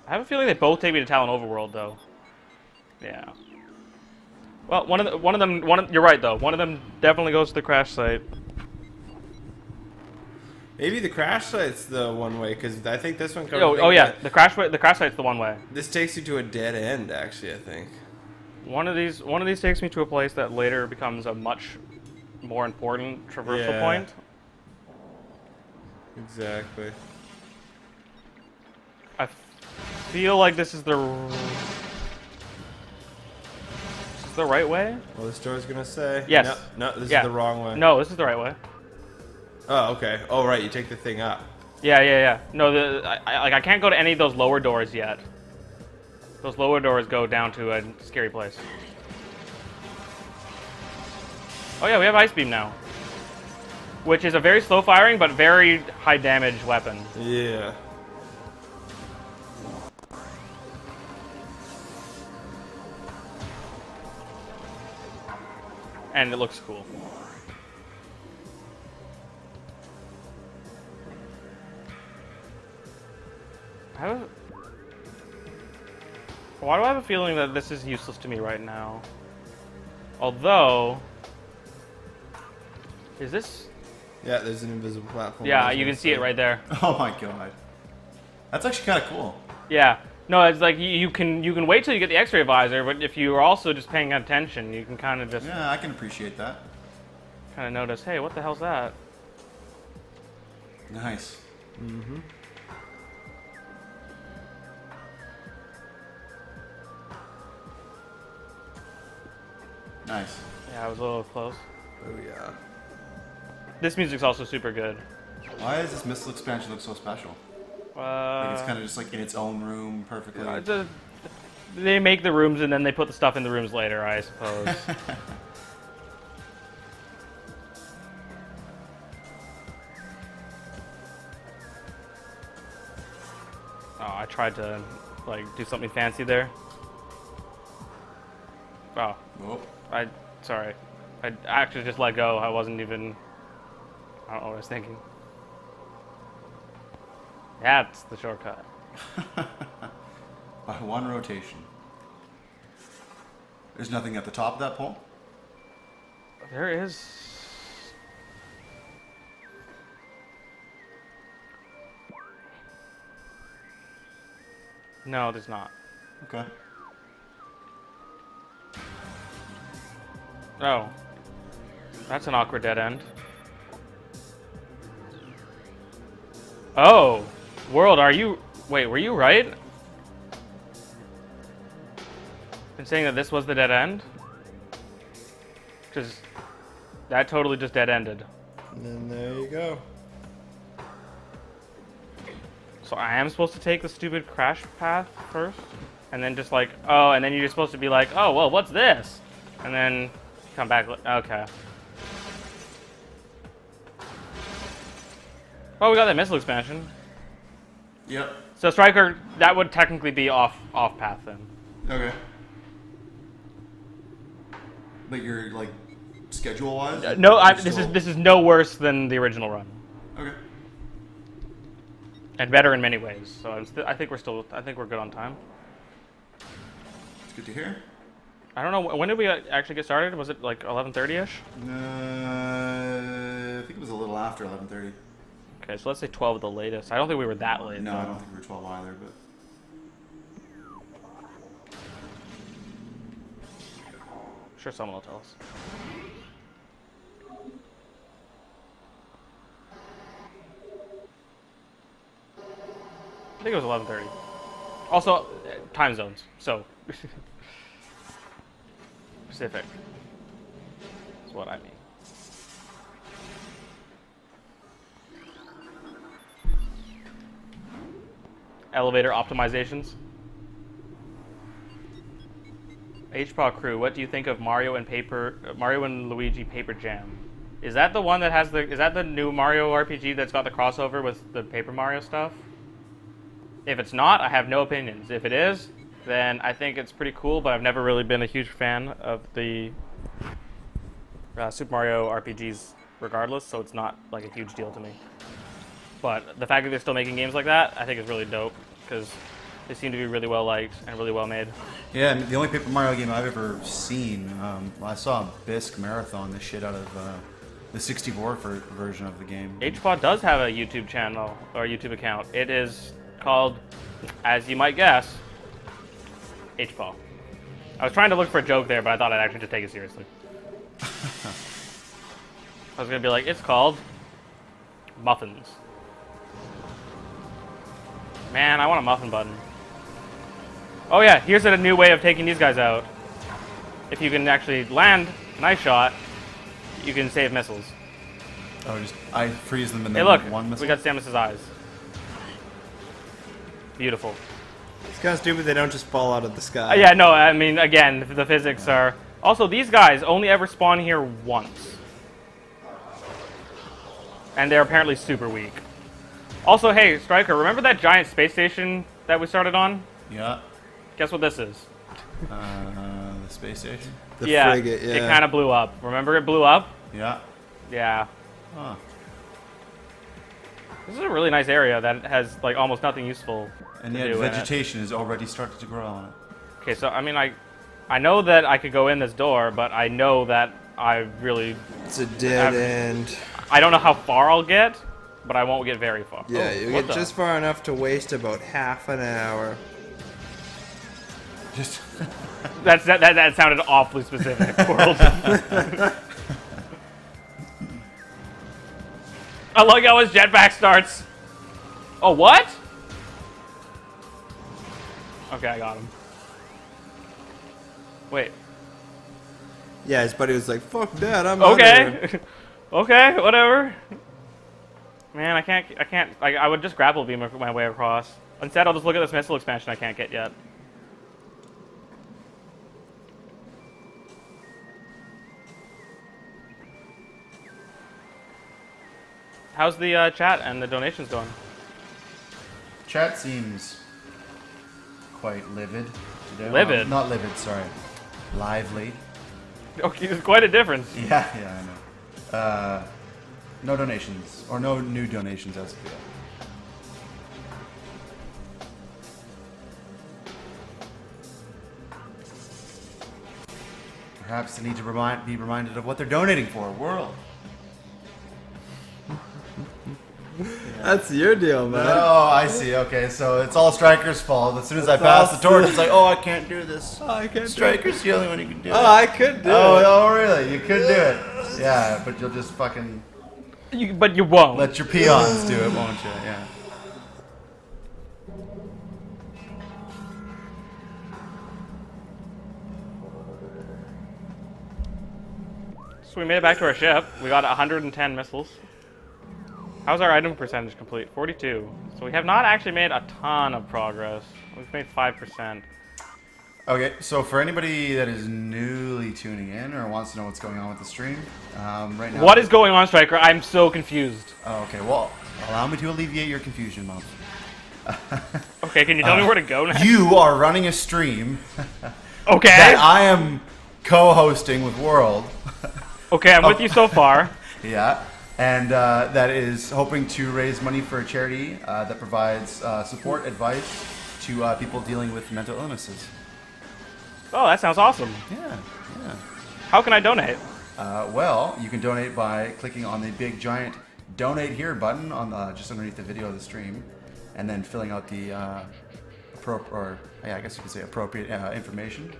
I have a feeling they both take me to Talon Overworld, though. Yeah. Well, you're right though. One of them definitely goes to the crash site. Maybe the crash site's the one way, because I think this one. Oh yeah, the crash site's the one way. This takes you to a dead end, actually. I think. One of these takes me to a place that later becomes a much more important traversal point. Exactly. I feel like this is the right way. Well, this door's gonna say. Yes. No, this is the wrong way. No, this is the right way. Oh, okay. Oh, right. You take the thing up. Yeah. No, I can't go to any of those lower doors yet. Those lower doors go down to a scary place. Oh yeah, we have Ice Beam now. Which is a very slow firing, but very high damage weapon. Yeah. And it looks cool. Why do I have a feeling that this is useless to me right now? Although... Is this... Yeah, there's an invisible platform. Yeah, you can see it right there. Oh my god. That's actually kind of cool. Yeah. No, it's like you can wait till you get the X-ray visor, but if you are also just paying attention, you can kind of just... Yeah, I can appreciate that. Kind of notice, hey, what the hell's that? Nice. Mm-hmm. Nice. Yeah, I was a little close. Oh, yeah. This music's also super good. Why does this missile expansion look so special? Like it's kind of just like in its own room perfectly. They make the rooms and then they put the stuff in the rooms later, I suppose. Oh, I tried to like do something fancy there. Oh. Oh. Sorry. I actually just let go. I wasn't even... I don't know what I was thinking. That's the shortcut. By one rotation. There's nothing at the top of that pole? There is... No, there's not. Okay. Oh. That's an awkward dead end. Oh! World, are you... Wait, were you right? In saying that this was the dead end? Because that totally just dead ended. And then there you go. So I am supposed to take the stupid crash path first? And then just like, oh, and then you're supposed to be like, oh, well, what's this? And then come back, okay. Oh, we got that missile expansion. Yep. So Striker, that would technically be off path then. Okay. But you're like schedule-wise? No, this is no worse than the original run. Okay. And better in many ways. So I think we're good on time. It's good to hear. I don't know, when did we actually get started? Was it like 11:30ish? I think it was a little after 11:30. Okay, so let's say 12 at the latest. I don't think we were that late. No, though. I don't think we were 12 either, but... Sure, someone will tell us. I think it was 11:30. Also, time zones, so... Pacific. That's what I mean. Elevator optimizations. HPAW crew, what do you think of Mario and Luigi Paper Jam? Is that the one that has is that the new Mario RPG that's got the crossover with the Paper Mario stuff? If it's not, I have no opinions. If it is, then I think it's pretty cool, but I've never really been a huge fan of the Super Mario RPGs regardless, so it's not like a huge deal to me. But the fact that they're still making games like that, I think is really dope, because they seem to be really well liked and really well made. Yeah, and the only Paper Mario game I've ever seen, I saw Bisque marathon the shit out of the 64 version of the game. HPAW does have a YouTube channel, or a YouTube account. It is called, as you might guess, HPAW. I was trying to look for a joke there, but I thought I'd actually just take it seriously. I was going to be like, it's called Muffins. Man, I want a muffin button. Oh yeah, here's a new way of taking these guys out. If you can actually land a nice shot, you can save missiles. Oh, I freeze them and Hey then look, one missile? we got Samus's eyes. Beautiful. It's kind of stupid they don't just fall out of the sky. Yeah, no, I mean, again, the physics are... Also, these guys only ever spawn here once. And they're apparently super weak. Also, hey, Striker, remember that giant space station that we started on? Yeah. Guess what this is? The space station? The Frigate, yeah. It kind of blew up. Remember it blew up? Yeah. Yeah. Huh. This is a really nice area that has, like, almost nothing useful And to yet do in it. vegetation is already starting to grow on it. Okay, so, I mean, I know that I could go in this door, but I know that I really... It's a dead end. I don't know how far I'll get, but I won't get very far. Yeah, Oh, you what get the- just far enough to waste about half an hour. Just That sounded awfully specific, World. I like how his jetpack starts. Oh, what? Okay, I got him. Wait. Yeah, his buddy was like, "Fuck that, I'm under." Okay. Okay, whatever. Man, I can't. I would just grapple beam my way across. Instead, I'll just look at this missile expansion I can't get yet. How's the chat and the donations going? chat seems quite livid today. Livid? Not livid, sorry. Lively. Okay, there's quite a difference. Yeah, I know. No donations, or no new donations as of yet. Perhaps they need to be reminded of what they're donating for. World. That's your deal, man. Oh, I see. Okay, so it's all Striker's fault. As soon as I pass the torch, it's like, oh, I can't do this. Oh, I can't. Striker's the only one who can do it. Oh, I could do it. Oh, really? You could do it. Yeah, but you'll just fucking But you won't. let your peons do it, won't you? Yeah. So we made it back to our ship. We got 110 missiles. How's our item percentage complete? 42. So we have not actually made a ton of progress. We've made 5%. Okay, so for anybody that is newly tuning in or wants to know what's going on with the stream, right now... What is going on, Striker? I'm so confused. Oh, okay, well, allow me to alleviate your confusion, Mom. Okay, can you tell me where to go now? You are running a stream Okay. that I am co-hosting with World. Okay, I'm with you so far. Yeah, and that is hoping to raise money for a charity that provides support, advice to people dealing with mental illnesses. Oh, that sounds awesome. Yeah, yeah. How can I donate? Well, you can donate by clicking on the big giant donate here button on just underneath the video of the stream, and then filling out the I guess you could say appropriate information.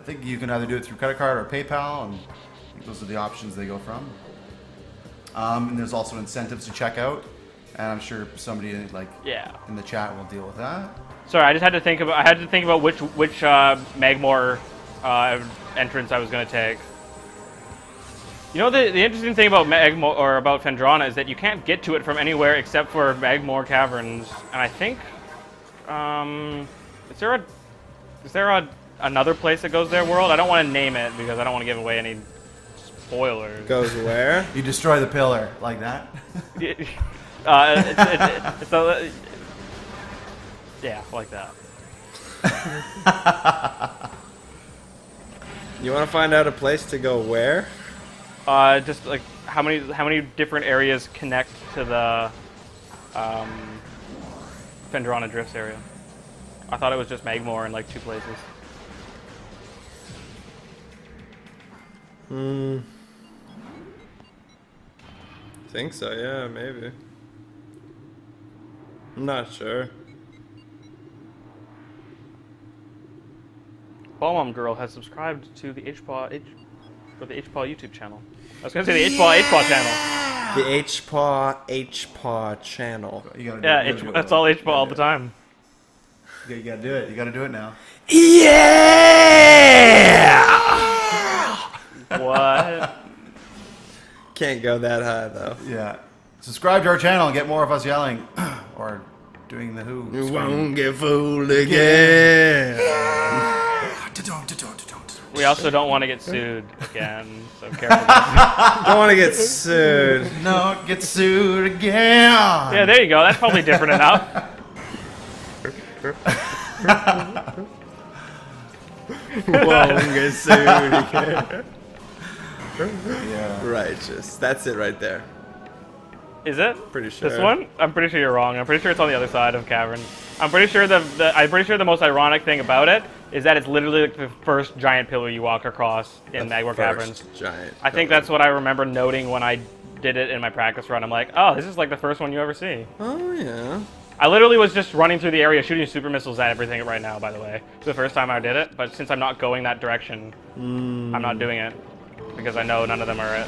I think you can either do it through credit card or PayPal, and I think those are the options they go from. And there's also incentives to check out, and I'm sure somebody in the chat will deal with that. Sorry, I just had to think about. I had to think about which Magmor entrance I was going to take. You know, the interesting thing about Magmor or about Phendrana is that you can't get to it from anywhere except for Magmor Caverns, and I think is there another place that goes there, World? I don't want to name it because I don't want to give away any spoilers. Goes where? You destroy the pillar like that. It's yeah, like that. You want to find out a place to go where? Just like how many different areas connect to the Fenderana Drifts area. I thought it was just Magmore in like 2 places. Think so, yeah, maybe. I'm not sure. Ballmom Girl has subscribed to the HPAW YouTube channel. I was gonna say the HPAW channel. The HPAW channel. You gotta do Yeah, it. that's all HPAW all the time. You gotta do it. You gotta do it now. What? Can't go that high though. Yeah. Subscribe to our channel and get more of us yelling or doing the Who. You scream. won't get fooled again. We also don't want to get sued again, so careful. Don't want to get sued. No, get sued again. Yeah, there you go. That's probably different enough. Won't get sued again. Yeah. Righteous. That's it right there. Is it? Pretty sure. This one? I'm pretty sure you're wrong. I'm pretty sure it's on the other side of Cavern. I'm pretty sure the most ironic thing about it is that it's literally like the first giant pillar you walk across in Magmore Caverns. Giant. I think that's what I remember noting when I did it in my practice run. I'm like, oh, this is like the first one you ever see. Oh yeah. I literally was just running through the area shooting super missiles at everything right now, by the way. It's the first time I did it, but since I'm not going that direction, I'm not doing it. Because I know none of them are it.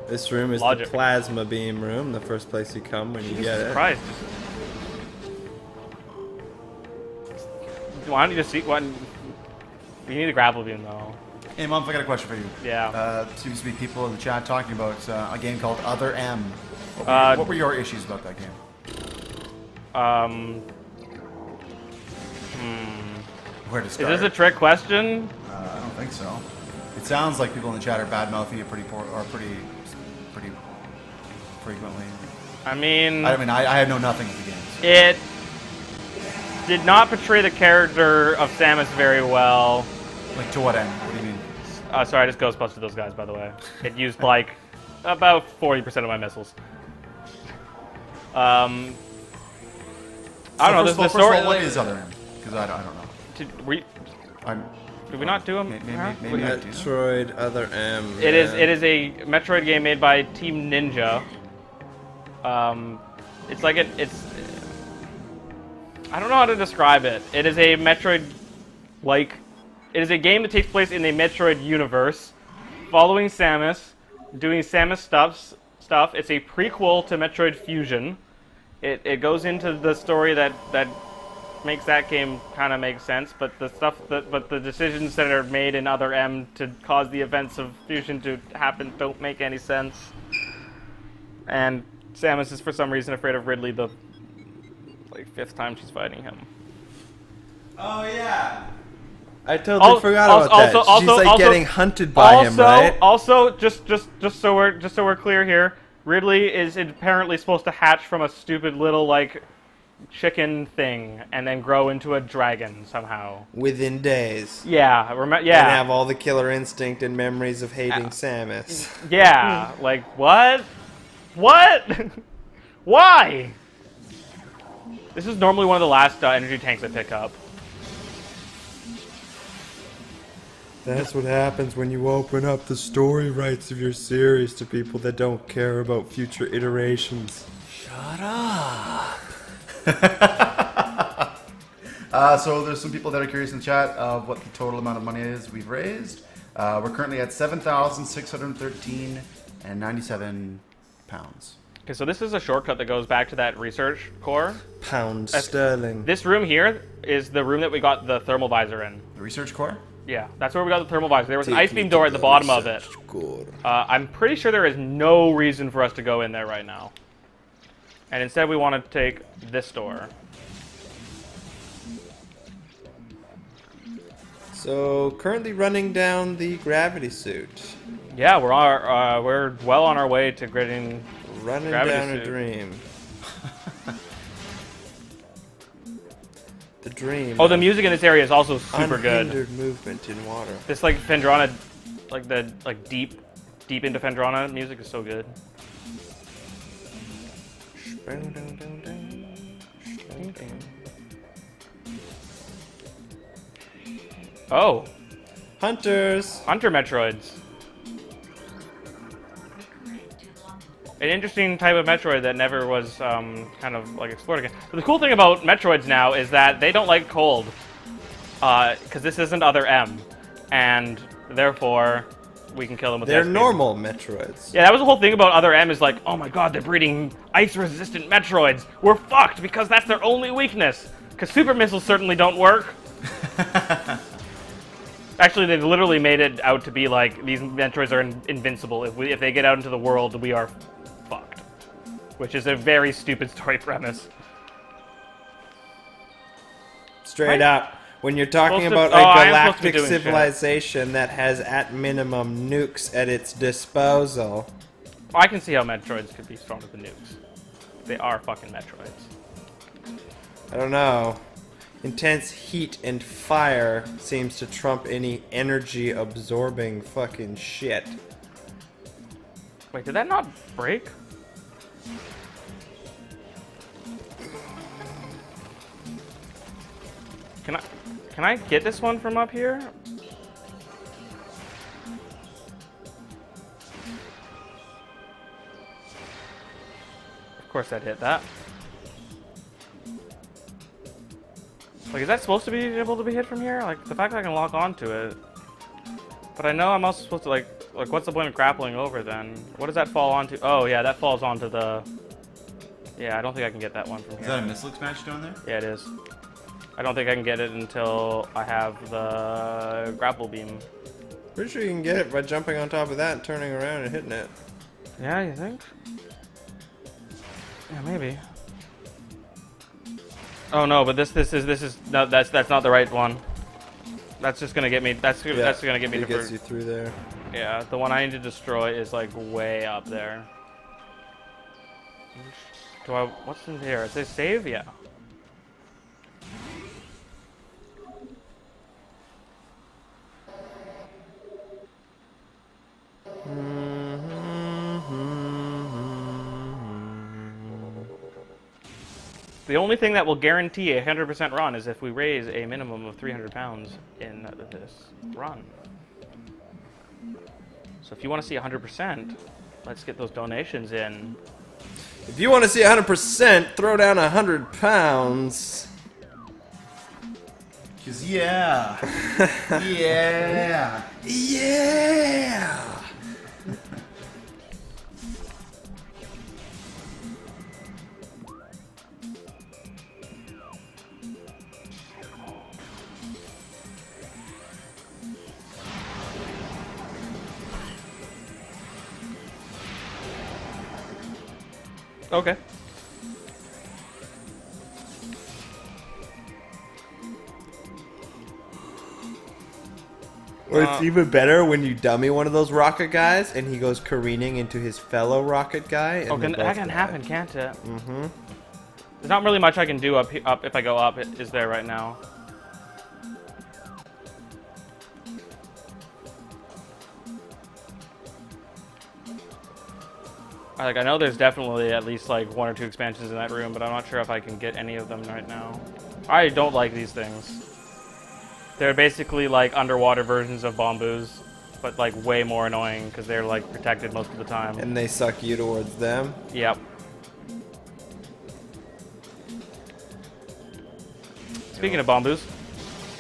This room is Logic. the plasma beam room, the first place you come when you get it. Christ. Why don't you just see one? You need a grapple beam though. Hey, Mom, I got a question for you. Yeah. Seems to be people in the chat talking about a game called Other M. What were your issues about that game? Where to Is start? this a trick question? I don't think so. It sounds like people in the chat are bad mouthing it pretty frequently. I mean, I know nothing of the game. So. it did not portray the character of Samus very well. Like to what end? What do you mean? Sorry, I just ghostbusted those guys, by the way. It used like about 40% of my missiles. I don't know. The First story. of all, what is Other M? Because I don't know. Did we not do them? Maybe I do. Metroid Other M. It is a Metroid game made by Team Ninja. It's like it's I don't know how to describe it. It is a Metroid it is a game that takes place in the Metroid universe, following Samus, doing Samus stuff. It's a prequel to Metroid Fusion. It goes into the story that makes that game kind of make sense, but the decisions that are made in Other M to cause the events of Fusion to happen don't make any sense. And Samus is for some reason afraid of Ridley the like 5th time she's fighting him. Oh yeah. I totally forgot about that. She's like getting hunted by him, right? Also, just so we're clear here, Ridley is apparently supposed to hatch from a stupid little like chicken thing and then grow into a dragon somehow Within days. Yeah, And have all the killer instinct and memories of hating Samus. Yeah, like what? Why? This is normally one of the last energy tanks I pick up. That's what happens when you open up the story rights of your series to people that don't care about future iterations. Shut up. So there's some people that are curious in the chat of what the total amount of money is we've raised. We're currently at £7,613.97. Okay, so this is a shortcut that goes back to that research core. Pound sterling. This room here is the room that we got the thermal visor in. The research core? Yeah, that's where we got the thermal visor. There was an ice beam door at the bottom of it. I'm pretty sure there is no reason for us to go in there right now. And instead we want to take this door. So, currently running down the gravity suit. Yeah, we're well on our way to getting Running gravity down suit. a dream. The dream. Oh, the of music in this area is also super good. unhindered movement in water. This like Fendrana, like the deep into Fendrana music is so good. Oh, Hunters. Hunter Metroids. An interesting type of Metroid that never was kind of like explored again. But the cool thing about Metroids now is that they don't like cold, because this isn't Other M, and therefore we can kill them with They're ice beam. normal Metroids. Yeah, that was the whole thing about Other M is like, oh my god, they're breeding ice-resistant Metroids. We're fucked because that's their only weakness. Because super missiles certainly don't work. Actually, they've literally made it out to be like these Metroids are invincible. If they get out into the world, we are fucked. Which is a very stupid story premise. Straight up. When you're talking Supposed about to- a I am supposed to be galactic doing shit. civilization that has at minimum nukes at its disposal. I can see how Metroids could be stronger than nukes. They are fucking Metroids. I don't know. Intense heat and fire seems to trump any energy absorbing fucking shit. Wait, did that not break? Can I get this one from up here? Of course that hit that. Like, is that supposed to be able to be hit from here? Like, the fact that I can lock onto it. But I know I'm also supposed to, like, what's the point of grappling over then? What does that fall onto? Oh, yeah, that falls onto the... Yeah, I don't think I can get that one from Is here. that a missile expansion down there? Yeah, it is. I don't think I can get it until I have the grapple beam. Pretty sure you can get it by jumping on top of that and turning around and hitting it. Yeah, you think? Yeah, maybe. Oh no, but this is no, that's not the right one. That's just gonna get me. That's gonna get me it to. gets you through there. Yeah, the one I need to destroy is like way up there. What's in here? It says save? Yeah. The only thing that will guarantee a 100% run is if we raise a minimum of 300 pounds in this run. So if you want to see 100%, let's get those donations in. If you want to see 100%, throw down 100 pounds. 'Cause yeah. Yeah. Yeah! Okay. Or it's even better when you dummy one of those rocket guys and he goes careening into his fellow rocket guy. And Oh, they that both can die. happen, can't it? Mm-hmm. There's not really much I can do up if I go up. Is there right now? I know there's definitely at least like 1 or 2 expansions in that room, but I'm not sure if I can get any of them right now. I don't like these things. They're basically like underwater versions of Bomboos, but like way more annoying because they're like protected most of the time. And they suck you towards them. Yep. Speaking of Bomboos.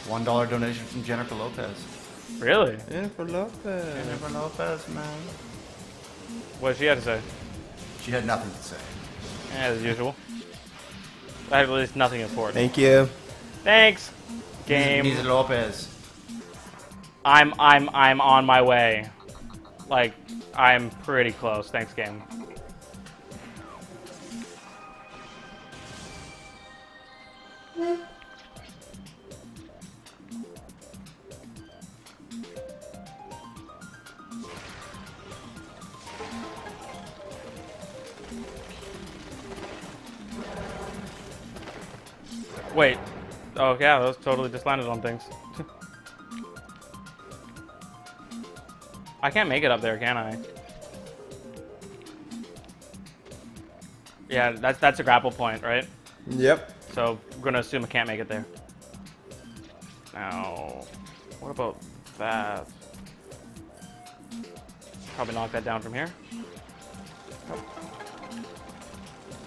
$1 donation from Jennifer Lopez. Really? Jennifer Lopez. Jennifer Lopez, man. What did she have to say? She had nothing to say. As usual. I have at least nothing important. Thank you. Thanks, game. Ms. Lopez. I'm on my way. Like, I'm pretty close. Thanks, game. Wait, Oh yeah, those totally just landed on things. I can't make it up there, can I? Yeah, that's a grapple point, right? Yep. So I'm gonna assume I can't make it there. Now, what about that? Probably knock that down from here. Oh,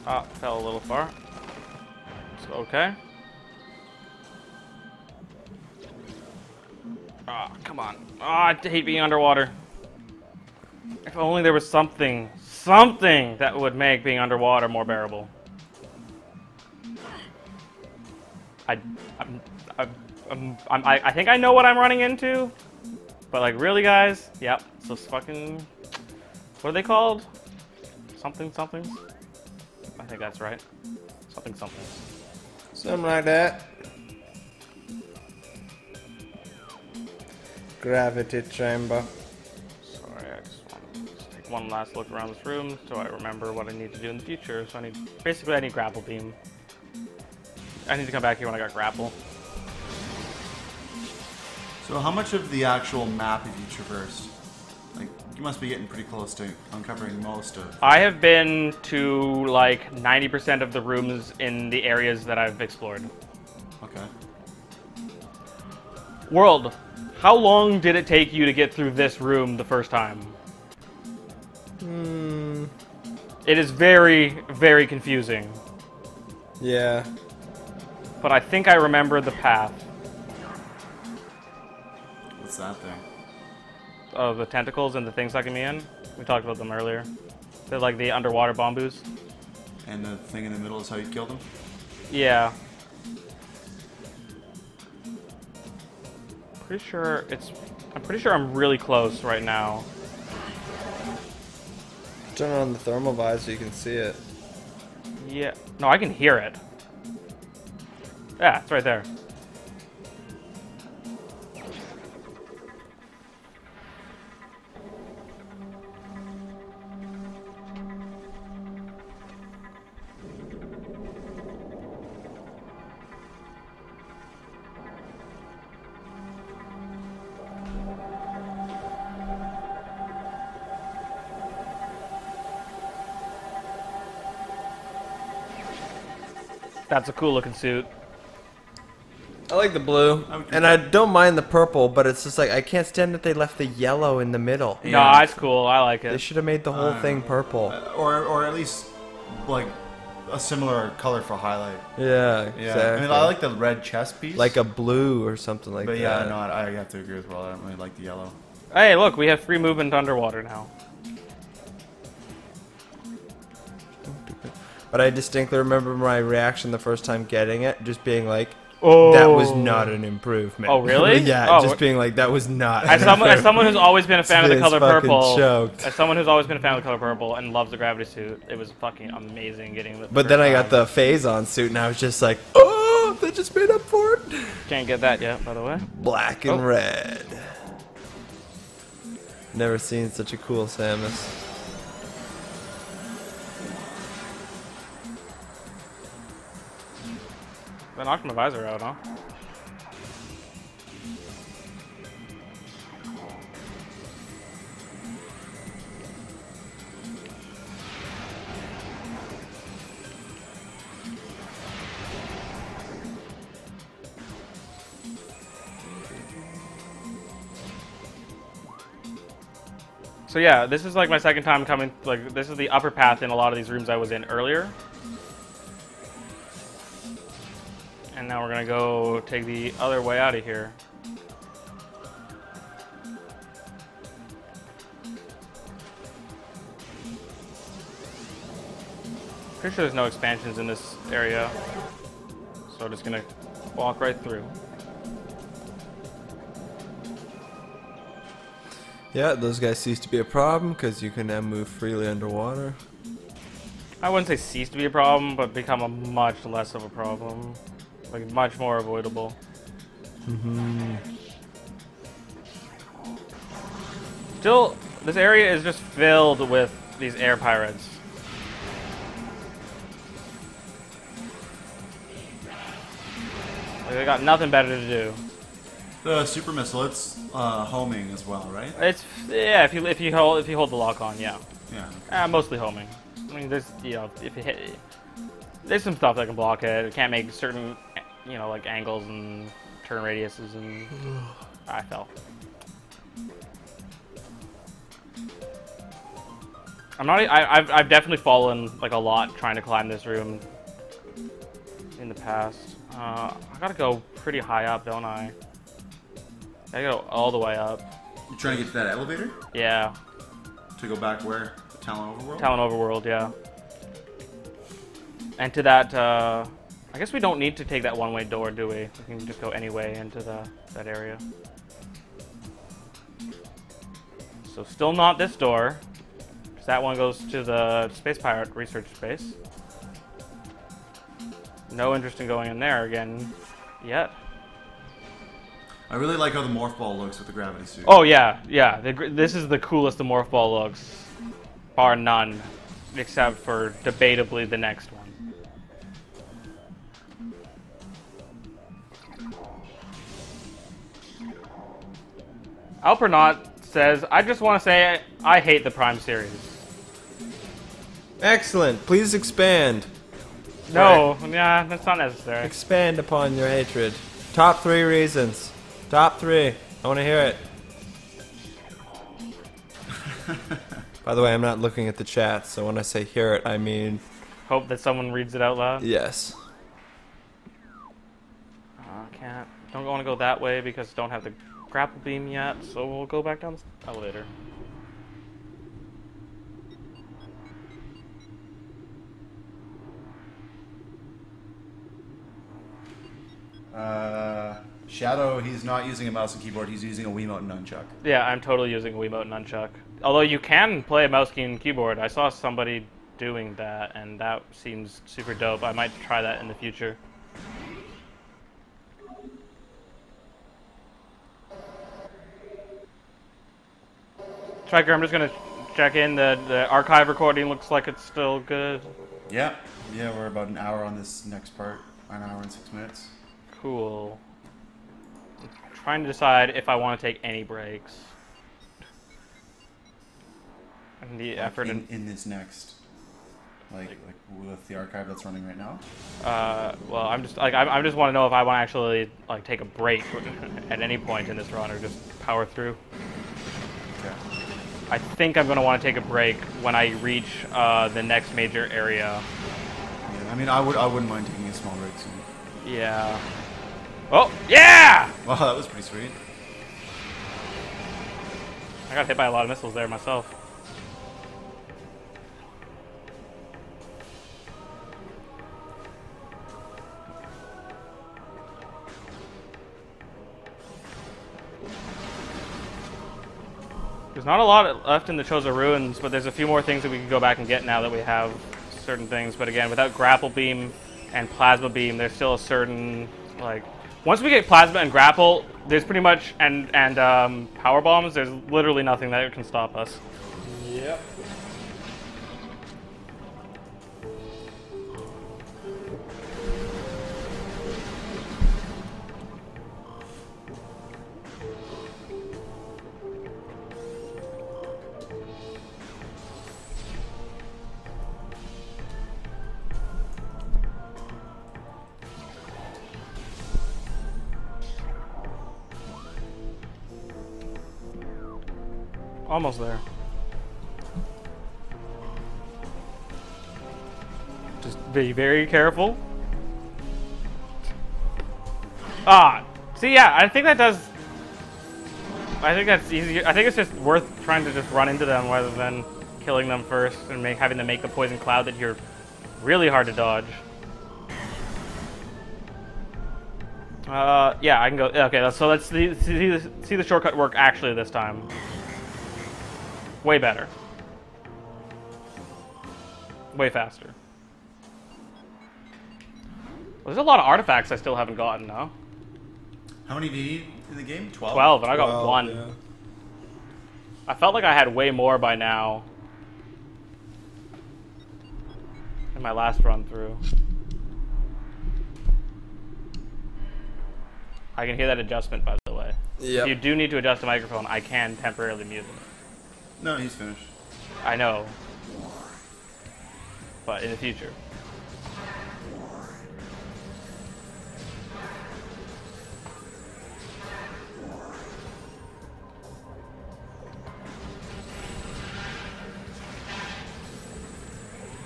ah, fell a little far. So, okay. Ah, come on. Ah, I hate being underwater. If only there was something that would make being underwater more bearable. I think I know what I'm running into, but like really, guys, yep. So fucking, what are they called? Something somethings. I think that's right. Something somethings. Something like that. Gravity chamber. Sorry, I just want to take one last look around this room so I remember what I need to do in the future. So I need grapple beam. I need to come back here when I got grapple. So how much of the actual map have you traversed? Like, you must be getting pretty close to uncovering most of. I have been to like 90% of the rooms in the areas that I've explored. Okay. World, how long did it take you to get through this room the first time? It is very, very confusing. Yeah. But I think I remember the path. What's that thing? Oh, the tentacles and the things sucking me in. We talked about them earlier. They're like the underwater bombus. And the thing in the middle is how you kill them? Yeah. I'm pretty sure I'm really close right now. Turn on the thermal visor so you can see it. Yeah. No, I can hear it. Yeah, it's right there. That's a cool looking suit. I like the blue, and I don't mind the purple, but it's just like I can't stand that they left the yellow in the middle. No, it's cool. I like They it. should have made the whole thing purple. Or at least, like, a similar color for highlight. Yeah, Yeah. exactly. I mean, I like the red chest piece. like a blue or something like But that. yeah, no, I have to agree with Will. I don't really like the yellow. Hey, look, we have free movement underwater now. But I distinctly remember my reaction the first time getting it, just being like, Oh, that was not an improvement. Oh, really? Yeah, Oh, just being like, that was not As someone who's always been a fan of the It's color fucking purple, choked. as someone who's always been a fan of the color purple and loves the gravity suit, it was fucking amazing getting the. But then I got the Phason suit, and I was just like, oh, they just made up for it. Can't get that yet, by the way. Black and Oh. red. Never seen such a cool Samus. They knocked my visor out, huh? So yeah, this is like my second time coming, like this is the upper path in a lot of these rooms I was in earlier. And now we're gonna go take the other way out of here. Pretty sure there's no expansions in this area. So I'm just gonna walk right through. Yeah, those guys cease to be a problem because you can now move freely underwater. I wouldn't say cease to be a problem, but become a much less of a problem. Like, much more avoidable. Still, this area is just filled with these air pirates. Like, they got nothing better to do. The super missile, it's homing as well, right? It's yeah. If you hold the lock on, yeah. Yeah. Mostly homing. I mean, there's if you hit, there's some stuff that can block it. It can't make certain like angles and turn radiuses and I fell. I've definitely fallen like a lot trying to climb this room in the past. I gotta go pretty high up, don't I? I gotta go all the way up. You trying to get to that elevator? Yeah. To go back where? Talon Overworld? Talon Overworld, yeah. And to that, I guess we don't need to take that one-way door, do we? We can just go any way into that area. So still not this door. That one goes to the Space Pirate research space. No interest in going in there again yet. I really like how the morph ball looks with the gravity suit. Oh yeah, yeah. This is the coolest the morph ball looks, bar none, except for debatably the next one. Alpernaut says, "I just want to say I hate the Prime series." Excellent. Please expand. No, yeah, that's not necessary. Expand upon your hatred. Top 3 reasons. Top 3. I want to hear it. By the way, I'm not looking at the chat, so when I say hear it, I mean... Hope that someone reads it out loud. Yes. Can't. Don't want to go that way because don't have the grapple beam yet, so we'll go back down the elevator. Shadow, he's not using a mouse and keyboard, he's using a Wiimote and nunchuck. Yeah, I'm totally using a Wiimote and nunchuck. Although you can play a mouse key and keyboard. I saw somebody doing that, and that seems super dope. I might try that in the future. Striker, I'm just going to check in. The archive recording looks like it's still good. Yeah, we're about an hour on this next part. An hour and 6 minutes. Cool. I'm trying to decide if I want to take any breaks. And the effort in this next, like with the archive that's running right now. Well, I'm just want to know if I want to actually like take a break at any point in this run or just power through. Okay. I think I'm going to want to take a break when I reach the next major area. Yeah, I mean, I wouldn't mind taking a small break soon. Yeah. Oh, yeah! Wow, that was pretty sweet. I got hit by a lot of missiles there myself. There's not a lot left in the Choza Ruins, but there's a few more things that we can go back and get now that we have certain things. But again, without Grapple Beam and Plasma Beam, there's still a certain, like... Once we get Plasma and Grapple, there's pretty much... And Power Bombs, there's literally nothing that can stop us. Yep. Almost there. Just be very careful. Ah, see, yeah, I think that does... I think that's easy. I think it's just worth trying to just run into them rather than killing them first and having them make the poison cloud that you're really hard to dodge. Yeah, I can go... Okay, so let's see the shortcut work actually this time. Way better. Way faster. Well, there's a lot of artifacts I still haven't gotten, though. How many do you need in the game? 12? 12, and I got 1. Yeah. I felt like I had way more by now. In my last run through. I can hear that adjustment, by the way. Yep. If you do need to adjust the microphone, I can temporarily mute it. No, he's finished. I know. But in the future.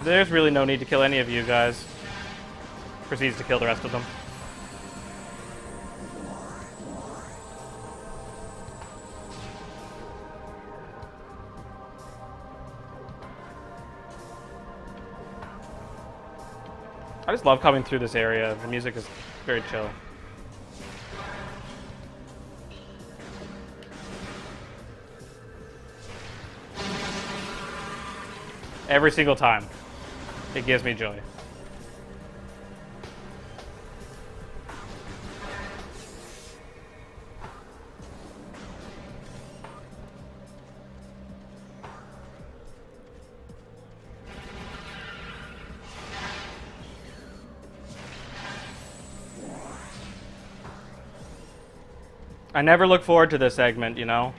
There's really no need to kill any of you guys. Proceeds to kill the rest of them. I just love coming through this area. The music is very chill. Every single time. It gives me joy. I never look forward to this segment, you know?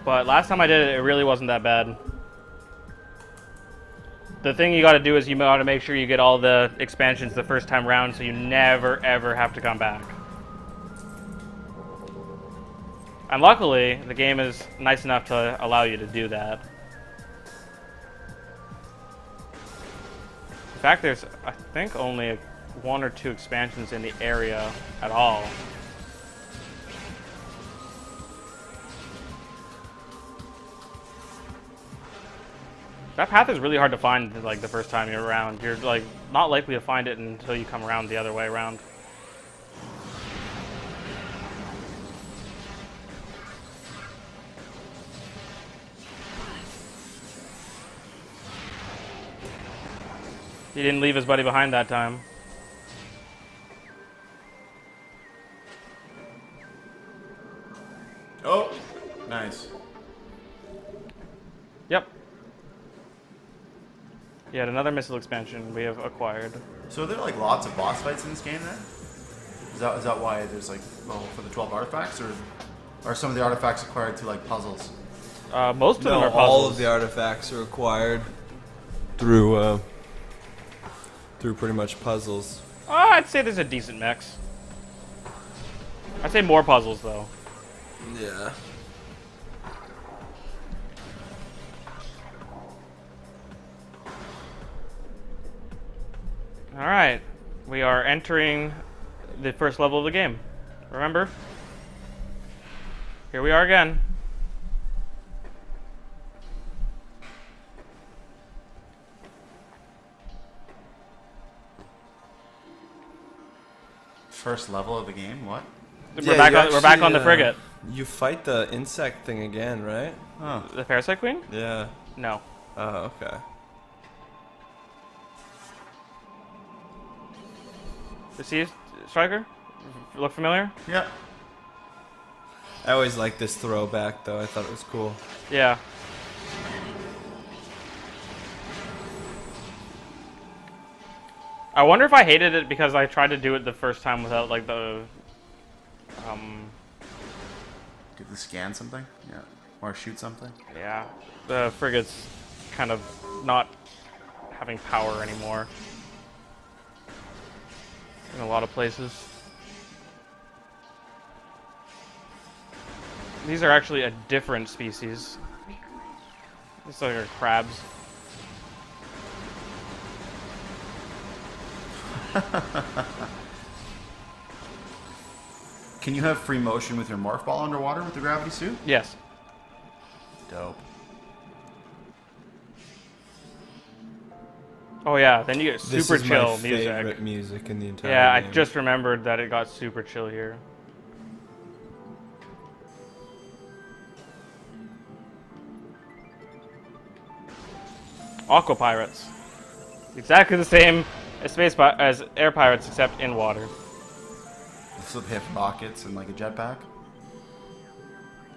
But last time I did it, it really wasn't that bad. The thing you gotta do is you gotta make sure you get all the expansions the first time round so you never ever have to come back. And luckily, the game is nice enough to allow you to do that. In fact, there's, I think, only 1 or 2 expansions in the area at all. That path is really hard to find like the first time you're around. You're like not likely to find it until you come around the other way around. He didn't leave his buddy behind that time. Oh, nice. Yep. Yet another missile expansion we have acquired. So are there like lots of boss fights in this game then? Is that why there's like, well, for the 12 artifacts, or are some of the artifacts acquired through like puzzles? Most of them are puzzles. All of the artifacts are acquired through pretty much puzzles. I'd say there's a decent mix. I'd say more puzzles though. Yeah. Alright, we are entering the first level of the game. Remember? Here we are again. First level of the game? What? We're back on the frigate. You fight the insect thing again, right? Oh. The Parasite Queen? Yeah. No. Oh, okay. You see, Striker? Look familiar? Yeah. I always liked this throwback, though. I thought it was cool. Yeah. I wonder if I hated it because I tried to do it the first time without, like, the... Did you scan something? Yeah. Or shoot something? Yeah. The frigate's kind of not having power anymore. In a lot of places. These are actually a different species. These are crabs. Can you have free motion with your morph ball underwater with the gravity suit? Yes. Dope. Oh yeah, then you get super This is chill my music. favorite music in the entire Yeah, game. I just remembered that it got super chill here. Aqua pirates. Exactly the same as as air pirates, except in water. So they have rockets and like a jetpack?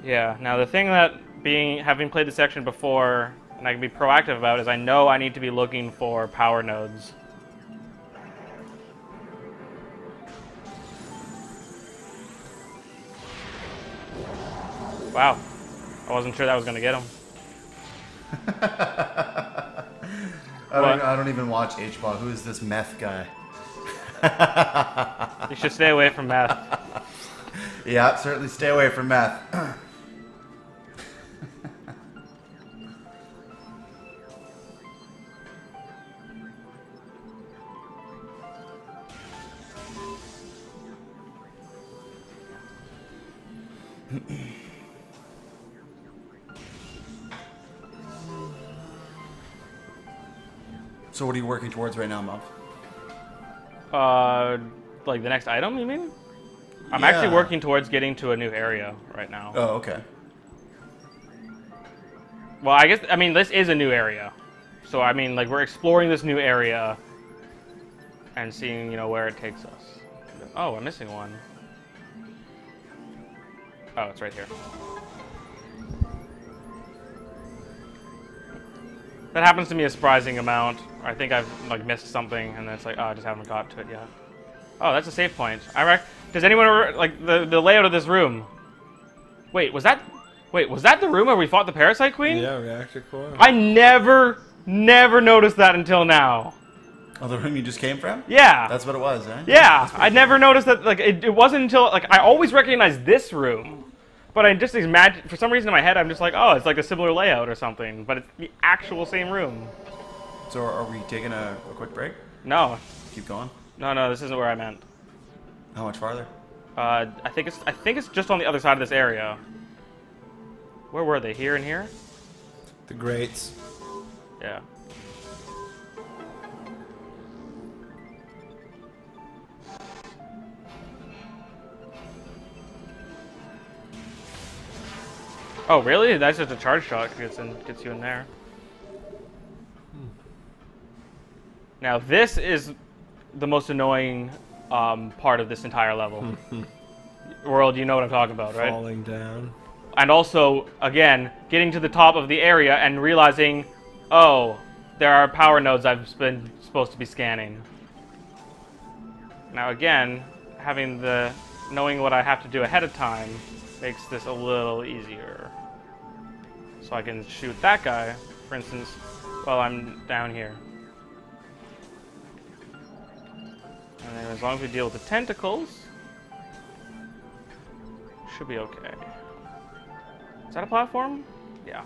Yeah. Now the thing that having played the section before, and I can be proactive about, is I know I need to be looking for power nodes. Wow. I wasn't sure that was going to get him. I don't even watch HPAW. Who is this meth guy? You should stay away from meth. Yeah, certainly stay away from meth. So what are you working towards right now, Muff? Like the next item, you mean? I'm Yeah. actually working towards getting to a new area right now. Oh, okay. Well, I mean, this is a new area. So, I mean, like, we're exploring this new area and seeing, you know, where it takes us. Oh, I'm missing one. Oh, it's right here. That happens to me a surprising amount. I think I've, like, missed something, and then it's like, oh, I just haven't got to it yet. Oh, that's a save point. Does anyone ever, like, the layout of this room? Wait, was that the room where we fought the Parasite Queen? Yeah, reactor core. I never noticed that until now. Oh, the room you just came from? Yeah. That's what it was, eh? Yeah, I never noticed that, like, it wasn't until, like, I always recognized this room. But I just imagine, for some reason in my head, I'm just like, oh, it's like a similar layout or something. But it's the actual same room. So are we taking a quick break? No. Keep going? No, this isn't where I meant. How much farther? I think it's just on the other side of this area. Where were they? Here and here? The grates. Yeah. Oh, really? That's just a charge shot gets you in there. Now, this is the most annoying part of this entire level. World, you know what I'm talking about, right? Falling down. And also, again, getting to the top of the area and realizing, oh, there are power nodes I've been supposed to be scanning. Now, again, knowing what I have to do ahead of time makes this a little easier. So I can shoot that guy, for instance, while I'm down here. And then as long as we deal with the tentacles, should be okay. Is that a platform? Yeah.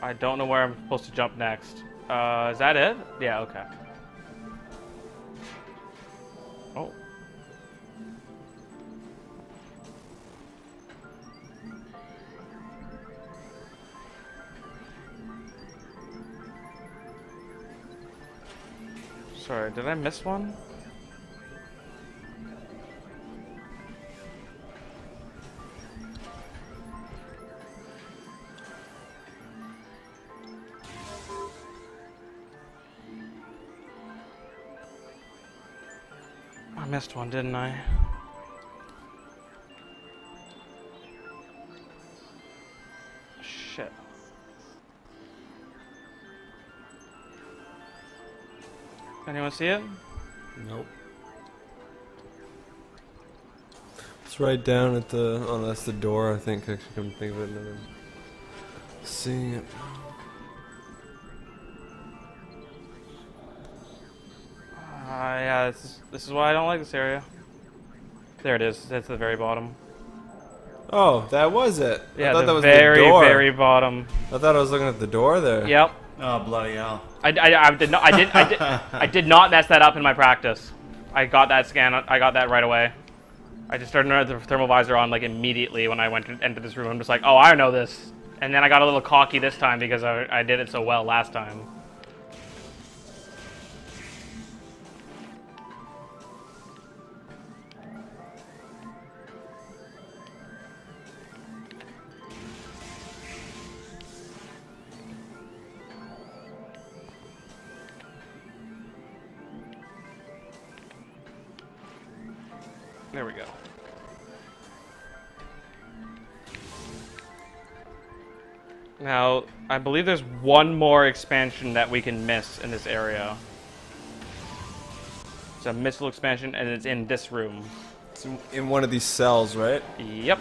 I don't know where I'm supposed to jump next. Is that it? Yeah, okay. Oh. Sorry, did I miss one? I missed one, didn't I? Shit. Anyone see it? Nope. It's right down at the. Oh, that's the door. I think. Actually, come think of it. Never seeing it. Yeah, this is why I don't like this area. There it is. That's the very bottom. Oh, that was it. Yeah, I thought the that was very, the door. very bottom. I thought I was looking at the door there. Yep. Oh, bloody hell. I did not mess that up in my practice. I got that scan. I got that right away. I just started the thermal visor on like immediately when I went to enter this room. I'm just like, oh, I know this. And then I got a little cocky this time because I did it so well last time. There we go. Now, I believe there's one more expansion that we can miss in this area. It's a missile expansion, and it's in this room. It's in one of these cells, right? Yep.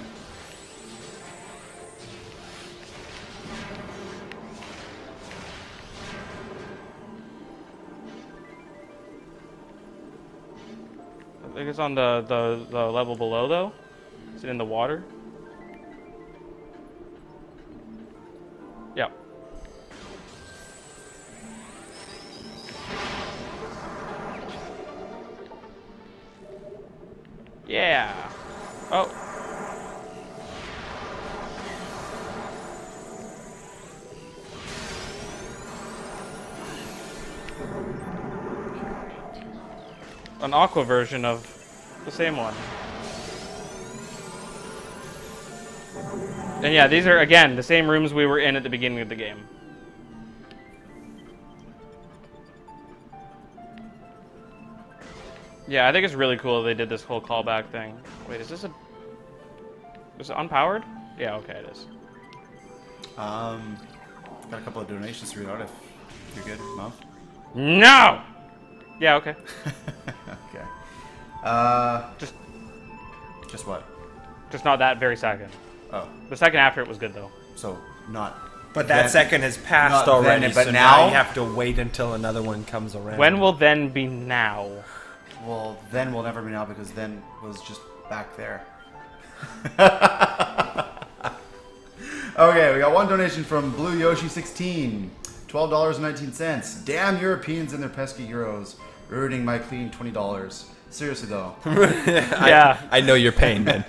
I think it's on the level below, though. Is it in the water? Yep. Yeah. Oh. An aqua version of the same one. And yeah, these are, again, the same rooms we were in at the beginning of the game. Yeah, I think it's really cool they did this whole callback thing. Wait, is it unpowered? Yeah, okay, it is. Got a couple of donations to read out if you're good, Mom. No! Yeah, okay. Okay. Just what? Just not that very second. Oh, The second after it was good, though. so not. But that then- second has passed not already, then, but so now now- you have to wait until another one comes around. When will then be now? Well, then will never be now because then was just back there. Okay, we got one donation from Blue Yoshi 16, $12.19. Damn Europeans and their pesky euros, ruining my clean $20. Seriously though. Yeah. I know your pain, man.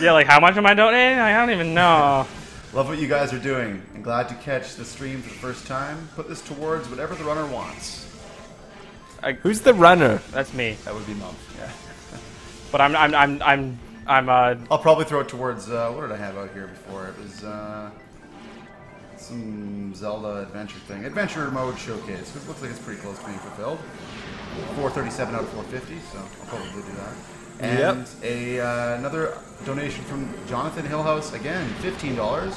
Yeah, like how much am I donating? I don't even know. Love what you guys are doing and glad to catch the stream for the first time. Put this towards whatever the runner wants. Who's the runner? That's me. That would be Mom. Yeah. But I'm I'll probably throw it towards, what did I have out here before? It was, some Zelda adventure thing. Adventure mode showcase. It looks like it's pretty close to being fulfilled. 437 out of 450, so I'll probably do that. And another donation from Jonathan Hillhouse, again, $15.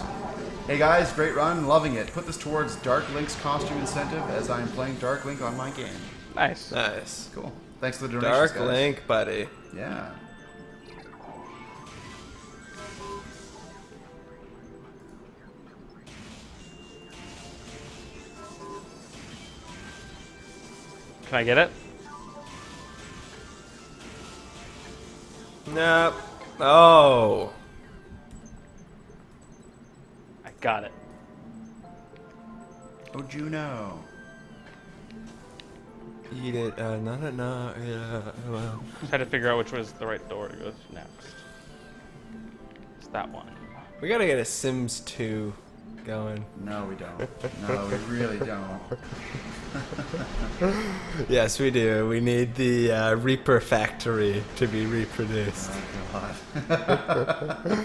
Hey guys, great run, loving it. Put this towards Dark Link's costume incentive as I am playing Dark Link on my game. nice. Nice. Cool. Thanks for the donations, Dark guys. Link, buddy. Yeah. Can I get it? Nope. Oh. I got it. Oh, Juno. Eat it. No. Yeah. Well. Just had to figure out which was the right door to go to next. It's that one. We gotta get a Sims 2 going. No, we don't. No, we really don't. Yes, we do. We need the Reaper factory to be reproduced. Oh, God.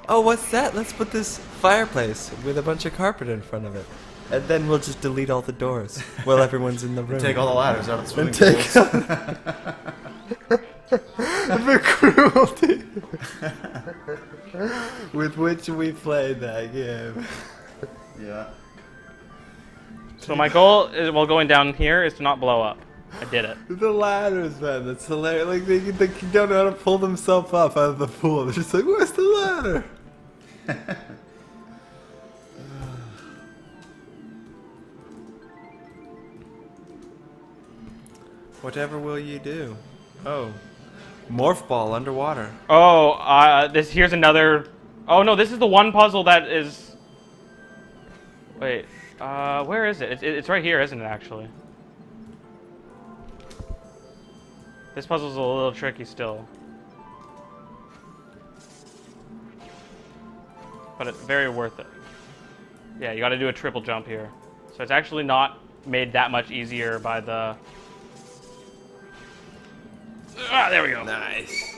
Oh, what's that? Let's put this fireplace with a bunch of carpet in front of it. And then we'll just delete all the doors while everyone's in the room. Take all the ladders out of the swimming And take pools. the cruelty with which we played that game. Yeah. So my goal, is, while going down here, is to not blow up. I did it. The ladders, man, that's hilarious. Like, they don't know how to pull themselves up out of the pool. They're just like, where's the ladder? Whatever will you do? Oh. Morph ball underwater. Oh, here's another... Oh no, this is the one puzzle that is... Wait, where is it? It's right here, isn't it, actually? This puzzle's a little tricky still. But it's very worth it. Yeah, you gotta do a triple jump here. So it's actually not made that much easier by the... Ah, there we go. Nice.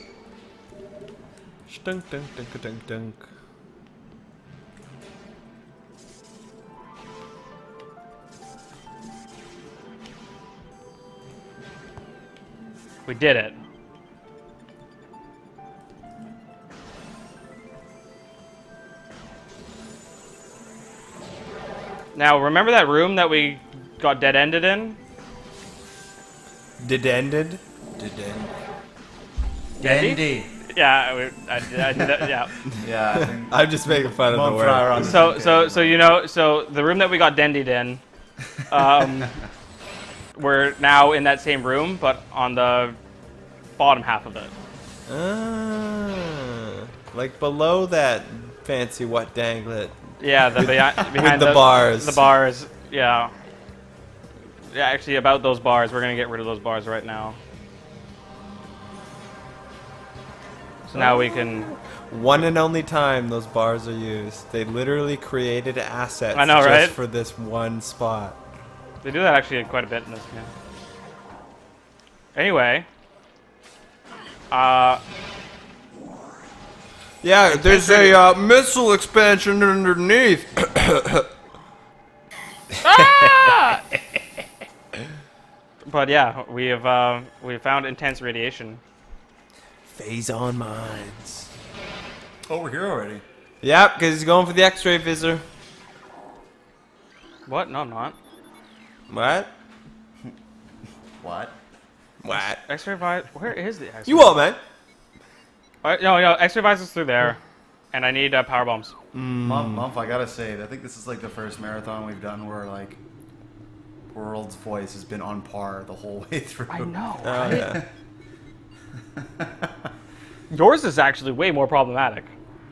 Dunk, dunk, dunk, dunk, dunk. We did it. Now, remember that room that we got dead-ended in? Did ended? Dandy. Yeah, I did that. Yeah. Yeah, I think I'm just making fun of the word. word. So you know, so the room that we got dendied in, we're now in that same room, but on the bottom half of it. Like below that fancy what danglet. Yeah, the behind the bars. The bars, yeah. Yeah, actually, about those bars, we're gonna get rid of those bars right now. So now we can. One and only time those bars are used. They literally created assets I know, just right? for this one spot. They do that actually quite a bit in this game. Anyway. Yeah, there's a missile expansion underneath. Ah! But yeah, we have found intense radiation. Phason mines. Oh, we're here already. Yep, because he's going for the X-ray visor. What? No, I'm not. What? What? What? X-ray visor. Where is the X-ray? You all, man. No, X-ray visor's through there, and I need power bombs. Mumph, I gotta say, I think this is like the first marathon we've done where like World's voice has been on par the whole way through. I know. Oh, Right? yeah. Yours is actually way more problematic.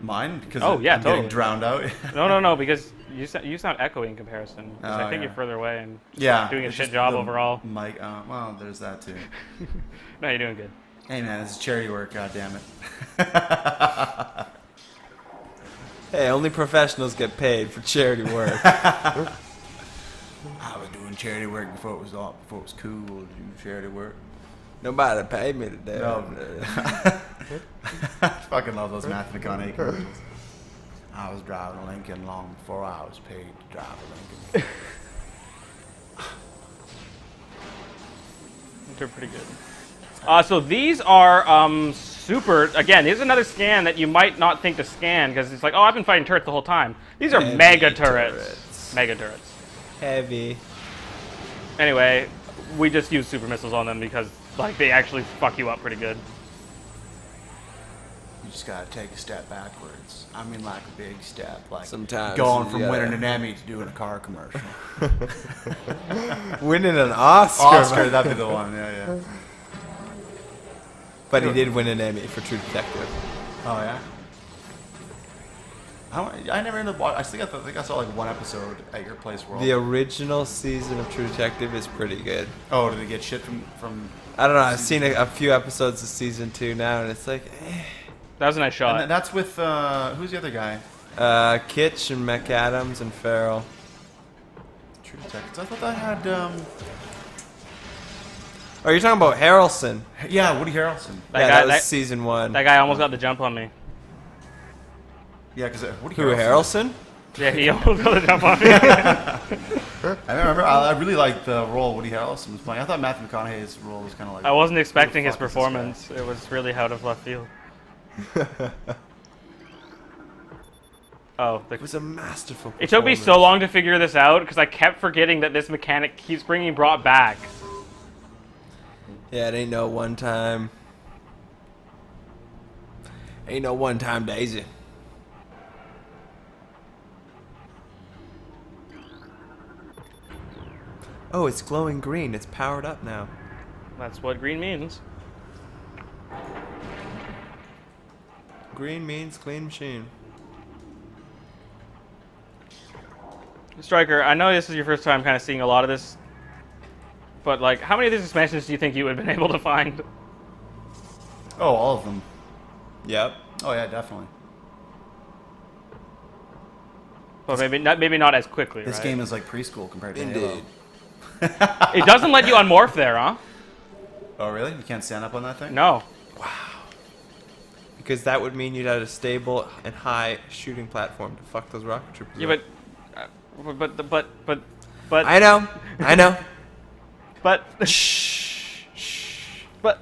Mine? Because Oh, yeah, I'm totally. getting drowned out. No, because you sound echoey in comparison. 'Cause I Oh, think yeah. you're further away and just Yeah. doing a it's shit just job the overall. Mic, well, there's that too. No, you're doing good. Hey man, this is charity work, god damn it. Hey, only professionals get paid for charity work. I was doing charity work before it was cool to do charity work. Nobody paid me today. No. I fucking love those Matthew McConaughey commercials. I was driving a Lincoln long before I was paid to drive a Lincoln. They're pretty good. So these are super. Again, here's another scan that you might not think to scan because it's like, oh, I've been fighting turrets the whole time. These are Heavy mega turrets. turrets. Mega turrets. Heavy. Anyway, we just use super missiles on them because like they actually fuck you up pretty good. You just gotta take a step backwards. I mean, like a big step, like Sometimes going you from gotta- winning an Emmy to doing a car commercial. Winning an Oscar. Oscar, that'd be the one. Yeah. But he did win an Emmy for True Detective. Oh yeah. I never ended up watching. I think I saw like one episode at your place, World. The original season of True Detective is pretty good. Oh, did they get shit from? I don't know. I've seen a few episodes of season 2 now, and it's like, That was a nice shot. And that's with who's the other guy? Kitsch and McAdams and Farrell. True Detectives. I thought that had. Oh, you're talking about Harrelson. Yeah, Woody Harrelson. That was season 1. That guy almost got the jump on me. Yeah, because Woody Who, Harrelson? Yeah, he almost got the jump on me. I remember. I really liked the role Woody Harrelson was playing. I thought Matthew McConaughey's role was kind of like. I wasn't expecting who his the fuck is this guy? performance. It was really out of left field. Oh, It was a masterful it took me so performance. long to figure this out because I kept forgetting that this mechanic keeps bringing brought back. Yeah, it ain't no one time. Ain't no one time Daisy. Oh, it's glowing green. It's powered up now. That's what green means. Green means clean machine. Striker, I know this is your first time kind of seeing a lot of this, but like, how many of these expansions do you think you would have been able to find? Oh, all of them. Yep. Oh yeah, definitely. Well, maybe not as quickly. This right? game is like preschool compared to Halo. Indeed. It doesn't let you unmorph there, huh? Oh really? You can't stand up on that thing? No. Because that would mean you'd have a stable and high shooting platform to fuck those rocket troopers. Yeah, up. but I know. but but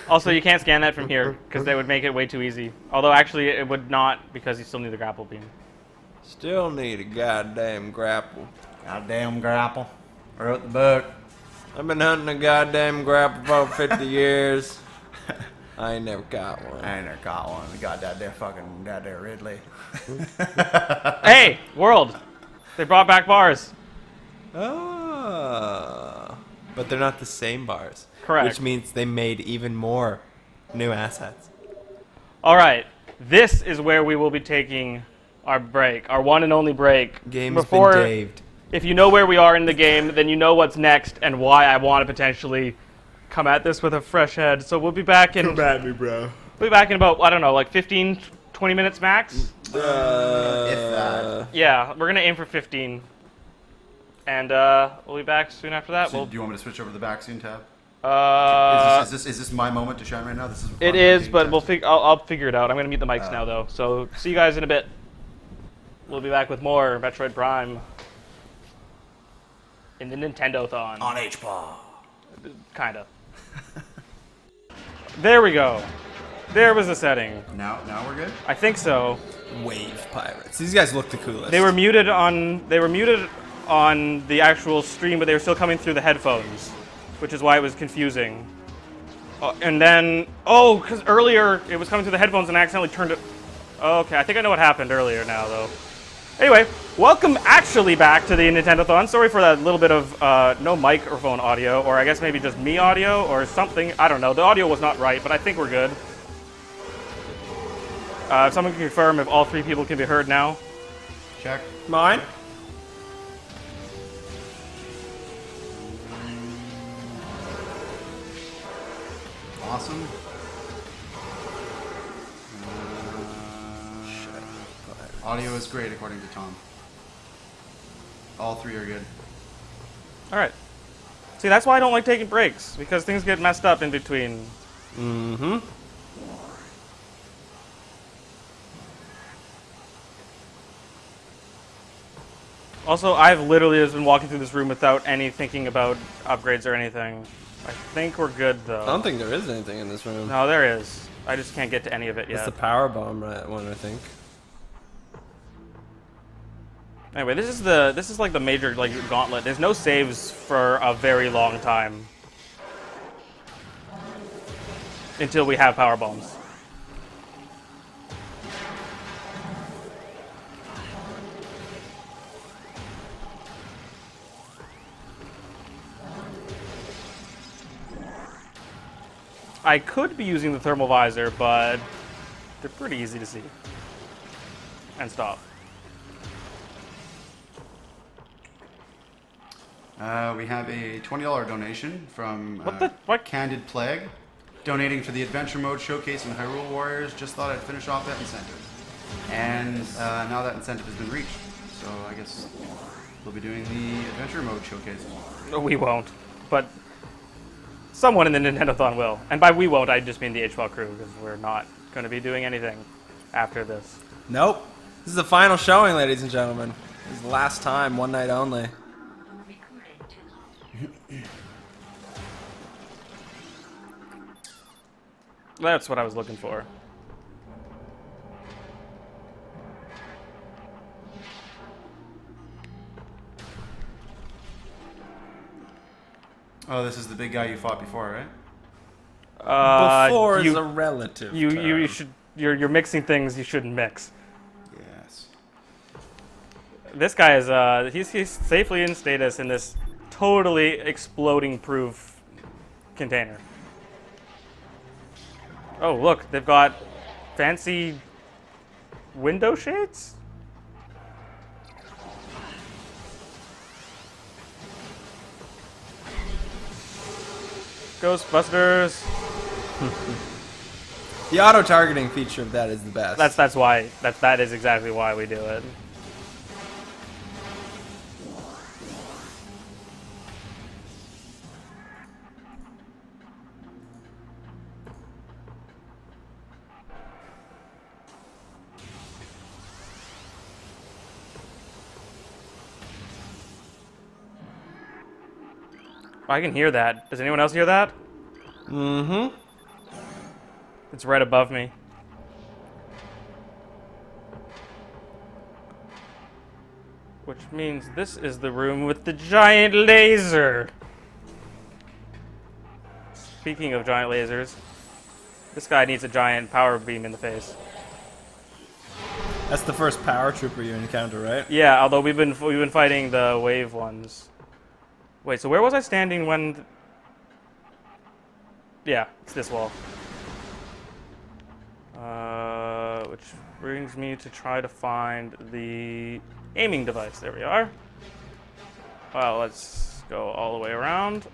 also you can't scan that from here because that would make it way too easy. Although actually it would not because you still need the grapple beam. Still need a goddamn grapple. Goddamn grapple. Wrote the book. I've been hunting a goddamn grapple for 50 years. I ain't never caught one. I ain't never caught one. We got that there fucking that there Ridley. Hey, world! They brought back bars. Oh. But they're not the same bars. Correct. Which means they made even more new assets. All right, this is where we will be taking our break, our one and only break. Game's Before, been daved. if you know where we are in the game, then you know what's next and why I want to potentially come at this with a fresh head. So we'll be back in... Come at me, bro. We'll be back in about, I don't know, like 15, 20 minutes max? If that. Yeah, we're going to aim for 15. And we'll be back soon after that. So do you want me to switch over to the vaccine tab? Uh, Is this my moment to shine right now? This is. it is, but I'll figure it out. I'm gonna mute the mics now, though. So see you guys in a bit. We'll be back with more Metroid Prime in the Nintendothon. On HPAW. Kinda. There we go. There was the setting. Now we're good. I think so. Wave pirates. These guys look the coolest. They were muted on the actual stream, but they were still coming through the headphones, which is why it was confusing. And then, because earlier it was coming through the headphones and I accidentally turned it. Okay, I think I know what happened earlier now, though. Anyway, welcome actually back to the Nintendothon. Sorry for that little bit of no microphone audio, or I guess maybe just me audio or something. I don't know. The audio was not right, but I think we're good. If someone can confirm if all three people can be heard now. Check. Mine? Awesome. Audio is great according to Tom. All three are good. All right. See, that's why I don't like taking breaks, because things get messed up in between. Mm-hmm. Also, I've literally just been walking through this room without any thinking about upgrades or anything. I think we're good, though. I don't think there is anything in this room. No, there is. I just can't get to any of it It's yet. the power bomb one, I think. Anyway, this is like the major gauntlet. There's no saves for a very long time until we have power bombs. I could be using the thermal visor, but they're pretty easy to see and stop. We have a $20 donation from What? Candid Plague, donating for the Adventure Mode Showcase in Hyrule Warriors. Just thought I'd finish off that incentive. And now that incentive has been reached, so I guess we'll be doing the Adventure Mode Showcase. No, we won't, but someone in the Nintendothon will. And by we won't, I just mean the HPAW crew, because we're not going to be doing anything after this. Nope. This is the final showing, ladies and gentlemen. This is the last time, one night only. That's what I was looking for. Oh, this is the big guy you fought before, right? Before is a relative You term. should you're mixing things you shouldn't mix. Yes. This guy is he's safely in status in this totally exploding proof container. Oh, look, they've got fancy window shades? Ghostbusters. The auto-targeting feature of that is the best. That's why that is exactly why we do it. I can hear that. Does anyone else hear that? Mm-hmm. It's right above me. Which means this is the room with the giant laser. speaking of giant lasers, this guy needs a giant power beam in the face. That's the first power trooper you encounter, right? Yeah, although we've been fighting the wave ones. Wait, so where was I standing when? Yeah, it's this wall. Which brings me to try to find the aiming device. There we are. Well, let's go all the way around.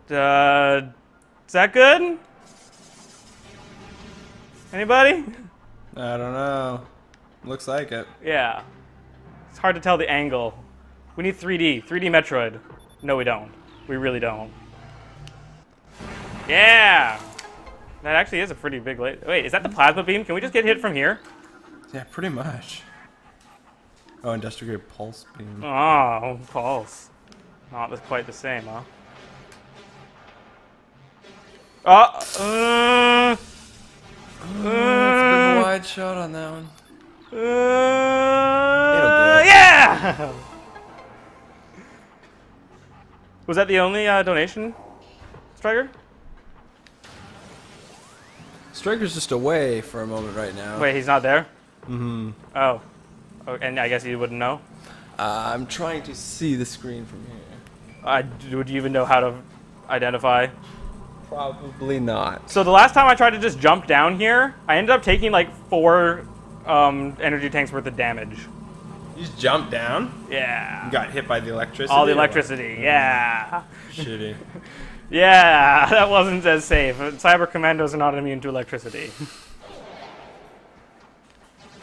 Is that good? Anybody? I don't know. Looks like it. Yeah. It's hard to tell the angle. We need 3D. 3D Metroid. No, we don't. We really don't. Yeah! That actually is a pretty big laser. Wait, is that the plasma beam? Can we just get hit from here? Yeah, pretty much. Oh, industrial grade pulse beam. Oh, pulse. Not quite the same, huh? That's a bit of a wide shot on that one. Yeah! Was that the only donation, Striker? Striker's just away for a moment right now. Wait, he's not there? Mm-hmm. Oh, and I guess you wouldn't know? I'm trying to see the screen from here. Would you even know how to identify? Probably not. So the last time I tried to just jump down here, I ended up taking like 4 energy tanks worth of damage. You just jumped down? Yeah. You got hit by the electricity? All the electricity, yeah. Shitty. Yeah, that wasn't as safe. Cyber commandos are not immune to electricity.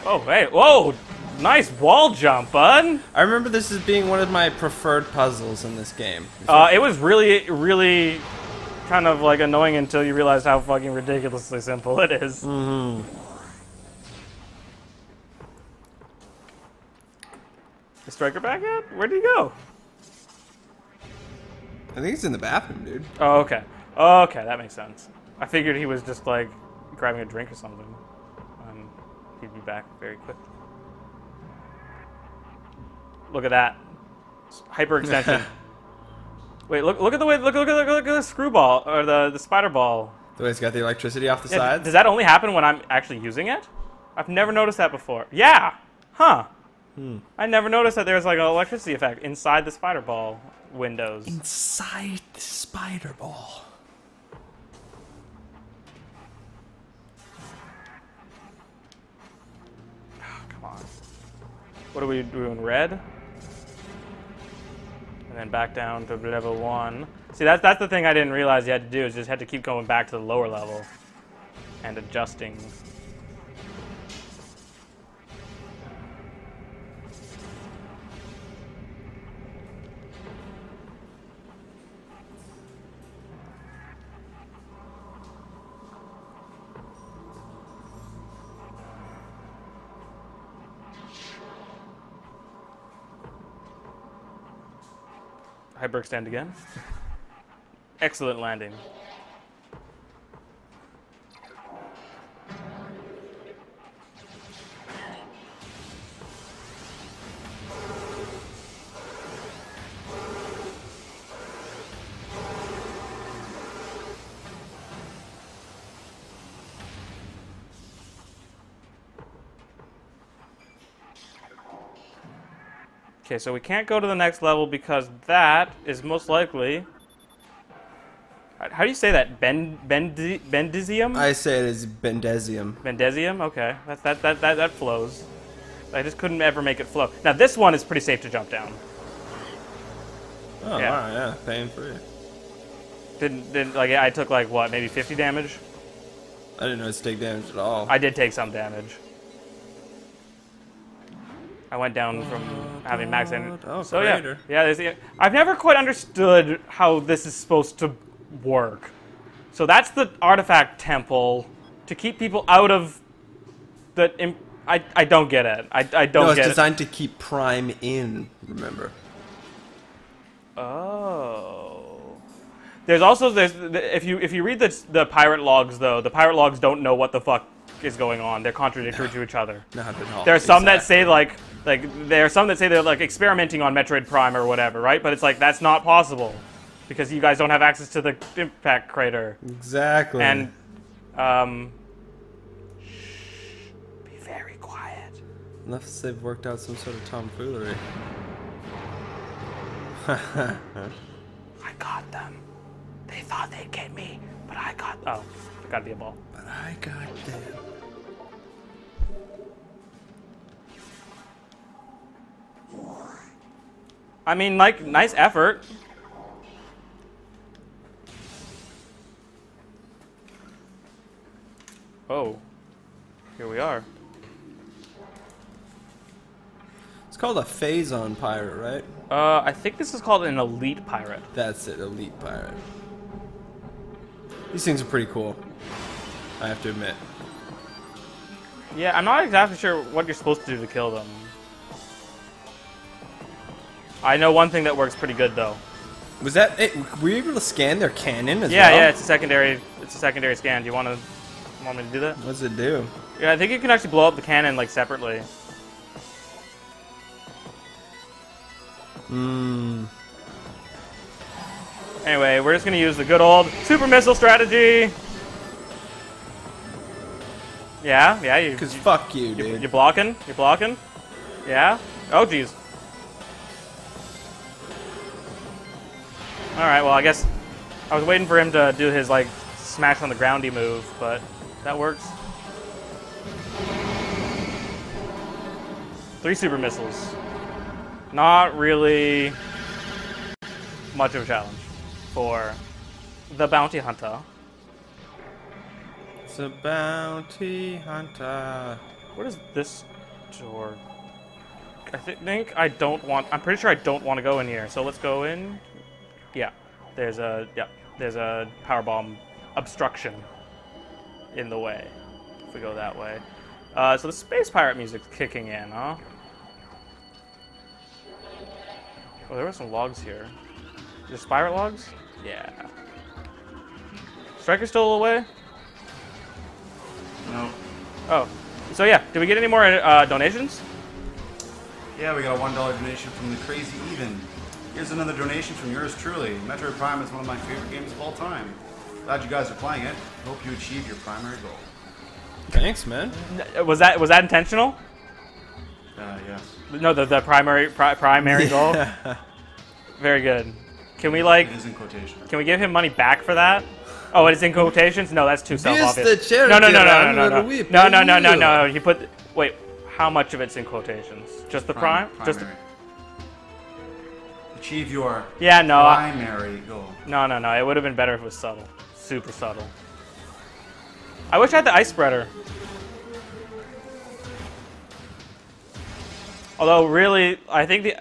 Oh, hey, whoa! Nice wall jump, bud! I remember this as being one of my preferred puzzles in this game. It was really, really kind of like annoying until you realize how fucking ridiculously simple it is. Mm-hmm. Is Striker back yet? Where'd he go? I think it's in the bathroom, dude. Oh, okay. Okay, that makes sense. I figured he was just like grabbing a drink or something. He'd be back very quick. Look at that. Hyper extension. Wait, look at the way look at the screwball or the spider ball. The way it's got the electricity off the Yeah, sides? does that only happen when I'm actually using it? I've never noticed that before. Yeah. Huh. I never noticed that there's like an electricity effect inside the spider ball windows. Inside the spider ball. Come on. What are we doing? Red? And then back down to level 1. See, that's the thing I didn't realize you had to do, is just had to keep going back to the lower level and adjusting. Hyperextend again. Excellent landing. Okay, so we can't go to the next level because that is most likely... How do you say that? Bendezium? I say it is Bendezium. Bendezium? Okay, that flows. I just couldn't ever make it flow. Now this one is pretty safe to jump down. Oh, Yeah. wow, yeah, pain free. Didn't like I took like what, maybe 50 damage? I didn't know it's take damage at all. I did take some damage. I went down from having max energy. Oh, so crater. yeah. I've never quite understood how this is supposed to work. So that's the artifact temple to keep people out of the. I don't get it. I don't No, it's get it. designed to keep Prime in, remember. Oh. There's if you read the pirate logs though, the pirate logs don't know what the fuck is going on. They're contradictory to each other. Not at all. There are some that say like there are some that say they're like experimenting on Metroid Prime or whatever, right? But it's like that's not possible because you guys don't have access to the impact crater. Exactly. And be very quiet. Unless they've worked out some sort of tomfoolery. I got them. They thought they'd get me, but I got. Oh, it gotta be a ball. But I got them. I mean, like, nice effort. Oh, here we are. It's called a Phason pirate, right? I think this is called an elite pirate. That's it, elite pirate. These things are pretty cool, I have to admit. Yeah, I'm not exactly sure what you're supposed to do to kill them. I know one thing that works pretty good though. Was that it? Were you able to scan their cannon as well? Yeah, it's a secondary scan. Do you want me to do that? What does it do? Yeah, I think you can actually blow up the cannon like separately. Anyway, we're just gonna use the good old super missile strategy. Yeah, you. Because fuck you, dude. You're blocking. You're blocking. Yeah. Oh, jeez. All right. Well, I guess I was waiting for him to do his like smash on the groundy move, but that works. 3 super missiles. Not really much of a challenge for the bounty hunter. It's a bounty hunter. What is this door? I think I don't want. I'm pretty sure I don't want to go in here. So let's go in. Yeah, there's a power bomb obstruction in the way. If we go that way, so the space pirate music's kicking in, huh? Oh, there were some logs here. There's pirate logs? Yeah. Striker's still away? No. Oh. So yeah, did we get any more donations? Yeah, we got a $1 donation from the Crazy Even. Here's another donation from yours truly. Metroid Prime is one of my favorite games of all time. Glad you guys are playing it. Hope you achieve your primary goal. Thanks, man. Was that intentional? Yes. No, the primary goal. Very good. Can we like? It is in quotation. Can we give him money back for that? Oh, it's in quotations. No, that's too self-obvious. the No. charity You put. Wait, how much of it's in quotations? Just the prime? Just. Achieve your primary goal. No. It would have been better if it was subtle. Super subtle. I wish I had the ice spreader. Although, really, I think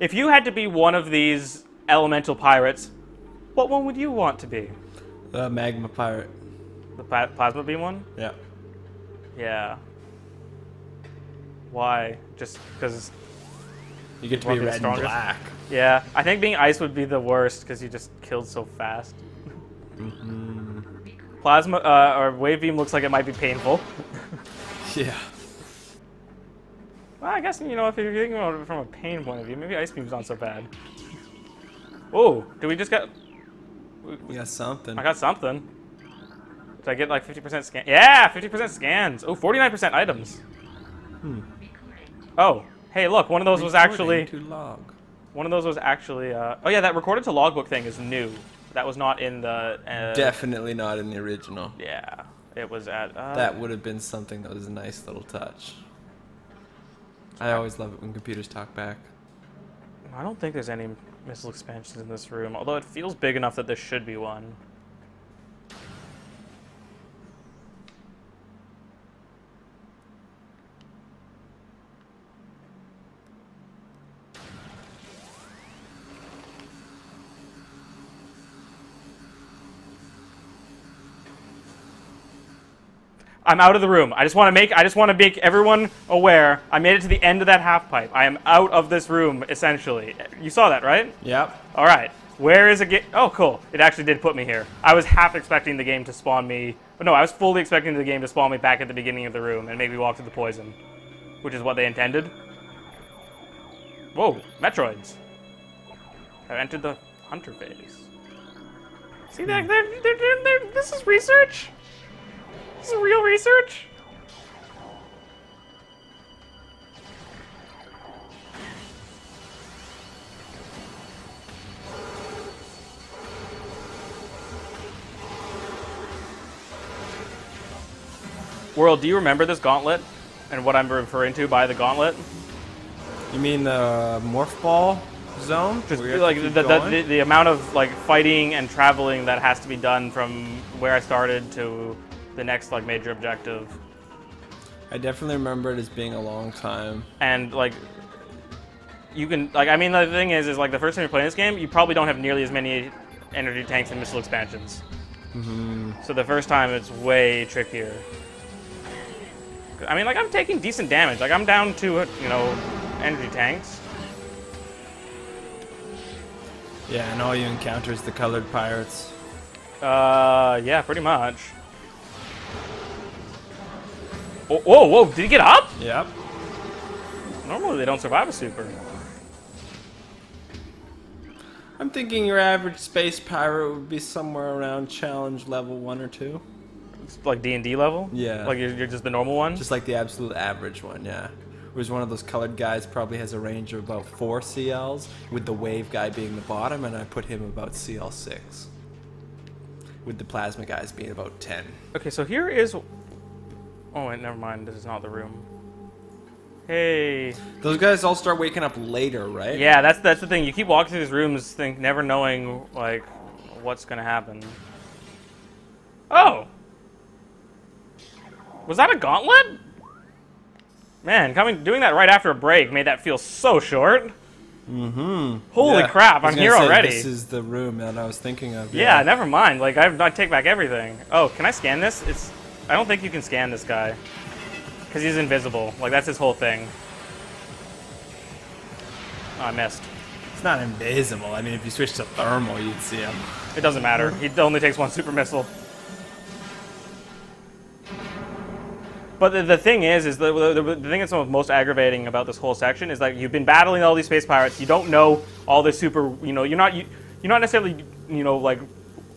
if you had to be one of these elemental pirates, what one would you want to be? The magma pirate. The plasma beam one? Yeah. Yeah. Why? Just because You get to be red and black. Yeah, I think being ice would be the worst because you just killed so fast. Plasma or wave beam looks like it might be painful. Yeah. Well, I guess, you know, if you're thinking about it from a pain point of view, maybe ice beam's not so bad. Oh, did we just get... We got something. I got something. Did I get like 50% scan? Yeah, 50% scans. Oh, 49% items. Oh, hey, look, one of those was actually... to log. One of those was actually... oh yeah, that recorded to logbook thing is new. That was not in the... Definitely not in the original. Yeah, it was at... that would have been something that was a nice little touch. I always love it when computers talk back. I don't think there's any missile expansions in this room, although it feels big enough that there should be one. I'm out of the room. I just want to make everyone aware. I made it to the end of that half pipe. I am out of this room, essentially. You saw that, right? Yep. All right. Where is a game? Oh, cool. It actually did put me here. I was half expecting the game to spawn me. But no, I was fully expecting the game to spawn me back at the beginning of the room and make me walk through the poison. Which is what they intended. Whoa, Metroids. Have entered the hunter phase. See that? This is research? This is real research? World, do you remember this gauntlet? And what I'm referring to by the gauntlet? You mean the morph ball zone? Just Where you have like to keep the going? amount of like fighting and traveling that has to be done from where I started to the next like major objective. I definitely remember it as being a long time. And like you can like I mean the thing is like the first time you're playing this game, you probably don't have nearly as many energy tanks and missile expansions. So the first time it's way trickier. I mean, like, I'm taking decent damage. Like, I'm down to, you know, energy tanks. Yeah, and all you encounter is the colored pirates. Yeah, pretty much. Oh, whoa, whoa, did he get up? Yep. Normally they don't survive a super. I'm thinking your average space pirate would be somewhere around challenge level 1 or 2. It's like D&D level? Yeah. Like, you're just the normal one? Just like the absolute average one, yeah. Whereas one of those colored guys probably has a range of about 4 CLs, with the wave guy being the bottom, and I put him about CL 6. With the plasma guys being about 10. Okay, so here is... Oh, wait, never mind. This is not the room. Hey. Those guys all start waking up later, right? Yeah, that's the thing. You keep walking through these rooms, never knowing, like, what's gonna happen. Oh! Was that a gauntlet? Man, doing that right after a break made that feel so short. Holy crap, I'm here already. This is the room that I was thinking of. Yeah, never mind. Like, I take back everything. Oh, can I scan this? I don't think you can scan this guy. Because he's invisible. Like, that's his whole thing. Oh, I missed. It's not invisible. I mean, if you switch to thermal, you'd see him. It doesn't matter. He only takes one super missile. But the thing is the thing that's most aggravating about this whole section is that you've been battling all these space pirates. You don't know all this super, you know, you're not necessarily, you know, like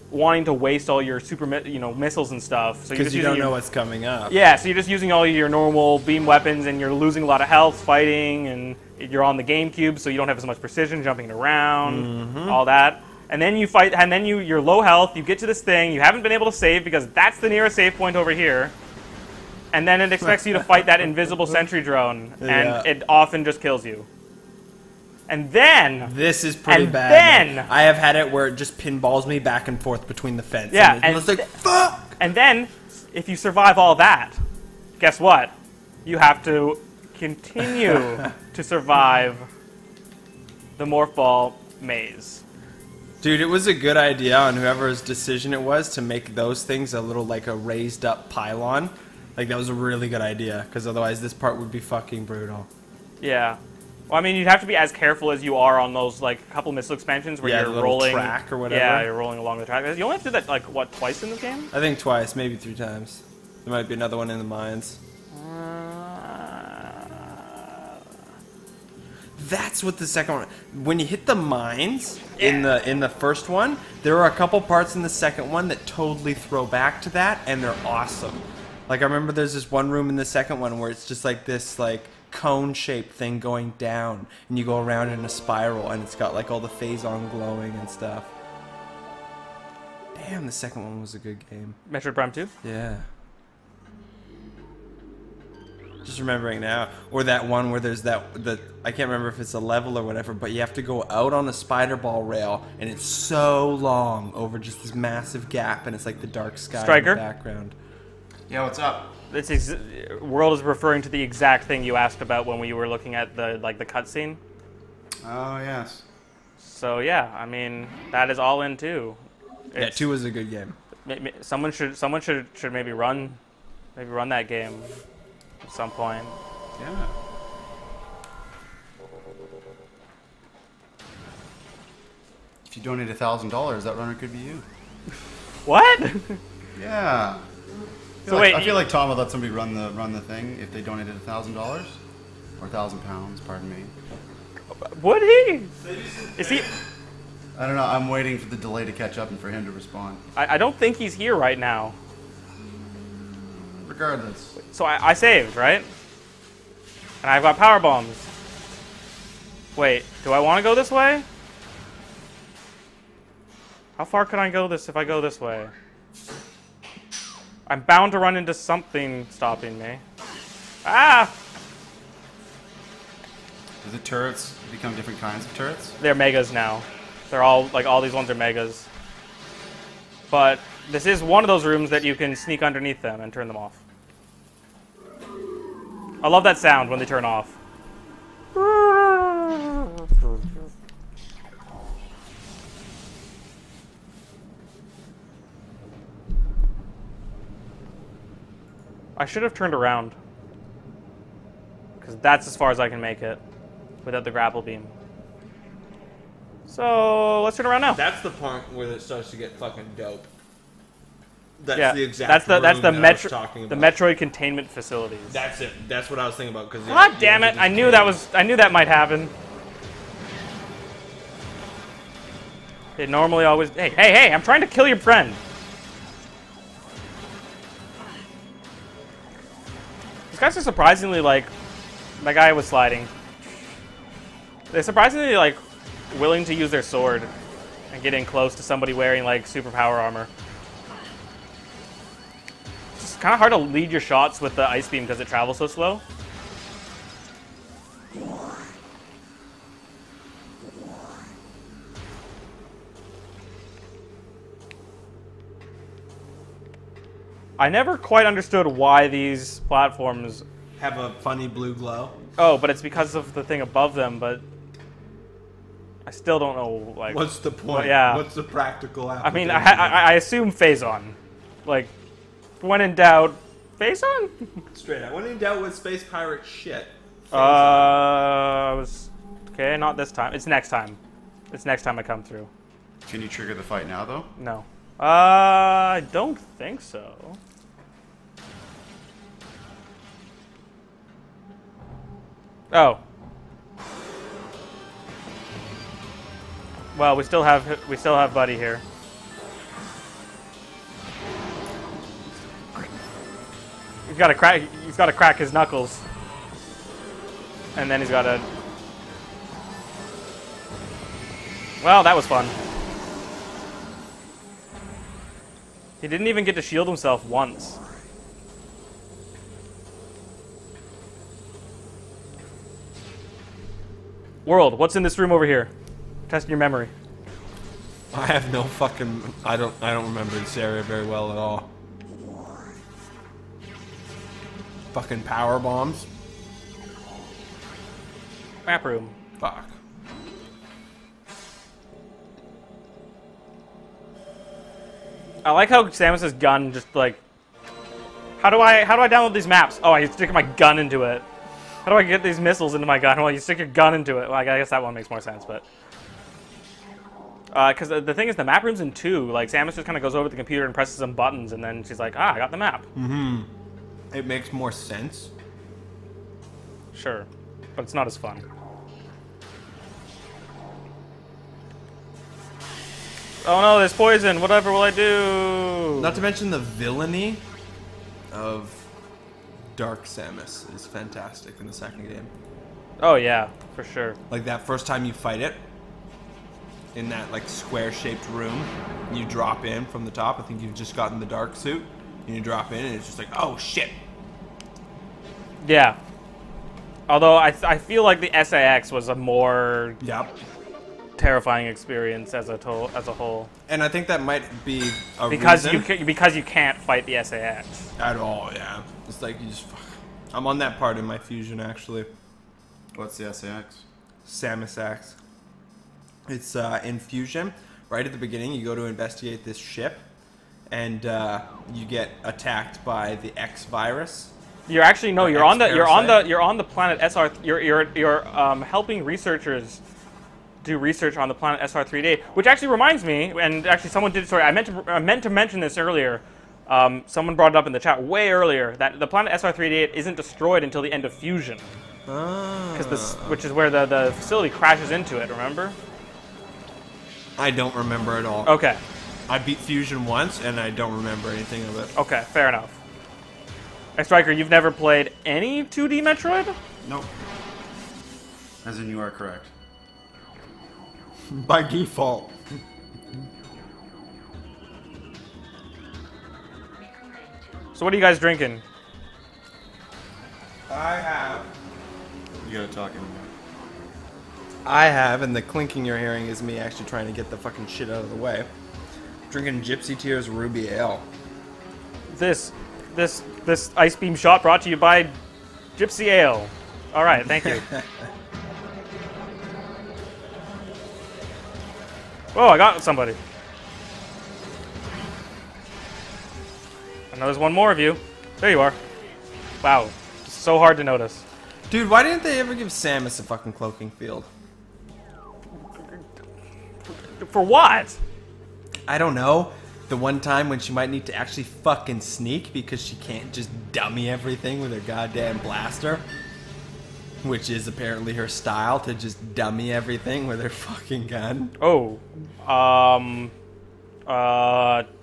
wanting to waste all your super, you know, missiles and stuff. So because you don't know what's coming up. Yeah, so you're just using all your normal beam weapons, and you're losing a lot of health fighting, and you're on the GameCube, so you don't have as much precision jumping around, all that. And then you fight, and then you're low health. You get to this thing, you haven't been able to save because that's the nearest save point over here. And then it expects you to fight that invisible sentry drone, and it often just kills you. And then... This is pretty bad. Then... Man. I have had it where it just pinballs me back and forth between the fence. Yeah, and it's like, fuck! And then, if you survive all that, guess what? You have to continue to survive the morph ball maze. Dude, it was a good idea on whoever's decision it was to make those things a little like a raised up pylon. Like, that was a really good idea, because otherwise this part would be fucking brutal. Yeah. Well, I mean, you'd have to be as careful as you are on those, like, couple missile expansions where Yeah, you're the little rolling... track or whatever. Yeah, you're rolling along the track. You only have to do that, like, what, twice in this game? I think twice, maybe 3 times. There might be another one in the mines. That's what the second one... When you hit the mines in the first one, there are a couple parts in the second one that totally throw back to that, and they're awesome. Like, I remember there's this one room in the second one where it's just like this, like, cone-shaped thing going down, and you go around in a spiral, and it's got, like, all the Phason glowing and stuff. Damn, the second one was a good game. Metroid Prime 2? Yeah. Just remembering now. Or that one where there's I can't remember if it's a level or whatever, but you have to go out on a spider ball rail, and it's so long over just this massive gap, and it's like the dark sky in the background. Yeah, what's up? World is referring to the exact thing you asked about when we were looking at the cutscene. Oh, yes. So yeah, I mean, that is all in 2. Yeah, 2 was a good game. Someone should maybe run that game at some point. Yeah. If you donate $1,000, that runner could be you. What? Yeah. So wait, I feel like Tom would let somebody run the thing if they donated $1,000 or £1,000. Pardon me. Would he? Is he? I don't know. I'm waiting for the delay to catch up and for him to respond. I don't think he's here right now. Regardless. So I saved, right? And I've got power bombs. Wait, do I want to go this way? How far can I go if I go this way? I'm bound to run into something stopping me. Ah! Do the turrets become different kinds of turrets? They're megas now. They're all, like, all these ones are megas. But this is one of those rooms that you can sneak underneath them and turn them off. I love that sound when they turn off. I should have turned around. Because that's as far as I can make it without the grapple beam. So let's turn around now. That's the part where it starts to get fucking dope. That's Yeah, the exact that's the room that I was Metro talking the about. Metroid containment facilities. That's it. That's what I was thinking about. Because God damn it! I knew that might happen. It normally always. Hey! I'm trying to kill your friend. These guys are surprisingly like. That guy was sliding. They're surprisingly like willing to use their sword and get in close to somebody wearing like superpower armor. It's kind of hard to lead your shots with the ice beam because it travels so slow. I never quite understood why these platforms have a funny blue glow. Oh, but it's because of the thing above them, but I still don't know, like... What's the point? Well, yeah. What's the practical I mean, application? I assume Phason. Like, when in doubt, Phason? Straight up. When in doubt with space pirate shit. Okay, not this time. It's next time. It's next time I come through. Can you trigger the fight now, though? No. I don't think so. Oh. Well, we still have Buddy here. He's got to crack his knuckles. And then he's got to. Well, that was fun. He didn't even get to shield himself once. World, what's in this room over here? Testing your memory. I have no fucking. I don't remember this area very well at all. Fucking power bombs. Map room. Fuck. I like how Samus's gun just like. How do I download these maps? Oh, I stick my gun into it. How do I get these missiles into my gun? Well, you stick your gun into it. Well, I guess that one makes more sense, but because the thing is, the map room's in 2. Like Samus just kind of goes over to the computer and presses some buttons, and then she's like, "Ah, I got the map." Mm-hmm. It makes more sense. Sure, but it's not as fun. Oh no, there's poison. Whatever will I do? Not to mention the villainy of Dark Samus is fantastic in the second game. Oh yeah, for sure. Like that first time you fight it, in that like square-shaped room, you drop in from the top. I think you've just gotten the dark suit, and you drop in, and it's just like, oh shit. Yeah. Although I feel like the SAX was a more terrifying experience as a whole. And I think that might be a because reason. because you can't fight the SAX at all. Yeah, it's like you just. I'm on that part in my fusion actually. What's the SAX? Samus Axe. It's in fusion. Right at the beginning, you go to investigate this ship, and you get attacked by the X virus. You're actually no. You're on the planet SR. You're helping researchers do research on the planet SR3D, which actually reminds me, and actually someone did. Sorry, I meant to mention this earlier. Someone brought it up in the chat way earlier that the planet SR3D isn't destroyed until the end of fusion, which is where the facility crashes into it. Remember? I don't remember at all. Okay. I beat Fusion once, and I don't remember anything of it. Okay, fair enough. Striker, you've never played any 2D Metroid? Nope. As in, you are correct. By default. So what are you guys drinking? I have. You gotta talk in I have, and the clinking you're hearing is me actually trying to get the fucking shit out of the way. Drinking Gypsy Tears Ruby Ale. This ice beam shot brought to you by Gypsy Ale. All right, thank you. Oh, I got somebody. I know there's one more of you. There you are. Wow, so hard to notice. Dude, why didn't they ever give Samus a fucking cloaking field? For what? I don't know. The one time when she might need to actually fucking sneak because she can't just dummy everything with her goddamn blaster. Which is apparently her style, to just dummy everything with her fucking gun. Oh.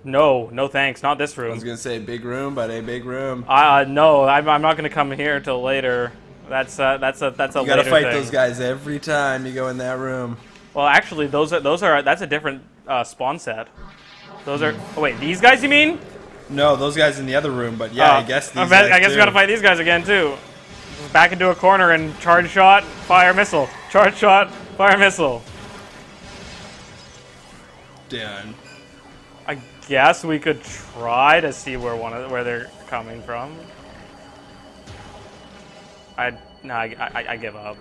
No thanks, not this I room. was gonna say big room, but a big room. No, I'm not gonna come here till later. That's a You gotta later fight thing. those guys every time you go in that room. Well, actually, that's a different spawn set. Those are. Oh wait, these guys you mean? No, those guys in the other room, but yeah, I guess these I guess guys we gotta fight these guys again too. Back into a corner and charge shot, fire missile. Charge shot, fire missile. Done. I guess we could try to see where they're coming from. I give up.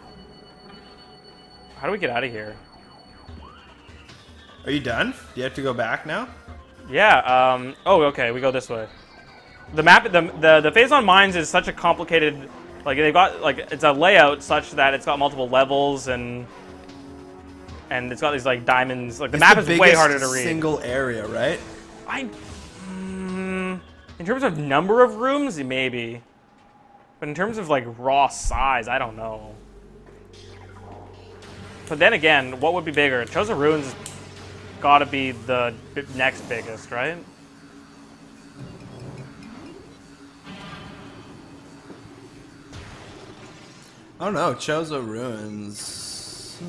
How do we get out of here? Are you done? Do you have to go back now? Yeah. Oh, okay. We go this way. The map, the Phason Mines is such a complicated. Like they've got it's a layout such that it's got multiple levels and it's got these like diamonds. Like the map is way harder to read. Single area, right? In terms of number of rooms, maybe. But in terms of like raw size, I don't know. But then again, what would be bigger? Chosen Ruins has got to be the next biggest, right? I don't know. Chozo Ruins.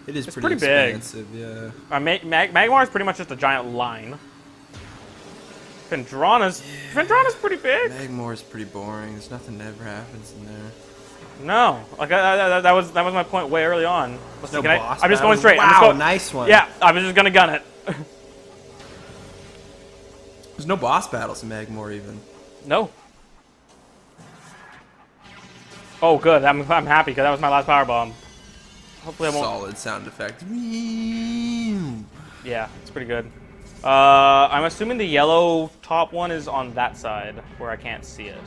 It's pretty big. expansive, yeah. Magmar is pretty much just a giant line. Vendrana's pretty big. Magmor's pretty boring. There's nothing that ever happens in there. No, like that was my point way early on. No Can boss I'm just going battles? straight. Wow, nice one. Yeah, I was just gonna gun it. There's no boss battles in Magmor even. No. Oh, good. I'm happy because that was my last power bomb. Hopefully I won't. Solid sound effect. Yeah, it's pretty good. I'm assuming the yellow top one is on that side where I can't see it.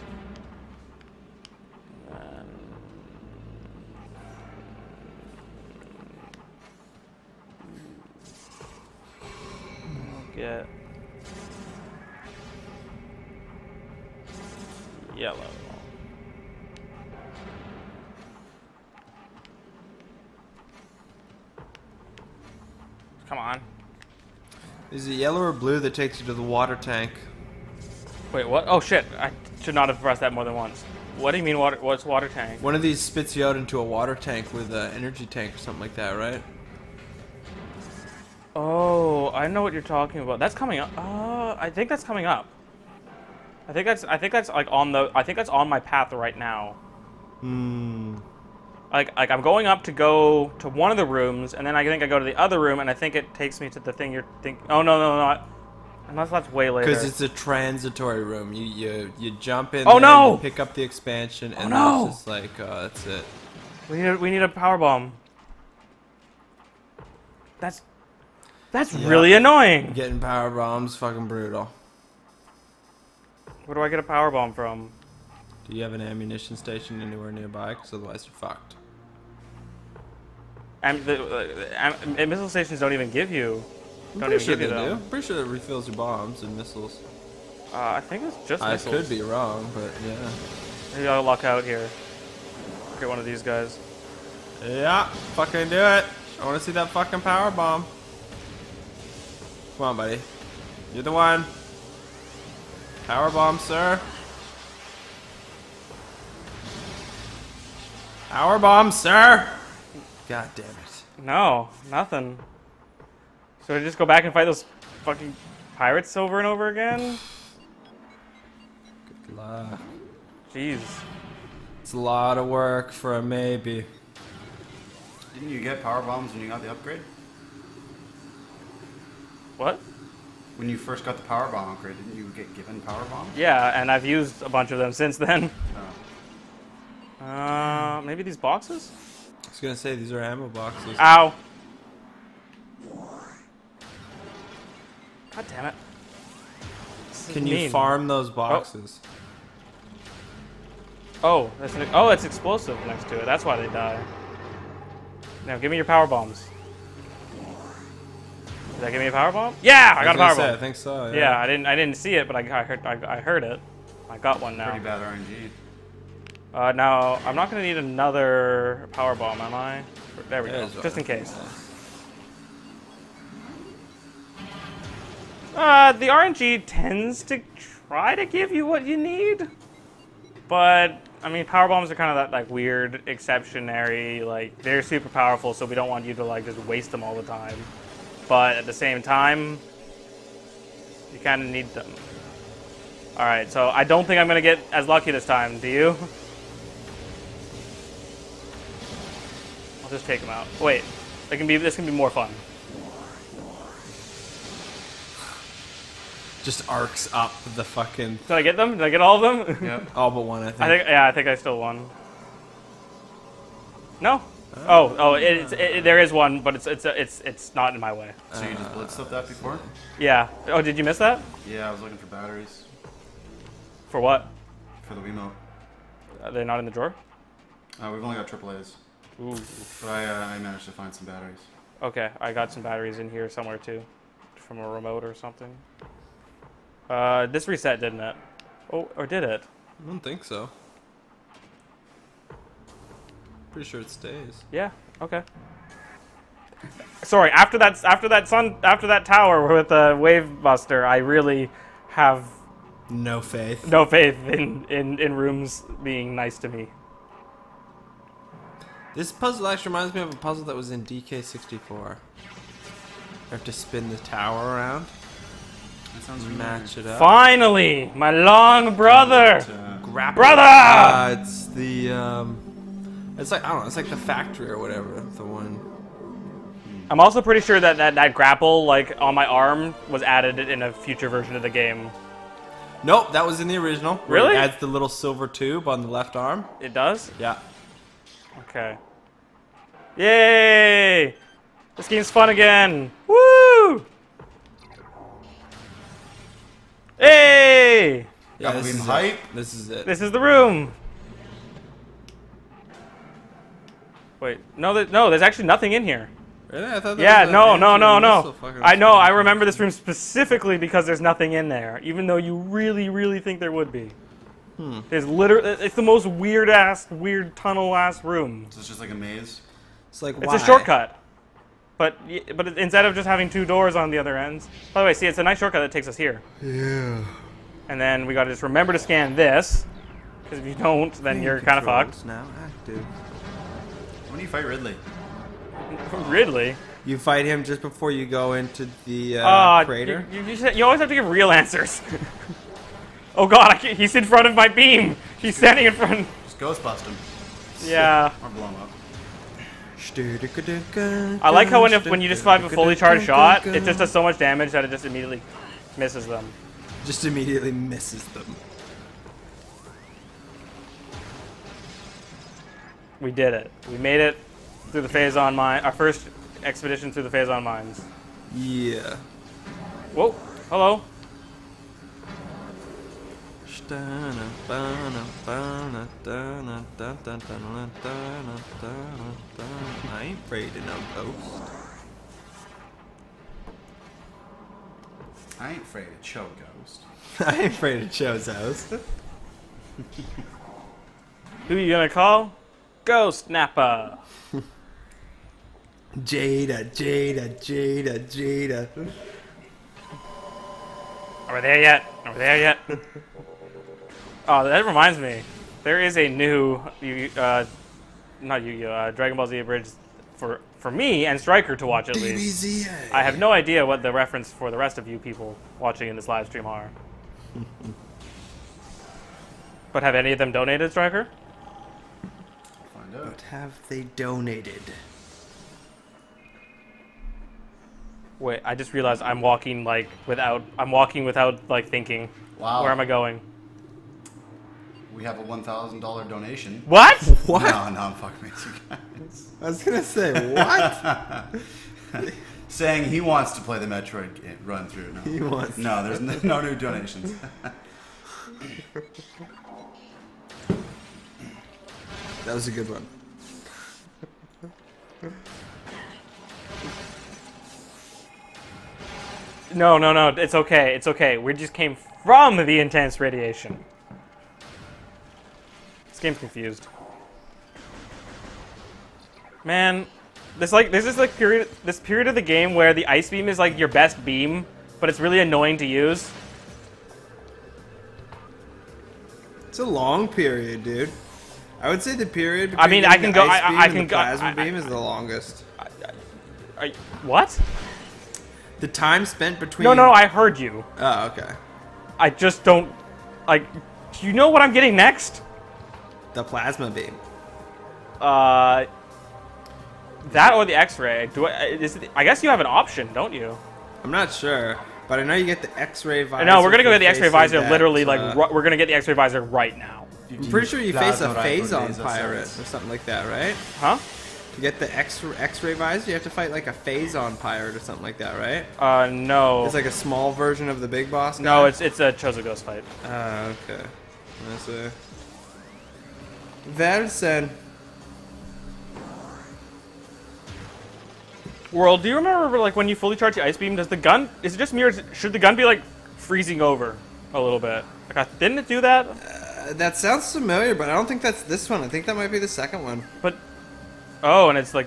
Get yellow. Come on. Is it yellow or blue that takes you to the water tank? Wait, what? Oh shit! I should not have pressed that more than once. What do you mean water? What's water tank? One of these spits you out into a water tank with an energy tank or something like that, right? Oh, I know what you're talking about. That's coming up. I think that's coming up. I think that's like on the. I think that's on my path right now. Like I'm going up to go to one of the rooms, and then I think I go to the other room, and I think it takes me to the thing you're thinking. Oh no. Unless that's way later. Because it's a transitory room. You jump in. Oh there, no! You pick up the expansion, and no! it's just like that's it. We need a power bomb. That's really annoying. Getting power bombs, fucking brutal. Where do I get a power bomb from? Do you have an ammunition station anywhere nearby? Because otherwise you're fucked. Missile stations don't even give you. Don't Pretty even sure give they you do. them. Pretty sure it refills your bombs and missiles. I think it's just I missiles. could be wrong, but yeah. Maybe I'll luck out here. Get one of these guys. Yeah, fucking do it. I want to see that fucking power bomb. Come on, buddy. You're the one. Power bomb, sir. Power bomb, sir. God damn it. No, nothing. So I just go back and fight those fucking pirates over and over again? Good luck. Jeez. It's a lot of work for a maybe. Didn't you get power bombs when you got the upgrade? What? When you first got the power bomb upgrade, didn't you get given power bombs? Yeah, and I've used a bunch of them since then. Oh. Maybe these boxes? I was gonna say these are ammo boxes. Ow. God damn it. This is Can you mean. farm those boxes? Oh, it's explosive next to it. That's why they die. Now give me your power bombs. Did that give me a power bomb? Yeah, I got a power bomb. I think so. Yeah, I didn't see it, but I heard it. I got one now. Pretty bad RNG. Now I'm not gonna need another power bomb, am I? There we go. Just in case. The RNG tends to try to give you what you need, but I mean, power bombs are kind of that like weird exceptionary. Like they're super powerful, so we don't want you to like just waste them all the time. But at the same time, you kind of need them. All right, so I don't think I'm gonna get as lucky this time. Do you? I'll just take them out. Wait, this can be more fun. Just arcs up the fucking. Did I get them? Did I get all of them? Yep. All but one, I think. I think I still won. No. Oh, there is one, but it's not in my way. So you just blitzed up that before? Yeah. Oh, did you miss that? Yeah, I was looking for batteries For what? for the Wiimote. Are they not in the drawer? We've only got AAAs, Ooh. but I managed to find some batteries. Okay, I got some batteries in here somewhere too, from a remote or something. This reset, didn't it? Oh, or did it? I don't think so. Pretty sure it stays. Yeah. Okay. Sorry. After that tower with the wave buster, I really have No faith. no faith in rooms being nice to me. This puzzle actually reminds me of a puzzle that was in DK64. You have to spin the tower around. That sounds Match it up. Finally, my long brother. Grapple. Brother! It's the it's like I don't know. It's like the factory or whatever. The one. I'm also pretty sure that grapple, like on my arm, was added in a future version of the game. Nope, that was in the original. where Really? It adds the little silver tube on the left arm. It does? Yeah. Okay. Yay! This game's fun again. Woo! Hey! Yeah, this this is hype. it. This is it. This is the room. Wait, no, there's actually nothing in here. Really? I thought that Yeah, was a no. missile fucking I know. response. I remember this room specifically because there's nothing in there, even though you really, really think there would be. There's literally, it's the most weird tunnel-ass room. So it's just like a maze. It's like It's why? a shortcut, but instead of just having two doors on the other ends. By the way, see, it's a nice shortcut that takes us here. Yeah. And then we gotta just remember to scan this, because if you don't, then you're kind of fucked. Controls now active. When do you fight Ridley? Ridley. You fight him just before you go into the crater. You always have to give real answers. Oh god, he's in front of my beam. He's standing in front. Just ghost bust him. Yeah. Or blow him up. I like how when you just survive a fully charged shot, it just does so much damage that it just immediately misses them. Just immediately misses them. We did it. We made it through the Phason mine. Our first expedition through the Phason mines. Yeah. Whoa. Hello. I ain't afraid of no ghost. I ain't afraid of Cho Ghost. I ain't afraid of Cho's house. Who you gonna call? Ghost Nappa. Jada, Jada, Jada, Jada. Are we there yet? Are we there yet? Oh, that reminds me. There is a new, not Yu-Gi-Oh, Dragon Ball Z Abridged for me and Stryker to watch at least. DBZA. I have no idea what the reference for the rest of you people watching in this live stream are. But have any of them donated, Stryker? Find out. But have they donated? Wait, I just realized I'm walking without like thinking. Wow. Where am I going? We have a $1,000 donation. What? What? No, I'm fucking with you guys. I was gonna say, what? Saying he wants to play the Metroid run through. No, He wants no there's no new donations. That was a good one. No. It's okay. It's okay. We just came from the intense radiation. This game's confused. Man, this is like this period of the game where the ice beam is like your best beam, but it's really annoying to use. It's a long period, dude. I would say the period. I mean, I can between go. the ice beam I and can the go. plasma beam is the longest. What? The time spent between. No. I heard you. Oh, okay. I just don't. Like, do you know what I'm getting next? The plasma beam. That or the X-ray. I guess you have an option, don't you? I'm not sure, but I know you get the X-ray visor. No, we're gonna go for get the X-ray facing visor. that, Literally, we're gonna get the X-ray visor right now. I'm pretty sure you face a Plasma Phason pirate or something like that, right? Huh? To get the X-ray visor, you have to fight like a Phason pirate or something like that, right? No. It's like a small version of the big boss. No, guy? it's a Chozo Ghost fight. Okay. That's a. Velsen. World, do you remember like when you fully charge the ice beam? Does the gun? Is it just me, or should the gun be like freezing over a little bit? Like, didn't it do that? That sounds familiar, but I don't think that's this one. I think that might be the second one. But oh, and it's like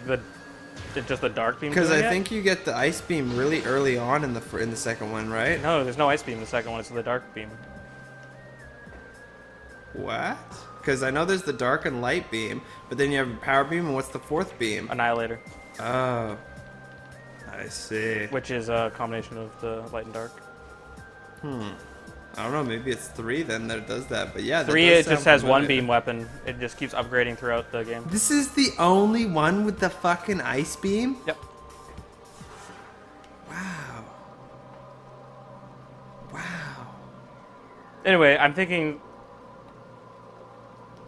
just the dark beam. Because doing I it? think you get the ice beam really early on in the second one, right? No, there's no ice beam in the second one. It's the dark beam. What? Because I know there's the dark and light beam, but then you have power beam, and what's the fourth beam? Annihilator, Oh, I see. which is a combination of the light and dark. I don't know. Maybe it's 3 then that does that. But yeah, that 3, does it just sound has one familiar. beam weapon. It just keeps upgrading throughout the game. This is the only one with the fucking ice beam? Yep. Wow. Wow. Anyway, I'm thinking.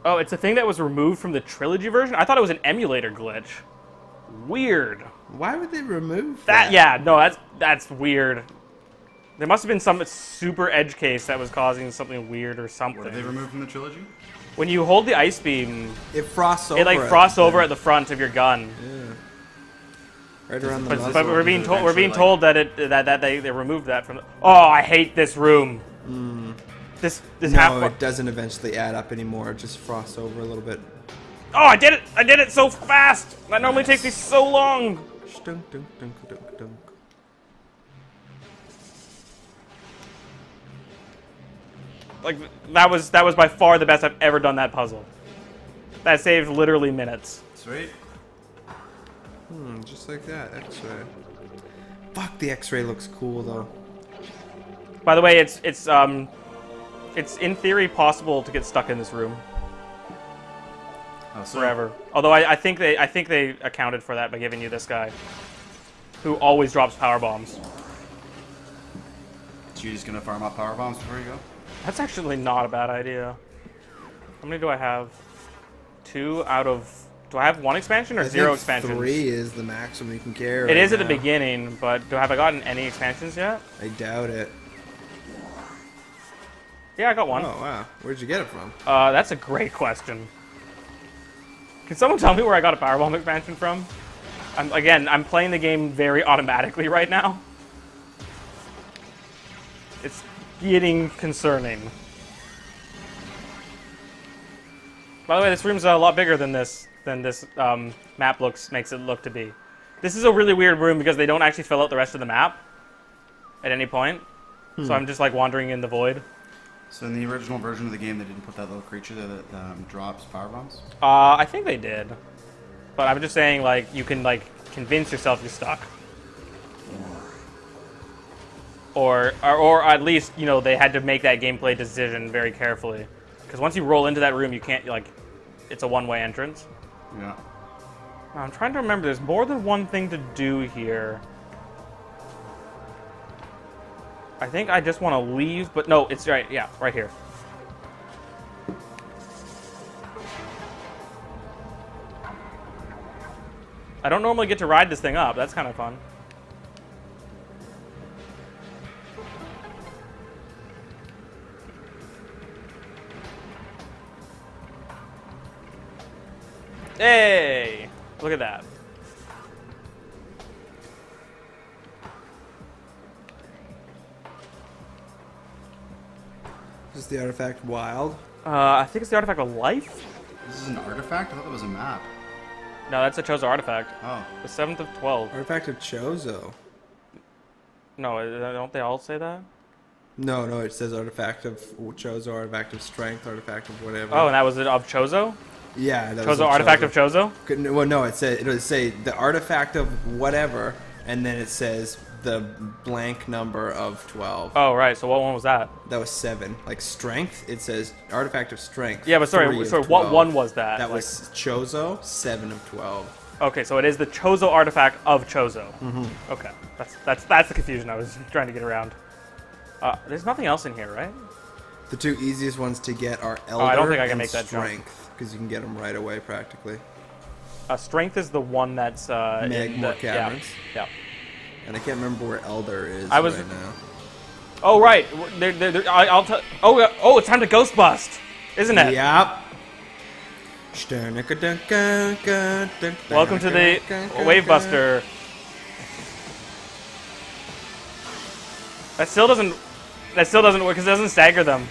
Oh, it's a thing that was removed from the trilogy version? I thought it was an emulator glitch. Weird. Why would they remove That yeah, no, that's weird. There must have been some super edge case that was causing something weird or something. What did they remove from the trilogy? When you hold the ice beam, It frosts over. it like frosts over at the front of your gun. Right around the muzzle. But we're being told eventually, told that they removed that from. Oh, I hate this room. This No, half. it doesn't eventually add up anymore. It just frosts over a little bit. Oh, I did it! I did it so fast. That normally takes me so long. Stunk, dunk, dunk, dunk, dunk. Like that was by far the best I've ever done that puzzle. That saved literally minutes. Sweet. Just like that. X-ray. Fuck, the X-ray looks cool though. By the way, it's in theory possible to get stuck in this room Oh, so forever. Although I think they accounted for that by giving you this guy, who always drops power bombs. So you're just gonna farm up power bombs before you go? That's actually not a bad idea. How many do I have? 2 out of. Do I have 1 expansion or I 0 think expansions? 3 is the maximum you can carry. It right is at the now. beginning, but have I gotten any expansions yet? I doubt it. Yeah, I got one. Oh wow, where'd you get it from? That's a great question. Can someone tell me where I got a Powerbomb expansion from? I'm playing the game very automatically right now. It's getting concerning. By the way, this room's a lot bigger than this map makes it look to be. This is a really weird room because they don't actually fill out the rest of the map at any point. So I'm just like wandering in the void. So in the original version of the game, they didn't put that little creature there that drops power bombs? I think they did. But I'm just saying, like, you can, like, convince yourself you're stuck. Or at least, you know, they had to make that gameplay decision very carefully. Because once you roll into that room, you can't, like, it's a one-way entrance. Yeah. Now, I'm trying to remember, there's more than one thing to do here. I think I just want to leave, but no, it's right, yeah, right here. I don't normally get to ride this thing up. That's kind of fun. Hey! Look at that. Is the artifact wild? I think it's the artifact of life? This is an artifact? I thought it was a map. No, that's a Chozo artifact. Oh. The 7th of 12. Artifact of Chozo. No, don't they all say that? No, it says artifact of Chozo, artifact of strength, artifact of whatever. Oh, and that was it of Chozo? Yeah, that was Chozo artifact of Chozo? Well, no, it would say the artifact of whatever, and then it says the blank number of 12. Oh, right. So what one was that? That was 7. Like strength, it says artifact of strength. Yeah, but sorry, 3 of what 12. one was that? That Like- was Chozo, 7 of 12. Okay, so it is the Chozo artifact of Chozo. Mm-hmm. Okay, that's the confusion I was trying to get around. There's nothing else in here, right? The two easiest ones to get are Elder I don't think I can and make that jump. Strength, because you can get them right away practically. Strength is the one that's Magmore Caverns. Yeah. And I can't remember where Elder is I was- right now. Oh right. I'll tell. Oh, it's time to ghost bust, isn't it? Yep. Welcome to the Wave Buster. That still doesn't work because it doesn't stagger them.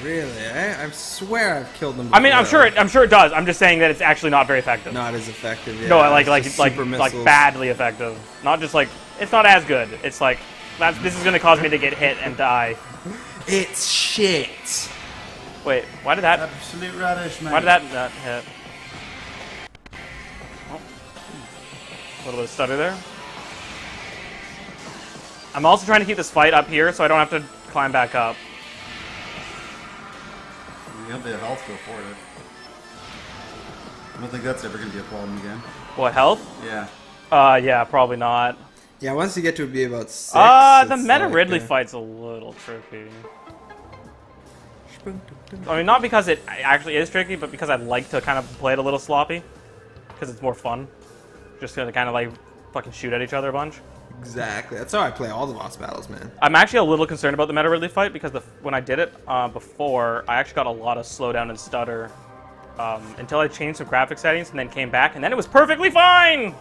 Really? I swear I've killed them. I mean, I'm before. sure it does. I'm just saying that it's actually not very effective. Not as effective. Yeah. No, It's just super missiles. badly effective. Not just like it's not as good. It's like this is gonna cause me to get hit and die. It's shit. Wait, why did that? Absolute rubbish, man. Why did that not hit? Oh. A little bit of stutter there. I'm also trying to keep this fight up here so I don't have to climb back up. You have the health to afford it. I don't think that's ever going to be a problem again. What, health? Yeah. Yeah, probably not. Yeah, once you get to be about 6. The it's meta like, Ridley fight's a little tricky. I mean, not because it actually is tricky, but because I like to kind of play it a little sloppy. Because it's more fun. Just to kind of like fucking shoot at each other a bunch. Exactly. That's how I play all the boss battles, man. I'm actually a little concerned about the meta Ridley fight because when I did it before, I actually got a lot of slowdown and stutter until I changed some graphic settings and then came back, and then it was perfectly fine.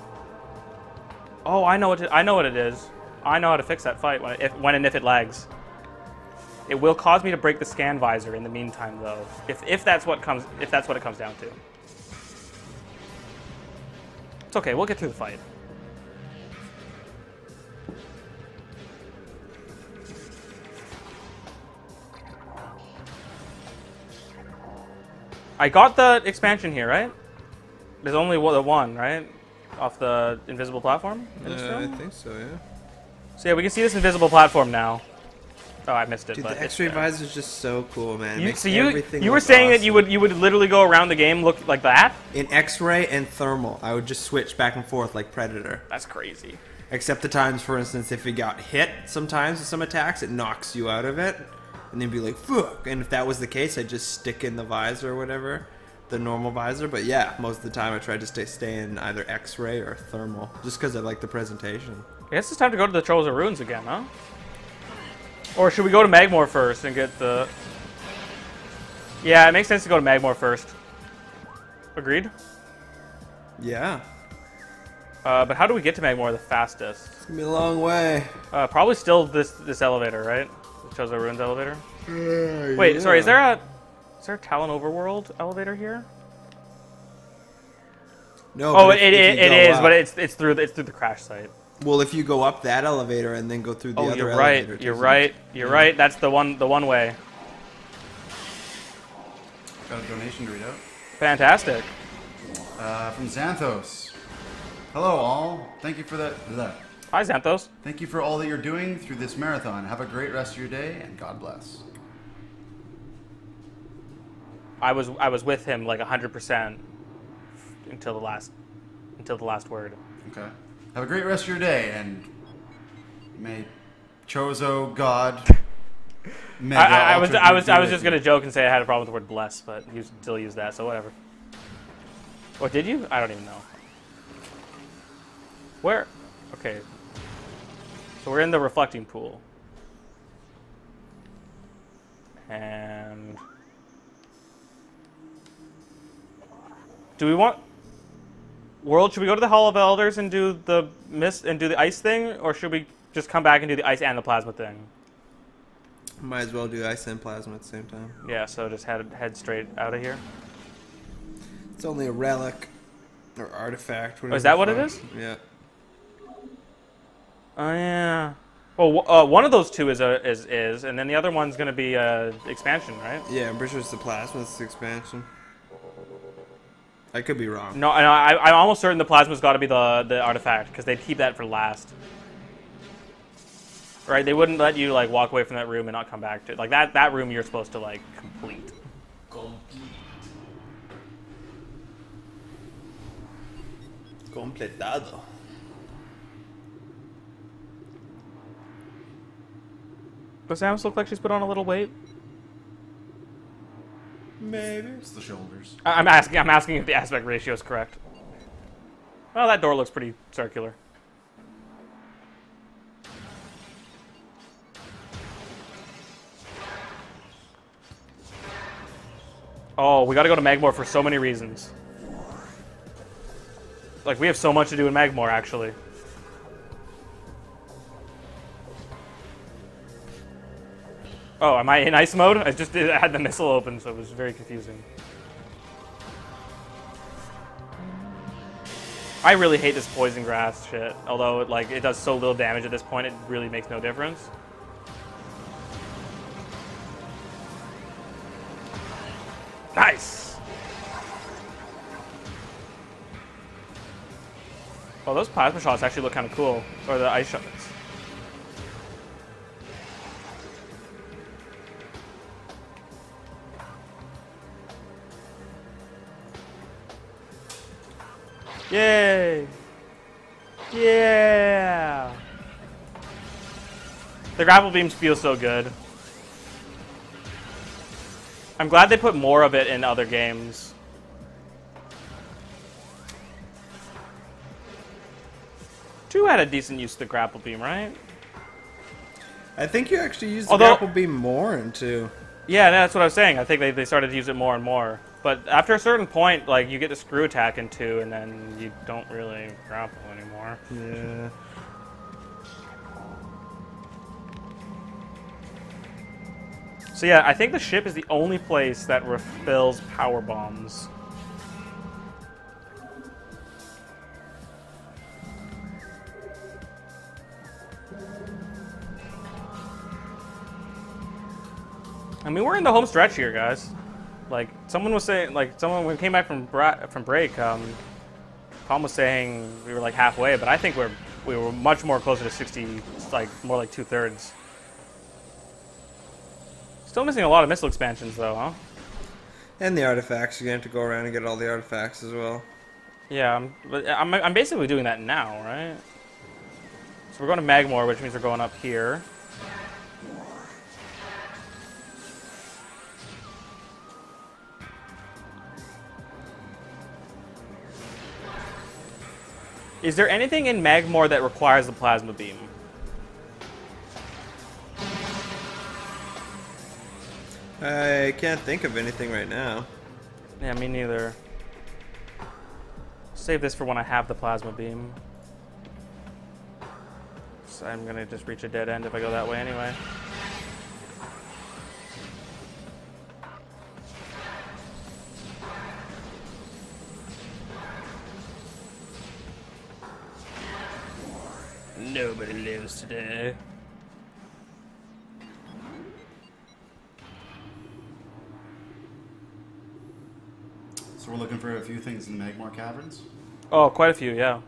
Oh, I know what it is. I know how to fix that fight when and if it lags. It will cause me to break the scan visor in the meantime, though. If that's what it comes down to. It's okay. We'll get through the fight. I got the expansion here, right? There's only the one, right? Off the invisible platform? I think so, yeah. So yeah, we can see this invisible platform now. Oh, I missed it. Dude, but the it's X-ray there. visor is just so cool, man. It makes So everything you were look saying that awesome. you would literally go around the game look like that? In X-ray and thermal, I would just switch back and forth like Predator. That's crazy. Except the times, for instance, if you got hit sometimes with some attacks, it knocks you out of it. And then be like, fuck. And if that was the case, I'd just stick in the visor or whatever. The normal visor. But yeah, most of the time I tried to stay in either X-ray or thermal. Just because I like the presentation. I guess it's time to go to the Chozo Ruins again, huh? Or should we go to Magmor first and get the... Yeah, it makes sense to go to Magmor first. Agreed? Yeah. But how do we get to Magmor the fastest? It's gonna be a long way. Probably still this elevator, right? The Chozo Ruins elevator? Wait, sorry, is there a Talon Overworld elevator here? No. Oh, but it if you go is, up- but it's through the crash site. Well, if you go up that elevator and then go through the other You're elevator. right. You're right. You're right. That's the one way. Got a donation to read out. Fantastic. From Xanthos. Hello, all. Thank you for that. Hi, Xanthos. Thank you for all that you're doing through this marathon. Have a great rest of your day, and God bless. I was with him like 100% until the last word. Okay. Have a great rest of your day, and may Chozo God. I was just gonna joke and say I had a problem with the word bless, but you still use that, so whatever. What did you? I don't even know. Where? Okay. So we're in the reflecting pool. And do we want World, should we go to the Hall of Elders and do the mist and do the ice thing, or should we just come back and do the ice and the plasma thing? Might as well do ice and plasma at the same time. Yeah, so just head straight out of here. It's only a relic or artifact. Oh, is that what it is? Yeah. Oh yeah. Well, one of those two is and then the other one's gonna be expansion, right? Yeah, I'm pretty sure it's the plasma. It's the expansion. I could be wrong. No, I'm almost certain the plasma's got to be the artifact because they'd keep that for last. Right? They wouldn't let you like walk away from that room and not come back to it. Like that room you're supposed to like complete. Completado. Does Samus look like she's put on a little weight? Maybe. It's the shoulders. I'm asking if the aspect ratio is correct. Well, that door looks pretty circular. Oh, we gotta go to Magmor for so many reasons. Like, we have so much to do in Magmor, actually. Oh, am I in ice mode? I had the missile open, so it was very confusing. I really hate this poison grass shit. Although it does so little damage at this point, it really makes no difference. Nice. Oh, those plasma shots actually look kind of cool, or the ice shots. Yay! Yeah! The grapple beams feel so good. I'm glad they put more of it in other games. Two had a decent use of the grapple beam, right? I think you actually used the grapple beam more in 2. Yeah, that's what I was saying. I think they started to use it more and more. But after a certain point, like, you get the screw attack in 2, and then you don't really grapple anymore. Yeah. So yeah, I think the ship is the only place that refills power bombs. I mean, we're in the home stretch here, guys. Like, someone was saying, when we came back from break, Tom was saying we were like halfway, but I think we were much more closer to 60, like more like 2/3. Still missing a lot of missile expansions, though, huh? And the artifacts. You're going to have to go around and get all the artifacts as well. Yeah, but I'm basically doing that now, right? So we're going to Magmor, which means we're going up here. Is there anything in Magmor that requires the plasma beam? I can't think of anything right now. Yeah, me neither. Save this for when I have the plasma beam. So I'm gonna just reach a dead end if I go that way anyway. Nobody lives today. So we're looking for a few things in the Magmor Caverns? Oh, quite a few, yeah.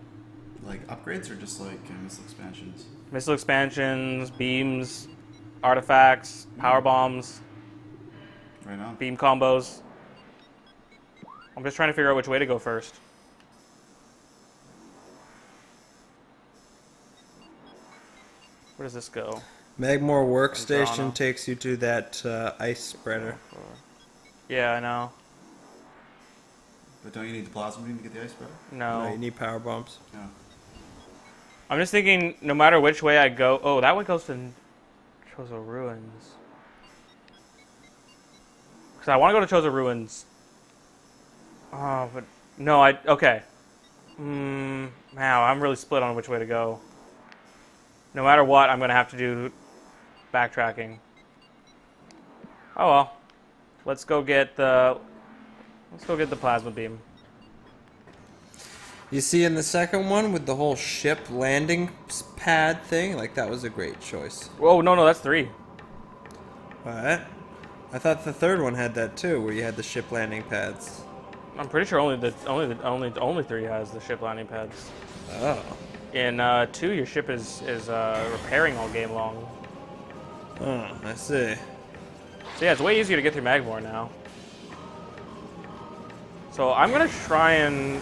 Like upgrades or just like missile expansions? Missile expansions, beams, artifacts, power bombs, Right on. beam combos. I'm just trying to figure out which way to go first. Where does this go? Magmore Toronto. Workstation takes you to that ice spreader. Yeah, I know. But don't you need the plasma beam to get the ice better? No, No. you need power bombs. No. I'm just thinking, no matter which way I go... Oh, that way goes to Chozo Ruins. Because I want to go to Chozo Ruins. Oh, but... No, okay. Wow, I'm really split on which way to go. No matter what, I'm going to have to do backtracking. Oh well. Let's go get the plasma beam. You see in the second one with the whole ship landing pad thing, like that was a great choice. Whoa, no, that's 3. What? I thought the third one had that too, where you had the ship landing pads. I'm pretty sure only 3 has the ship landing pads. Oh. In 2, your ship is repairing all game long. Oh, I see. So yeah, it's way easier to get through Magmor now. So I'm gonna try and...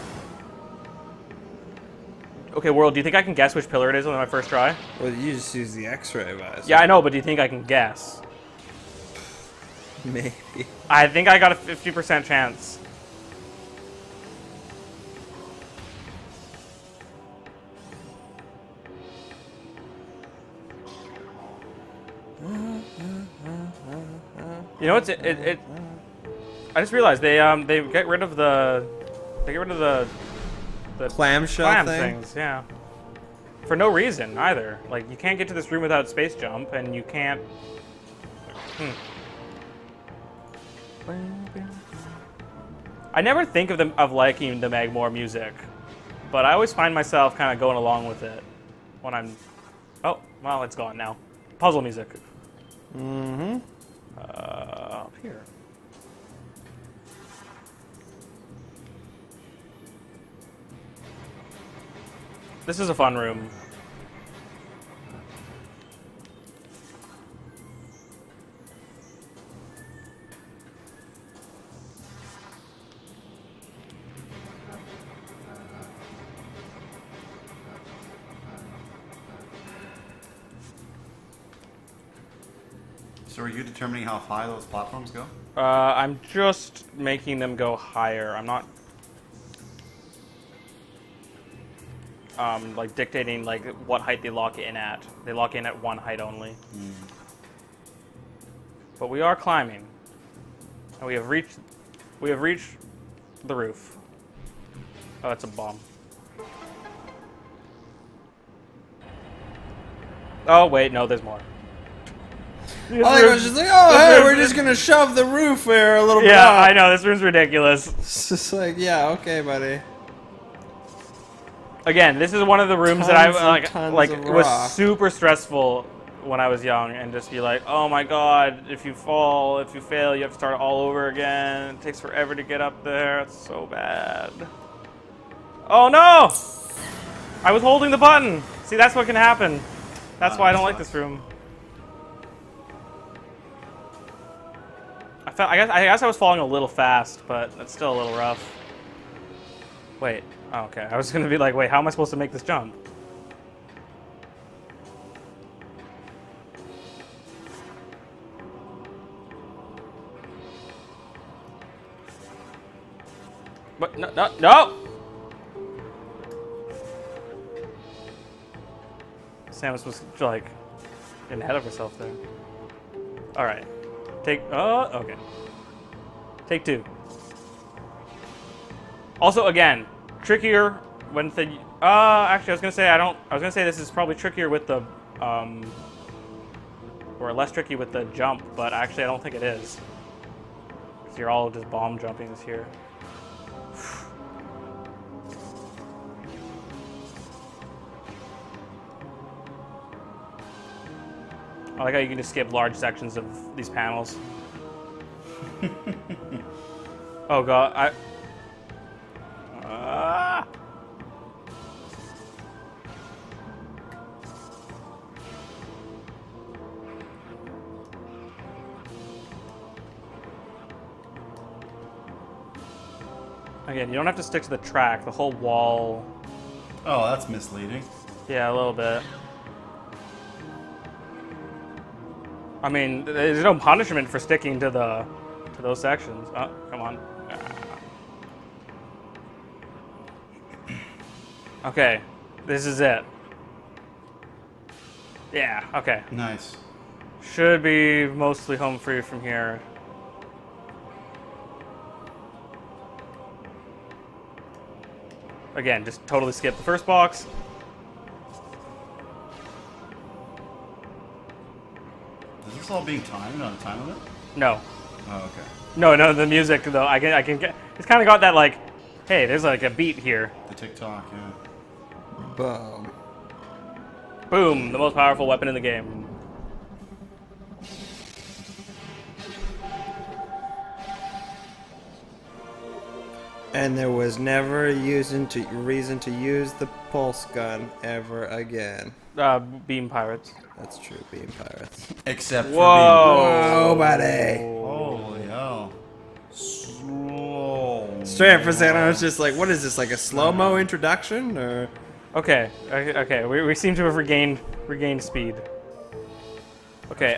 Okay, World, do you think I can guess which pillar it is on my first try? Well, you just use the X-ray visor. Yeah, I know, but do you think I can guess? Maybe. I think I got a 50% chance. You know what's it I just realized they get rid of the Clamshell clam thing? things, yeah. For no reason either. Like you can't get to this room without space jump, and you can't. I never think of liking the Magmor music, but I always find myself kind of going along with it when I'm. Oh, well, it's gone now. Puzzle music. Mm-hmm. Up here. This is a fun room. So are you determining how high those platforms go? I'm just making them go higher. I'm not like dictating like what height they lock in at. They lock in at one height only. But we are climbing, and we have reached the roof. Oh, that's a bomb. Oh wait, no, there's more. I was just like, oh, hey, we're just gonna shove the roof there a little bit. Yeah, up. I know, this room's ridiculous. It's just like, yeah, okay, buddy. Again, this is one of the rooms that Tons I and tons like of it was rock. super stressful when I was young, and just be like, oh my god, if you fall, if you fail, you have to start all over again. It takes forever to get up there. It's so bad. Oh no! I was holding the button. See, that's what can happen. That's why I don't like this room. I guess I was falling a little fast, but it's still a little rough. Wait. Oh, okay. I was gonna be like, wait, how am I supposed to make this jump? But no! Sam was supposed to like get ahead of herself there. All right. Okay. Take 2. Also, again, trickier when the... actually, I was gonna say I was gonna say this is probably trickier with the, or less tricky with the jump, but actually I don't think it is. Because you're all just bomb jumping this here. I like how you can just skip large sections of these panels. Oh god, Again, you don't have to stick to the track. The whole wall... Oh, that's misleading. Yeah, a little bit. I mean, there's no punishment for sticking to those sections. Oh, come on. Okay, this is it. Yeah, okay. Nice. Should be mostly home free from here. Again, just totally skip the first box. Is this all being timed on a time limit? No. Oh, okay. No, the music though, I can get. It's kind of got that like, hey, there's like a beat here. The TikTok, yeah. Boom. Boom, the most powerful weapon in the game. And there was never reason to use the pulse gun ever again. Beam pirates. That's true, beam pirates. Except for Whoa, buddy! being... Holy hell. Slow. Straight up for a second, I was just like, what is this, like a slow-mo introduction, or...? Okay, we seem to have regained speed. Okay,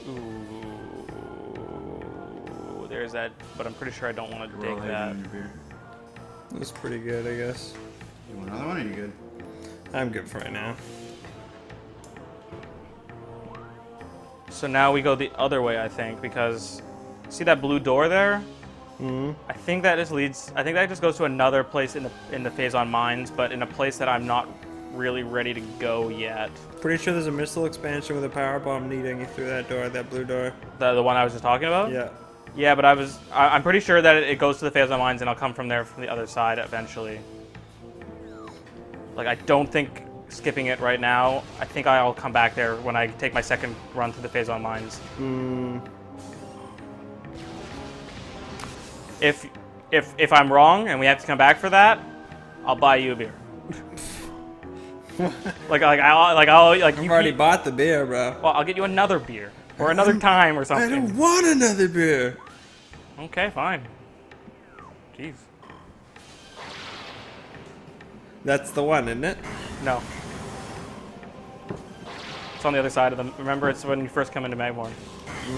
ooh, there's that, but I'm pretty sure I don't want to dig that. That's pretty good, I guess. You want another one, or are you good? I'm good for right now. So now we go the other way, I think, because see that blue door there? Mm-hmm. I think that just goes to another place in the Phason mines, but in a place that I'm not really ready to go yet. Pretty sure there's a missile expansion with a power bomb needing you through that door, that blue door. The one I was just talking about? Yeah. Yeah, but I'm pretty sure that it goes to the Phason mines, and I'll come from there from the other side eventually. Like, I don't think skipping it right now. I think I'll come back there when I take my second run through the Phason mines. If I'm wrong and we have to come back for that, I'll buy you a beer. I've already bought the beer, bro. Well, I'll get you another beer or another time or something. I don't want another beer. Okay, fine. Jeez. That's the one, isn't it? No. It's on the other side of them. Remember, it's when you first come into Magmorn.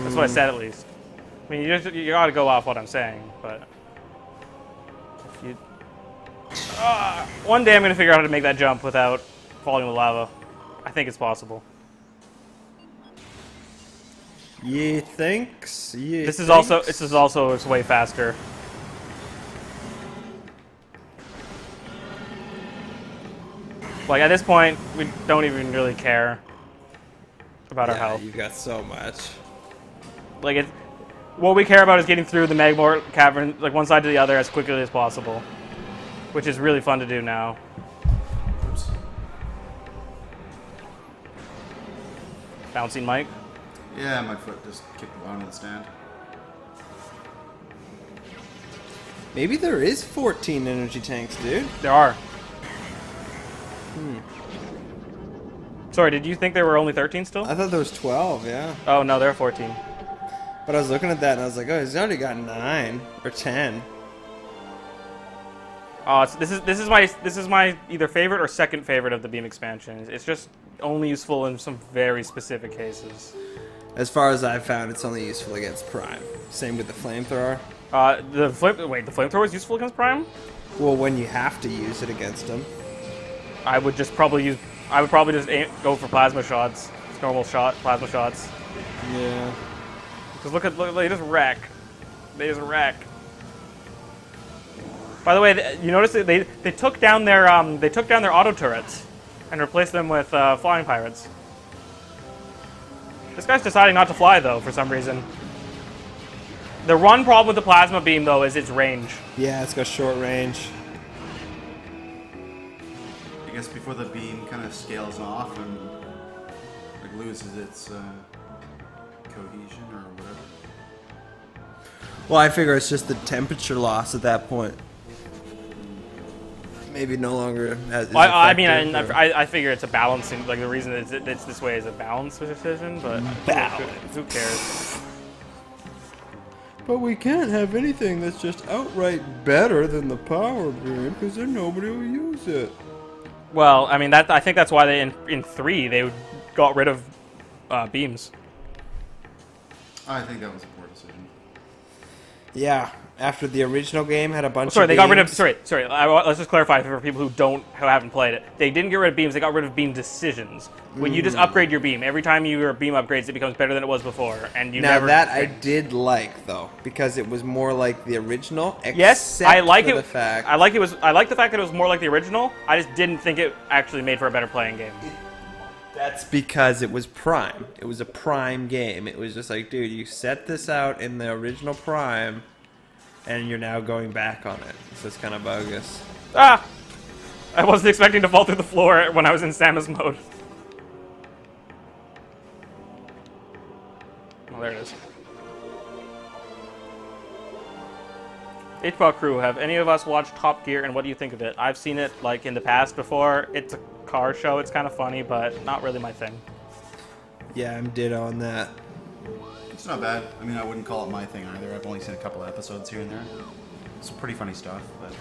That's what I said, at least. I mean, you gotta go off what I'm saying, but if you... one day I'm gonna figure out how to make that jump without falling in the lava. I think it's possible. Ye thinks? This is also it's way faster. Like, at this point, we don't even really care about our health. You got so much. Like, what we care about is getting through the Magmor cavern, like, one side to the other as quickly as possible. Which is really fun to do now. Oops. Bouncing Mike. Yeah, my foot just kicked the bottom of the stand. Maybe there is 14 energy tanks, dude. There are. Sorry, did you think there were only 13 still? I thought there was 12, yeah. Oh, no, there are 14. But I was looking at that and I was like, oh, he's already got 9 or 10. This is my either favorite or second favorite of the beam expansions. It's just only useful in some very specific cases. As far as I've found, it's only useful against Prime. Same with the flamethrower. The flamethrower is useful against Prime? Well, when you have to use it against him. I would probably just go for plasma shots. Just normal plasma shots. Yeah. Because look, they just wreck. They just wreck. By the way, you notice that they took down their auto turrets and replaced them with flying pirates. This guy's deciding not to fly though for some reason. The one problem with the plasma beam though is its range. Yeah, it's got short range. I guess before the beam kind of scales off and like loses its cohesion or whatever. Well, I figure it's just the temperature loss at that point. Maybe no longer has. Well, I mean, I figure it's a balancing. Like the reason it's this way is a balance decision, but who cares? But we can't have anything that's just outright better than the power beam, because then nobody will use it. Well, I mean, I think that's why they in 3 they got rid of beams. I think that was a poor decision. Yeah, after the original game had a bunch. Sorry, of they beams. got rid of. Sorry. Let's just clarify for people who haven't played it. They didn't get rid of beams. They got rid of beam decisions. When you just upgrade your beam, every time your beam upgrades, it becomes better than it was before, and you now never. That I did like though, because it was more like the original. Yes, I like it. The fact. I like the fact that it was more like the original. I just didn't think it actually made for a better playing game. That's because it was Prime. It was a Prime game. It was just like, dude, you set this out in the original Prime, and you're now going back on it. So it's kind of bogus. Ah! I wasn't expecting to fall through the floor when I was in Samus mode. Oh, there it is. HPAW crew, have any of us watched Top Gear, and what do you think of it? I've seen it, like, in the past before. It's a car show. It's kind of funny, but not really my thing. Yeah, I'm ditto on that. It's not bad. I mean, I wouldn't call it my thing either. I've only seen a couple episodes here and there. It's pretty funny stuff, but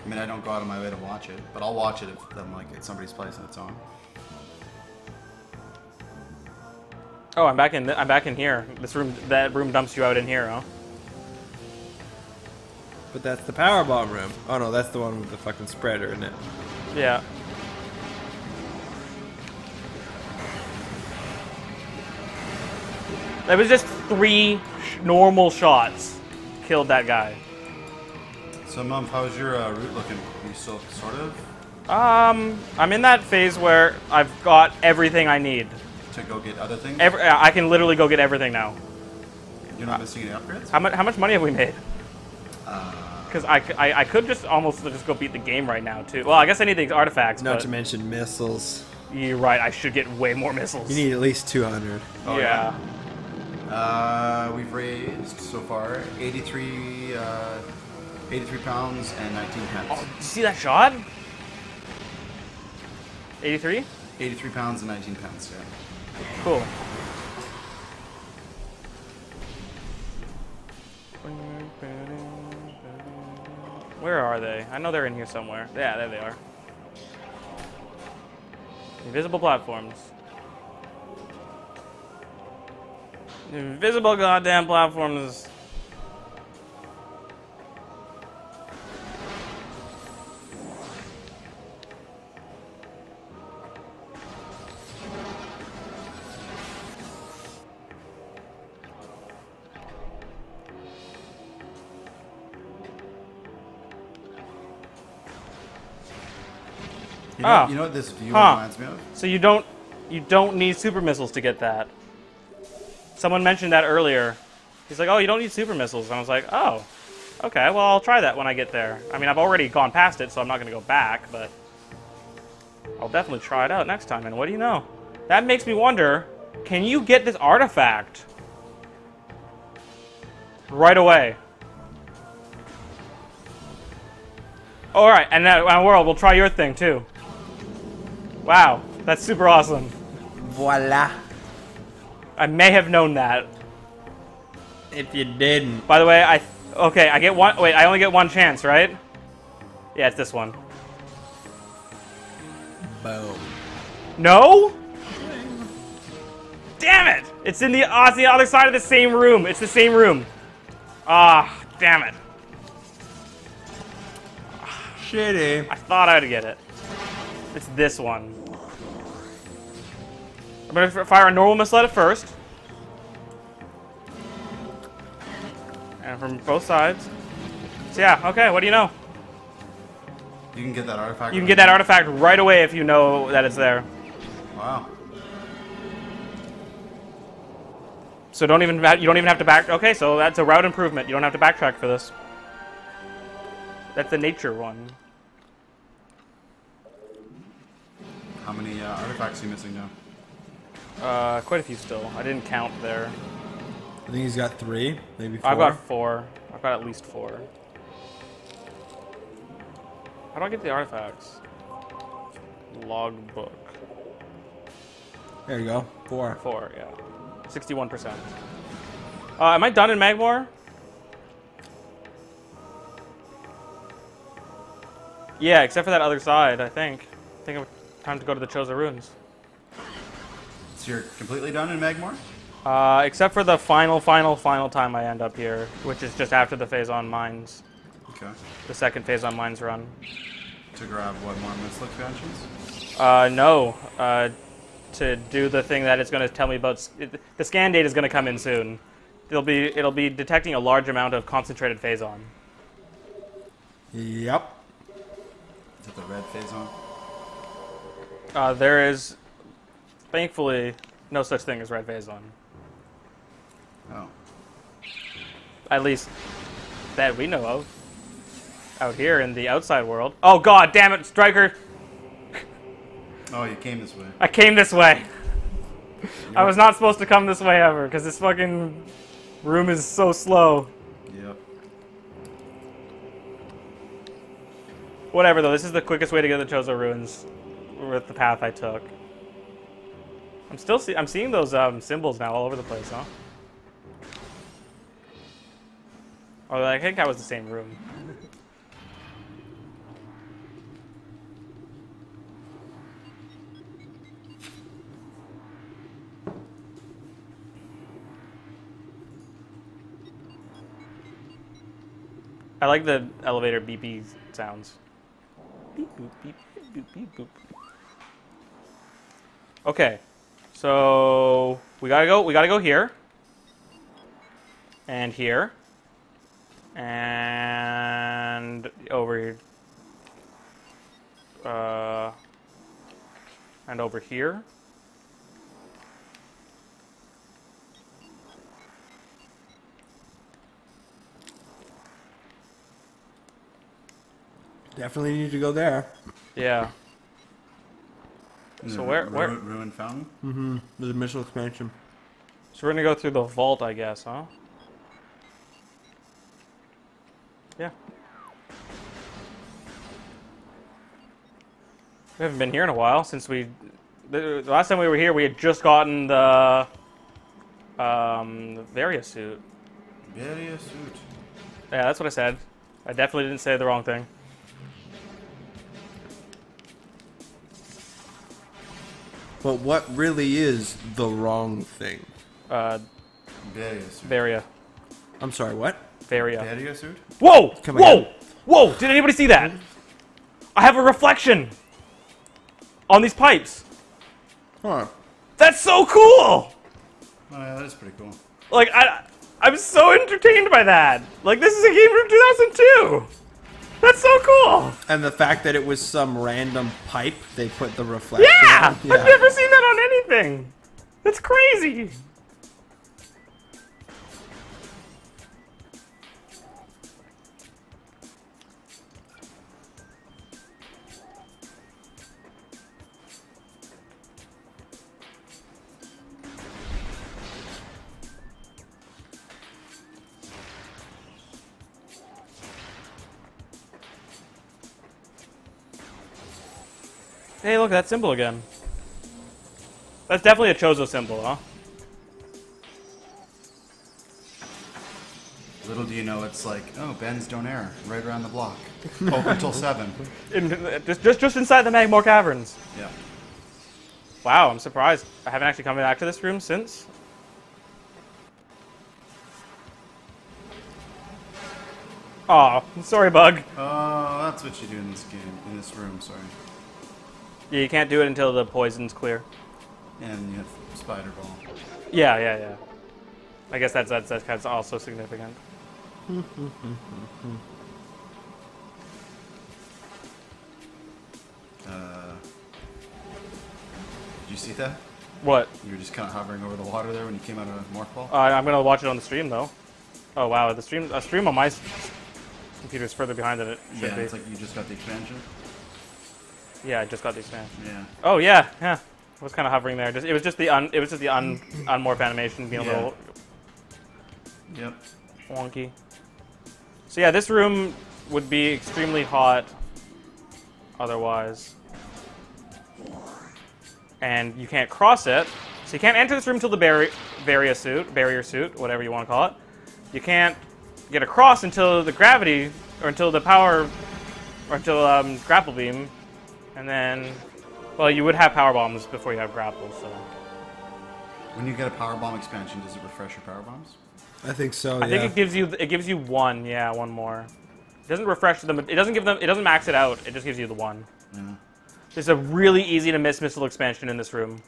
I mean, I don't go out of my way to watch it, but I'll watch it if I'm like at somebody's place and it's on. Oh, I'm back in here. That room dumps you out in here, huh? But that's the power bomb room. Oh no, that's the one with the fucking spreader, isn't it? Yeah. It was just 3 normal shots killed that guy. So, Mum, how's your route looking? Are you still sort of I'm in that phase where I've got everything I need. to go get other things? I can literally go get everything now. You're not missing any upgrades? How much money have we made? Because I could just almost just go beat the game right now too. Well, I guess I need the artifacts. Not but to mention missiles. you're right. I should get way more missiles. You need at least 200. Oh, yeah. We've raised so far 83 pounds and 19 pence. Oh, did you see that shot? 83? 83 pounds and 19 pence, yeah. Cool. Where are they? I know they're in here somewhere. Yeah, there they are. Invisible platforms. Invisible goddamn platforms. You know what this view reminds me of? So you don't need super missiles to get that. Someone mentioned that earlier. He's like, oh, you don't need super missiles. And I was like, oh, okay, well, I'll try that when I get there. I mean, I've already gone past it, so I'm not going to go back, but I'll definitely try it out next time. And what do you know? That makes me wonder, can you get this artifact right away? All right, and that world, we'll try your thing, too. Wow, that's super awesome. Voila. I may have known that. If you didn't. By the way, I get one. Wait, I only get one chance, right? Yeah, it's this one. Boom. No? Damn it! It's in the it's the other side of the same room. It's the same room. Ah, damn it. Shitty. I thought I'd get it. It's this one. I'm gonna fire a normal missile at it first. And from both sides. So yeah, okay, what do you know? You can get that artifact. You can get that artifact right away if you know that it's there. Wow. So you don't even have to back. Okay, so that's a route improvement. You don't have to backtrack for this. That's the nature one. How many artifacts are you missing now? Quite a few still. I didn't count there. I think he's got 3, maybe 4. I've got 4. I've got at least 4. How do I get the artifacts? Logbook. There you go. 4. 4, yeah. 61%. Am I done in Magmor? Yeah, except for that other side, I think. I think it's time to go to the Chosen Ruins. So you're completely done in Magmor? Except for the final time I end up here, which is just after the Phason Mines. Okay. The second Phason Mines run. To grab what, more missile expansions? No. To do the thing that it's going to tell me about. The scan data is going to come in soon. It'll be detecting a large amount of concentrated Phason. Yep. Is it the red Phason? There is, thankfully, no such thing as red Phason. Oh. At least that we know of. Out here in the outside world. Oh god damn it, Striker! Oh, you came this way. I came this way. I was not supposed to come this way ever, because this fucking room is so slow. Yep. Whatever though, this is the quickest way to get to the Chozo Ruins with the path I took. I'm seeing those symbols now all over the place, huh? Oh, I think that was the same room. I like the elevator beep sounds. Beep boop beep boop beep boop. Okay, so we gotta go here, and here, and over here, and over here. Definitely need to go there. Yeah. So where? Ruined fountain? Mm-hmm. There's a missile expansion. So we're gonna go through the vault, I guess, huh? Yeah. We haven't been here in a while since the last time we were here. We had just gotten the Varia suit. Varia suit. Yeah, that's what I said. I definitely didn't say the wrong thing. But what really is the wrong thing? Varia suit. Varia. I'm sorry, what? Varia. Varia suit? Whoa! Come Whoa! again? Whoa! Did anybody see that? I have a reflection on these pipes. Huh. That's so cool! Oh yeah, that is pretty cool. Like, I'm so entertained by that. Like, this is a game from 2002. That's so cool. And the fact that it was some random pipe, they put the reflection Yeah! on. I've never seen that on anything. That's crazy. Hey, look, that symbol again. That's definitely a Chozo symbol, huh? Little do you know, it's like, oh, Ben's Donair, right around the block. Open until 7. Just inside the Magmor Caverns. Yeah. Wow, I'm surprised. I haven't actually come back to this room since. Aw, sorry, bug. Oh, that's what you do in this game, in this room, sorry. Yeah, you can't do it until the poison's clear. And you have Spider Ball. Yeah. I guess that's also significant. Did you see that? What? You were just kind of hovering over the water there when you came out of Morph Ball? I'm gonna watch it on the stream though. Oh wow, a stream on my computer is further behind than it should Yeah, be. it's like you just got the expansion. Yeah, I just got the expansion. Yeah. Oh yeah. I was kind of hovering there. It was just the unmorph animation being a little Yep. wonky. So yeah, this room would be extremely hot otherwise. And you can't cross it. So you can't enter this room till the barrier suit, whatever you want to call it. You can't get across until the gravity, or until the power, or until grapple beam. And then, well, you would have power bombs before you have grapple, so. When you get a power bomb expansion, does it refresh your power bombs? I think so. I think it gives you one, one more. It doesn't refresh them. It doesn't max it out. It just gives you the one. Yeah. There's a really easy to miss missile expansion in this room.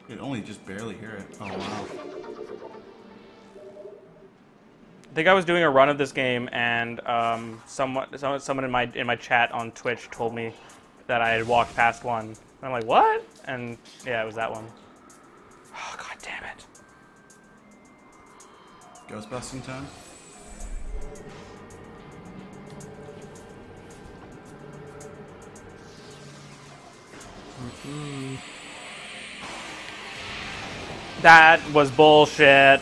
You could only just barely hear it. Oh wow. I think I was doing a run of this game, and someone in my chat on Twitch told me that I had walked past one. And I'm like, what? And yeah, it was that one. Oh, god damn it. Ghostbusting time? That was bullshit.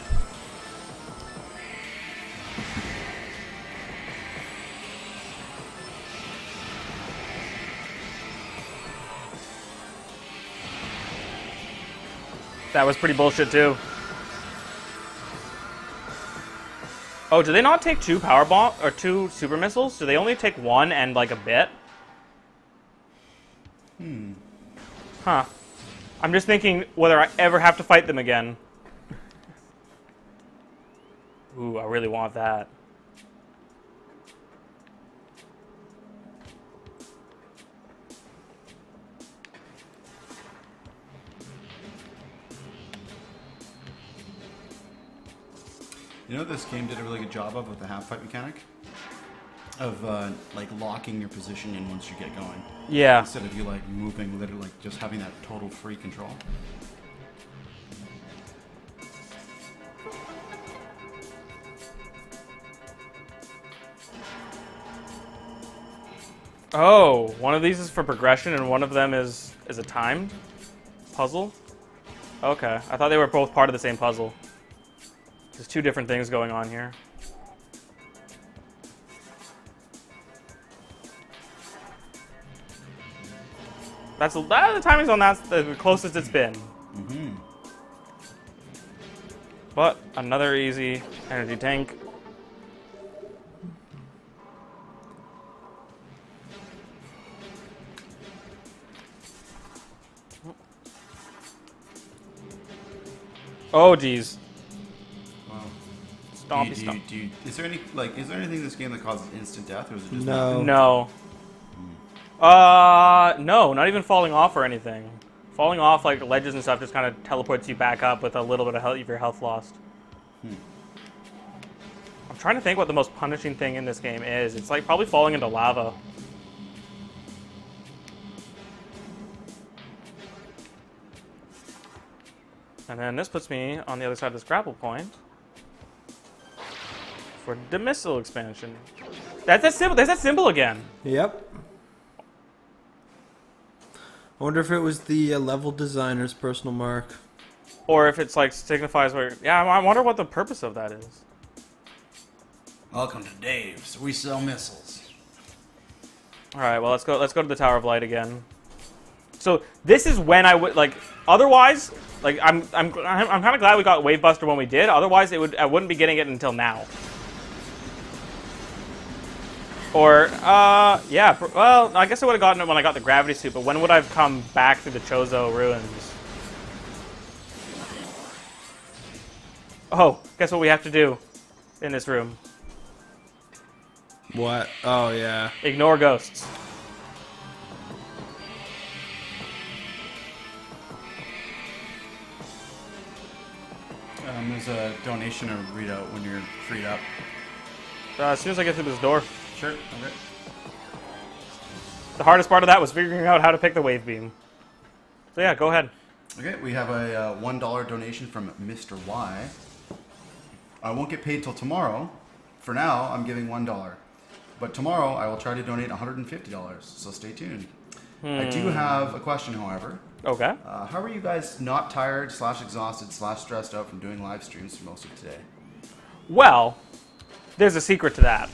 That was pretty bullshit too. Oh, do they not take two power bomb or two super missiles? Do they only take one and like a bit? Huh. I'm just thinking whether I ever have to fight them again. Ooh, I really want that. You know what this game did a really good job of with the half fight mechanic? Of like locking your position in once you get going. Yeah. Instead of you like moving, literally like just having that total free control. Oh, one of these is for progression and one of them is a timed puzzle? Okay, I thought they were both part of the same puzzle. There's two different things going on here. The timing's on that's the closest it's been. Mm-hmm. But another easy energy tank. Oh geez. Wow. Stompy stomp. Is there anything in this game that causes instant death, or is it just No. No. No, not even falling off or anything. Falling off, like ledges and stuff, just kind of teleports you back up with a little bit of your health lost. I'm trying to think what the most punishing thing in this game is. It's like probably falling into lava. And then this puts me on the other side of this grapple point for the missile expansion. That's that symbol. There's that symbol again. Yep. I wonder if it was the level designer's personal mark. Or if it's like signifies where. Yeah, I wonder what the purpose of that is. Welcome to Dave's. We sell missiles. All right, well let's go to the Tower of Light again. So this is when I would like. Otherwise, like I'm kind of glad we got Wave Buster when we did. Otherwise, I wouldn't be getting it until now. Or yeah. Well, I guess I would have gotten it when I got the gravity suit. But when would I have come back through the Chozo ruins? Oh, guess what we have to do in this room? What? Oh, yeah. Ignore ghosts. When there's a donation or readout when you're freed up. As soon as I get through this door. Sure. Okay. The hardest part of that was figuring out how to pick the wave beam. So yeah, go ahead. Okay, we have a $1 donation from Mr. Y. I won't get paid till tomorrow. For now, I'm giving $1. But tomorrow, I will try to donate $150, so stay tuned. I do have a question, however. Okay. How are you guys not tired, /exhausted, /stressed out from doing live streams for most of today? Well, there's a secret to that.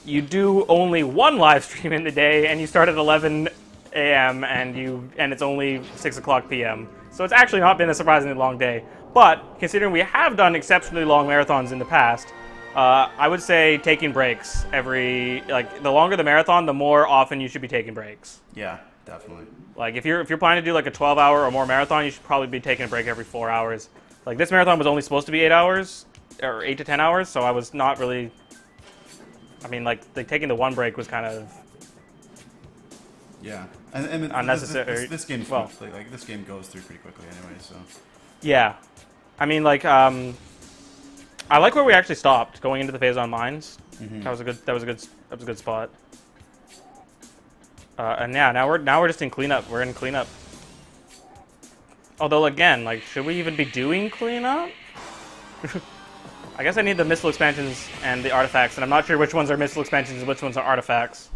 You do only one live stream in the day, and you start at 11 a.m. and it's only 6 o'clock p.m. So it's actually not been a surprisingly long day. But considering we have done exceptionally long marathons in the past, I would say taking breaks the longer the marathon, the more often you should be taking breaks. Yeah, definitely. Like if you're planning to do like a 12-hour or more marathon, you should probably be taking a break every 4 hours. Like this marathon was only supposed to be 8 hours or 8 to 10 hours, so I was not really. I mean, like taking the one break was kind of. Yeah, and unnecessary. This game, well, like this game goes through pretty quickly anyway. So. Yeah, I mean, like I like where we actually stopped going into the Phason mines. Mm-hmm. That was a good spot. And yeah, now we're just in cleanup. We're in cleanup. Although again, like, should we even be doing cleanup? I guess I need the missile expansions and the artifacts, and I'm not sure which ones are missile expansions and which ones are artifacts.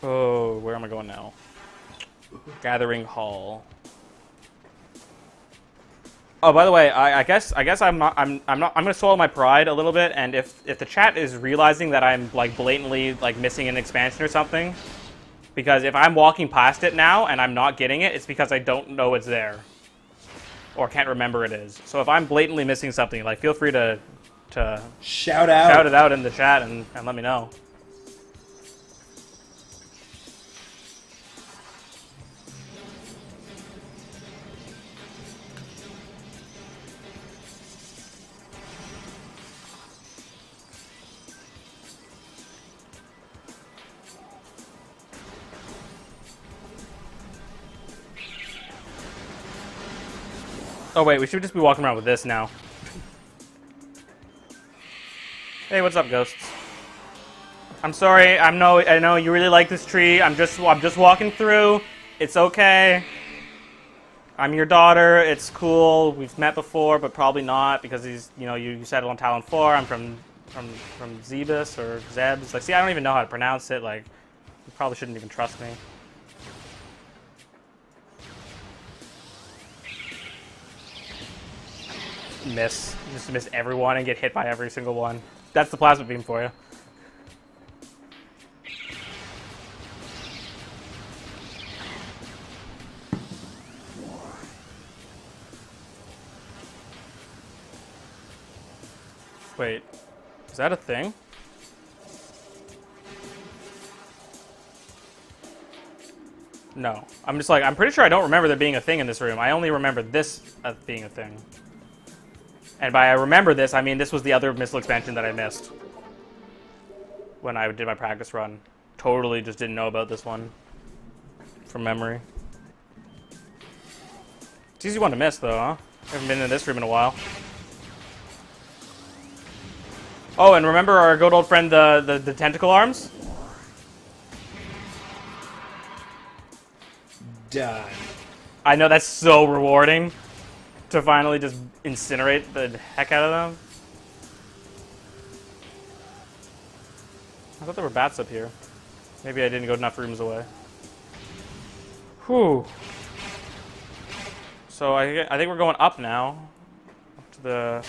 Oh, where am I going now? Gathering Hall. Oh, by the way, I guess I'm gonna swallow my pride a little bit, and if the chat is realizing that I'm like blatantly like missing an expansion or something, because if I'm walking past it now and I'm not getting it, it's because I don't know it's there, or can't remember it is. So if I'm blatantly missing something, like feel free to shout it out in the chat and let me know. Oh wait, we should just be walking around with this now. Hey, what's up, ghosts? I'm sorry. I know you really like this tree. I'm just walking through. It's okay. I'm your daughter. It's cool. We've met before, but probably not because you settled on Talon IV. I'm from Zebus or Zebs. Like, see, I don't even know how to pronounce it. Like, you probably shouldn't even trust me. Just miss everyone and get hit by every single one. That's the plasma beam for you. Wait, is that a thing? No, I'm pretty sure I don't remember there being a thing in this room. I only remember this being a thing. And by I remember this, I mean this was the other missile expansion that I missed when I did my practice run. Totally just didn't know about this one from memory. It's an easy one to miss, though, huh? Haven't been in this room in a while. Oh, and remember our good old friend, the tentacle arms? Done. I know, that's so rewarding. To finally just incinerate the heck out of them. I thought there were bats up here. Maybe I didn't go enough rooms away. Whew. So I think we're going up now. Up to the...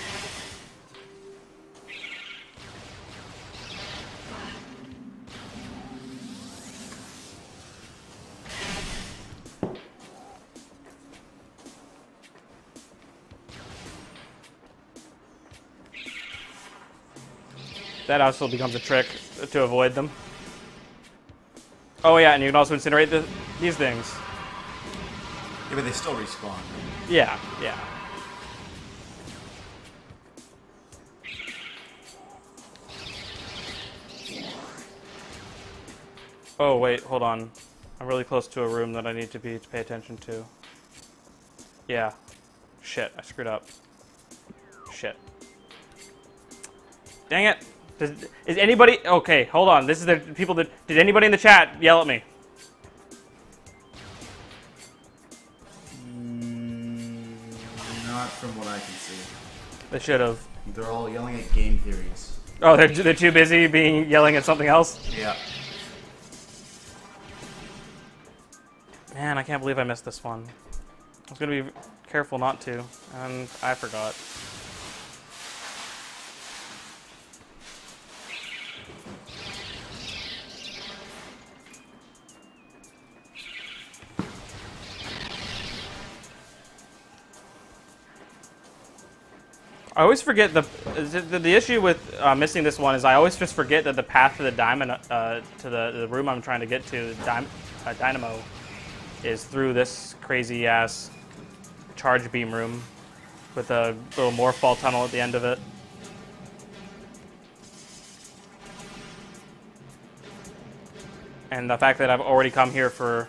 That also becomes a trick to avoid them. Oh yeah, and you can also incinerate these things. Yeah, but they still respawn. Yeah, yeah. Oh, wait, hold on. I'm really close to a room that I need to pay attention to. Yeah. Shit, I screwed up. Shit. Dang it. Is anybody... Okay, hold on. This is the people that... Did anybody in the chat yell at me? Not from what I can see. They should have. They're all yelling at game theories. Oh, they're too busy yelling at something else? Yeah. Man, I can't believe I missed this one. I was going to be careful not to, and I forgot. I always forget the issue with missing this one is I always just forget that the path to the diamond to the room I'm trying to get to, Dynamo, is through this crazy ass charge beam room with a little morph ball tunnel at the end of it. And the fact that I've already come here for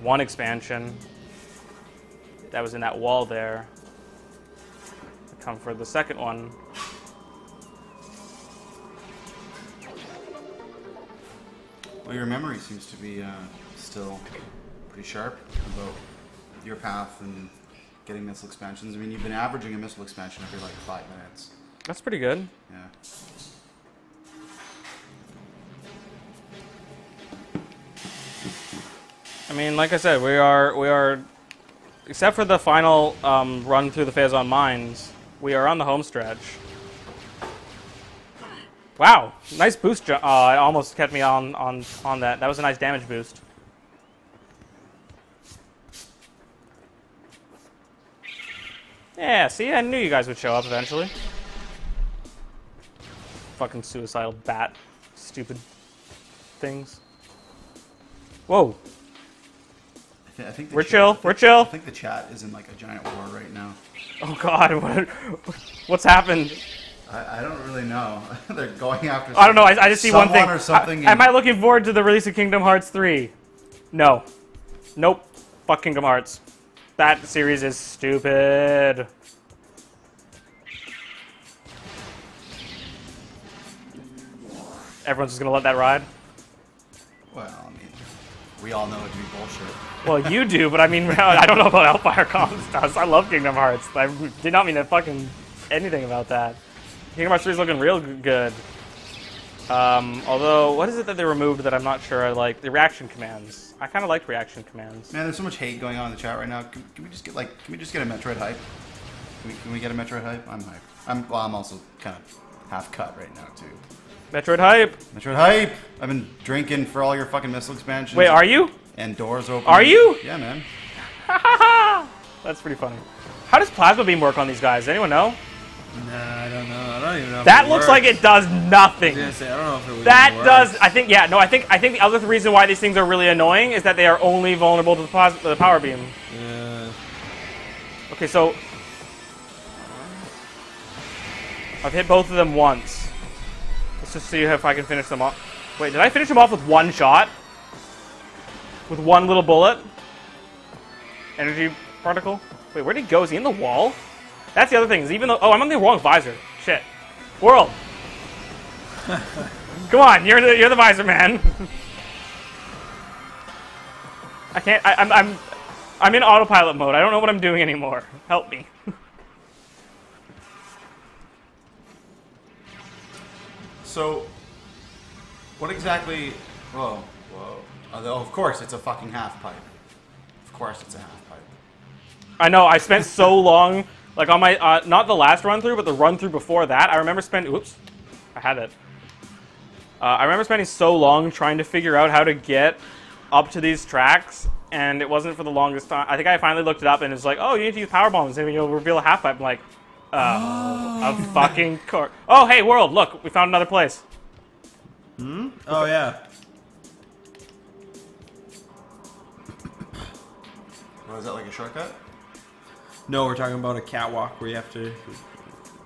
one expansion that was in that wall there. Come for the second one. Well, your memory seems to be still pretty sharp about your path and getting missile expansions. I mean, you've been averaging a missile expansion every like 5 minutes. That's pretty good. Yeah. I mean, like I said, we are, except for the final run through the Phason mines, we are on the home stretch. Wow, nice boost. It almost kept me on that. That was a nice damage boost. Yeah, see, I knew you guys would show up eventually. Fucking suicidal bat, stupid things. Whoa. I think We're chill. We're chill. I think the chat is in like a giant war right now. Oh God, what's happened? I don't really know. They're going after. I don't know. I just see one thing. Or something. Am I looking forward to the release of Kingdom Hearts 3? No. Nope. Fuck Kingdom Hearts. That series is stupid. Everyone's just gonna let that ride? Well, I mean, we all know it to be bullshit. Well, you do, but I mean, I don't know about HellfireComms does. I love Kingdom Hearts. I did not mean to fucking anything about that. Kingdom Hearts 3 is looking real good. Although, what is it that they removed that I'm not sure I like? The reaction commands. I kind of like reaction commands. Man, there's so much hate going on in the chat right now. Can we just get a Metroid hype? Can we get a Metroid hype? I'm hyped. I'm also kind of half cut right now too. Metroid hype. Metroid hype. I've been drinking for all your fucking missile expansions. Wait, are you? And doors open. Are you? Yeah, man. That's pretty funny. How does plasma beam work on these guys? Anyone know? Nah, I don't know. I don't even know. That looks like it does nothing. I was gonna say, I don't know if it would That even does. work. I think. Yeah. No. I think the other reason why these things are really annoying is that they are only vulnerable to the power beam. Yeah. Okay, so I've hit both of them once. Let's just see if I can finish them off. Wait, did I finish them off with one shot? With one little bullet? Energy particle? Wait, where'd he go? Is he in the wall? That's the other thing, is even though... Oh, I'm on the wrong visor. Shit. World! Come on, you're the visor man. I can't... I'm in autopilot mode. I don't know what I'm doing anymore. Help me. So, what exactly... Whoa. Oh, of course, it's a fucking half pipe. Of course it's a half pipe. I know, I spent so long, like on my, not the last run through, but the run through before that, I remember spending, oops, I had it. I remember spending so long trying to figure out how to get up to these tracks, and it wasn't for the longest time. I think I finally looked it up, and it's like, oh, you need to use power bombs, and you'll reveal a half pipe. I'm like, a fucking course. Oh, hey, world, look, we found another place. Hmm? Oh, yeah. Oh, is that like a shortcut? No, we're talking about a catwalk where you have to,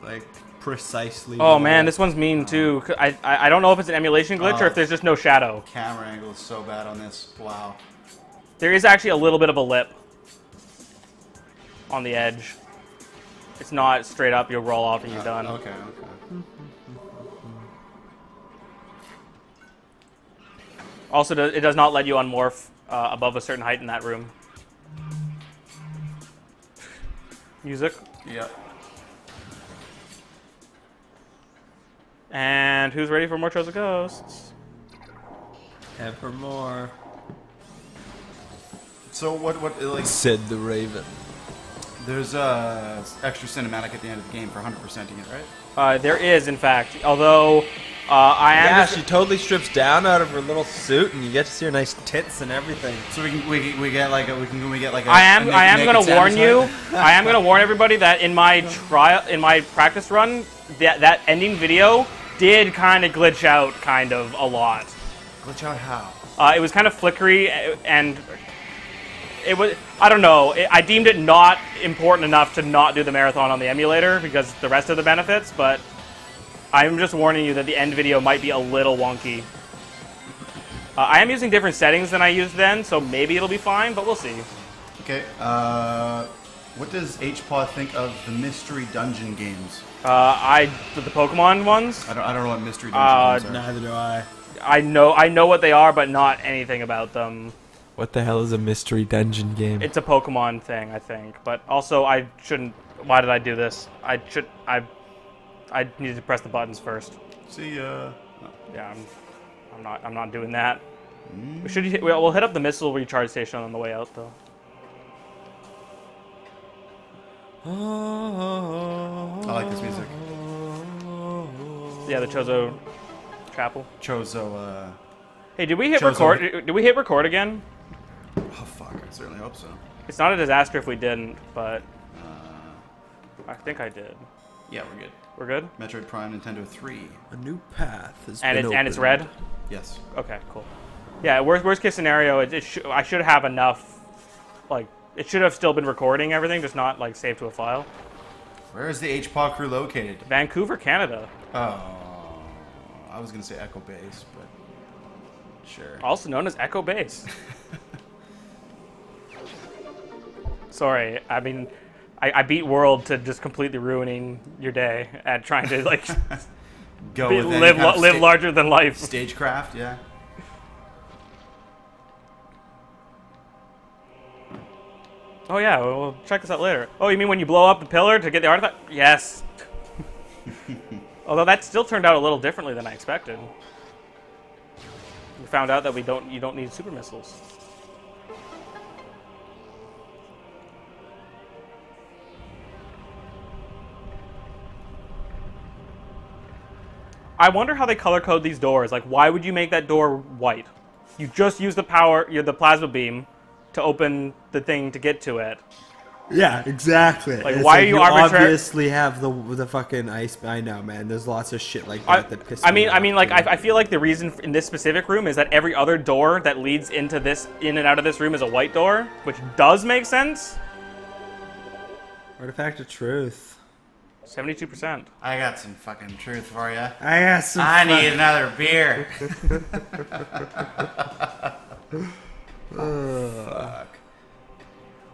like, precisely. Oh man, this one's mean too. I don't know if it's an emulation glitch or if there's just no shadow. Camera angle is so bad on this. Wow. There is actually a little bit of a lip on the edge. It's not straight up. You'll roll off and you're done. Okay. Also, it does not let you unmorph above a certain height in that room. Music. Yep. And who's ready for more Trails of Ghosts? Ever more. So what like Said the Raven. there's extra cinematic at the end of the game for 100%ing it, right? There is, in fact. Although I am. Yeah, just- she totally strips down out of her little suit, and you get to see her nice tits and everything. So we get like a I am going to warn you. sandwich? I am going to warn everybody that in my practice run, that ending video did kind of glitch out a lot. Glitch out how? It was kind of flickery, and it was, I don't know, I deemed it not important enough to not do the marathon on the emulator because the rest of the benefits, but I'm just warning you that the end video might be a little wonky. I am using different settings than I used then, so maybe it'll be fine, but we'll see. Okay. What does HPAW think of the mystery dungeon games? The Pokemon ones, I don't know what mystery dungeon games are. Neither do I. I know what they are, but not anything about them. What the hell is a mystery dungeon game? It's a Pokemon thing, I think. But also, I shouldn't. Why did I do this? I needed to press the buttons first. See ya. Yeah, I'm not doing that. We'll hit up the missile recharge station on the way out, though. I like this music. Yeah, the Chozo Chapel. Chozo. Hey, did we hit Chozo. record? Did we hit record again? Oh fuck! I certainly hope so. It's not a disaster if we didn't, but I think I did. Yeah, we're good. We're good. Metroid Prime Nintendo 3. A new path has And been it's opened. red. Yes. Okay, cool. Yeah, worst case scenario, I should have enough. Like, it should have still been recording everything, just not like saved to a file. Where is the HPAW crew located? Vancouver, Canada. Oh, I was gonna say Echo Base, but sure. Also known as Echo Base. Sorry, I mean, I beat World to just completely ruining your day at trying to like Go with any live kind of larger than life. Stagecraft, yeah. Oh yeah, we'll check this out later. Oh, you mean when you blow up the pillar to get the artifact? Yes. Although that still turned out a little differently than I expected. We found out that you don't need super missiles. I wonder how they color code these doors. Like, why would you make that door white? You just use the the plasma beam to open the thing to get to it. Yeah, exactly. Like, why are you arbitrary? Obviously, have the fucking ice. I know, man. There's lots of shit like that that pisses me off. Like, I feel like the reason in this specific room is that every other door that leads into this, in and out of this room, is a white door, which does make sense. Artifact of truth. 72%. I got some fucking truth for you. I got some. I need another beer. Fuck.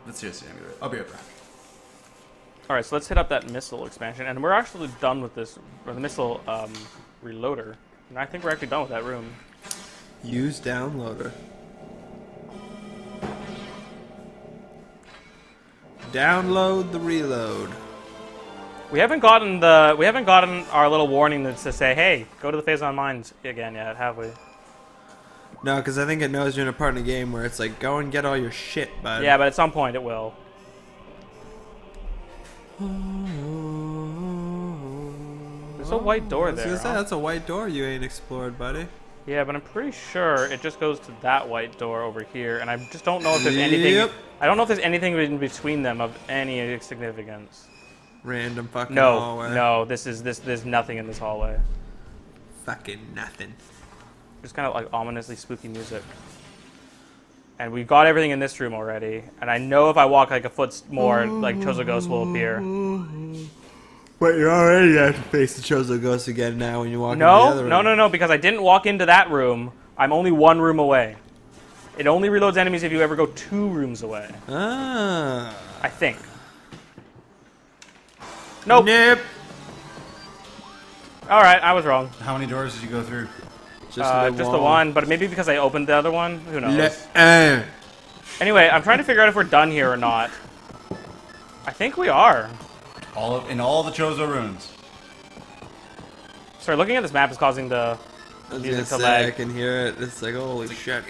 Let's seriously, I'll be right back. All right, so let's hit up that missile expansion, and we're actually done with this, or the missile reloader. And I think we're actually done with that room. Use downloader. Download the reload. We haven't gotten our little warning that's to say, hey, go to the Phason mines again yet, have we? No, because I think it knows you're in a part of the game where it's like, go and get all your shit, bud. Yeah, but at some point it will. There's a white door there. That's a white door you ain't explored, buddy. Yeah, but I'm pretty sure it just goes to that white door over here, and I just don't know if there's anything. Yep. I don't know if there's anything in between them of any significance. Random fucking No, hallway. no, there's nothing in this hallway. Fucking nothing. Just kind of like ominously spooky music. And we've got everything in this room already, and I know if I walk like a foot more, like Chozo Ghost will appear. But you're already have to face the Chozo Ghost again now when you walk into the other room. No, because I didn't walk into that room. I'm only one room away. It only reloads enemies if you ever go 2 rooms away. Ah. I think. Nope. Nope. Alright, I was wrong. How many doors did you go through? Just the one, but maybe because I opened the other one. Who knows? Le Anyway, I'm trying to figure out if we're done here or not. I think we are. In all the Chozo runes. Sorry, looking at this map is causing the I was music to gonna say, I lag. can hear it. It's like, holy shit.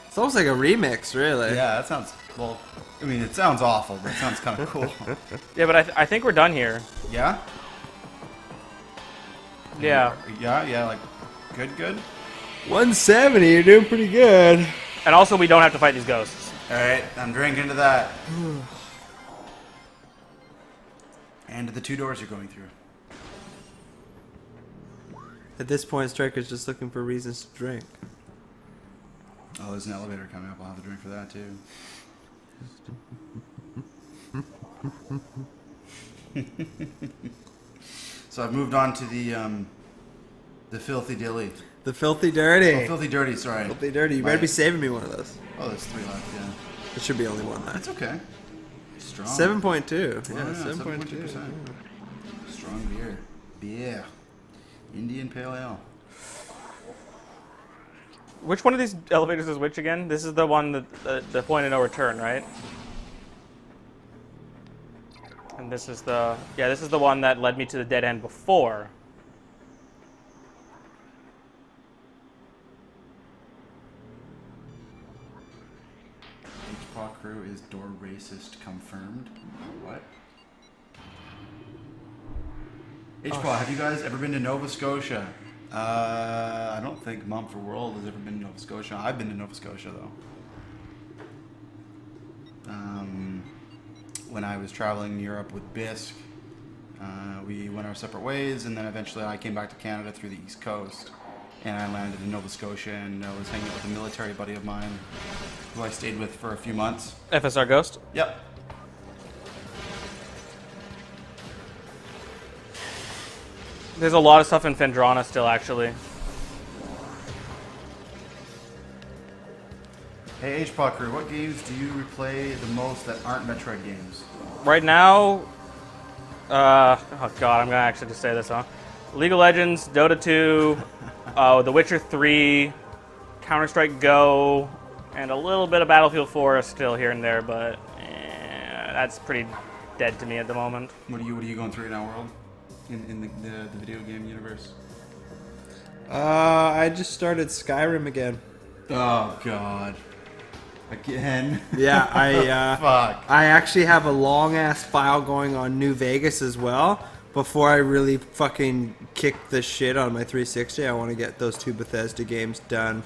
It's almost like a remix, really. Yeah, that sounds, well, I mean, it sounds awful, but it sounds kind of cool. Yeah, but I think we're done here. Yeah? Yeah. Yeah, like, good? 170, you're doing pretty good. And also, we don't have to fight these ghosts. Alright, I'm drinking to that. And to the 2 doors you're going through. At this point, Striker's just looking for reasons to drink. Oh, there's an elevator coming up. I'll have to drink for that, too. So I've moved on to the Filthy Dilly. The Filthy Dirty. Oh, Filthy Dirty, sorry. Filthy Dirty. You better be saving me one of those. Oh, there's 3 left, yeah. There should be only one left. That's okay. Strong. 7.2. Yeah, Oh, 7.2. 7.2%. Strong beer. Beer. Indian Pale Ale. Which one of these elevators is which again? This is the one that the point of no return, right? And this is the one that led me to the dead end before. HPAW crew is door racist confirmed. What? HPAW, have you guys ever been to Nova Scotia? I don't think Mum for World has ever been to Nova Scotia. I've been to Nova Scotia though. When I was traveling in Europe with Bisque, we went our separate ways, and then eventually I came back to Canada through the East Coast, and I landed in Nova Scotia, and I was hanging out with a military buddy of mine who I stayed with for a few months. FSR Ghost? Yep. There's a lot of stuff in Fendrana still, actually. Hey, HPAW crew, what games do you play the most that aren't Metroid games? Right now, oh god, I'm gonna actually just say this, huh? League of Legends, Dota 2, The Witcher 3, Counter-Strike Go, and a little bit of Battlefield 4 still here and there, but that's pretty dead to me at the moment. What are you going through now, World? In the video game universe? I just started Skyrim again. Oh god. Again? Yeah, Fuck. I actually have a long ass file going on New Vegas as well. Before I really fucking kick the shit on my 360, I want to get those 2 Bethesda games done.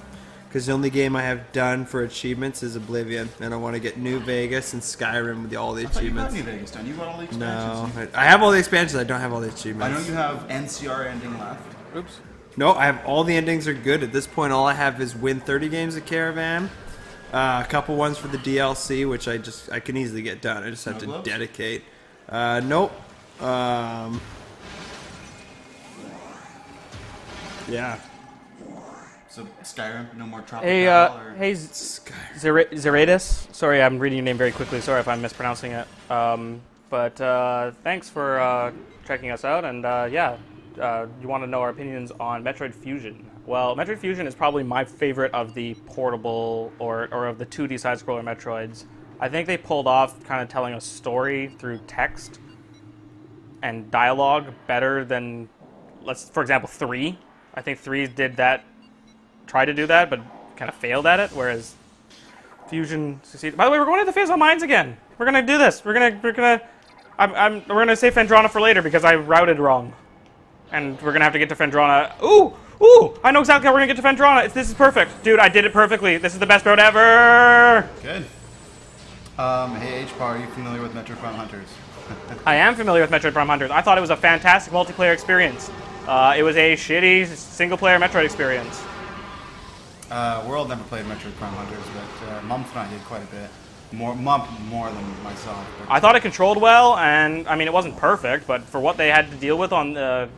Because the only game I have done for achievements is Oblivion, and I want to get New Vegas and Skyrim with all the achievements. You got New Vegas done. You got all the expansions. No, I have all the expansions. I don't have all the achievements. I know you have NCR ending left. Oops. No, I have all the endings are good. At this point, all I have is win 30 games of Caravan. A couple ones for the DLC, which I can easily get done. I just have to dedicate. Nope. Yeah. So Skyrim, no more Tropical. Hey, or... hey, Zeradus. Sorry, I'm reading your name very quickly. Sorry if I'm mispronouncing it. But thanks for checking us out. And yeah, you want to know our opinions on Metroid Fusion. Well, Metroid Fusion is probably my favorite of the portable or of the 2D side-scroller Metroids. I think they pulled off kind of telling a story through text and dialogue better than, for example, 3. I think 3 did that, tried to do that, but kind of failed at it, whereas Fusion succeeded. By the way, we're going to the Phason Mines again. We're gonna do this. We're gonna save Fendrana for later because I routed wrong, and we're gonna have to get to Fendrana. Ooh, I know exactly how we're gonna get to Fendrana. This is perfect, dude. I did it perfectly. This is the best road ever. Good. Hey, HPAW, are you familiar with Metroid Prime Hunters? I am familiar with Metroid Prime Hunters. I thought it was a fantastic multiplayer experience. It was a shitty single-player Metroid experience. World never played Metroid Prime Hunters, but Mumf and I did quite a bit. more than myself. But, I thought it controlled well, and I mean it wasn't perfect, but for what they had to deal with on the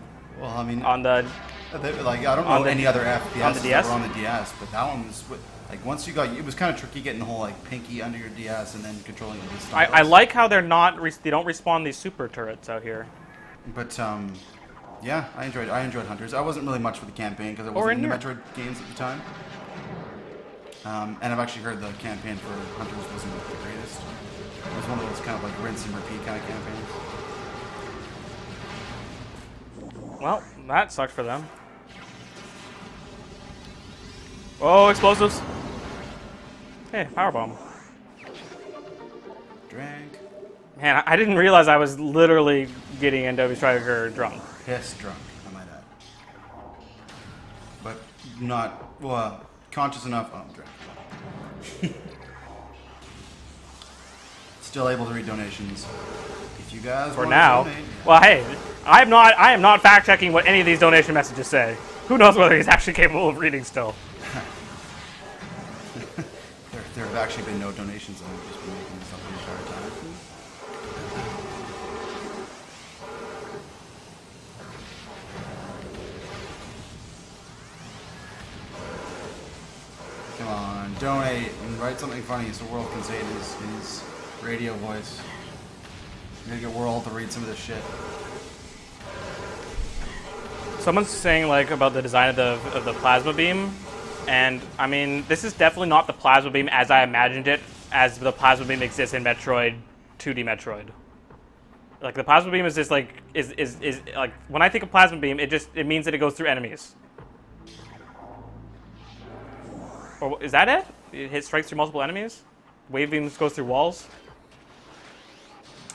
well, I mean, on the like I don't know the- any other FPS on the DS? that were on the DS, but that one was like once you got it was kind of tricky getting the whole like pinky under your DS and then controlling it with the I stylus. like how they're not they don't respawn these super turrets out here. But yeah, I enjoyed Hunters. I wasn't really much for the campaign because I Or wasn't in into here. Metroid games at the time. And I've actually heard the campaign for Hunters wasn't the greatest. It was one of those kind of like rinse and repeat kind of campaigns. Well, that sucked for them. Oh, explosives! Hey, powerbomb. Drank. Man, I didn't realize I was literally getting NW Striker drunk. Piss drunk, I might add. But not, well, conscious enough. Oh, I'm drunk. Still able to read donations. If you guys For want now. to donate. Well, hey, I am not fact checking what any of these donation messages say. Who knows whether he's actually capable of reading still? There have actually been no donations. I've just been making this up the entire time. Come on, donate and write something funny so World can say it in his radio voice. I'm gonna get World to read some of this shit. Someone's saying like about the design of the plasma beam, and I mean this is definitely not the plasma beam as I imagined it, as the plasma beam exists in Metroid, 2D Metroid. Like the plasma beam is just like is like when I think of plasma beam, it means that it goes through enemies. Or is that it? It strikes through multiple enemies. Wave beams goes through walls.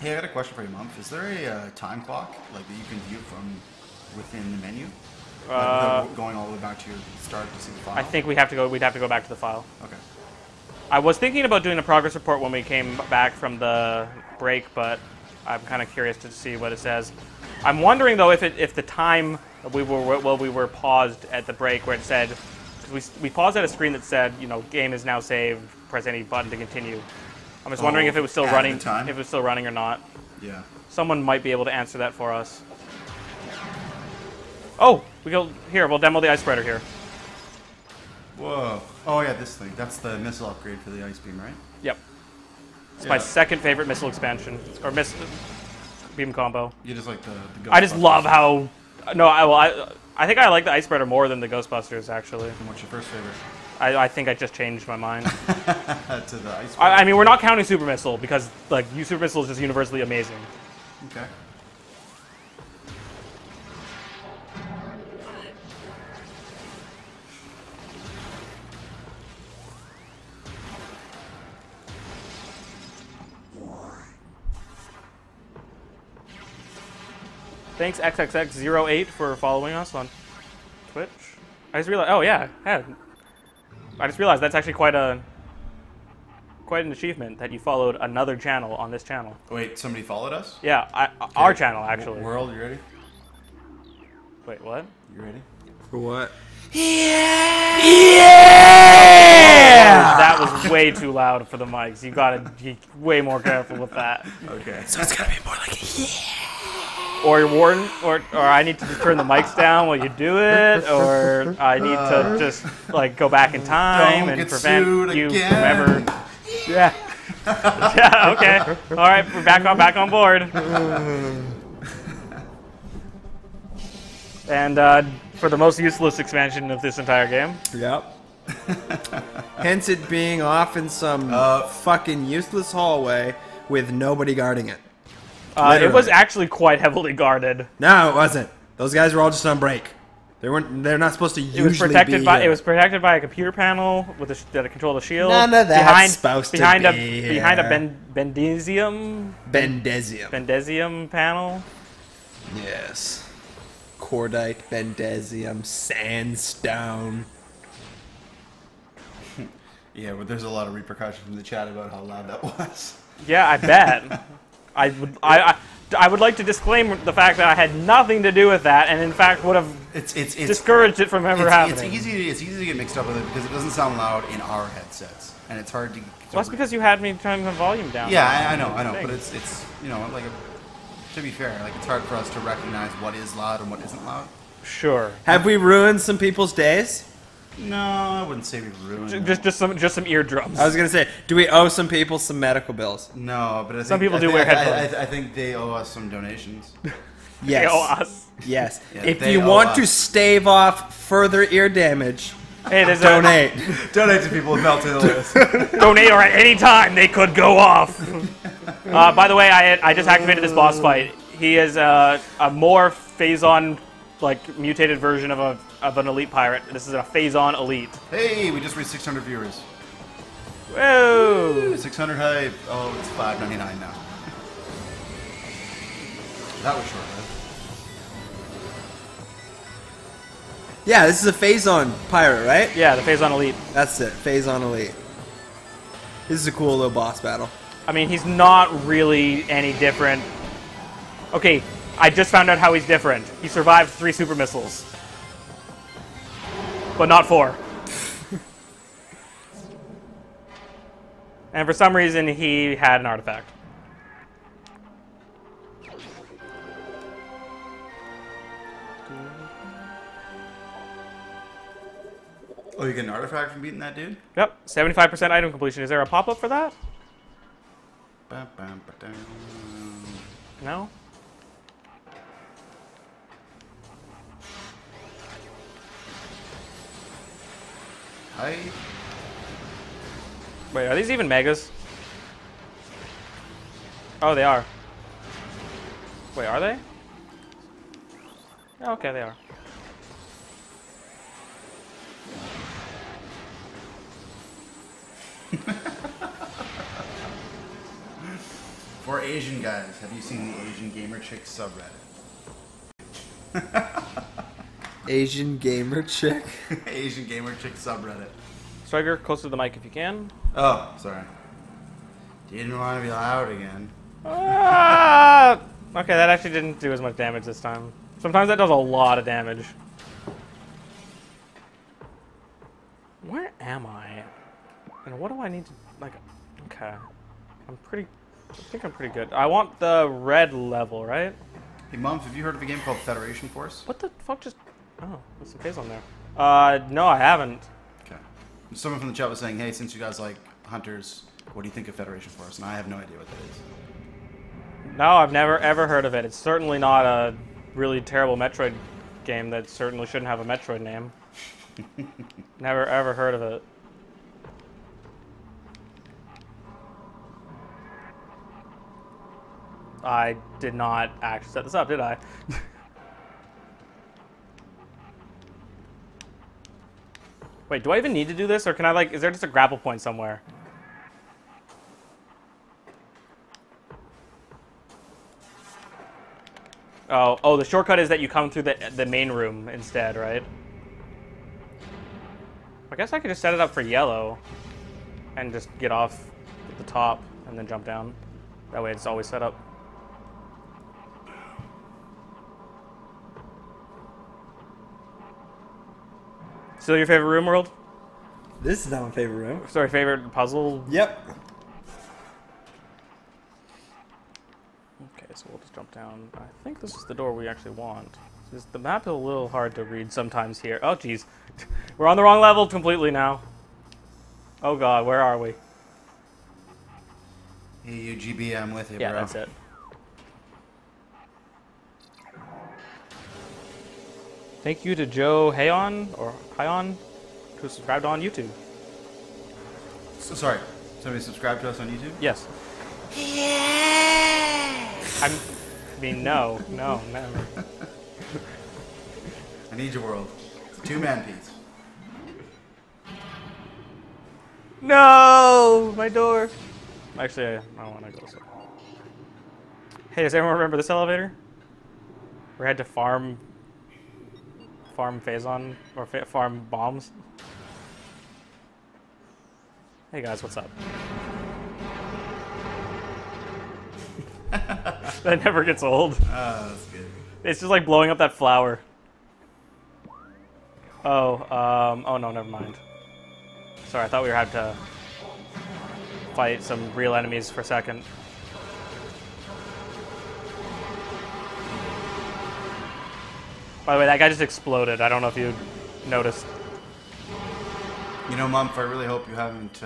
Hey, I got a question for you, Mom. Is there a time clock like that you can view from within the menu? Like, going all the way back to your start to see the file? I think we'd have to go back to the file. Okay. I was thinking about doing a progress report when we came back from the break, but I'm kind of curious to see what it says. I'm wondering though if the time we were paused at the break where it said, because we paused at a screen that said, you know, game is now saved, press any button to continue. I'm just wondering if it was still running, if it was still running or not. Yeah. Someone might be able to answer that for us. Oh, we'll demo the ice spreader here. Whoa. Oh yeah, this thing. That's the missile upgrade for the ice beam, right? Yep. It's Yeah. my second favorite missile expansion, or beam combo. You just like the I just Ghostbusters. love how. No, I think I like the ice spreader more than the Ghostbusters actually. And what's your first favorite? I think I just changed my mind. To the ice. I mean, we're not counting Super Missile because like Super Missile is just universally amazing. Okay. Thanks XXX08 for following us on Twitch. I just realized. Oh yeah. I just realized that's actually quite an achievement that you followed another channel on this channel. Wait, somebody followed us? Yeah, our channel actually. World, you ready? Wait, what? You ready? For what? That was way too loud for the mics. You gotta be way more careful with that. Okay. So it's gonna be more like a Or I need to just turn the mics down while you do it, or I need to just like go back in time Don't and get prevent sued you again. from ever. Yeah. Yeah. Okay. All right. We're back on board. And for the most useless expansion of this entire game. Yep. Hence it being off in some fucking useless hallway with nobody guarding it. It was actually quite heavily guarded. No, it wasn't. Those guys were all just on break. They're not supposed to usually It was protected be by here. it was protected by a computer panel with that control the shield. None of that's supposed to behind a be behind a here. Bendezium panel. Yes. Cordite, Bendesium, sandstone. Yeah, but there's a lot of repercussions in the chat about how loud that was. Yeah, I bet. I would like to disclaim the fact that I had nothing to do with that, and in fact would have It's discouraged it from ever happening. It's easy to get mixed up with it because it doesn't sound loud in our headsets. and it's hard to. Well, that's because you had me turn the volume down. Yeah, I know, Thing. but it's you know like to be fair, like it's hard for us to recognize what is loud and what isn't loud. Sure. Have we ruined some people's days? No, I wouldn't say we've ruined. Just some eardrums. I was gonna say, do we owe some people some medical bills? No, but I think, Some people do wear headphones. I think they owe us some donations. Yes. They owe us. Yes. Yeah, if they you owe want us. to stave off further ear damage, Hey, there's donate. Donate to people with melted illness. Donate, or at any time they could go off. By the way, I just activated this boss fight. He is a more Phason, like mutated version of an elite pirate. This is a Phason elite. Hey, we just reached 600 viewers. Whoa! 600 hype. Oh, it's $5.99 now. That was short, right? Yeah, this is a Phason pirate, right? Yeah, the Phason elite. That's it. Phason Elite. This is a cool little boss battle. I mean, he's not really any different. Okay, I just found out how he's different. He survived 3 super missiles. But not 4. And for some reason, he had an artifact. Oh, you get an artifact from beating that dude? Yep, 75% item completion. Is there a pop-up for that? Bam, bam, ba-dam. No? Hi. Wait, are these even megas? Oh, they are. Wait, are they? Oh, okay, they are. For Asian guys, have you seen the Asian Gamer Chick subreddit? Asian gamer chick. Asian Gamer Chick subreddit. Striker, closer to the mic if you can. Oh, sorry. Didn't want to be loud again. Ah! Okay, that actually didn't do as much damage this time. Sometimes that does a lot of damage. Where am I? And what do I need to, like, okay. I think I'm pretty good. I want the red level, right? Hey, Mumps, have you heard of a game called Federation Force? What the fuck just, oh, there's some face on there. No, I haven't. Okay. Someone from the chat was saying, hey, since you guys like hunters, what do you think of Federation Force? And I have no idea what that is. No, I've never ever heard of it. It's certainly not a really terrible Metroid game that certainly shouldn't have a Metroid name. Never ever heard of it. I did not actually set this up, did I? Wait, do I even need to do this, or can I, like, is there just a grapple point somewhere? Oh, the shortcut is that you come through the main room instead, right? I guess I could just set it up for yellow and just get off at the top and then jump down. That way it's always set up. Still your favorite room, World? This is not my favorite room. Sorry, favorite puzzle? Yep. Okay, so we'll just jump down. I think this is the door we actually want. The map is a little hard to read sometimes here. Oh, jeez. We're on the wrong level completely now. Oh, God, where are we? Hey, UGB, I'm with you, Yeah, bro. that's it. Thank you to Joe Hayon, or Hayon, who subscribed on YouTube. So, sorry, somebody subscribe to us on YouTube? Yes. I mean, no, never. I need your world. It's a two-man piece. No! My door! Actually, I don't want to go this way. Hey, does everyone remember this elevator? We had to farm Phason, or farm bombs. Hey guys, what's up? That never gets old. That's good. It's just like blowing up that flower. Oh no, never mind. Sorry, I thought we had to fight some real enemies for a second. By the way, that guy just exploded. I don't know if you noticed. You know, Mumph, I really hope you haven't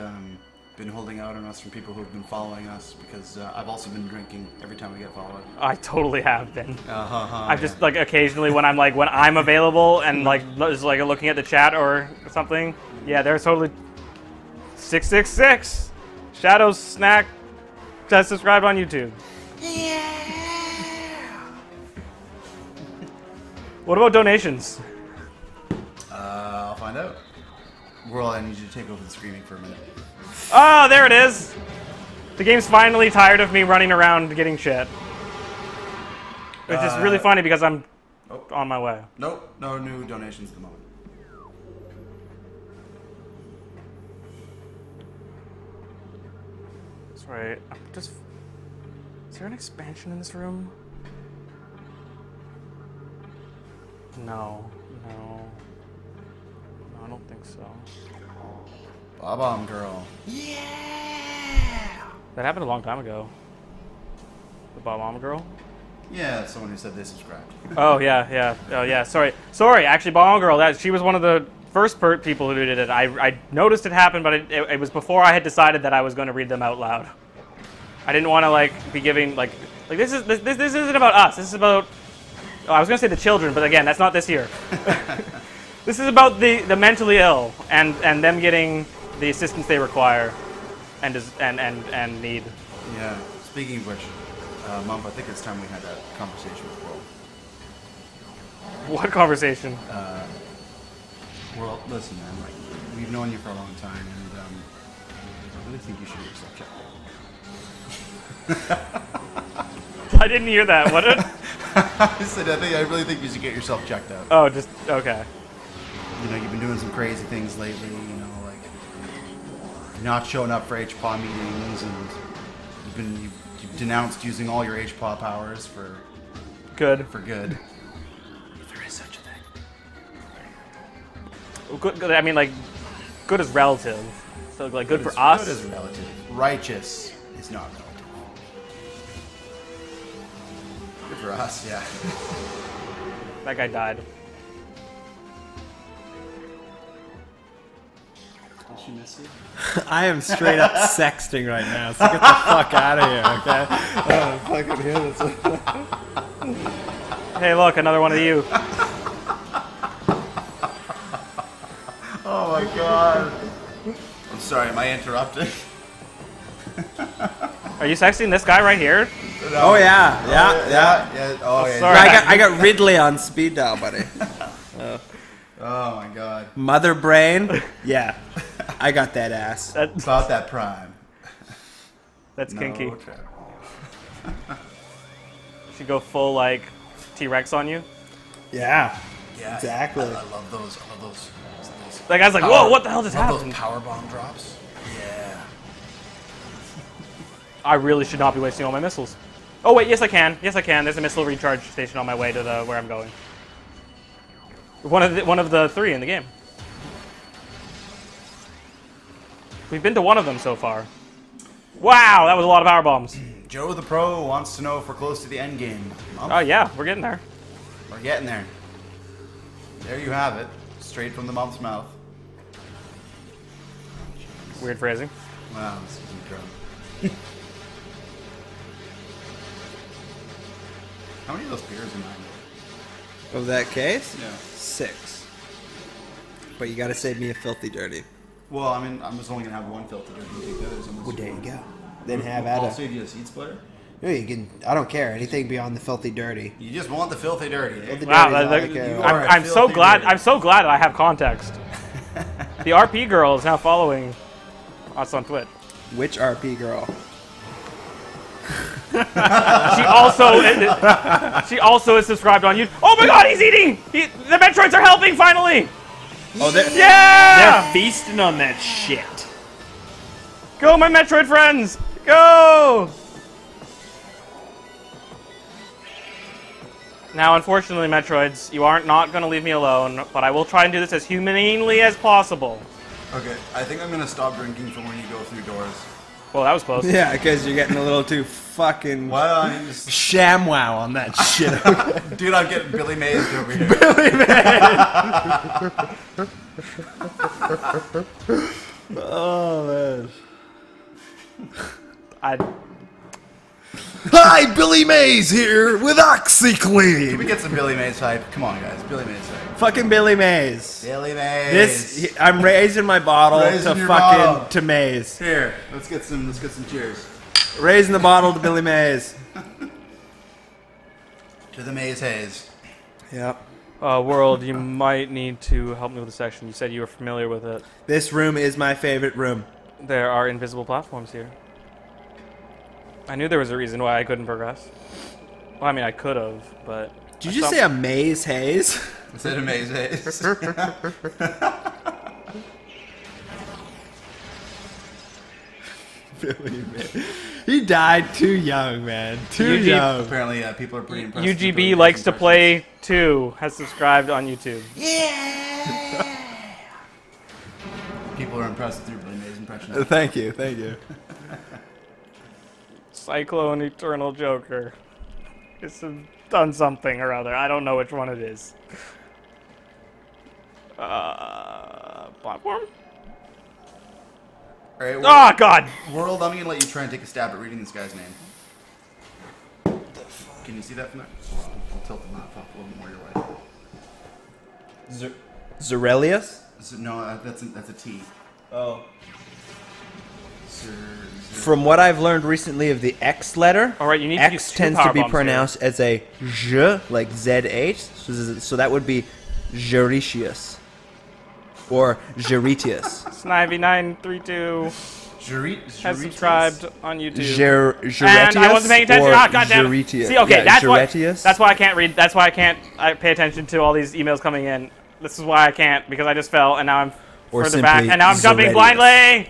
been holding out on us from people who've been following us, because I've also been drinking every time we get followed. I totally have been. I just like occasionally when I'm available and like just like looking at the chat or something. Yeah, there's totally 666 Shadows Snack just subscribed on YouTube. Yeah. What about donations? I'll find out. Whirl, I need you to take over the screaming for a minute. Oh, there it is. The game's finally tired of me running around getting shit. Which is really funny because I'm on my way. Nope, no new donations at the moment. Sorry, is there an expansion in this room? No, I don't think so. Bob-omb girl. That happened a long time ago. The Bob-omb girl? Yeah, that's someone who said they subscribed. Oh, yeah. Oh, yeah. Sorry. Actually, Bob-omb girl, she was one of the first people who did it. I noticed it happened, but it was before I had decided that I was going to read them out loud. I didn't want to, like, be giving, like this isn't about us. This is about, I was going to say the children, but again, that's not this year. This is about the mentally ill and them getting the assistance they require and need. Yeah. Speaking of which, Mumph, I think it's time we had that conversation with Whirl. What conversation? Whirl, listen, man. Like, we've known you for a long time, and I really think you should get yourself checked out. I didn't hear that. What? I said I really think you should get yourself checked out. Oh, just okay. You know, you've been doing some crazy things lately. You know, like not showing up for HPAW meetings, and you've denounced using all your HPAW powers for good. If there is such a thing. Good. I mean, like, good is relative. So, like, good for us. us. Good is relative. Righteous is not relative. Good for us, yeah. That guy died. Did she miss you? I am straight up sexting right now, so get the fuck out of here, okay? I fucking hear this. Hey, look, another one of you. Oh my god. I'm sorry, am I interrupting? Are you sexting this guy right here? No. Oh yeah. Oh yeah. Sorry. I got Ridley on speed dial, buddy. Oh my god. Mother brain. Yeah, I got that ass. About that prime. That's kinky. No trip. Should go full like T-Rex on you. Yeah. Yeah. Exactly. I love those. That guy's like, whoa, what the hell just happened? Those power bomb drops. Yeah. I really should not be wasting all my missiles. Oh wait, yes I can. Yes I can. There's a missile recharge station on my way to where I'm going. One of the 3 in the game. We've been to one of them so far. Wow, that was a lot of power bombs. Joe the Pro wants to know if we're close to the end game. Oh yeah, we're getting there. We're getting there. There you have it. Straight from the Mumph's mouth. Weird phrasing. Wow, this is incredible. How many of those beers am I? Of that case? Yeah. 6. But you gotta save me a filthy dirty. Well, I mean, I'm just only gonna have one filter. You take the others. Well, there you go. Then have I'll at it. save you a seed splitter. No, you can. I don't care. Anything beyond the filthy dirty. You just want the filthy dirty. Eh? Filthy Wow, dirty is all I care about. I'm so glad. I'm so glad that I have context. The RP girl is now following us on Twitch. Which RP girl? She also is subscribed on YouTube. Oh my God, he's eating! The Metroids are helping finally. Oh, Yeah! they're feasting on that shit. Go, my Metroid friends! Go! Now, unfortunately, Metroids, you aren't not going to leave me alone, but I will try and do this as humanely as possible. Okay, I think I'm gonna stop drinking from when you go through doors. Well, that was close. Yeah, because you're getting a little too fucking Well, ShamWow on that shit. dude, I'm getting Billy Mays over here. Oh man. Hi, Billy Mays here with Can OxyClean. we get some Billy Mays hype? Come on, guys. Billy Mays hype. Fucking Billy Mays. Billy Mays. I'm raising my bottle Raising to your fucking bottle. to Mays. Here, let's get some cheers. Raising the bottle to Billy Mays. To the Mays Haze. Yep. World, you might need to help me with the section. You said you were familiar with it. This room is my favorite room. There are invisible platforms here. I knew there was a reason why I couldn't progress. Well, I mean, I could have, but... Did you just say a maze haze? I said a Mays Haze. Billy Mays. He died too young, man. Too UG young. Apparently, people are pretty impressed. with Billy UGB Mays likes to impressions. play too. Has subscribed on YouTube. People are impressed with your Billy Mays impression. Thank you, thank you. Cyclone Eternal Joker. It's done something or other. I don't know which one it is. Platform? All right, Oh, God! World, I'm gonna let you try and take a stab at reading this guy's name. Can you see that from there? I'll tilt the laptop a little bit more your way. Zerelius? No, that's a T. Oh. From what I've learned recently of the X letter, All right, you need to use X two tends power to be bombs pronounced as a J, like Z8. So that would be Jeretius. Or Jeretius. Snivy932 has subscribed on YouTube. Jeretius And I wasn't paying attention. or Ah, goddamn. Jeretius? See, okay, Yeah, that's why I can't read. That's why I can't pay attention to all these emails coming in. This is why I can't, because I just fell and now I'm Or further back, simply and now I'm jumping Zeretius. blindly.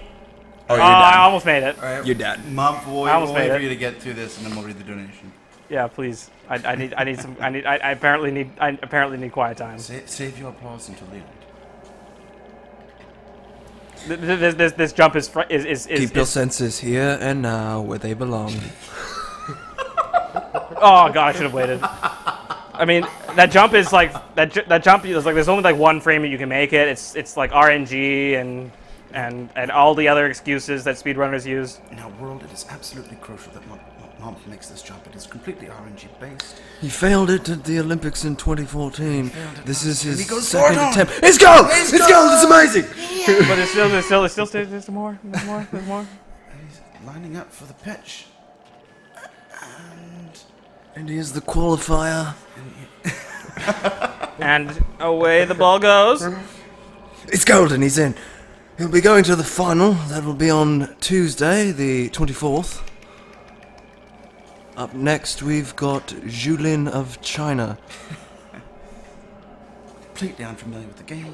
Oh, Oh, you're I done. almost made it. All right, You're done. Mump, we'll I almost wait made for it. you to get through this, and then we'll read the donation. Yeah, please. I need some. I apparently need quiet time. Save your applause until the end. This jump is Keep your senses here and now where they belong. Oh god, I should have waited. I mean, that jump is like that jump is like there's only like one frame that you can make it. It's like RNG and all the other excuses that speedrunners use. In our world, it is absolutely crucial that Mump makes this jump. It is completely RNG based. He failed it at the Olympics in 2020. This is his he goes second forward on. attempt. It's go! It's go! It's amazing! But there's more. There's more. He's lining up for the pitch. And he is the qualifier. And away the ball goes. It's golden, he's in. He'll be going to the final. That will be on Tuesday, the 24th. Up next, we've got Julin of China. Completely unfamiliar with the game.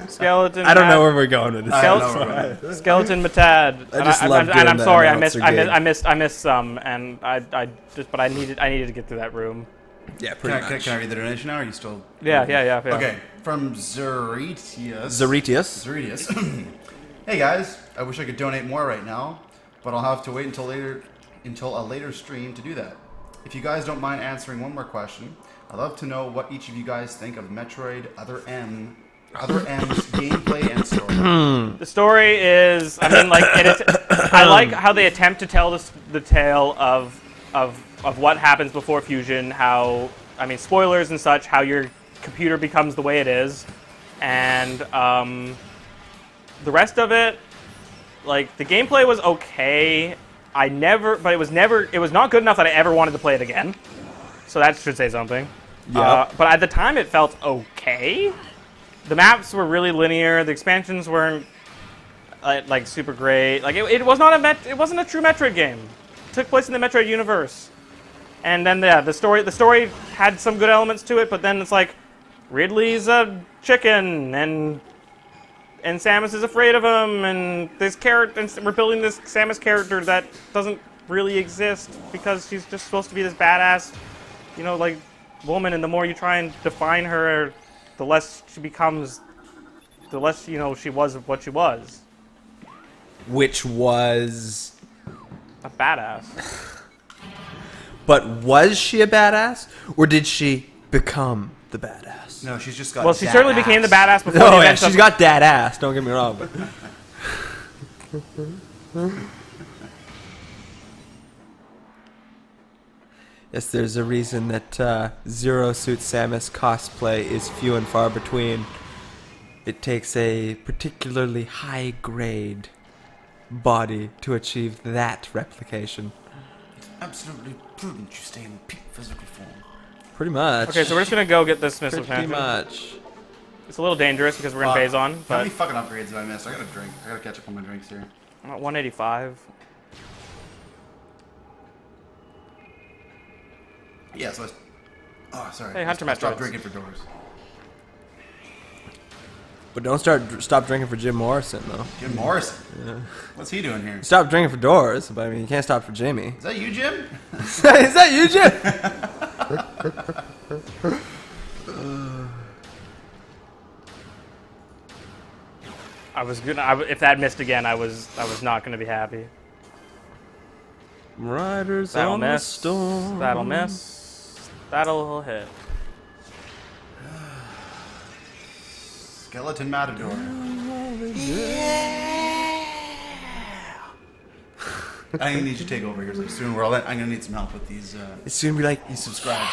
Skeleton. I don't know where we're going with this. I don't know where we're Skeleton Matad. I just love doing and I'm that sorry, announcer gig. I missed some, and but I needed to get through that room. Yeah, pretty much. Can I read the donation now? Or are you still? Yeah. Okay, from Zeretius. Zeretius. Hey guys, I wish I could donate more right now, but I'll have to wait until a later stream to do that. If you guys don't mind answering one more question, I'd love to know what each of you guys think of Metroid Other M's gameplay and story. The story is, I mean, like I like how they attempt to tell the tale of what happens before fusion. How, I mean, spoilers and such. How your computer becomes the way it is, and the rest of it, like the gameplay was okay. But it was not good enough that I ever wanted to play it again. So that should say something. Yep. But at the time, it felt okay. The maps were really linear. The expansions weren't like super great. Like it wasn't a true Metroid game. It took place in the Metroid universe. And then the story had some good elements to it, but then it's like Ridley's a chicken and Samus is afraid of him, and we're building this Samus character that doesn't really exist because she's just supposed to be this badass, like woman, and the more you try and define her, the less she becomes, the less she was what she was. Which was A badass. But was she a badass, or did she become the badass? No, she's just got. Well, she certainly became the badass before the Oh yeah, events she's of- got dad ass. Don't get me wrong. But yes, there's a reason that Zero Suit Samus cosplay is few and far between. It takes a particularly high grade body to achieve that replication. Absolutely prudent. You stay in peak physical form. Pretty much. Okay, so we're just gonna go get this missile pretty cannon. much. It's a little dangerous because we're in Phason, How but many fucking upgrades did I miss? I gotta drink. I gotta catch up on my drinks here. I'm at 185. Yeah, so oh, sorry. Hey, Hunter I stopped Metroids. drinking for doors. But don't stop drinking for Jim Morrison though. Jim Morrison. What's he doing here? Stop drinking for Doors, but I mean you can't stop for Jimmy. Is that you, Jim? Is that you, Jim? I was gonna. If that missed again, I was not gonna be happy. Riders That'll on the miss. storm. That'll miss. That'll hit. Skeleton Matador. I need you to take over here like, soon. I'm gonna need some help with these It's soon be like these subscribes.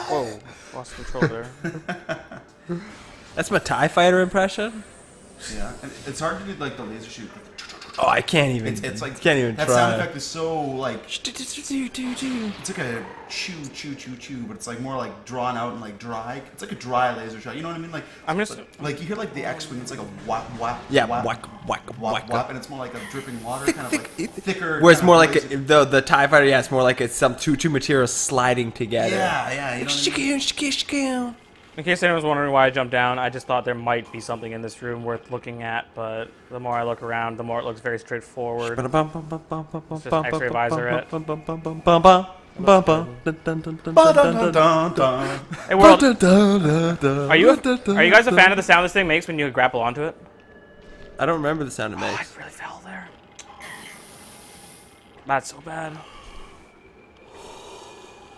Whoa, lost control there. that's my TIE fighter impression. Yeah, and it's hard to do like the laser shoot. Oh, I can't even. It's like can't even that try. sound effect is so like it's like a chew, but it's like more like drawn out and like dry. It's like a dry laser shot. You know what I mean? Like I'm just. like you hear like the X-wing. It's like a whap whap. Yeah, whap, whack, whack, whap, whack. whap, and it's more like a dripping water, kind of like thicker. Whereas kind more of like laser. the TIE fighter, yeah, it's more like it's some two materials sliding together. Yeah, you know what I mean? In case anyone's wondering why I jumped down, I just thought there might be something in this room worth looking at, but the more I look around, the more it looks very straightforward. It's just X-ray visor at it. Hey, World, are you guys a fan of the sound this thing makes when you grapple onto it? I don't remember the sound it Oh, I makes. really fell there. That's so bad.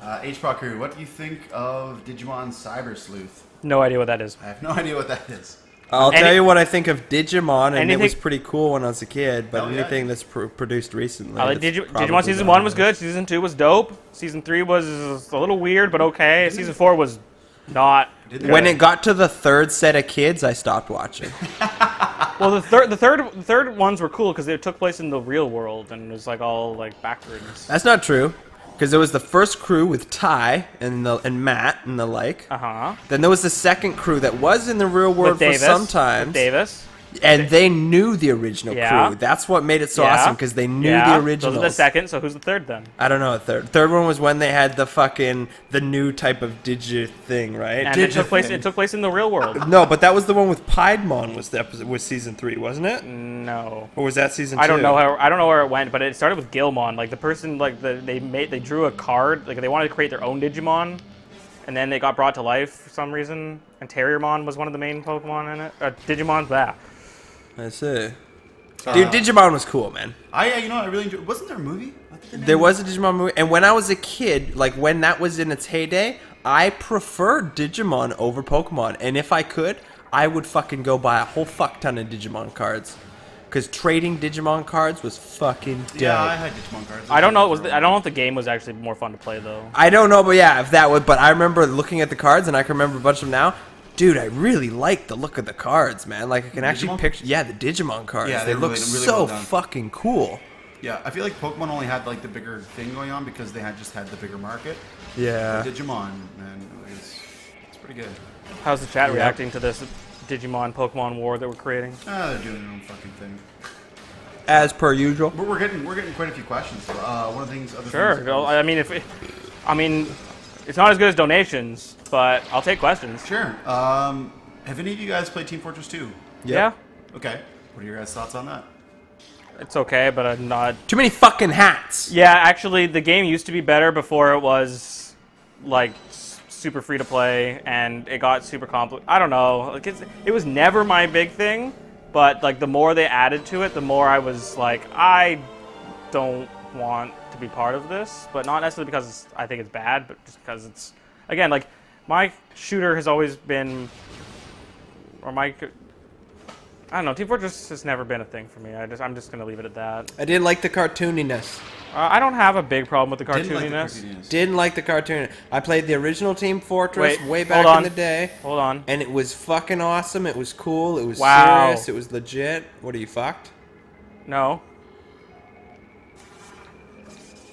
HPAW crew, what do you think of Digimon Cyber Sleuth? No idea what that is. I have no idea what that is. I'll tell you what I think of Digimon, and it was anything- pretty cool when I was a kid. But Oh, yeah. anything that's produced recently, I like it's Digimon probably Season 1 was better. good, Season 2 was dope, Season 3 was a little weird, but okay, Season 4 was not good. When it got to the third set of kids, I stopped watching. Well, the third ones were cool because they took place in the real world, and it was like all like backwards. That's not true, because there was the first crew with Ty and Matt and the like. Uh-huh. Then there was the second crew that was in the real world With Davis. for some time. With Davis. And they knew the original Yeah. crew. That's what made it so Yeah. awesome, because they knew Yeah, the those originals. are the second, so who's the third then? I don't know a third. Third one was when they had the new type of digi thing, right? And it took place in the real world. No, but that was the one with Piedmon was season 3, wasn't it? No. Or was that season 2? I don't know where it went, but it started with Gilmon. Like the person, like they drew a card, like they wanted to create their own Digimon, and then they got brought to life for some reason. And Terriermon was one of the main Pokemon in it. Digimon, blah. I see. Dude, Digimon was cool, man. You know, I really enjoyed. Wasn't there a movie? I think the There name was a Digimon movie, and when I was a kid, like when that was in its heyday, I preferred Digimon over Pokemon. And if I could, I would fucking go buy a whole fuck ton of Digimon cards. Because trading Digimon cards was fucking dope. Yeah, I had Digimon cards. I don't know. I don't know if the game was actually more fun to play though. I don't know, but yeah, if that would. But I remember looking at the cards, and I can remember a bunch of them now. Dude, I really like the look of the cards, man. Like I can actually Digimon? picture, the Digimon cards. Yeah, they they're look really so well done. fucking cool. Yeah, I feel like Pokemon only had like the bigger thing going on because they had just had the bigger market. Yeah. But Digimon, man, it's pretty good. How's the chat reacting to this Digimon Pokemon war that we're creating? They're doing their own fucking thing. As per usual. But we're getting quite a few questions. One of the things. Sure. I mean, it's not as good as donations, but I'll take questions. Sure. Have any of you guys played Team Fortress 2? Yeah. Okay. What are your guys' thoughts on that? It's okay, but I'm not. Too many fucking hats. Yeah, actually, the game used to be better before it was like super free to play, and it got super complicated. I don't know. Like it was never my big thing, But like the more they added to it, the more I was like, I don't want to be part of this. But not necessarily because I think it's bad, but just because it's, again, like my shooter has always been, or my, I don't know, Team Fortress has never been a thing for me. I'm just gonna leave it at that. I didn't like the cartooniness. I don't have a big problem with the Didn't cartooniness. Didn't like the cartoon. I played the original Team Fortress Wait, way hold back on. in the day. Hold on. And it was fucking awesome. It was cool. It was Wow. serious. It was legit. What are you, fucked? No.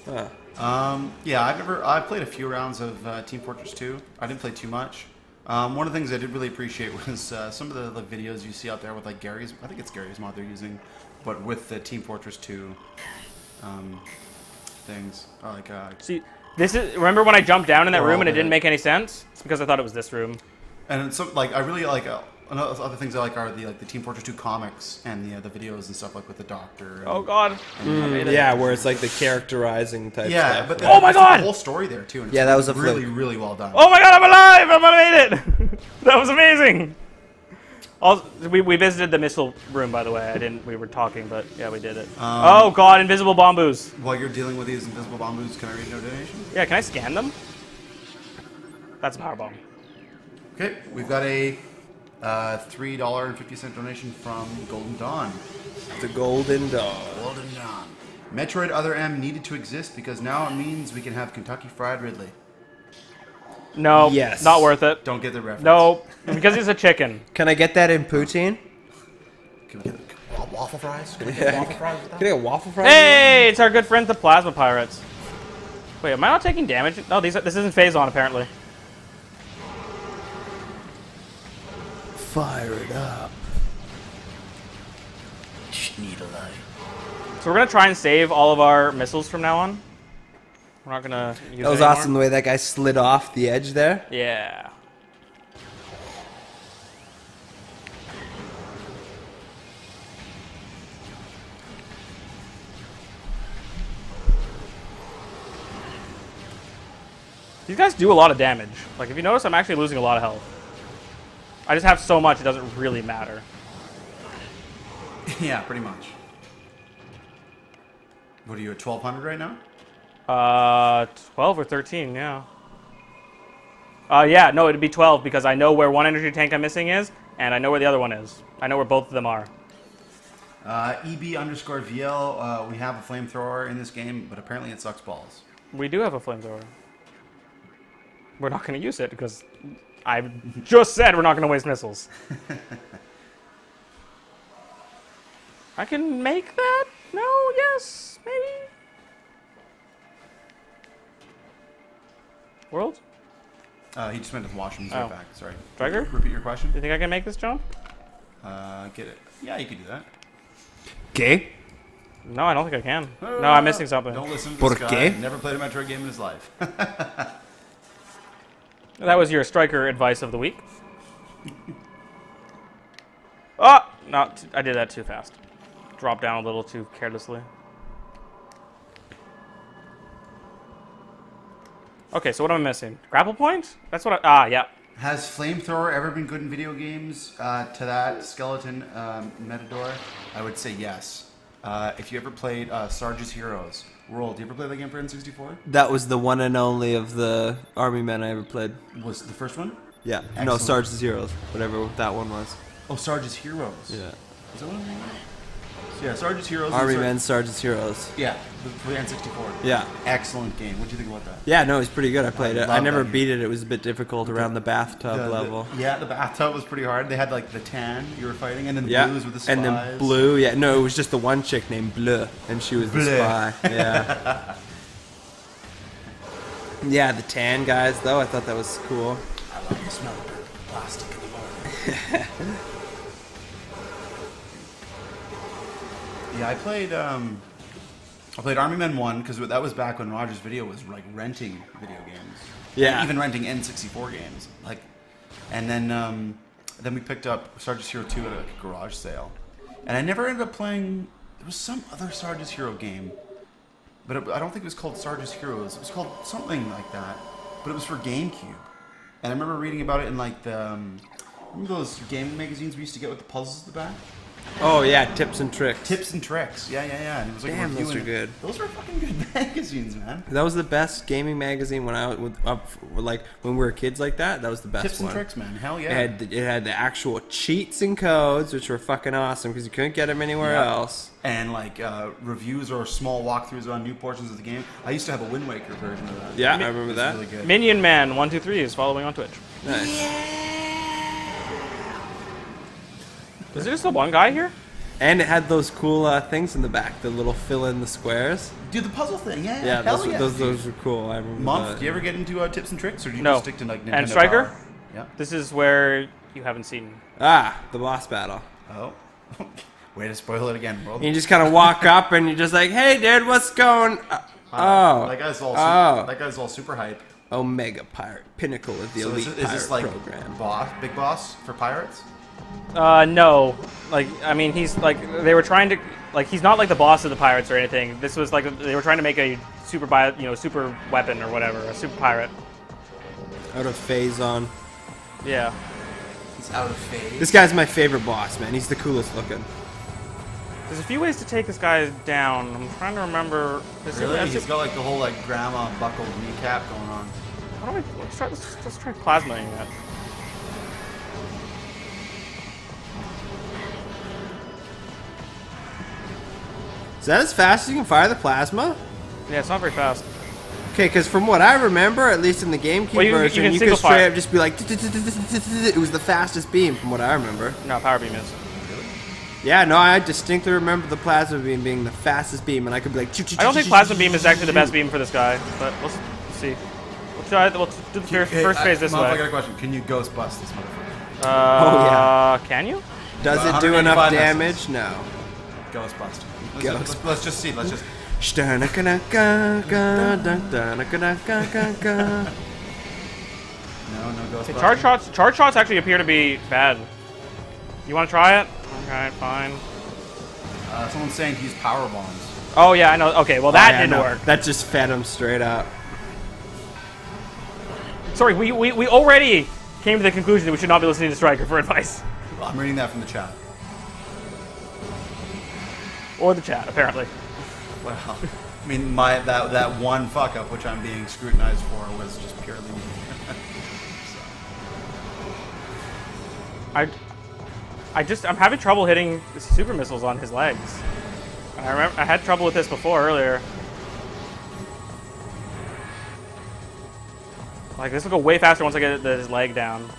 Huh. Yeah, I've played a few rounds of Team Fortress 2. I didn't play too much. One of the things I did really appreciate was some of the videos you see out there with like Gary's, I think it's Gary's mod they're using, but with the Team Fortress 2 things. See, this is, remember when I jumped down in that They're room all and it didn't bad. make any sense? It's because I thought it was this room. And so like I really like other things I like are the Team Fortress 2 comics and the videos and stuff like with the Doctor. And, Oh god. Yeah, where it's like the characterizing type yeah, stuff. but Oh my there's God! the whole story there too. And it's Yeah, that was a really fluke. really well done. Oh my god, I'm alive! I made it! That was amazing! Also, we visited the missile room, by the way. We were talking, but yeah, we did it. Oh god, invisible bomboos. While you're dealing with these invisible bombs, can I read no donation? Yeah, can I scan them? That's a power bomb. Okay, we've got a $3.50 donation from Golden Dawn. The Golden Dog. Golden Dawn. Metroid Other M needed to exist because now it means we can have Kentucky Fried Ridley. No, Yes. not worth it. Don't get the reference. No, because he's a chicken. Can I get that in poutine? Can we get waffle fries? Can we get waffle fries with that? Can I get waffle fries? Hey, it's our good friends, the Plasma Pirates. Wait, am I not taking damage? No, this isn't Phason, apparently. Fire it up. Just need a light. So we're gonna try and save all of our missiles from now on. We're not gonna use That was it anymore. awesome the way that guy slid off the edge there. Yeah. These guys do a lot of damage. Like, if you notice, I'm actually losing a lot of health. I just have so much, it doesn't really matter. Yeah, pretty much. What are you at 1200 right now? 12 or 13, yeah. Yeah, no, it'd be 12 because I know where one energy tank I'm missing is, and I know where the other one is. I know where both of them are. EB_VL, we have a flamethrower in this game, but apparently it sucks balls. We do have a flamethrower. We're not going to use it because I just said we're not going to waste missiles. I can make that? No, yes, maybe. World? He just went to the washroom. He's Oh. right back. Sorry. Striker? Repeat your question. Do you think I can make this jump? Get it. Yeah, you can do that. Okay. No, I don't think I can. No, I'm missing something. Don't listen to ¿Por this guy. qué? Never played a Metroid game in his life. That was your striker advice of the week. Oh! No, I did that too fast. Dropped down a little too carelessly. Okay, so what am I missing? Grapple point? That's what yeah. Has flamethrower ever been good in video games? To that skeleton Metador, I would say yes. If you ever played Sarge's Heroes, World, do you ever play that game for N64? That was the one and only of the army men I ever played. Was it the first one? Yeah. No, Excellent. Sarge's Heroes. Whatever that one was. Oh, Sarge's Heroes. Yeah. Is that one? So yeah, Sarge's Heroes. Army and men, Sarge's Heroes. Yeah, for the N64. Yeah. Excellent game. What do you think about that? Yeah, no, it was pretty good. I played it. I love never that game. beat it. It was a bit difficult around the bathtub level. Yeah, the bathtub was pretty hard. They had like the tan you were fighting, and then the Yeah, blues with the spies. and then Blue. Yeah, no, it was just the one chick named Bleu, and she was the Bleu. spy. Yeah. Yeah, the tan guys though. I thought that was cool. I love the smell of plastic in the morning. Yeah, I played Army Men 1 because that was back when Roger's Video was like renting video games. Yeah. And even renting N64 games. Like, and then we picked up Sarge's Hero 2 at a garage sale, and I never ended up playing. There was some other Sarge's Hero game, but I don't think it was called Sarge's Heroes. It was called something like that, but it was for GameCube. And I remember reading about it in like the remember those gaming magazines we used to get with the puzzles at the back. Oh yeah, tips and tricks. Tips and Tricks. Yeah. And it was like Damn, those reviewing are it. good. Those were fucking good magazines, man. That was the best gaming magazine when I was like when we were kids like that. That was the best Tips and one. Tricks, man. Hell yeah. It had the actual cheats and codes, which were fucking awesome because you couldn't get them anywhere Yeah. else. And like reviews or small walkthroughs on new portions of the game. I used to have a Wind Waker version of that. Yeah, I remember that. Really good. Minion Man 123 is following on Twitch. Nice. Is there just the one guy here? And it had those cool things in the back, the little fill in the squares. Do the puzzle thing, yeah. Yeah, hell those were cool. I remember. Month, that. do you ever get into tips and tricks, or do you No. just stick to like Nintendo And Striker? Power? Yeah. This is where you haven't seen. Ah, the boss battle. Oh. Way to spoil it again, world. And you just kind of walk up and you're just like, "Hey, dude, what's going?" That guy's all. Oh. That guy's all super hype. Omega Pirate, pinnacle of the So elite is pirate this like program. big boss for pirates? No. Like, I mean, he's like, they were trying to, like, he's not like the boss of the pirates or anything. This was like, they were trying to make a super super weapon or whatever, a super pirate. Out of Phason. Yeah. He's out of phase. This guy's my favorite boss, man. He's the coolest looking. There's a few ways to take this guy down. I'm trying to remember. Really? He's got like the whole like grandma buckled kneecap going on. How do I, let's try plasmaing that. Is that as fast as you can fire the plasma? Yeah, it's not very fast. Okay, because from what I remember, at least in the GameCube Well, you version, can you single could straight fire. up just be like, it was the fastest beam from what I remember. No, power beam is. Yeah, no, I distinctly remember the plasma beam being the fastest beam, and I could be like, I don't think plasma beam is actually the best beam for this guy, but let's see. We'll try. We'll do the first phase this Mom, I got way. a question. Can you ghost bust this motherfucker? Oh, yeah. Can you? Does it do 185 enough missiles. damage? No. Ghost bust. Ghost Let's just see. Let's just. No, No, no ghost Okay, bust. charge shots actually appear to be bad. You want to try it? Okay, fine. Someone's saying to use power bombs. Oh yeah, I know. Okay, well that didn't no. work. That just fed him straight up. Sorry, we already came to the conclusion that we should not be listening to Striker for advice. Well, I'm reading that from the chat. Or the chat, apparently. Well, I mean, that one fuck up which I'm being scrutinized for was just purely. I'm having trouble hitting super missiles on his legs. And I remember I had trouble with this before earlier. Like this will go way faster once I get his leg down.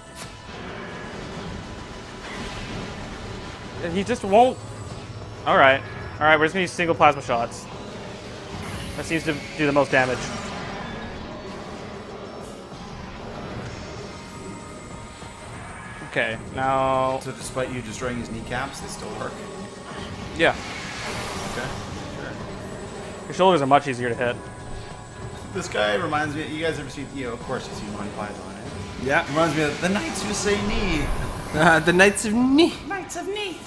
And he just won't. All right, we're just gonna use single plasma shots. That seems to do the most damage. Okay, now. So despite you destroying his kneecaps, they still work. Yeah, Okay. Sure. your shoulders are much easier to hit. This guy reminds me. You guys ever seen? Of course you've seen Monty Python. Eh? Yeah. Reminds me of the knights who say knee. The Knights of Knee. Knights of knee.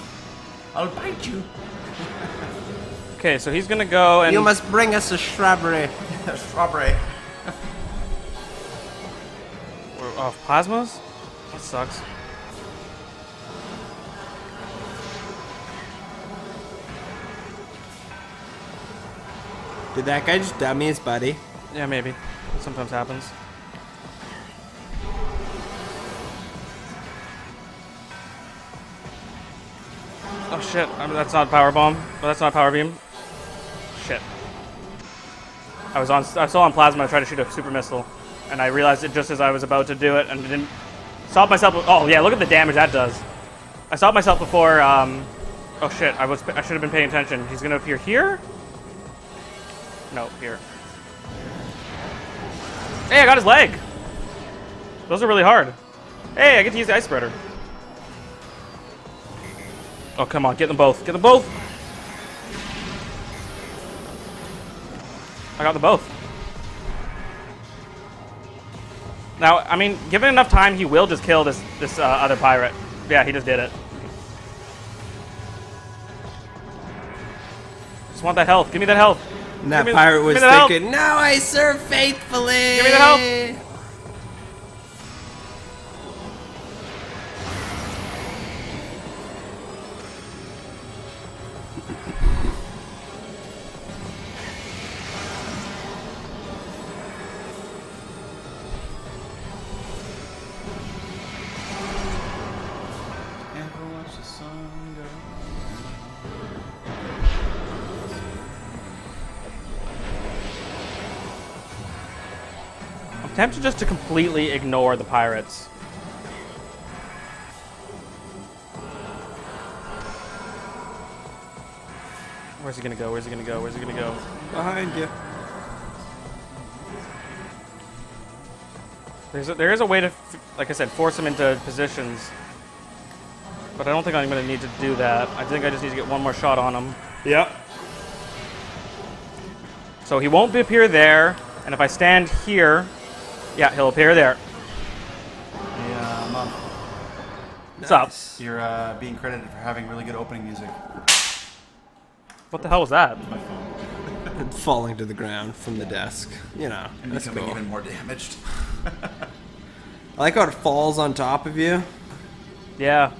I'll bite you. Okay, so he's gonna go and. You must bring us a shrubbery. Strawberry. We're off plasmas? That sucks. Did that guy just dummy his buddy? Yeah, maybe. It sometimes happens. Oh shit, that's not a power bomb. Well, that's not a power beam. Shit. I was still on plasma. I tried to shoot a super missile, and I realized it just as I was about to do it, and didn't stop myself. Oh yeah, look at the damage that does. I stopped myself before. Oh shit, I should have been paying attention. He's gonna appear here. No, here. Hey, I got his leg. Those are really hard. Hey, I get to use the ice spreader. Oh, come on, get them both. Get them both. I got them both. Now, I mean, given enough time, he will just kill this other pirate. Yeah, he just did it. Just want that health. Give me that health. And that Give me- pirate give was me the help. thinking, "Now I serve faithfully." Give me the help. tempted just to completely ignore the pirates. Where's he gonna go? Where's he gonna go? Where's he gonna go? Behind you. There is a way to, like I said, force him into positions. But I don't think I'm gonna need to do that. I think I just need to get one more shot on him. Yep. So he won't appear there, and if I stand here, yeah, he'll appear there. Yeah, Mom, What's up? you're being credited for having really good opening music. What the hell was that? Falling to the ground from the desk. You know, And that's becoming cool. even more damaged. I like how it falls on top of you, Yeah.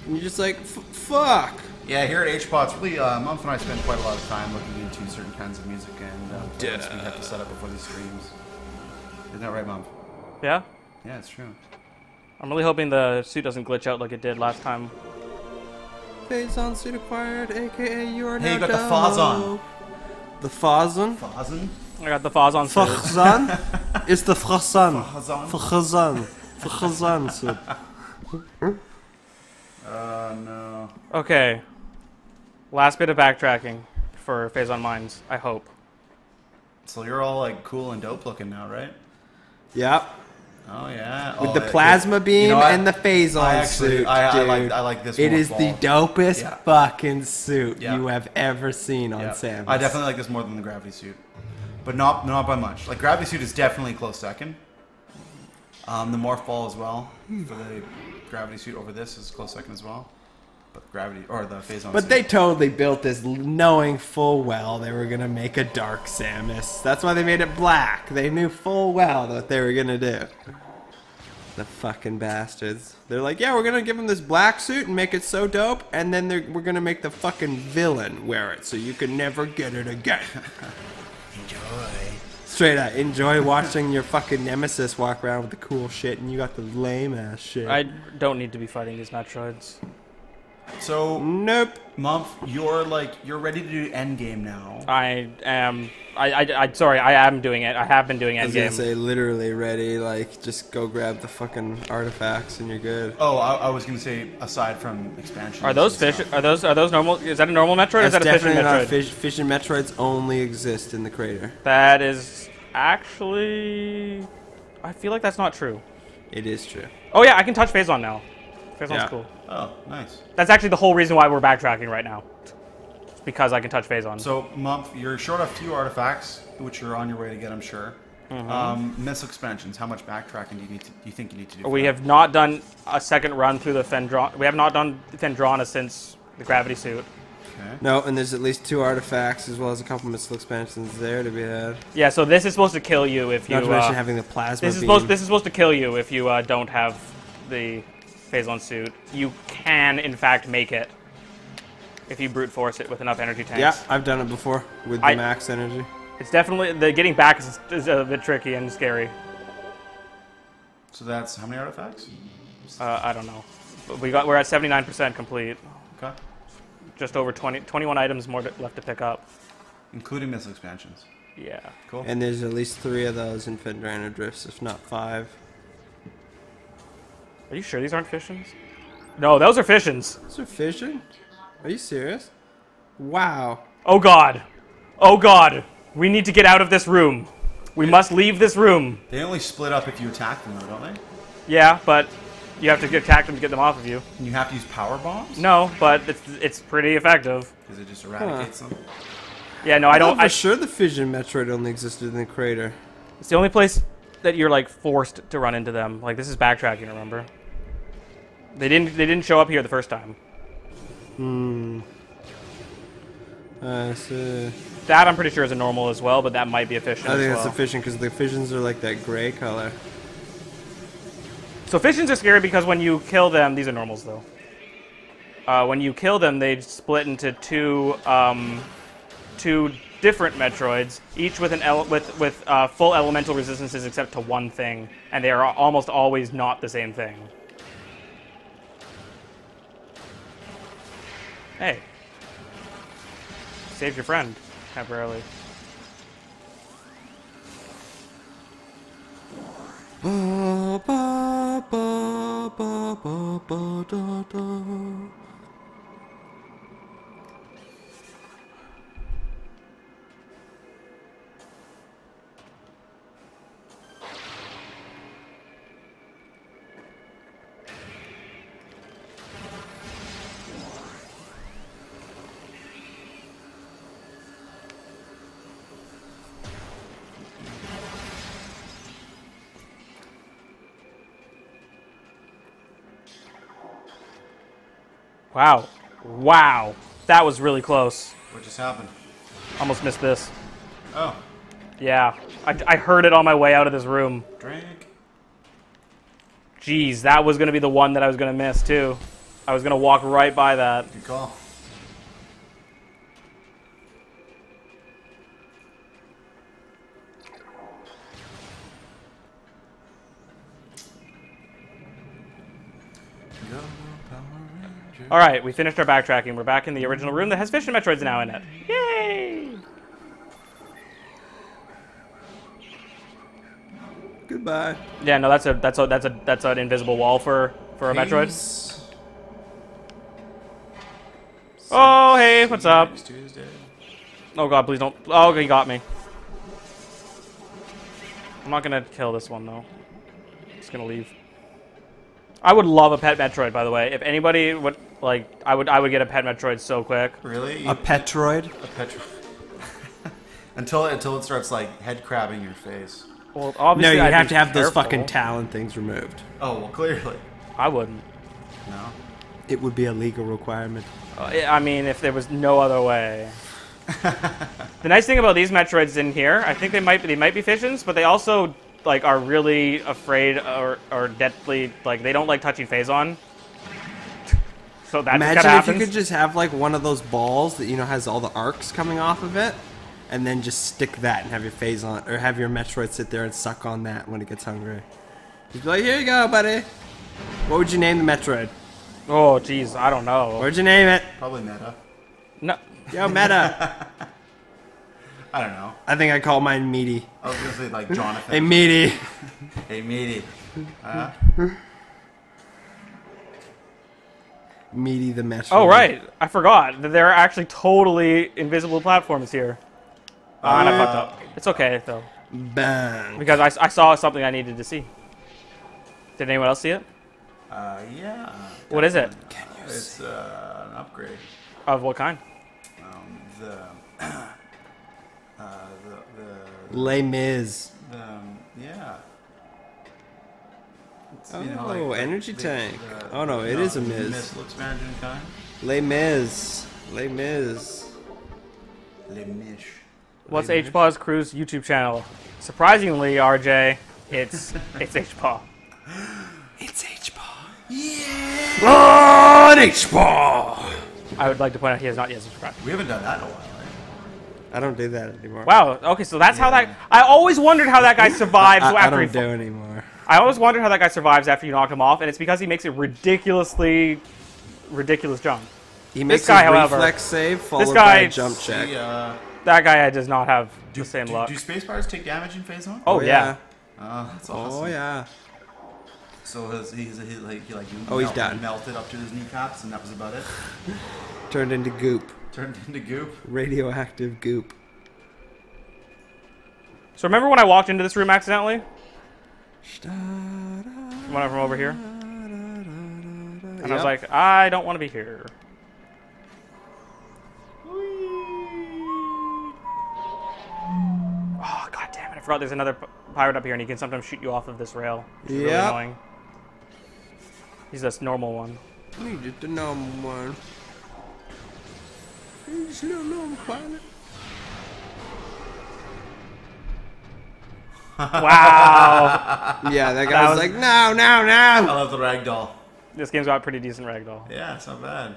and you're just like, fuck. Yeah, here at HPAW, it's really, Mom and I spend quite a lot of time looking into certain kinds of music and playlists we have to set up before these streams. Isn't that right, Mom? Yeah? Yeah, it's true. I'm really hoping the suit doesn't glitch out like it did last time. Phason suit acquired, aka you are Hey, you now got the Phason. The Phason? Phason? I got the Phason suit. Phason? It's the Phason. Phason? Phason. Phason suit. No. Okay. Last bit of backtracking for Phason Mines, I hope. So you're all like cool and dope looking now, right? Yep. Oh yeah. With Oh, the plasma beam what? and the Phason suit, dude. I like this It more is the fall. dopest Yeah. fucking suit Yeah. you have ever seen on Yeah. Samus. I definitely like this more than the gravity suit, but not by much. Like gravity suit is definitely a close second. The morph ball as well for the gravity suit over this is a close second as well. But gravity or the Phason. But suit. they totally built this knowing full well they were going to make a dark Samus. That's why they made it black. They knew full well what they were going to do. The fucking bastards. They're like, yeah, we're going to give him this black suit and make it so dope, and then we're going to make the fucking villain wear it so you can never get it again. Enjoy. Straight up, enjoy watching your fucking nemesis walk around with the cool shit, and you got the lame ass shit. I don't need to be fighting these Metroids. So Nope. Mumph, you're ready to do end game now. I am. Sorry, I am doing it. I have been doing I was gonna endgame. say literally ready, like just go grab the fucking artifacts and you're good. Oh, I was gonna say aside from expansion. Are those fish? Are those normal? Is that a normal Metroid? Or is That's that a fishing definitely not Metroid? Fission Metroids only exist in the crater. That is actually. I feel like that's not true. It is true. Oh yeah, I can touch Phason now. Phason's Yeah. cool. Oh, nice. That's actually the whole reason why we're backtracking right now. It's because I can touch Phason. So Mumph, you're short of 2 artifacts, which you're on your way to get, I'm sure. Missile expansions. How much backtracking do you think you need to do? We have not done a second run through the Fendron. We have not done Fendrana since the gravity suit. Okay. No, and there's at least 2 artifacts as well as a couple missile expansions there to be had. Yeah, so this is supposed to kill you if you. Not to mention having the plasma this is beam. supposed to kill you if you don't have the Phason suit. You can in fact make it if you brute force it with enough energy tanks. Yeah, I've done it before with the max energy. It's definitely the getting back is a bit tricky and scary. So that's how many artifacts? I don't know. But we're at 79% complete. Okay. Just over 21 items more left to pick up. Including missile expansions. Yeah. Cool. And there's at least 3 of those in Fendrana Drifts, if not 5. Are you sure these aren't fissions? No, those are fissions. Those are fission? Are you serious? Wow. Oh god. Oh god. We need to get out of this room. We must leave this room. They only split up if you attack them, though, don't they? Yeah, but you have to attack them to get them off of you. And you have to use power bombs? No, but it's pretty effective. Because it just eradicates them. Yeah, no, I don't. I'm for sure the Fission Metroid only existed in the crater. It's the only place that you're like forced to run into them. Like this is backtracking, remember? They didn't show up here the first time. I see. That I'm pretty sure is a normal as well, but that might be a fission I as think well. that's a fission because the fissions are like that gray color. So fissions are scary because when you kill them, these are normals though. When you kill them, they split into two different Metroids, each with full elemental resistances except to one thing, and they are almost always not the same thing. Hey, saved your friend temporarily. ba, da, da. Wow. Wow. That was really close. What just happened? Almost missed this. Oh, Yeah. I heard it on my way out of this room. drink. Jeez, that was going to be the one that I was going to miss, too. I was going to walk right by that. Good call. All right, we finished our backtracking. We're back in the original room that has Fish and Metroids now in it. Yay! Goodbye. Yeah, no, that's an invisible wall for a Metroid. Peace. Oh, hey, what's up? Next Tuesday. Oh god, please don't. Oh, he got me. I'm not gonna kill this one though. Just gonna leave. I would love a pet Metroid, by the way. If anybody would like, I would get a pet Metroid so quick. Really? A Petroid? A Petro. until it starts like head crabbing your face. Well, No, obviously you I'd have be to have those careful. fucking Talon things removed. Oh well, clearly. I wouldn't. No. It would be a legal requirement. I mean, if there was no other way. The nice thing about these Metroids in here, I think they might be Phations, but they also like are really afraid or deathly, like they don't like touching Phason. So that just Imagine kinda if happens. you could just have like one of those balls that has all the arcs coming off of it, and then just stick that and have your Phason or have your Metroid sit there and suck on that when it gets hungry. Just be like, here you go, buddy. What would you name the Metroid? Oh, jeez, I don't know. What would you name it? Probably meta. No. Yo, Meta. I don't know. I think I call mine Meaty. I was gonna say like Jonathan. Hey, Meaty. Hey, meaty. Meaty the Metroid. Oh, right. I forgot that there are actually totally invisible platforms here. And I fucked up. It's okay, though. Bang. Because I saw something I needed to see. Did anyone else see it? Yeah. What is it? It's an upgrade. Of what kind? The Les Mis. yeah. It's, Oh, energy tank. Oh, no, it is a Miz. Missile expansion kind. Les Mis. Les Mis. Le Mish. What's HPAW's Crew's YouTube channel? Surprisingly, RJ, it's HPAW. It's HPAW. Yeah! On HPAW! I would like to point out he has not yet subscribed. We haven't done that in a while, right? I don't do that anymore. Wow. Okay, so that's how that. I always wondered how that guy survives I after don't he. do anymore. I always wondered how that guy survives after you knock him off, and it's because he makes a ridiculous jump. He makes guy, his however- reflex save followed guy- by a jump check. That guy does not have the same luck. Do space bars take damage in Phason? Oh yeah. That's awesome. Oh yeah. So he's Oh, he's done. Melted up to his kneecaps, and that was about it. Turned into goop. Turned into goop. Radioactive goop. So remember when I walked into this room accidentally? When I'm from over here? And I was like, I don't want to be here. Oh, god damn it. I forgot there's another pirate up here and he can sometimes shoot you off of this rail. Which is really Yep. annoying. He's this normal one. You just a normal one. You just a little normal pilot. Wow. Yeah, that guy was like, no, no, I no. love the ragdoll. This game's got pretty decent ragdoll. Yeah, it's not bad.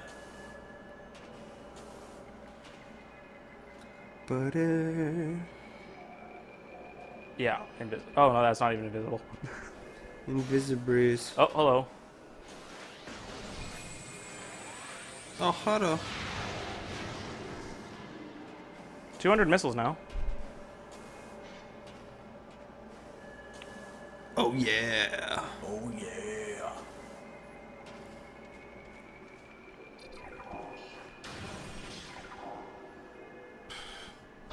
But Yeah. Oh, no, that's not even invisible. Invisibreeze. Oh, hello. Oh, hello. 200 missiles now. Oh yeah. Oh yeah.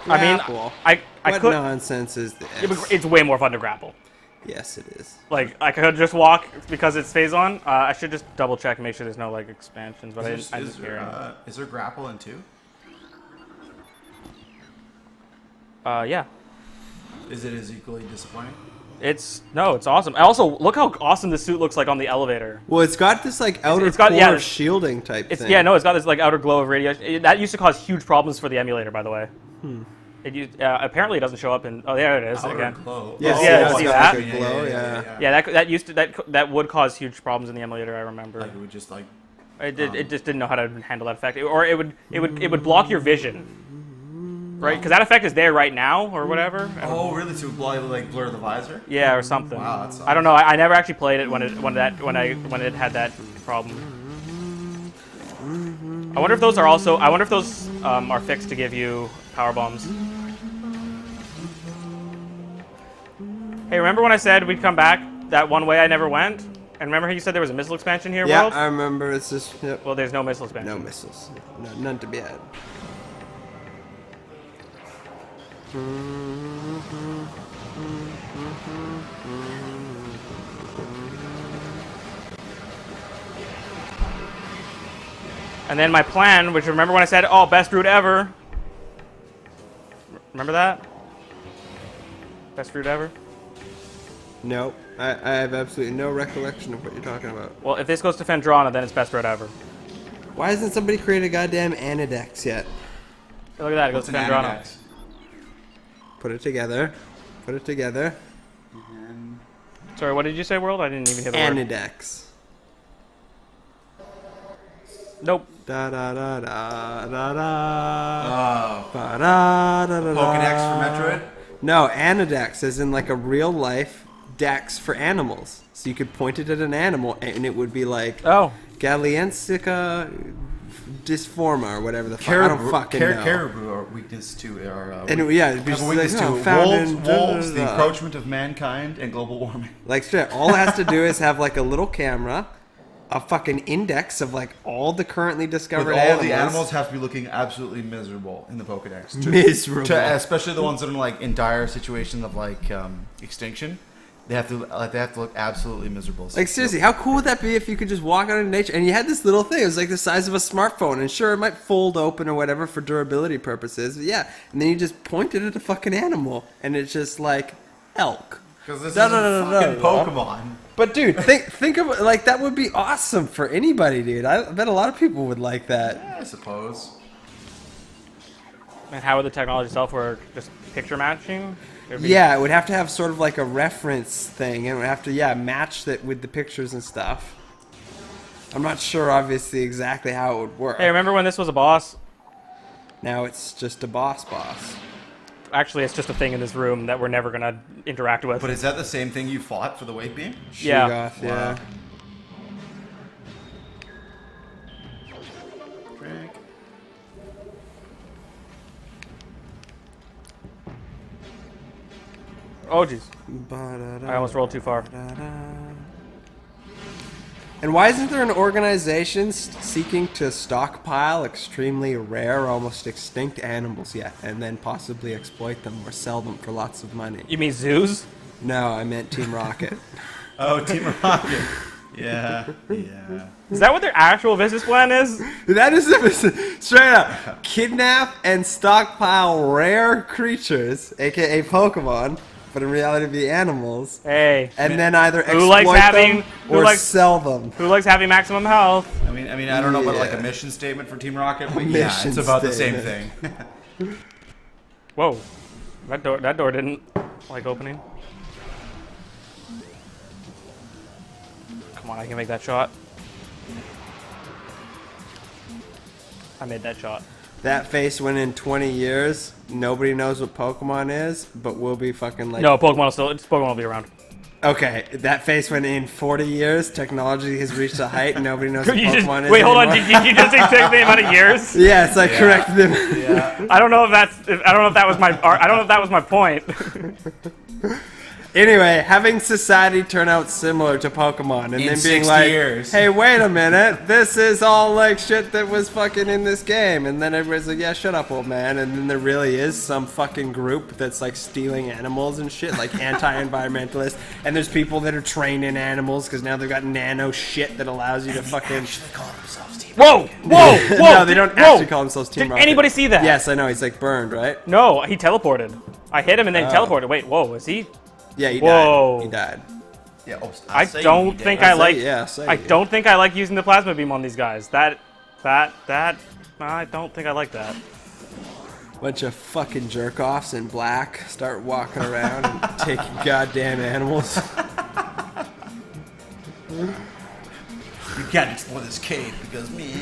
I mean, Grapple. I What could. nonsense is this? It's way more fun to grapple. Yes, it is. Like, I could just walk because it's Phason. I should just double check and make sure there's no, like, expansions, but I didn't hear any. Is there grapple in 2? Yeah. Is it as equally disappointing? It's awesome. Also, look how awesome this suit looks like on the elevator. Well, it's got this like outer it's got- core yeah, shielding type thing. Yeah, no, it's got this like outer glow of radiation. That used to cause huge problems for the emulator, by the way. Apparently, it doesn't show up in. Oh, there it is again. Glow. Yes, Oh, yeah, it's see got that? like a glow, yeah. Yeah, that would cause huge problems in the emulator. I remember. Like it would just like. It just didn't know how to handle that effect, or it would block your vision, right? Because that effect is there right now, or whatever. Oh, really? To like blur the visor? Yeah, or something. Wow, that sucks. I don't know. I never actually played it when it had that problem. I wonder if those are also. I wonder if those are fixed to give you power bombs. Hey, remember when I said we'd come back that one way I never went? And remember how you said there was a missile expansion here, Yeah, World? I remember. It's just yep. Well, there's no missile expansion. No missiles. No, none to be had. And then my plan, which remember when I said, oh, best route ever? Remember that? Best route ever? Nope. I have absolutely no recollection of what you're talking about. Well, if this goes to Fendrana, then it's best route ever. Why hasn't somebody created a goddamn Anidex yet? Hey, look at that, it goes to Fendrana. Put it together. Put it together. Sorry, what did you say, World? I didn't even hear the word. Anidex. Nope. Da da da da da da. Oh. Ba da da da da. Pokedex for Metroid? No, Anidex as in like a real life dex for animals. So you could point it at an animal and it would be like Oh. Galliensica disforma or whatever the fuck. I don't fucking know. Caribou are weakness to our. And it, yeah, it'd be have a just weakness like, to no, found wolves, in wolves, the da, da, da. encroachment of mankind, and global warming. Like straight, all it has to do is have like a little camera, a fucking index of like all the currently discovered But all animals. the animals have to be looking absolutely miserable in the Pokedex. Miserable. Especially the ones that are like in dire situation of like extinction. They have to look absolutely miserable. Like seriously, how cool would that be if you could just walk out into nature and you had this little thing? It was like the size of a smartphone, and sure, it might fold open or whatever for durability purposes. But yeah, and then you just pointed at a fucking animal, and it's just like elk. Because this is No. fucking Pokemon. But dude, think of like that would be awesome for anybody, dude. I bet a lot of people would like that. Yeah, I suppose. And how would the technology itself work? Just picture matching? It'd be- Yeah, it would have to have sort of like a reference thing, and it would have to match that with the pictures and stuff. I'm not sure, obviously, exactly how it would work. Hey, remember when this was a boss? Now it's just a boss. Actually, it's just a thing in this room that we're never going to interact with. But is that the same thing you fought for the weight beam? Yeah. Shoggoth, yeah. Wow. Drink. Oh, jeez. I almost rolled too far. And why isn't there an organization seeking to stockpile extremely rare, almost extinct animals yet, and then possibly exploit them or sell them for lots of money? You mean zoos? No, I meant Team Rocket. Oh, Team Rocket. Yeah. Is that what their actual business plan is? That is straight up kidnap and stockpile rare creatures, aka Pokemon, but in reality be animals. Hey. And then either Who likes exploit having- them who or likes- sell them. Who likes having maximum health? I mean, I don't know about like a Yeah. mission statement for Team Rocket, but yeah, Mission it's about the same statement. thing. Whoa. That door didn't like opening. Come on, I can make that shot. I made that shot. That face when in 20 years, nobody knows what Pokemon is, but we'll be fucking like... No, Pokemon will be around. Okay, that face when in 40 years, technology has reached a height and nobody knows what You just, Pokemon is wait, hold on. anymore. Did you just take the amount of years? Yes, I corrected them. Yeah. I don't know if that was my point. Anyway, having society turn out similar to Pokemon and In then being 60 like, years. hey, wait a minute, this is all like shit that was fucking in this game. And then everybody's like, yeah, shut up, old man. And then there really is some fucking group that's like stealing animals and shit, like anti-environmentalists. And there's people that are training animals because now they've got nano shit that allows you to fucking... Actually call themselves Team Whoa! Whoa! Whoa! No, they don't actually call themselves Team Did Rocket. anybody see that? Yes, I know. He's like burned, right? No, he teleported. I hit him and then he teleported. Wait, whoa, is he? Yeah, he Whoa. died. He died. Yeah, I don't think I like. Say I it. don't think I like using the plasma beam on these guys. I don't think I like that. Bunch of fucking jerk-offs in black start walking around and taking goddamn animals. You can't explore this cave because me.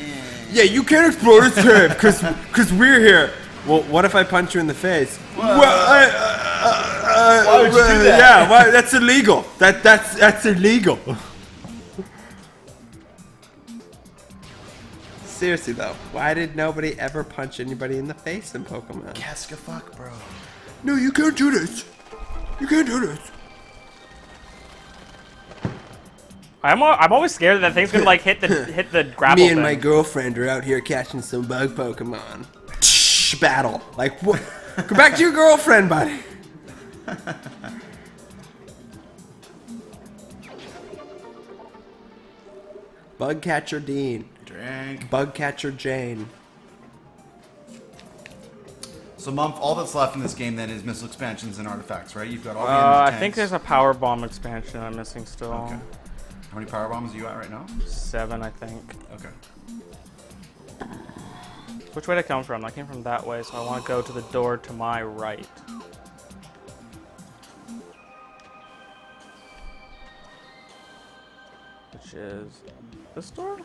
Yeah, you can't explore this cave because we're here. Well, what if I punch you in the face? Well, why would you do that? Yeah, why, that's illegal. That's illegal. Seriously though, why did nobody ever punch anybody in the face in Pokemon? Casca fuck, bro. No, you can't do this. You can't do this. I'm always scared that thing's gonna like hit the grapple. Me and thing. my girlfriend are out here catching some bug Pokemon. Battle. Like, what? Go back to your girlfriend, buddy. Bug catcher Dean. Drink. Bug catcher Jane. So, Mumph, all that's left in this game then is missile expansions and artifacts, right? You've got all the I tanks. think there's a power bomb expansion I'm missing still. Okay. How many power bombs are you at right now? 7, I think. Okay. Which way did I come from? I came from that way, so I want to go to the door to my right. Which is this door?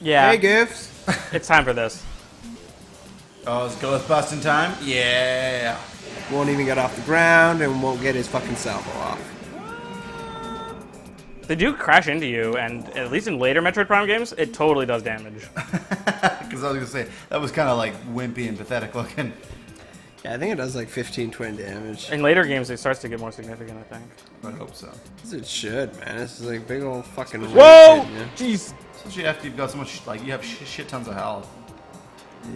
Yeah, Hey, Goofs. it's time for this. Oh, let's go with busting time? Yeah. Won't even get off the ground and won't get his fucking salvo off. They do crash into you, and at least in later Metroid Prime games, it totally does damage. Because I was going to say, that was kind of like wimpy and pathetic looking. Yeah, I think it does like 15-20 damage. In later games, it starts to get more significant, I think. I hope so. As it should, man. This is like big old fucking... Whoa! rampage, yeah. Jeez! Especially after you've got so much, like, you have shit tons of health.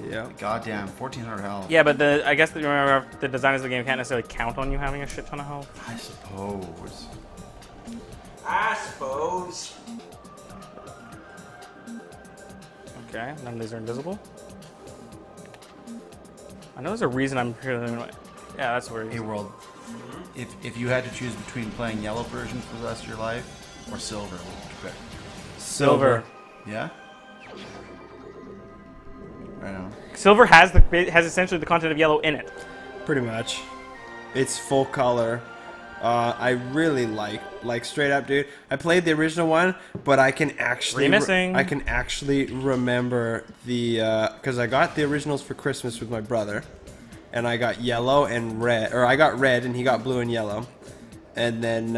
Yeah. Goddamn, 1,400 health. Yeah, but I guess remember the designers of the game can't necessarily count on you having a shit ton of health. I suppose. I suppose. Okay, none of these are invisible. I know there's a reason I'm here. Yeah, that's where. Hey, World. If you had to choose between playing yellow version for the rest of your life or silver, what would you pick? Silver. Yeah? Right on. Silver has essentially the content of yellow in it. Pretty much. It's full color. I really like straight up, dude. I played the original one, but I can actually I can actually remember the because I got the originals for Christmas with my brother, and I got yellow and red, or I got red and he got blue and yellow. And then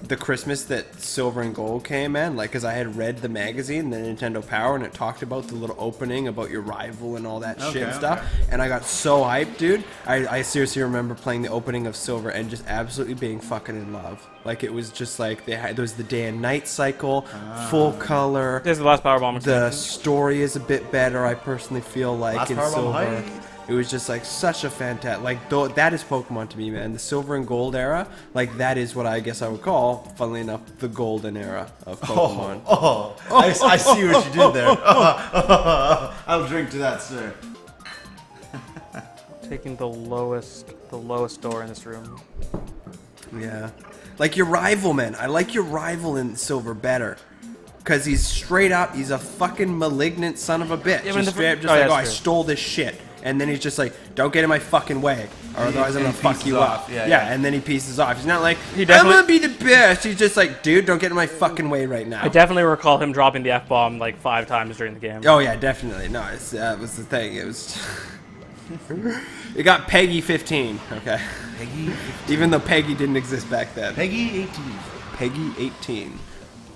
the Christmas that Silver and Gold came in, like, because I had read the magazine, the Nintendo Power, and it talked about the little opening about your rival and all that shit and stuff. And I got so hyped, dude. I seriously remember playing the opening of Silver and just absolutely being fucking in love. Like, it was just like, there was the day and night cycle, full color. There's the last power bomb. The story is a bit better, I personally feel like, Last in Power Bomb Silver. hype. It was just like such a fantastic, like that is Pokemon to me, man. The Silver and Gold era, like that is what I guess I would call, funnily enough, the golden era of Pokemon. I see what you did there. I'll drink to that, sir. Taking the lowest door in this room. Yeah, like your rival, man. I like your rival in Silver better. Because he's straight up, he's a fucking malignant son of a bitch. Yeah, He's straight up just like, I stole this shit. And then he's just like, don't get in my fucking way, or otherwise I'm gonna fuck you up. Yeah, and then he pieces off. He's not like, I'm definitely- gonna be the best. He's just like, dude, don't get in my fucking way right now. I definitely recall him dropping the F-bomb like 5 times during the game. Oh yeah, definitely. No, that was the thing. It was It got Peggy 15. Okay. Peggy. Even though Peggy didn't exist back then. Peggy 18. Peggy 18.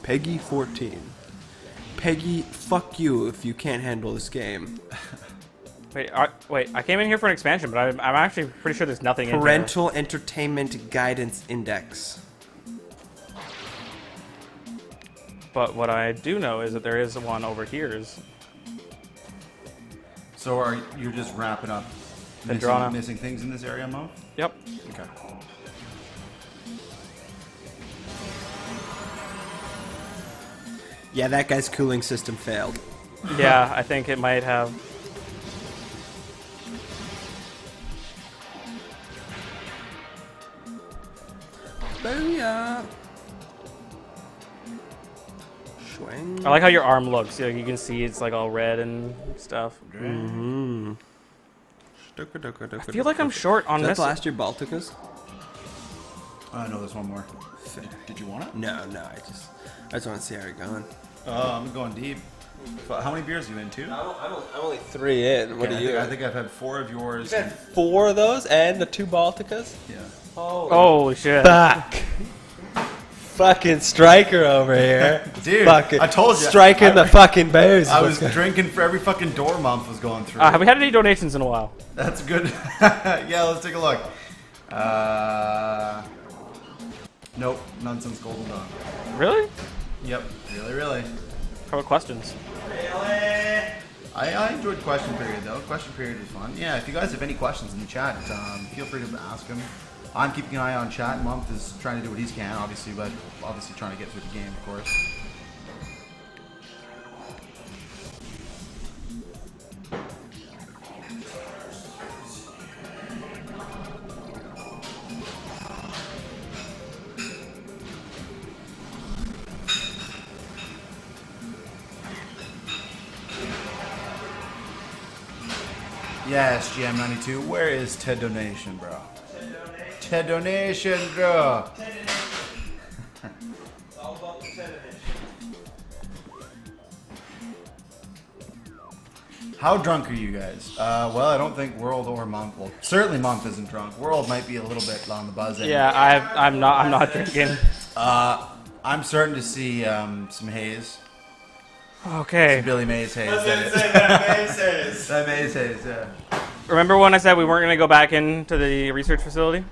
Peggy 14. Peggy, fuck you if you can't handle this game. Wait, I came in here for an expansion, but I'm actually pretty sure there's nothing in here. Parental Entertainment Guidance Index. But what I do know is that there is one over here. So you're just wrapping up missing things in this area, Mo? Yep. Okay. Yeah, that guy's cooling system failed. Yeah, I think it might have. Booyah! Swing. I like how your arm looks. You can see it's like all red and stuff. Mm-hmm. I feel like I'm short on Is that this. the last year Balticus? No, there's one more. Did you want it? No, I just want to see how you're going. I'm going deep. How many beers are you in? 2? I'm only 3 in. What Okay, are you? I think I've had 4 of yours. You've had 4 of those and the 2 Balticas? Yeah. Holy shit. Fuck. Fucking striker over here. Dude, Fucking I told you. striking the fucking booze. I was drinking for every fucking door month was going through. Have we had any donations in a while? That's good. Yeah, let's take a look. Nope, none since Golden Dawn. Really? Yep, really. How about questions? I enjoyed question period though. Question period was fun. Yeah, if you guys have any questions in the chat, feel free to ask them. I'm keeping an eye on chat. Month is trying to do what he can, obviously, but obviously trying to get through the game, of course. Yes, GM92. Where is Ted Donation, bro? Ted Donation, bro. All about the tennis. How drunk are you guys? Well, I don't think World or Month. Well, certainly Month isn't drunk. World might be a little bit on the buzz end. Yeah, I'm not drinking. I'm starting to see some haze. Okay. Billy Mays haze. That Mays haze, yeah. Remember when I said we weren't going to go back into the research facility?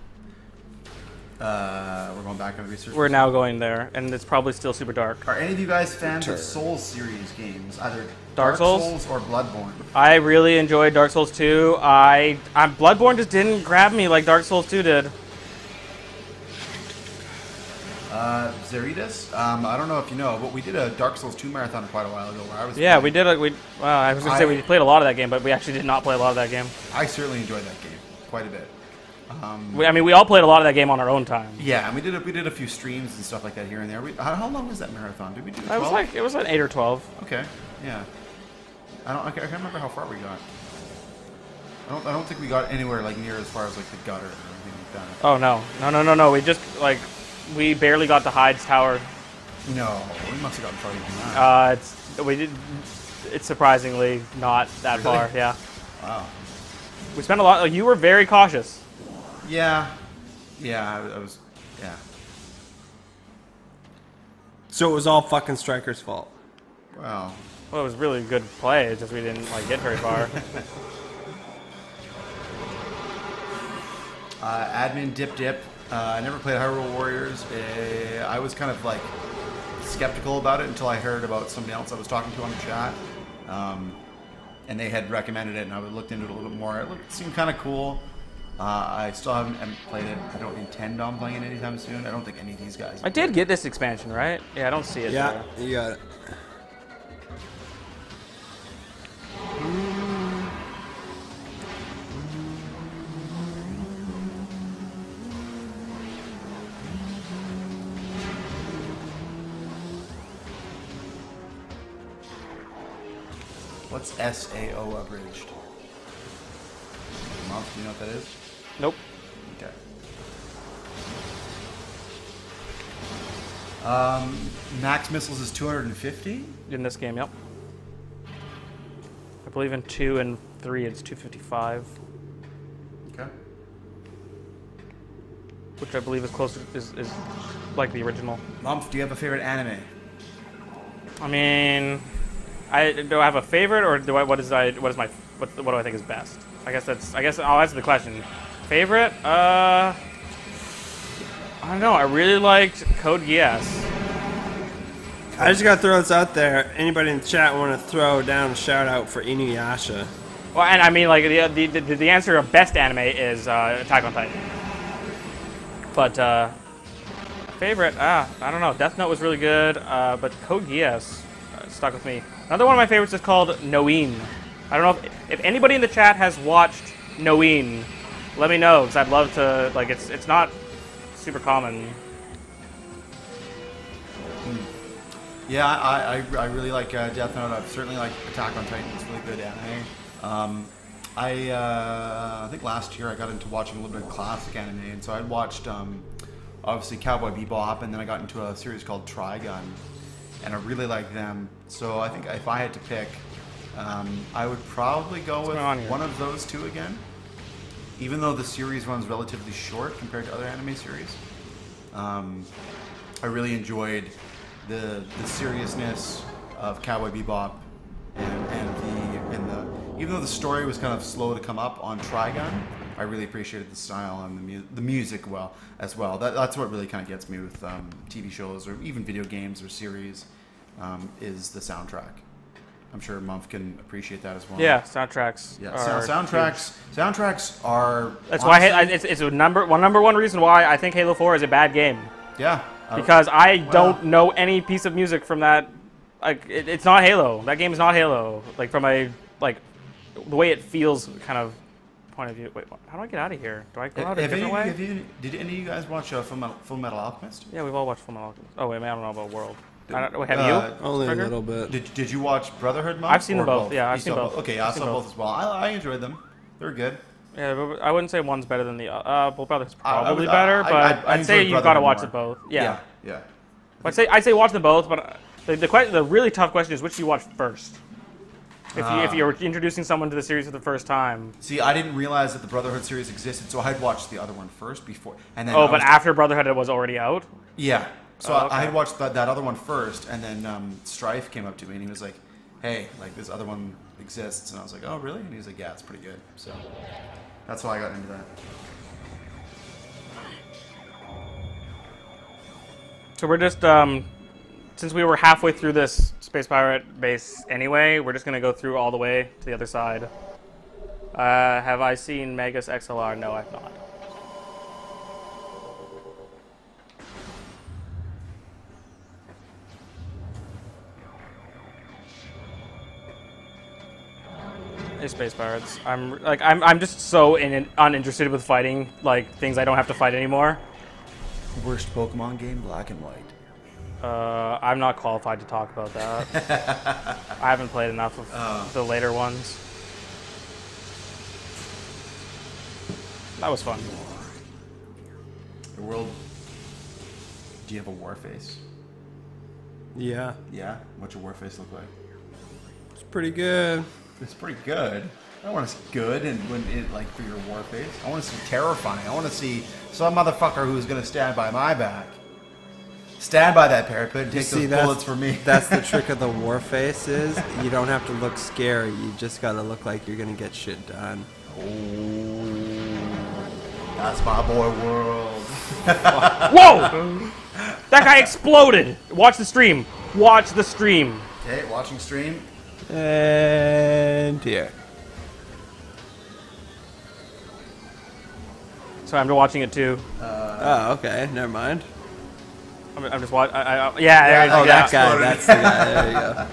We're going back on the research. We're now going there, and it's probably still super dark. Are any of you guys fans of Souls series games? Either Dark Souls? or Bloodborne? I really enjoyed Dark Souls 2. Bloodborne just didn't grab me like Dark Souls 2 did. Zeritas? I don't know if you know, but we did a Dark Souls 2 marathon quite a while ago where I was Yeah, playing. we did. I was going to say we played a lot of that game, but we actually did not play a lot of that game. I certainly enjoyed that game quite a bit. We all played a lot of that game on our own time. Yeah, and we did a few streams and stuff like that here and there. How long was that marathon? Did we do 12? It was like 8 or 12. Okay, yeah. I can't remember how far we got. I don't think we got anywhere like near as far as like the gutter or anything like that. Oh no. We just we barely got to Hyde's tower. No, we must have gotten farther than that. It's surprisingly not that Really? far. Yeah. Wow. We spent a lot. You were very cautious. Yeah. I was. Yeah. So it was all fucking Striker's fault. Wow. Well, it was really good play. It's just we didn't get very far. Admin Dip. I never played Hyrule Warriors. I was kind of like skeptical about it until I heard about somebody else I was talking to on the chat, and they had recommended it, and I looked into it a little bit more. It seemed kind of cool. I still haven't played it. I don't intend on playing it anytime soon. I don't think any of these guys. I did get this expansion, right? Yeah, I don't see it. Yeah, there. you got it. What's SAO abridged? Month, do you know what that is? Nope. Okay. Max missiles is 250. In this game, yep. I believe in 2 and 3 it's 255. which I believe is closer is like the original. Mumph, do you have a favorite anime? I mean, do I have a favorite, or do I? What do I think is best? I guess I'll answer the question. Favorite? I don't know. I really liked Code Geass. I just gotta throw this out there. Anybody in the chat want to throw down a shout out for Inuyasha? Well, and I mean, like the answer of best anime is Attack on Titan. But favorite? I don't know. Death Note was really good, but Code Geass stuck with me. Another one of my favorites is called Noin. I don't know if anybody in the chat has watched Noin. Let me know, because I'd love to. Like, it's not super common. Yeah, I really like Death Note. I certainly like Attack on Titan. It's really good anime. I think last year I got into watching a little bit of classic anime, and so I watched obviously Cowboy Bebop, and then I got into a series called Trigun, and I really like them. So I think if I had to pick, I would probably go with one of those two again, even though the series runs relatively short compared to other anime series. I really enjoyed the seriousness of Cowboy Bebop, and even though the story was kind of slow to come up on Trigun, I really appreciated the style and the music as well. That's what really kind of gets me with TV shows or even video games or series, is the soundtrack. I'm sure Mumph can appreciate that as well. Yeah, soundtracks. Yeah, soundtracks are. That's honestly, why it's a number one reason why I think Halo 4 is a bad game. Yeah. Because I don't know any piece of music from that. Like, it's not Halo. That game is not Halo. Like, from a the way it feels kind of point of view. Wait, how do I get out of here? Do I go out a different way? Did any of you guys watch Full Metal Alchemist? Yeah, we've all watched Full Metal Alchemist. Oh wait, man, I don't know about World. Have you? Only Trigger? a little bit. Did you watch Brotherhood? I've seen them both. Yeah, I've seen both. Okay, I saw both as well. I enjoyed them. They're good. Yeah, but I wouldn't say one's better than the other. Well, Brotherhood's probably better, but I'd say you've got to watch them both. Yeah. Yeah. I'd say watch them both, but the really tough question is which do you watch first? If you're introducing someone to the series for the first time. See, I didn't realize that the Brotherhood series existed, so I'd watched the other one first before, and then. But after Brotherhood, it was already out. Yeah. So okay. I had watched that other one first, and then Strife came up to me and he was like, "Hey, like this other one exists," and I was like, "Oh, really?" And he was like, "Yeah, it's pretty good." So that's why I got into that. So we're just since we were halfway through this Space Pirate base anyway, we're just gonna go through all the way to the other side. Have I seen Megas XLR? No, I've not. Hey, Space Pirates. I'm just so uninterested with fighting things I don't have to fight anymore. Worst Pokemon game, Black and White. I'm not qualified to talk about that. I haven't played enough of the later ones. That was fun. The world. Do you have a war face? Yeah. Yeah. What's your war face look like? It's pretty good. It's pretty good. I don't want to see good and for your war face. I want to see terrifying. I want to see some motherfucker who's gonna stand by my back. Stand by that parapet and take those bullets for me. That's the trick of the war face is you don't have to look scary. You just gotta look like you're gonna get shit done. Oh, that's my boy world. Whoa! That guy exploded. Watch the stream. Watch the stream. Okay, watching stream. And here. So I'm watching it too. Oh, okay. Never mind. I'm just watching. Yeah. Oh, that guy. That's the guy. There you go.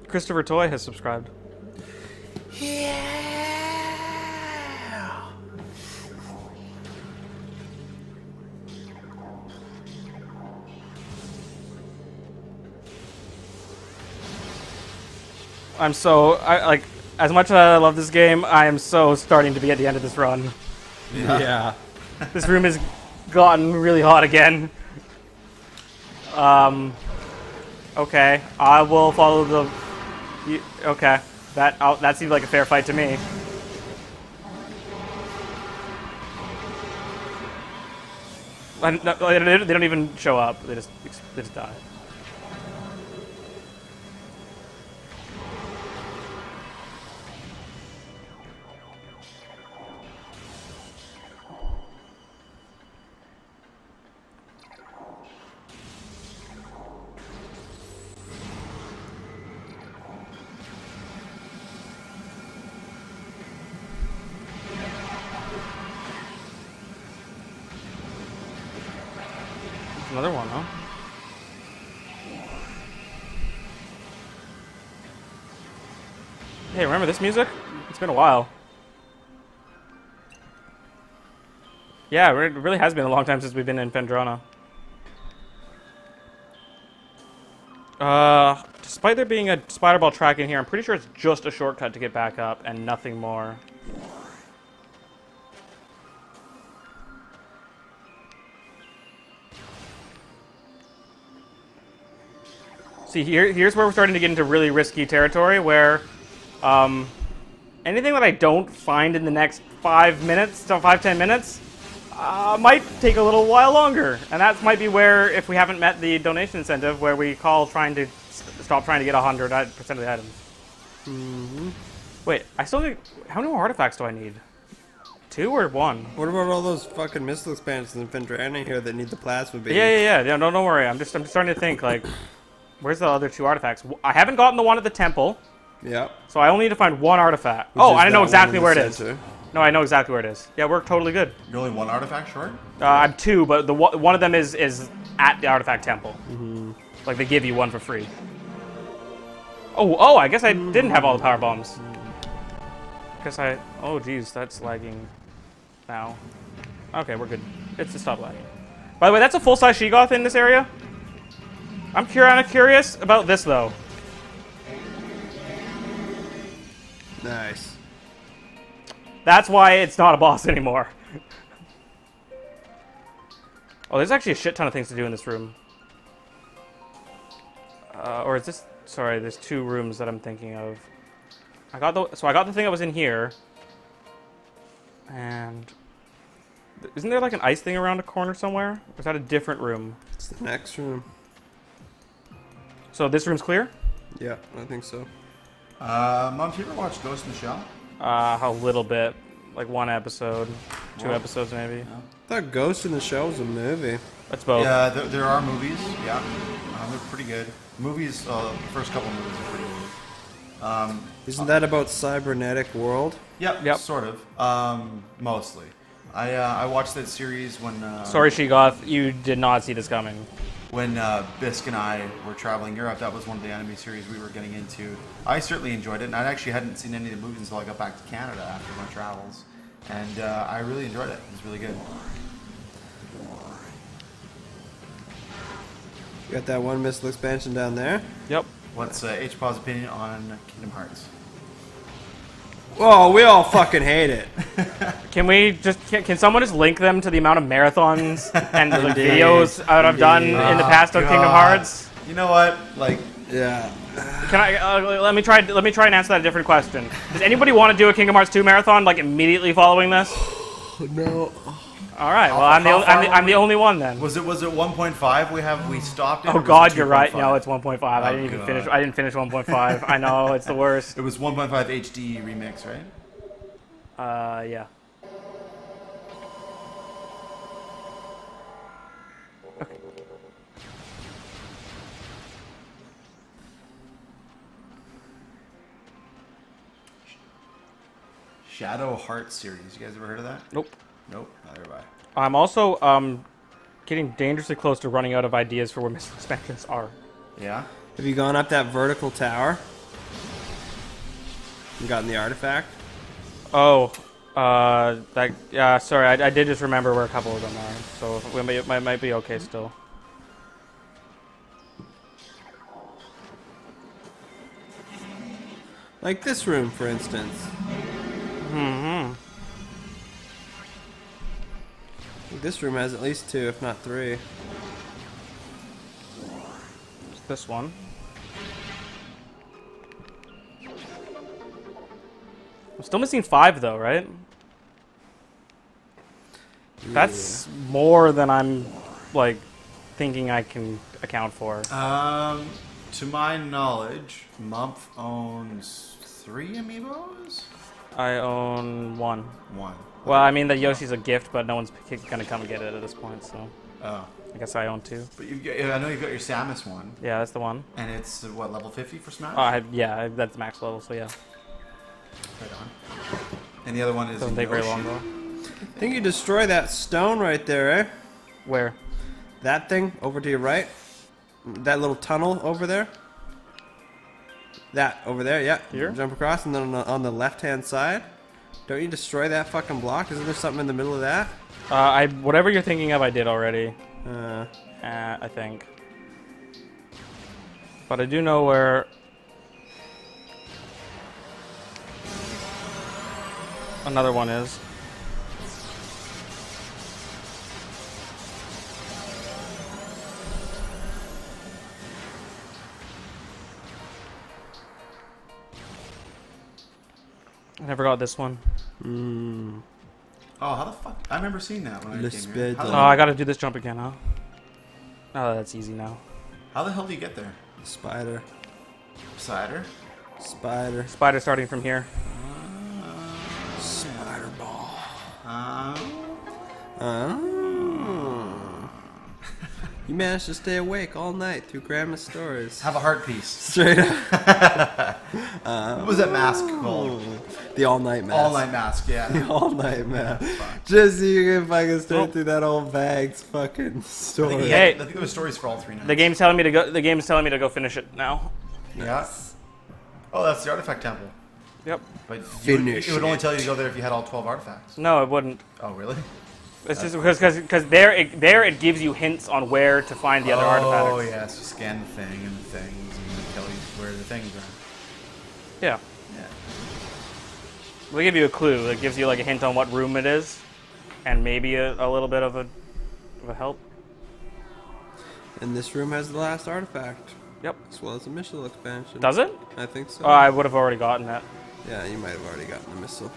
Christopher Toy has subscribed. I'm so as much as I love this game, I am so starting to be at the end of this run. Yeah. This room has gotten really hot again. Okay, I will follow the Okay. That seems like a fair fight to me. They don't even show up. They just die. Another one, huh? Hey, remember this music? It's been a while. Yeah, it really has been a long time since we've been in Phendrana. Despite there being a spider ball track in here, I'm pretty sure it's just a shortcut to get back up and nothing more. See, here's where we're starting to get into really risky territory, where anything that I don't find in the next 5 minutes, to 5-10 minutes, might take a little while longer. And that might be where, if we haven't met the donation incentive, where we call trying to stop trying to get 100% of the items. Mm-hmm. Wait, I still need... How many more artifacts do I need? 2 or 1? What about all those fucking missile expansions in Phendrana here that need the plasma beam? Yeah. Don't worry. I'm just starting to think, like... Where's the other 2 artifacts? I haven't gotten the one at the temple. Yep. So I only need to find 1 artifact. Oh, I know exactly where it is. No, I know exactly where it is. Yeah, we're totally good. You're only 1 artifact short? I'm 2, but one of them is at the artifact temple. Mm-hmm. Like, they give you 1 for free. Oh, I guess I didn't have all the power bombs. Oh, geez, that's lagging now. Okay, we're good. It's to stop lagging. By the way, that's a full-size Sheegoth in this area. I'm kind of curious about this, though. Nice. That's why it's not a boss anymore. Oh, there's actually a shit ton of things to do in this room. Or is this... Sorry, there's 2 rooms that I'm thinking of. I got the thing that was in here. And... Isn't there like an ice thing around a corner somewhere? Or is that a different room? It's the next room. So this room's clear? Yeah, I think so. Mom, do you ever watch Ghost in the Shell? A little bit. Like 1 episode. 2 episodes maybe. Yeah. I thought Ghost in the Shell was a movie. That's both. Yeah, there are movies. Yeah, they're pretty good. Movies, the first couple movies are pretty good. Isn't that about cybernetic world? Yep. Sort of. Mostly. I watched that series when... Sorry, Sheegoth, you did not see this coming. When Bisk and I were traveling Europe, that was one of the anime series we were getting into. I certainly enjoyed it, and I actually hadn't seen any of the movies until I got back to Canada after my travels. And I really enjoyed it. It was really good. You got that 1 missile expansion down there? Yep. What's HPAW's opinion on Kingdom Hearts? Oh, we all fucking hate it. Can someone just link them to the amount of marathons and like, videos that I've done in the past on Kingdom Hearts? You know what? Like, yeah. Can I let me try and answer that a different question. Does anybody want to do a Kingdom Hearts 2 marathon like immediately following this? No. All right. Well, I'm the only one then. Was it 1.5? We stopped it. Oh God, you're right. No, it's 1.5. I didn't even finish. I didn't finish 1.5. I know it's the worst. It was 1.5 HD remix, right? Yeah. Okay. Shadow Heart series. You guys ever heard of that? Nope. Nope. Neither have I'm also getting dangerously close to running out of ideas for where missile expansions are. Yeah? Have you gone up that vertical tower? And gotten the artifact? Oh, sorry, I did just remember where a couple of them are, so it might be okay still. Like this room, for instance. Mm-hmm. This room has at least 2, if not 3. This one. I'm still missing 5 though, right? That's more than I'm like thinking I can account for. To my knowledge, Mumph owns 3 amiibos? I own 1. 1. Well, I mean, the Yoshi's a gift, but no one's gonna come and get it at this point, so Oh. I guess I own 2. But I know you've got your Samus one. Yeah, that's the one. And it's, what, level 50 for Smash? Yeah, that's max level, so yeah. Right on. And the other one is Doesn't take very long, though. I think you destroy that stone right there, eh? Where? That thing over to your right. That little tunnel over there. That over there, yeah. Here? Jump across, and then on the left-hand side. Don't you destroy that fucking block? Isn't there something in the middle of that? Whatever you're thinking of, I did already. I think. But I do know where... another one is. I never got this one. Oh, how the fuck? I remember seeing that when I came here. Oh, I gotta do this jump again, huh? Oh, that's easy now. How the hell do you get there? Spider. Cider? Spider. Spider starting from here. Spider ball. You managed to stay awake all night through Grandma's stories. Have a heart piece. Straight up. What was that mask called? The all-night mask. All-night mask, yeah. The all-night mask. Just so you can fucking stay through that old bag's fucking story. Hey. I think there was stories for all 3 nights. The game's telling me to go. The game's telling me to go finish it now. Yeah. Oh, that's the artifact temple. Yep. But Finish it would only it. tell you to go there if you had all 12 artifacts. No, it wouldn't. Oh, really? It's just because there it gives you hints on where to find the other artifacts. Oh, yeah. So scan the thing and the things and tell you where the things are. Yeah. Yeah. They give you a clue. It gives you like a hint on what room it is, and maybe a little bit of a help. And this room has the last artifact. Yep. As well as a missile expansion. Does it? I think so. Oh, I would have already gotten that. Yeah, you might have already gotten the missile.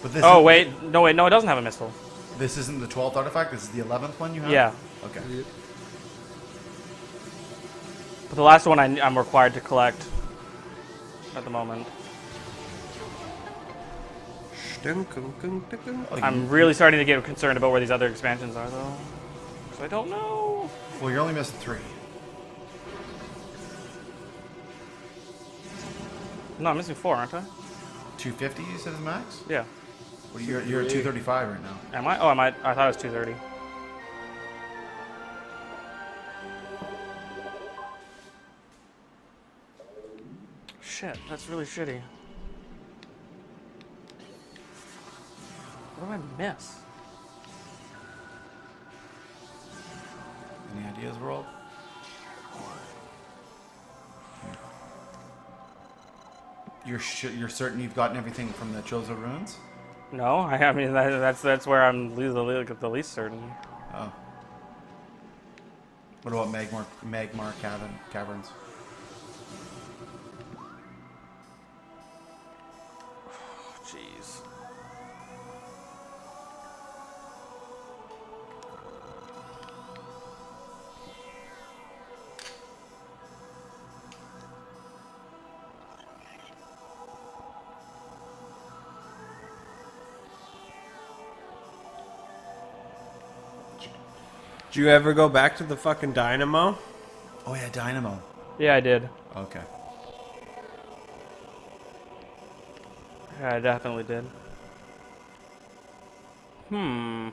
But this Oh is- wait, no, it doesn't have a missile. This isn't the 12th artifact. This is the 11th one you have. Yeah, Okay. but the last one I'm required to collect at the moment. I'm really starting to get concerned about where these other expansions are, though. So I don't know. Well, you're only missing 3. No, I'm missing 4, aren't I? 250 you said is max? Yeah. Well, you're at 235 right now. Am I? Oh, I thought it was 230. Shit, that's really shitty. What do I miss? Any ideas, world? You're certain you've gotten everything from the Chozo ruins? No, I mean that's where I'm the least certain. Oh. What about Magmar caverns? Jeez. Did you ever go back to the fucking dynamo? Oh yeah, Dynamo. Yeah, I did. Okay. Yeah, I definitely did. Hmm.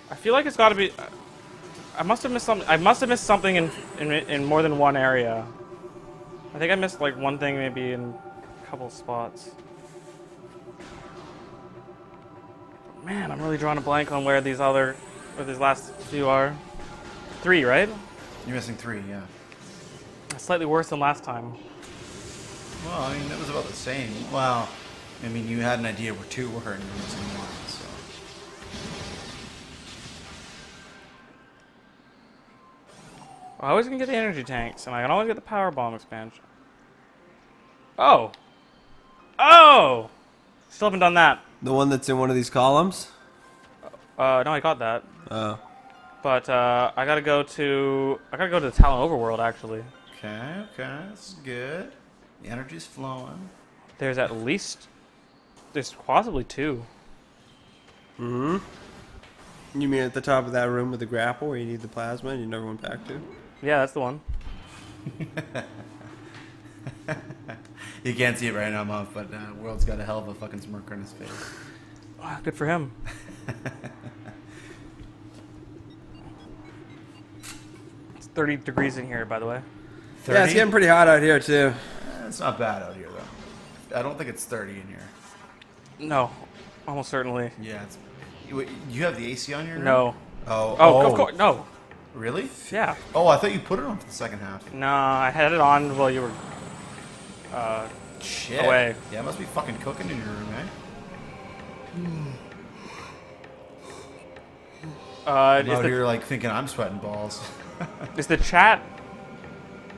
I feel like it's got to be. I must have missed something. I must have missed something in more than one area. I think I missed like one thing maybe in a couple spots. Man, I'm really drawing a blank on where these last few are. 3, right? You're missing 3, yeah. Slightly worse than last time. Well, I mean, that was about the same. Well, I mean, you had an idea where 2 were and you're missing 1, so. I always can get the energy tanks, and I can always get the power bomb expansion. Oh! Oh! Still haven't done that. The one that's in one of these columns? No, I got that. Oh. But I gotta go to the Talon overworld actually. Okay, that's good. The energy's flowing. There's possibly 2. Mm-hmm. You mean at the top of that room with the grapple where you need the plasma and you never went back to? Yeah, that's the one. You can't see it right now, Muff, but World's got a hell of a fucking smirk on his face. Oh, good for him. It's 30 degrees in here, by the way. 30? Yeah, it's getting pretty hot out here too. It's not bad out here, though. I don't think it's 30 in here. No, almost certainly. Yeah, it's... You have the AC on here? No. Oh, of course, no. Really? Yeah. Oh, I thought you put it on for the second half. No, I had it on while you were Shit. away. Yeah, it must be fucking cooking in your room, eh? I'm out here, like, thinking I'm sweating balls. Is the chat...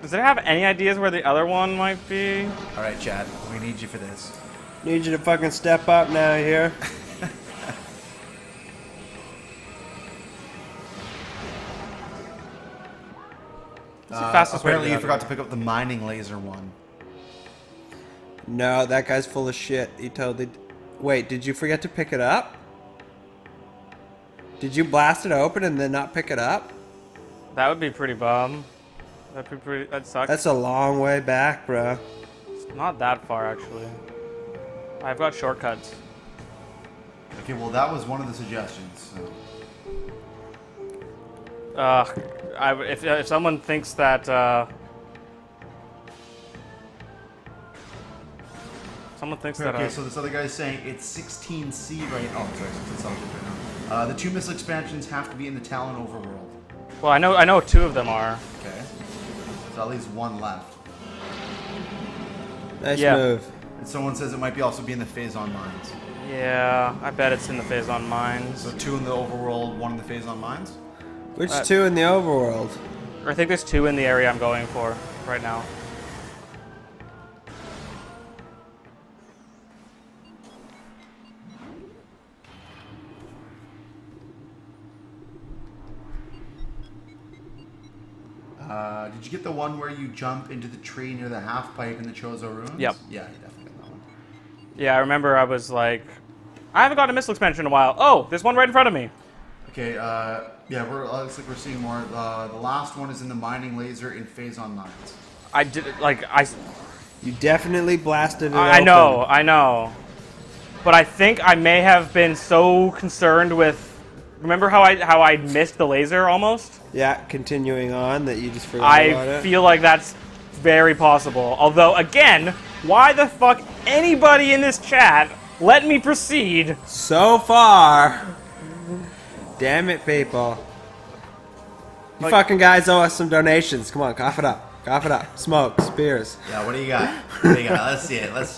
Does it have any ideas where the other one might be? Alright, chat. We need you for this. Need you to fucking step up now here. Apparently you forgot to pick up the mining laser one. No, that guy's full of shit. He totally... Wait, did you forget to pick it up? Did you blast it open and then not pick it up? That would be pretty bum. That'd suck. That's a long way back, bro. It's not that far, actually. I've got shortcuts. Okay, well that was one of the suggestions, so... If someone thinks that, Okay, so this other guy's saying it's 16C right... Oh, sorry, it's Celsius right now. The 2 missile expansions have to be in the Talon overworld. Well, I know 2 of them are. Okay. So at least 1 left. Nice move. And someone says it might be also be in the Phason mines. Yeah, I bet it's in the Phason mines. So 2 in the overworld, 1 in the Phason mines? Which 2 in the overworld? I think there's 2 in the area I'm going for right now. Did you get the one where you jump into the tree near the half pipe in the Chozo ruins? Yep. Yeah, you definitely got that one. Yeah, I remember I was like, I haven't gotten a missile expansion in a while. Oh, there's one right in front of me. Okay, yeah, looks like we're seeing more. The last one is in the mining laser in Phason mines. You definitely blasted it I open. I know. But I think I may have been so concerned with... Remember how I missed the laser almost? Yeah, continuing on that you just forgot about it. I feel like that's very possible. Although, again, why the fuck anybody in this chat let me proceed? So far. Damn it, people. You fucking guys owe us some donations. Come on, cough it up. Cough it up. Smokes, beers. Yeah, what do you got? What do you got? Let's see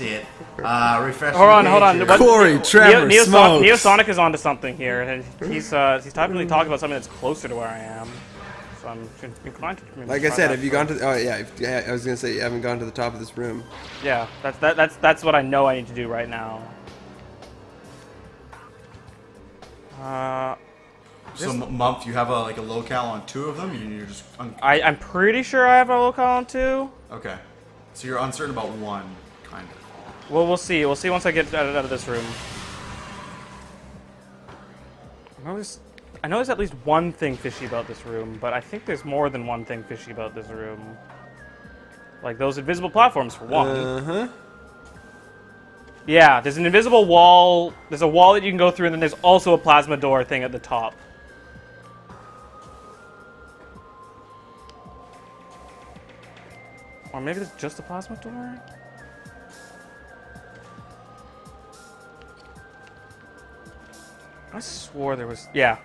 it. Refresh. Hold on. What, Corey, Trevor, Smokes. Neosonic is onto something here, and he's definitely talking about something that's closer to where I am. So I'm inclined to. Like I said, have you gone to? Oh yeah, I was gonna say you haven't gone to the top of this room. Yeah, that's what I know I need to do right now. So, Mumph, you have a locale on 2 of them? You're just... I'm pretty sure I have a locale on 2. Okay. So you're uncertain about 1, kind of. Well, we'll see. We'll see once I get out of this room. I know there's at least one thing fishy about this room, but I think there's more than one thing fishy about this room. Like those invisible platforms, for one. Uh-huh. Yeah, there's an invisible wall. There's a wall that you can go through, and then there's also a plasma door thing at the top. Or maybe there's just a plasma door? I swore there was... Yeah.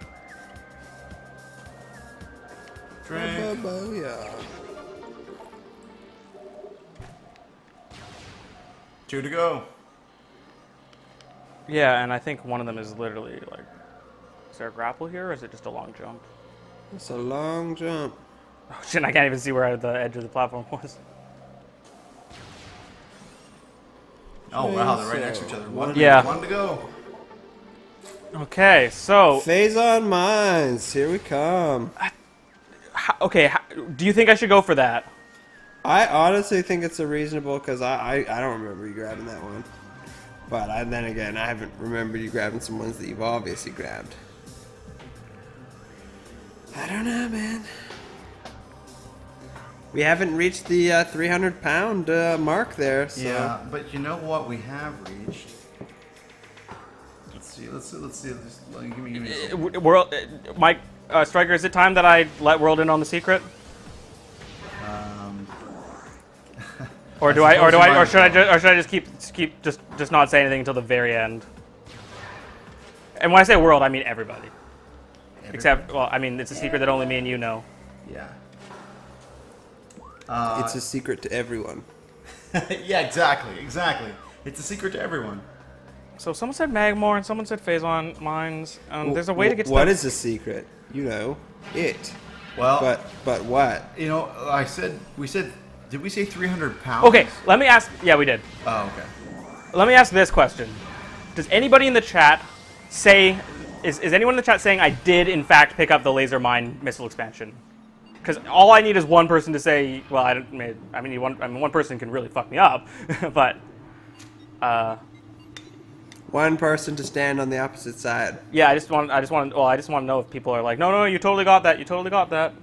Drink. Yeah. 2 to go. Yeah, and I think one of them is literally, like... Is there a grapple here, or is it just a long jump? It's a long jump. Oh shit! I can't even see where the edge of the platform was. Oh wow, they're right next to each other. One to go. Okay, so Phason mines, here we come. okay, do you think I should go for that? I honestly think it's a reasonable because I don't remember you grabbing that one. But then again, I haven't remembered you grabbing some ones that you've obviously grabbed. I don't know, man. We haven't reached the 300-pound mark there. So. Yeah, but you know what we have reached? Let's see. Just, give me a second. World, Mike, Striker, is it time that I let World in on the secret? Or should I just keep just not say anything until the very end? And when I say World, I mean everybody. Except, well, I mean it's a secret that only me and you know. Yeah. It's a secret to everyone. Yeah, exactly. It's a secret to everyone. So someone said Magmore and someone said Phason mines. There's a way to get to what that. is the secret? You know, it. Well, but what? You know, we said. Did we say 300 pounds? Okay, let me ask. Yeah, we did. Oh, okay. Let me ask this question: does anybody in the chat say? Is anyone in the chat saying I did in fact pick up the laser mine missile expansion? Because all I need is one person to say. Well, one person can really fuck me up, but. One person to stand on the opposite side. Yeah, I just want to know if people are like, no, you totally got that. You totally got that.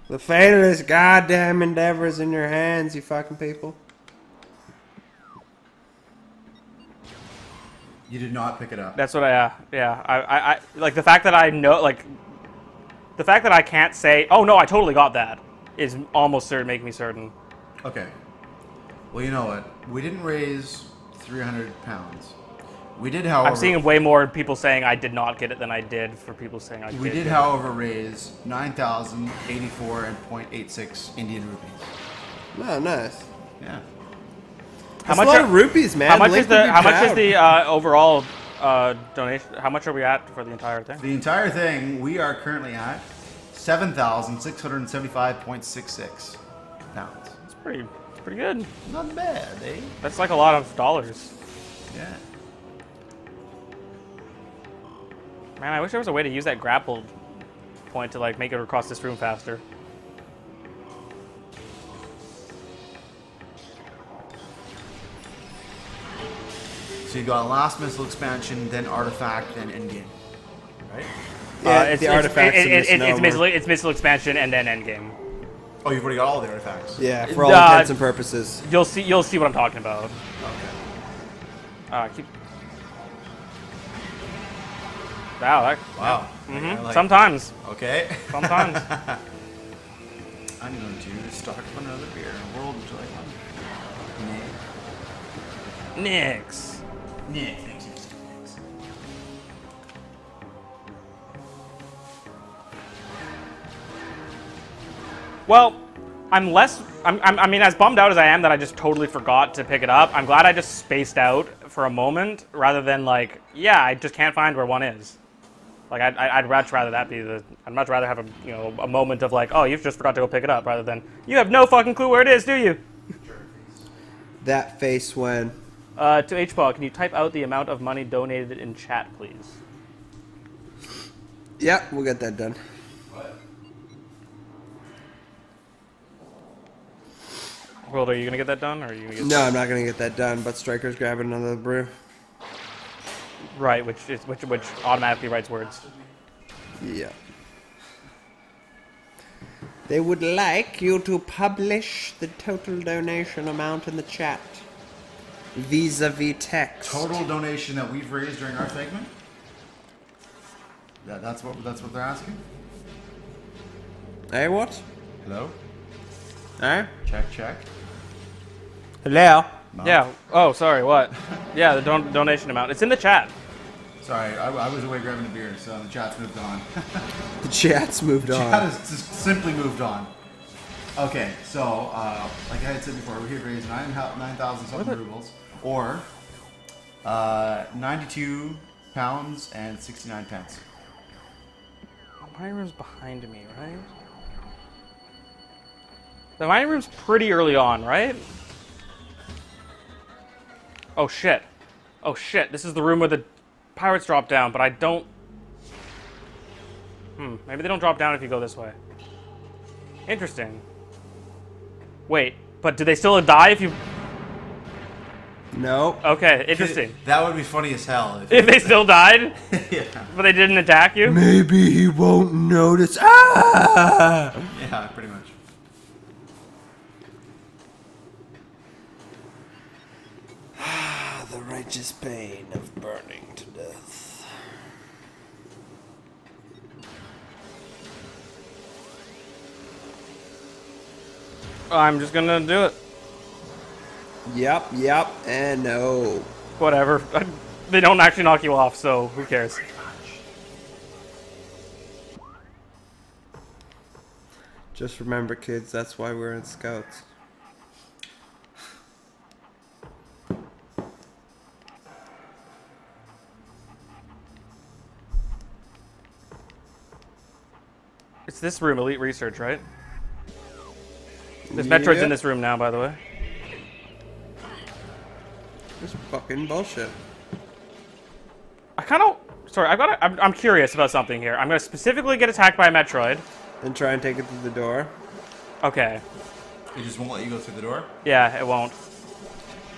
The fate of this goddamn endeavor is in your hands, you fucking people. You did not pick it up. That's what I like the fact that I know, like, the fact that I can't say, oh no, I totally got that, is almost certain, making me certain. Okay. Well, you know what? We didn't raise 300 pounds. We did, however... I'm seeing way more people saying I did not get it than I did for people saying I did. We did, however, raise 9,084.86 Indian rupees. Oh, nice. Yeah. That's a lot of rupees, man. How much is the overall donation? How much are we at for the entire thing? The entire thing, we are currently at 7,675.66 pounds. It's pretty good. Not bad, eh? That's like a lot of dollars. Yeah. Man, I wish there was a way to use that grapple point to like make it across this room faster. So you got last missile expansion, then artifact, then endgame, right? Yeah, the artifacts. It's missile expansion and then endgame. Oh, you've already got all the artifacts. Yeah, for all intents and purposes. You'll see what I'm talking about. Okay. Wow. Wow. Mm-hmm. Sometimes. Okay. Sometimes. I'm going to stock up on another beer. World, would you like one? Nix. Thanks. Well, I mean, as bummed out as I am that I just totally forgot to pick it up, I'm glad I just spaced out for a moment rather than like, yeah, I just can't find where one is. Like, I'd much rather that be I'd much rather have a moment of like, oh, you just forgot to go pick it up, rather than you have no fucking clue where it is, do you? That face when. To HPAW, can you type out the amount of money donated in chat, please? Yeah, we'll get that done. World, are you gonna get that done, or are you gonna get No, I'm not gonna get that done. But Striker's grabbing another brew. Right, which automatically writes words. Yeah. They would like you to publish the total donation amount in the chat. Vis-a-vis text. Total donation that we've raised during our segment? That's what they're asking? Hey, what? Hello? Hey? Check. Hello? No. Yeah. Oh, sorry. What? Yeah, the donation amount. It's in the chat. Sorry, I was away grabbing a beer, so the chat's moved on. The chat's moved on. The chat has just simply moved on. Okay, so like I had said before, we had raised 9,000 something rubles, or 92 pounds and 69 pence. mining room's behind me, right? The mining room's pretty early on, right? Oh shit. Oh shit, this is the room where the pirates drop down, but I don't... maybe they don't drop down if you go this way. Interesting. Wait, but do they still die if you... No. Okay, interesting. That would be funny as hell. If they still died, Yeah. but they didn't attack you? Maybe he won't notice. Ah! Yeah, pretty much. The righteous pain of burning to death. I'm just gonna do it. Yep, and no. Whatever. They don't actually knock you off, so who cares? Just remember, kids, that's why we're in Scouts. It's this room, Elite Research, right? There's Metroid's in Yep. this room now, by the way. It's fucking bullshit. I kind of... Sorry, I'm curious about something here. I'm going to specifically get attacked by a Metroid. And try and take it through the door. Okay. It just won't let you go through the door? Yeah, it won't.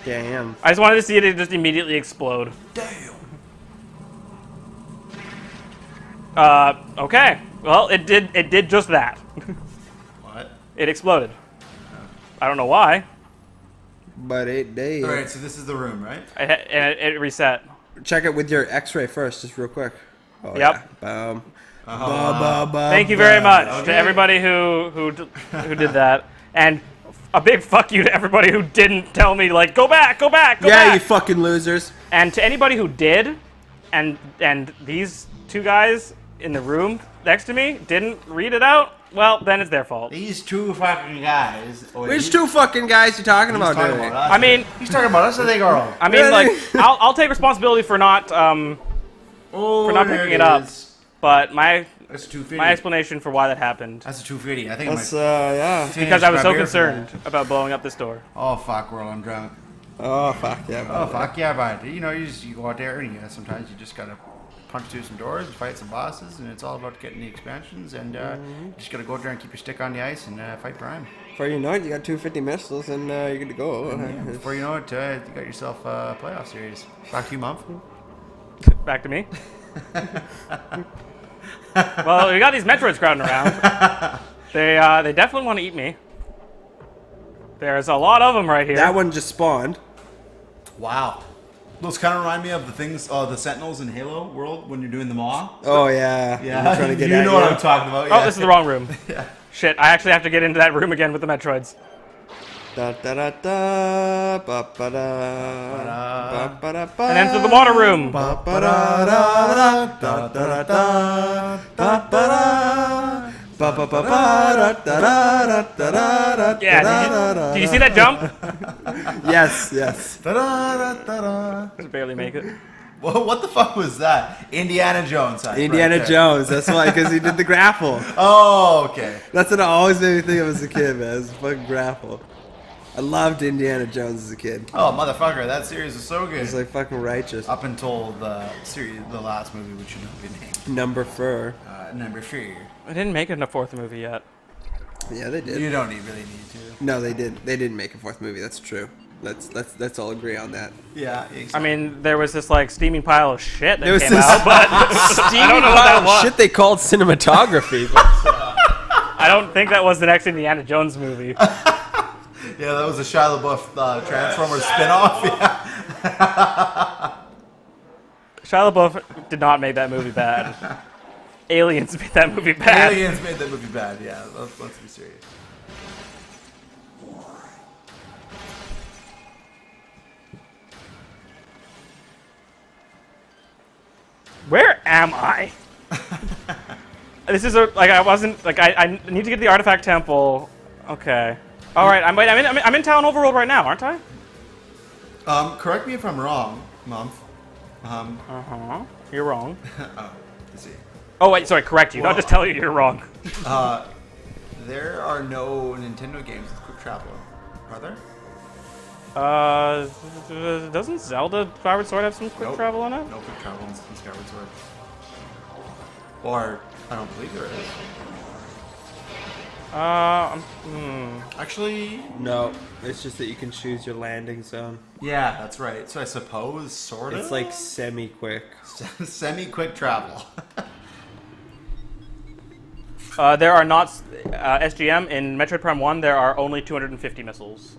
Damn. I just wanted to see it just immediately explode. Damn. Okay. Well, it did just that. What? It exploded. I don't know why. But it did. Alright, so this is the room, right? And it reset. Check it with your X-ray first, just real quick. Oh, Yep. Yeah. Boom. Thank you very much to everybody who did that, and a big fuck you to everybody who didn't tell me, like, go back, go back, go Yeah, back. you fucking losers. And to anybody who did, and these two guys in the room next to me didn't read it out, well, then it's their fault. These two fucking guys. Which two fucking guys you talking about, talking dude? about us. I mean, He's talking about us, I think, Earl. I mean, Really? like, I'll take responsibility for not for not picking it up, but my That's a 250. my explanation for why that happened That's a 250. I think That's, I might yeah. because I was so grab beer for concerned that. about blowing up this door. Oh, fuck, Earl, I'm drunk. Oh, fuck yeah. Oh, fuck, yeah, but, you know, you go out there and sometimes you just gotta punch through some doors and fight some bosses, and it's all about getting the expansions, and you just gotta go out there and keep your stick on the ice and fight Prime. Before you know it, you got 250 missiles and you're good to go. Yeah, before you know it, you got yourself a playoff series. Back to you, Mom. Back to me. Well, we got these Metroids crowding around. They definitely want to eat me. There's a lot of them right here. That one just spawned. Wow. Those kind of remind me of the things, the Sentinels in Halo world when you're doing the maw. Oh, yeah. Yeah, I'm trying to get you at know what I'm talking about. Oh, Yeah. this is the wrong room. Yeah. Shit, I actually have to get into that room again with the Metroids. Da da da da ba ba da ba ba da ba. And enter the water room. Ba ba da da da da da da ba ba da ba ba ba ba da da da da da. Yeah, did you see that jump? Yes, yes. Da-da-da-da-da. Just barely make it. Well, what the fuck was that? Indiana Jones. Indiana right there. Jones. That's why, because he did the grapple. Oh, okay. That's what it always made me think of as a kid, man. It's fucking grapple. I loved Indiana Jones as a kid. Oh, motherfucker, that series is so good. It's like fucking righteous. Up until the series, the last movie, which should not be named. Number 4. Number 4. I didn't make it in a fourth movie yet. Yeah, they did. You don't really need to. No, they did. They didn't make a 4th movie. That's true. Let's all agree on that. Yeah, exactly. I mean, there was this like steaming pile of shit that There was came this out, but I don't know what that was. Shit, they called cinematography. I don't think that was the next Indiana Jones movie. Yeah, that was a Shia LaBeouf Transformers spinoff. Yeah. Shia LaBeouf did not make that movie bad. Aliens made that movie bad. Aliens made that movie bad. Yeah, let's be serious. Where am I? This is I wasn't like I need to get to the artifact temple. Okay. All right. I'm in Talon Overworld right now, aren't I? Correct me if I'm wrong, Mom. You're wrong. Oh, I see. Oh wait, sorry, correct you. Not just tell you you're wrong. There are no Nintendo games with quick travel, are there? Doesn't Zelda Skyward Sword have some quick Nope. travel in it? No quick travel in Skyward Sword. Or, I don't believe there is. Actually, No, it's just that you can choose your landing zone. yeah, that's right. So I suppose, sort of? It's like semi-quick. semi-quick travel. There are not SGM in Metroid Prime 1. There are only 250 missiles.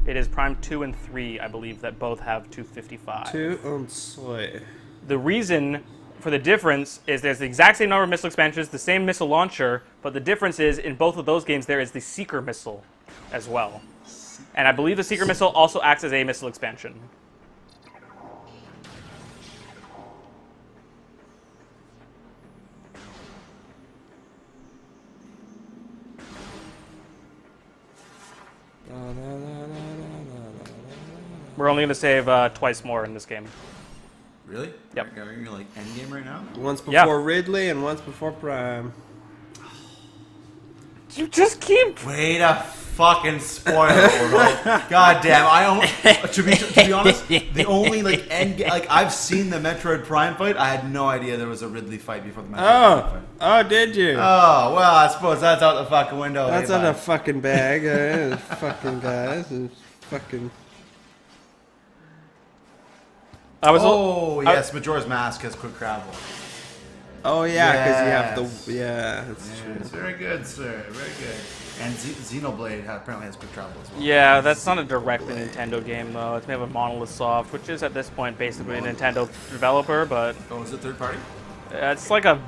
It is Prime 2 and 3, I believe, that both have 255. 2 und 2. The reason for the difference is there's the exact same number of missile expansions, the same missile launcher, but the difference is in both of those games there is the Seeker missile as well. And I believe the Seeker missile also acts as a missile expansion. We're only going to save twice more in this game. Really? Yep. Are you like endgame right now? Once before Yeah. Ridley and once before Prime. You just keep... Way to fucking spoil it, bro. God damn, I almost, to be honest, the only like I've seen the Metroid Prime fight. I had no idea there was a Ridley fight before the Metroid Prime fight. Oh, did you? Oh, well, I suppose that's out the fucking window. That's hey, on bud. a fucking bag. Fucking guys. It's fucking... I was... Oh, yes, Majora's Mask has quick travel. Oh, yeah, because Yes. you have the... Yeah, that's Yes, true. very good, sir. Very good. And Xenoblade apparently has quick travel as well. Yeah, that's not a directly Nintendo game, though. It's made by Monolith Soft, which is, at this point, basically a Nintendo developer, but... Oh, is it third party? It's like a...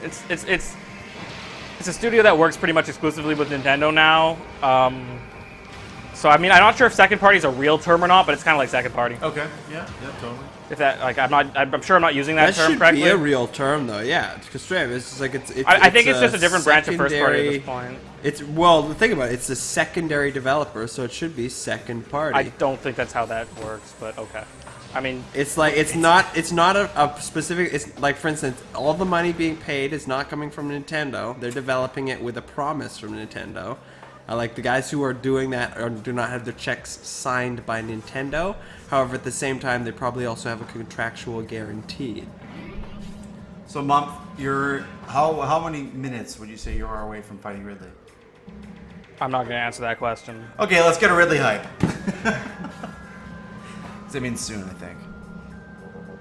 It's a studio that works pretty much exclusively with Nintendo now. So I mean, I'm not sure if second party is a real term or not, but it's kind of like second party. Okay. Yeah, totally. If that, like, I'm sure I'm not using that, That term should correctly. be a real term, though. Yeah, because straight, it's just like it's. I think it's just a different branch of first party at this point. It's well, think about it. It's a secondary developer, so it should be second party. I don't think that's how that works, but okay. I mean, It's like it's not a specific. It's like, for instance, all the money being paid is not coming from Nintendo. They're developing it with a promise from Nintendo. Like the guys who are doing that do not have their checks signed by Nintendo. However, at the same time, they probably also have a contractual guarantee. So, Month, you're how many minutes would you say you are away from fighting Ridley? I'm not going to answer that question. Okay, let's get a Ridley hype. That means soon, I think.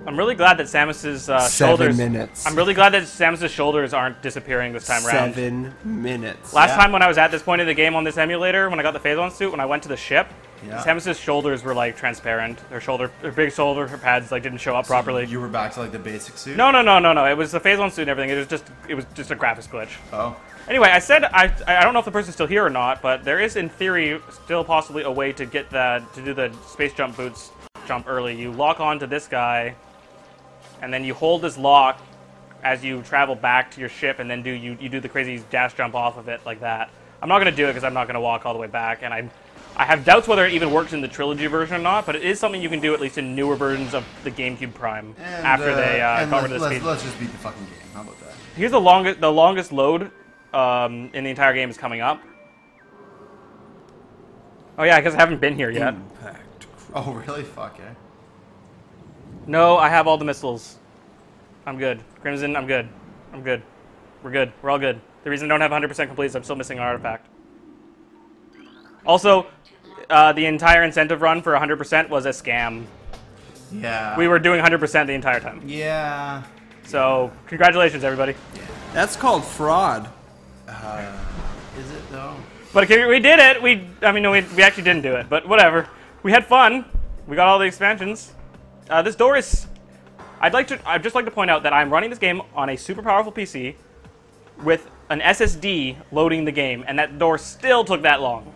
I'm really glad that Samus's shoulders. minutes. I'm really glad that Samus's shoulders aren't disappearing this time around. 7 minutes. Last time when I was at this point in the game on this emulator, when I got the Phason suit, when I went to the ship, Yeah. Samus's shoulders were like transparent. Her big shoulder pads like didn't show up properly. You were back to like the basic suit? No. It was the Phason suit and everything. It was just a graphics glitch. Oh. Anyway, I said I don't know if the person's still here or not, but there is in theory still possibly a way to get to do the space jump boots jump early. You lock onto this guy, and then you hold this lock as you travel back to your ship, and then you do the crazy dash jump off of it like that. I'm not going to do it because I'm not going to walk all the way back, and I have doubts whether it even works in the trilogy version or not, but it is something you can do at least in newer versions of the GameCube Prime after they got rid of the speed. Let's just beat the fucking game. How about that? Here's the longest load in the entire game is coming up. Oh yeah, because I haven't been here yet. Impact. Oh, really? Fuck, eh? No, I have all the missiles. I'm good. Crimson, I'm good. I'm good. We're good. We're all good. The reason I don't have 100% complete is I'm still missing an artifact. Also, the entire incentive run for 100% was a scam. Yeah. We were doing 100% the entire time. Yeah. So, congratulations, everybody. That's called fraud. Is it though? But we did it. We actually didn't do it, but whatever. We had fun. We got all the expansions. This door is... I'd just like to point out that I'm running this game on a super powerful PC with an SSD loading the game, and that door still took that long.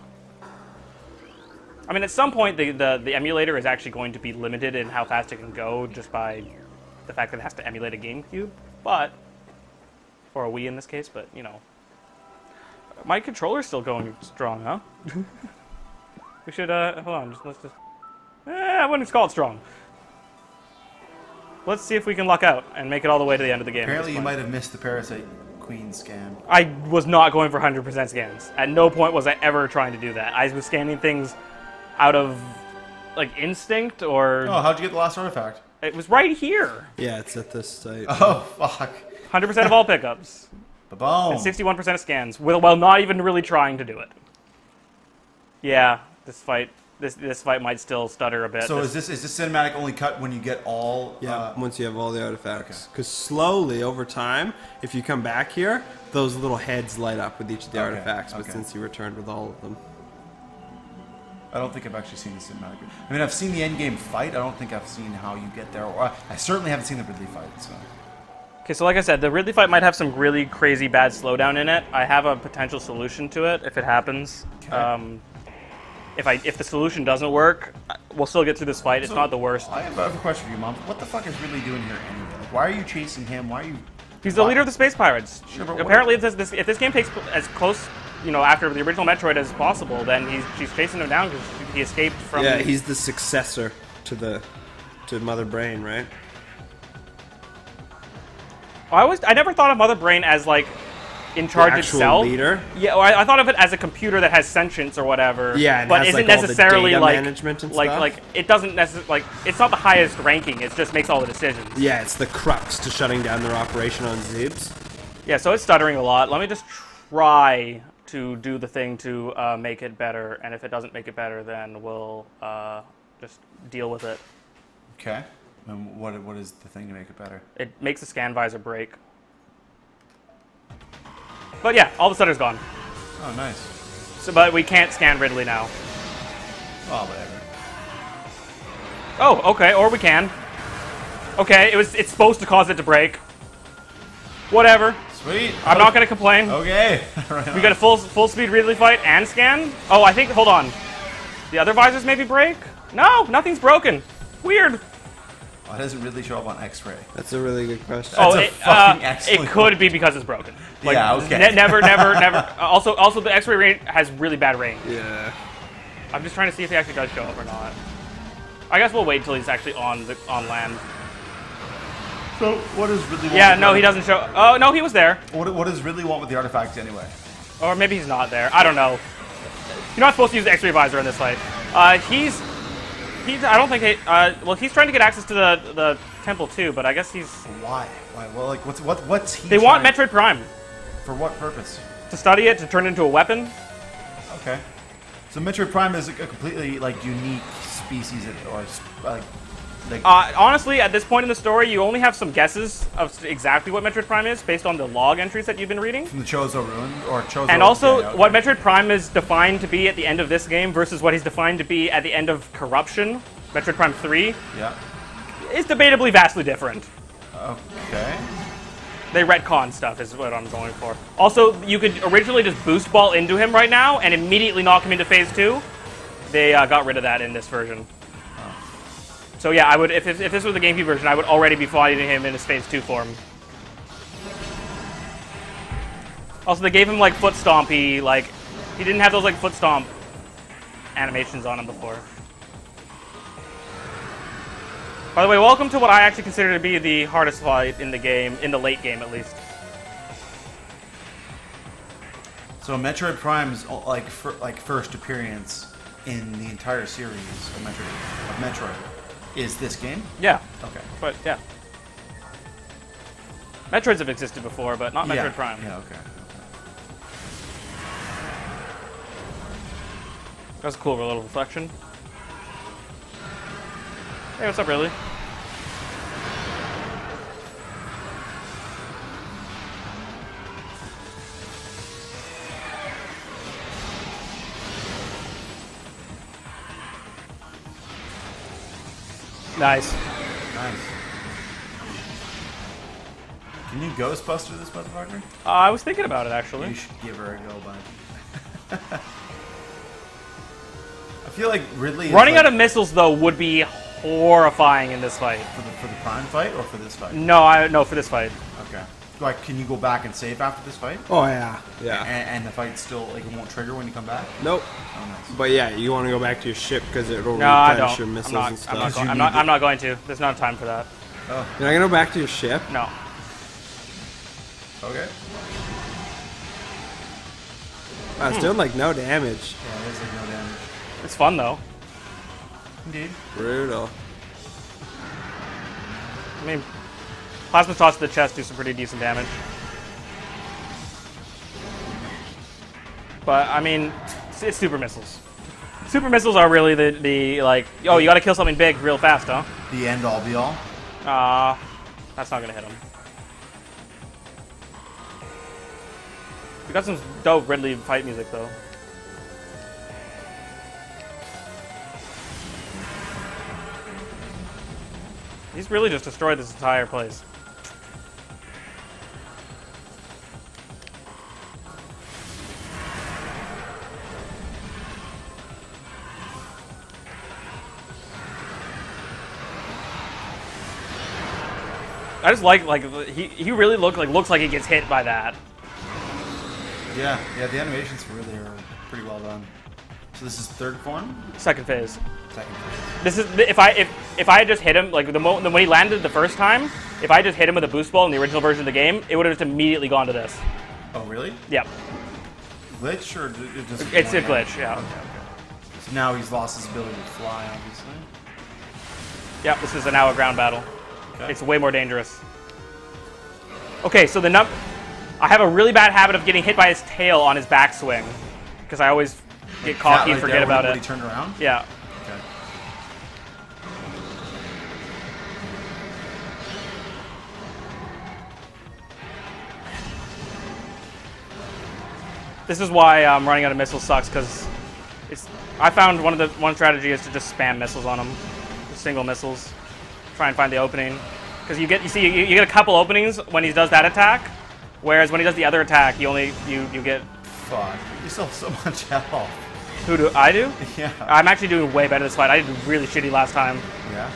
I mean, at some point, the emulator is actually going to be limited in how fast it can go just by the fact that it has to emulate a GameCube, but... Or a Wii in this case, but, you know. My controller's still going strong, huh? We should, hold on, let's just... I wouldn't call it strong. let's see if we can luck out and make it all the way to the end of the game. Apparently, you might have missed the Parasite Queen scan. I was not going for 100% scans. At no point was I ever trying to do that. I was scanning things out of, like, instinct or... Oh, how'd you get the last artifact? It was right here. Yeah, it's at this site. Oh, fuck. 100% of all pickups. Ba-boom. And 61% of scans, while not even really trying to do it. Yeah, this fight might still stutter a bit. So is this cinematic only cut when you get all? Yeah, once you have all the artifacts. Because slowly, over time, if you come back here, those little heads light up with each of the artifacts, but since you returned with all of them. I don't think I've actually seen the cinematic. I mean, I've seen the end game fight. I don't think I've seen how you get there. Or I certainly haven't seen the Ridley fight. So. Okay, so like I said, the Ridley fight might have some really crazy bad slowdown in it. I have a potential solution to it if it happens. Okay. If the solution doesn't work, we'll still get through this fight. It's not the worst. I have a question for you, Mom. What the fuck is Ridley doing here anyway? Like, why are you chasing him? Why are you... He's the leader of the Space Pirates. Sure, but apparently, if this game takes as close, after the original Metroid as possible, then she's chasing him down because he escaped from... Yeah, he's the successor to Mother Brain, right? I never thought of Mother Brain as, like, in charge the actual itself. Leader? Yeah, well, I thought of it as a computer that has sentience or whatever. Yeah, and but has, isn't like, all the necessarily data like management and like stuff? like it doesn't necessarily it's not the highest ranking. It just makes all the decisions. Yeah, it's the crux to shutting down their operation on Zibs. Yeah, so it's stuttering a lot. Let me just try to do the thing to make it better, and if it doesn't make it better, then we'll just deal with it. Okay. And what is the thing to make it better? It makes the scan visor break. But yeah, all the stutter's gone. Oh, nice. So, but we can't scan Ridley now. Oh, whatever. Oh, okay, or we can. Okay, it's supposed to cause it to break. Whatever. Sweet. I'm not gonna complain. Okay. We got a full speed Ridley fight and scan. Oh, I think. Hold on. The other visors maybe break. No, nothing's broken. Weird. Why doesn't Ridley show up on X-ray? That's a really good question. That's a fucking excellent it could be because it's broken. Like, yeah. Okay. Never. Also, the X-ray range has really bad range. Yeah. I'm just trying to see if he actually does show up or not. I guess we'll wait till he's actually on land. So what does Ridley want? Yeah, no, he doesn't show. Oh no, he was there. What does Ridley want with the artifacts anyway? Or maybe he's not there. I don't know. You're not supposed to use the X-ray visor in this fight. He's. I don't think. Well, he's trying to get access to the temple too, but I guess he's. Why? Well, like, what's he? They want Metroid Prime. For what purpose? To study it, to turn it into a weapon. Okay. So Metroid Prime is a completely like unique species, or like. Honestly, at this point in the story, you only have some guesses of exactly what Metroid Prime is based on the log entries that you've been reading. From the Chozo Ruin, or Chozo. And also, yeah, okay. what Metroid Prime is defined to be at the end of this game versus what he's defined to be at the end of Corruption, Metroid Prime 3, Yeah. is debatably vastly different. Okay. They retcon stuff is what I'm going for. Also, you could originally just boost ball into him right now and immediately knock him into Phase 2. They got rid of that in this version. So yeah, I would if this was the GameCube version, I would already be fighting him in his Phase 2 form. Also, they gave him like foot stompy, like he didn't have those like foot stomp animations on him before. By the way, welcome to what I actually consider to be the hardest fight in the game, in the late game at least. So Metroid Prime's like first appearance in the entire series of Metroid is this game? Yeah. Okay. But yeah. Metroids have existed before, but not Metroid Prime. Yeah, okay. That was a cool little reflection. Hey, what's up, Ridley? Nice. Nice. Can you Ghostbuster this motherfucker? I was thinking about it, actually. You should give her a go, bud. I feel like Ridley is Running like, out of missiles, though, would be horrifying in this fight. for the Prime fight or for this fight? No, for this fight. Okay. Like, can you go back and save after this fight? Oh yeah. Yeah. And the fight still like it won't trigger when you come back? Nope. Oh, nice. But yeah, you want to go back to your ship because it'll No, I replenish don't. your missiles and stuff. I'm not going to. There's not time for that. Oh. You're not gonna go back to your ship? No. Okay. Wow, it's doing like no damage. Yeah, it is like no damage. It's fun though. Indeed. Brutal. I mean, plasma shots to the chest do some pretty decent damage. But I mean, it's super missiles. Super missiles are really the like, oh, you gotta kill something big real fast, huh? The end all be all. That's not gonna hit him. We got some dope Ridley fight music though. He's really just destroyed this entire place. I just like he really looks like he gets hit by that. Yeah, the animations really are pretty well done. So this is third form? Second phase. Second phase. This is if I had just hit him like when he landed the first time, if I just hit him with a boost ball in the original version of the game, it would have just immediately gone to this. Oh really? Yep. Glitch or it just? It's a glitch, yeah. Okay. So now he's lost his ability to fly, obviously. Yep, this is now a ground battle. Okay. It's way more dangerous. Okay, so I have a really bad habit of getting hit by his tail on his backswing because I always get cocky and forget about when it. he turned around? Yeah. Okay. This is why running out of missiles sucks because I found one strategy is to just spam missiles on him, just single missiles, try and find the opening because you get a couple openings when he does that attack, whereas when he does the other attack you get. Fuck. You still have so much health. Who do I do? Yeah. I'm actually doing way better this fight. I did really shitty last time. Yeah.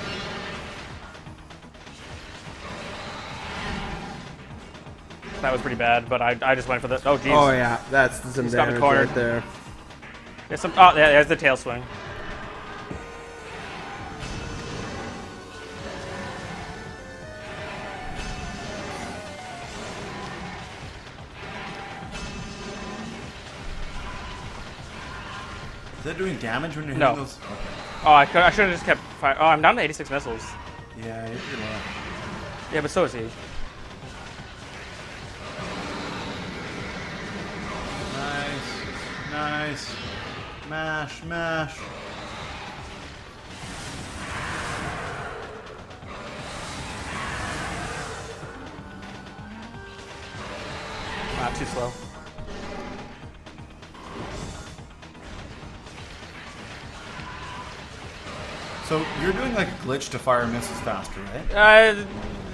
That was pretty bad, but I just went for the. Oh jeez. Oh yeah, that's some He's got me damage cornered. right there. There's some. Oh, yeah, there's the tail swing. Is that doing damage when you're No. hitting those? Okay. Oh, I should have just kept firing. Oh, I'm down to 86 missiles. Yeah, you're pretty low. Yeah, but so is he. Nice. Nice. Mash, mash. Ah, too slow. So you're doing like a glitch to fire missiles faster, right?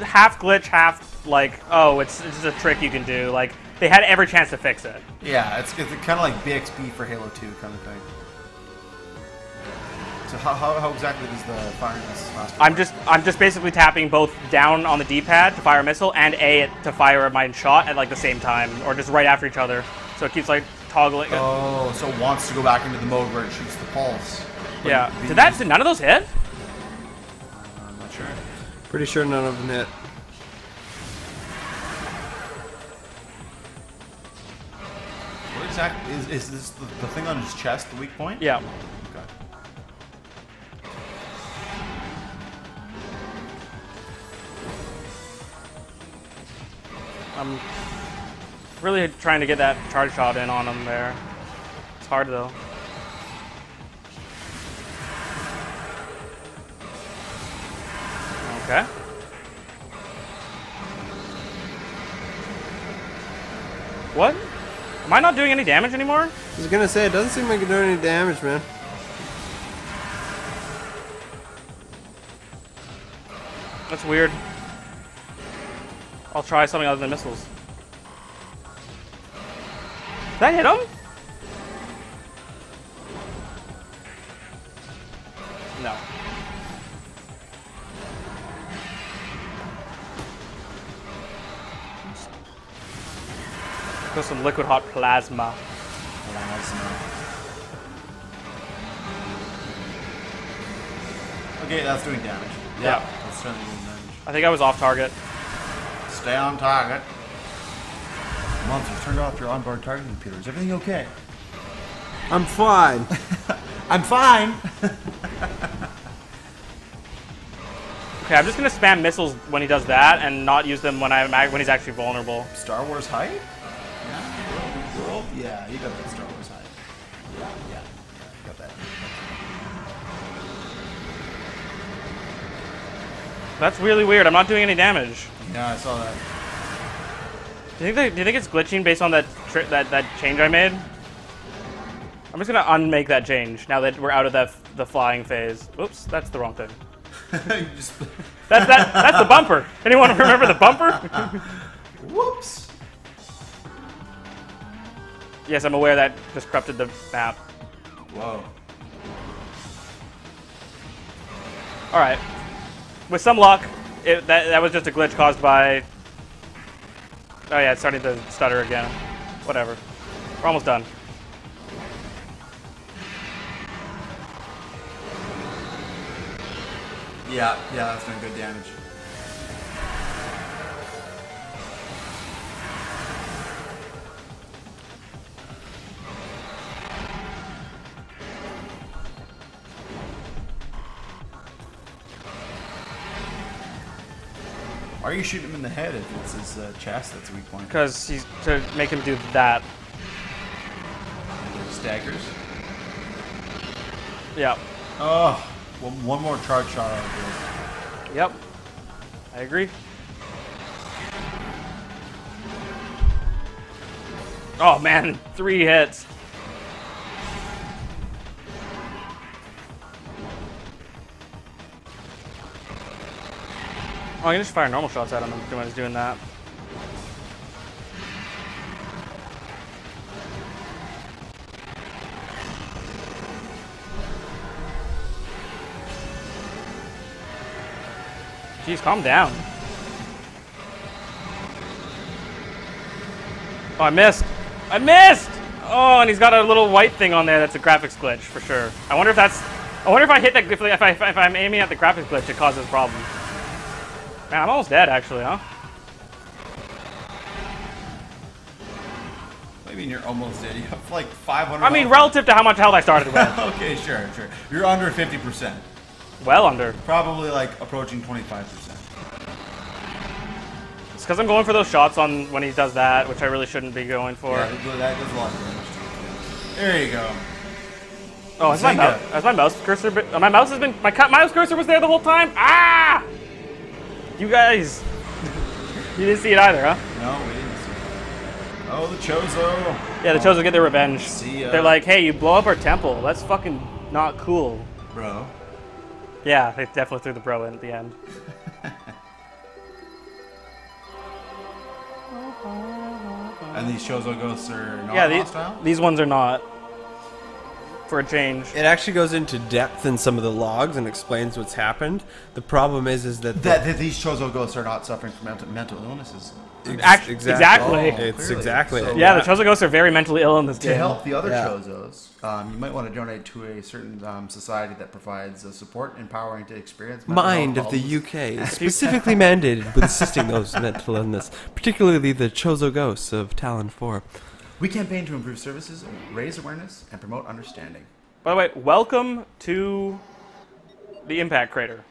Half glitch, half like, oh, it's just a trick you can do. Like, they had every chance to fix it. Yeah, it's kind of like BXB for Halo 2 kind of thing. So how exactly does the firing missiles faster? I'm just basically tapping both down on the D-pad to fire a missile and A to fire my shot at like the same time, or just right after each other. So it keeps like toggling. Oh, so it wants to go back into the mode where it shoots the pulse. But Yeah. the- Did none of those hit? I'm not sure. Pretty sure none of them hit. What exactly is this the thing on his chest, the weak point? Yeah. Okay. I'm really trying to get that charge shot in on him there. It's hard though. Okay. What? Am I not doing any damage anymore? I was gonna say, it doesn't seem like you're doing any damage, man. That's weird. I'll try something other than missiles. Did that hit him? No. Go some liquid hot plasma. Okay, that's doing damage. Yeah. That's certainly doing damage. I think I was off target. Stay on target. Month, you've turned off your onboard targeting computer. Is everything okay? I'm fine. I'm fine. Okay, I'm just gonna spam missiles when he does that, and not use them when he's actually vulnerable. Star Wars height? Yeah. World? Yeah, you got that Star Wars height. Yeah. You got that. That's really weird. I'm not doing any damage. Yeah, I saw that. Do you think it's glitching based on that change I made? I'm just gonna unmake that change now that we're out of the flying phase. Oops, that's the wrong thing. That's the bumper. Anyone remember the bumper? Whoops. Yes, I'm aware that just corrupted the map. Whoa. All right. With some luck, that was just a glitch caused by. Oh yeah, it's starting to stutter again. Whatever. We're almost done. Yeah, that's doing good damage. Why are you shooting him in the head if it's his chest that's a weak point? Because he's to make him do that. Staggers? Yeah. Oh, well, one more charge shot out of Yep. I agree. Oh man, 3 hits. Oh, I can just fire normal shots at him when he's doing that. Jeez, calm down. Oh, I missed. I missed! Oh, and he's got a little white thing on there that's a graphics glitch for sure. I wonder if I hit that, if I'm aiming at the graphics glitch, it causes problems. Man, I'm almost dead actually, huh? What do you mean you're almost dead? You have like 500. I mean, relative to how much health I started with. Okay, sure. You're under 50%. Well under. Probably like approaching 25%. It's because I'm going for those shots on when he does that, which I really shouldn't be going for. Yeah, that does a lot of damage to you. There you go. Oh, has my mouse cursor been... My mouse has been... My mouse cursor was there the whole time? Ah! You guys... You didn't see it either, huh? No, we didn't see it. Oh, the Chozo. Yeah, the Chozo get their revenge. See ya. They're like, hey, you blow up our temple. That's fucking not cool. Bro. Yeah, they definitely threw the bro in at the end. And these Chozo ghosts are not hostile? These ones are not. For a change. It actually goes into depth in some of the logs and explains what's happened. The problem is that these Chozo ghosts are not suffering from mental illnesses. Exactly. It's exactly So, it. Yeah, the Chozo ghosts are very mentally ill in this game. To help the other Chozos, you might want to donate to a certain society that provides support, empowering to experience mental Mind health of the problems. UK is specifically mandated with assisting those with mental illness, particularly the Chozo ghosts of Talon IV. We campaign to improve services, raise awareness, and promote understanding. By the way, welcome to the Impact Crater.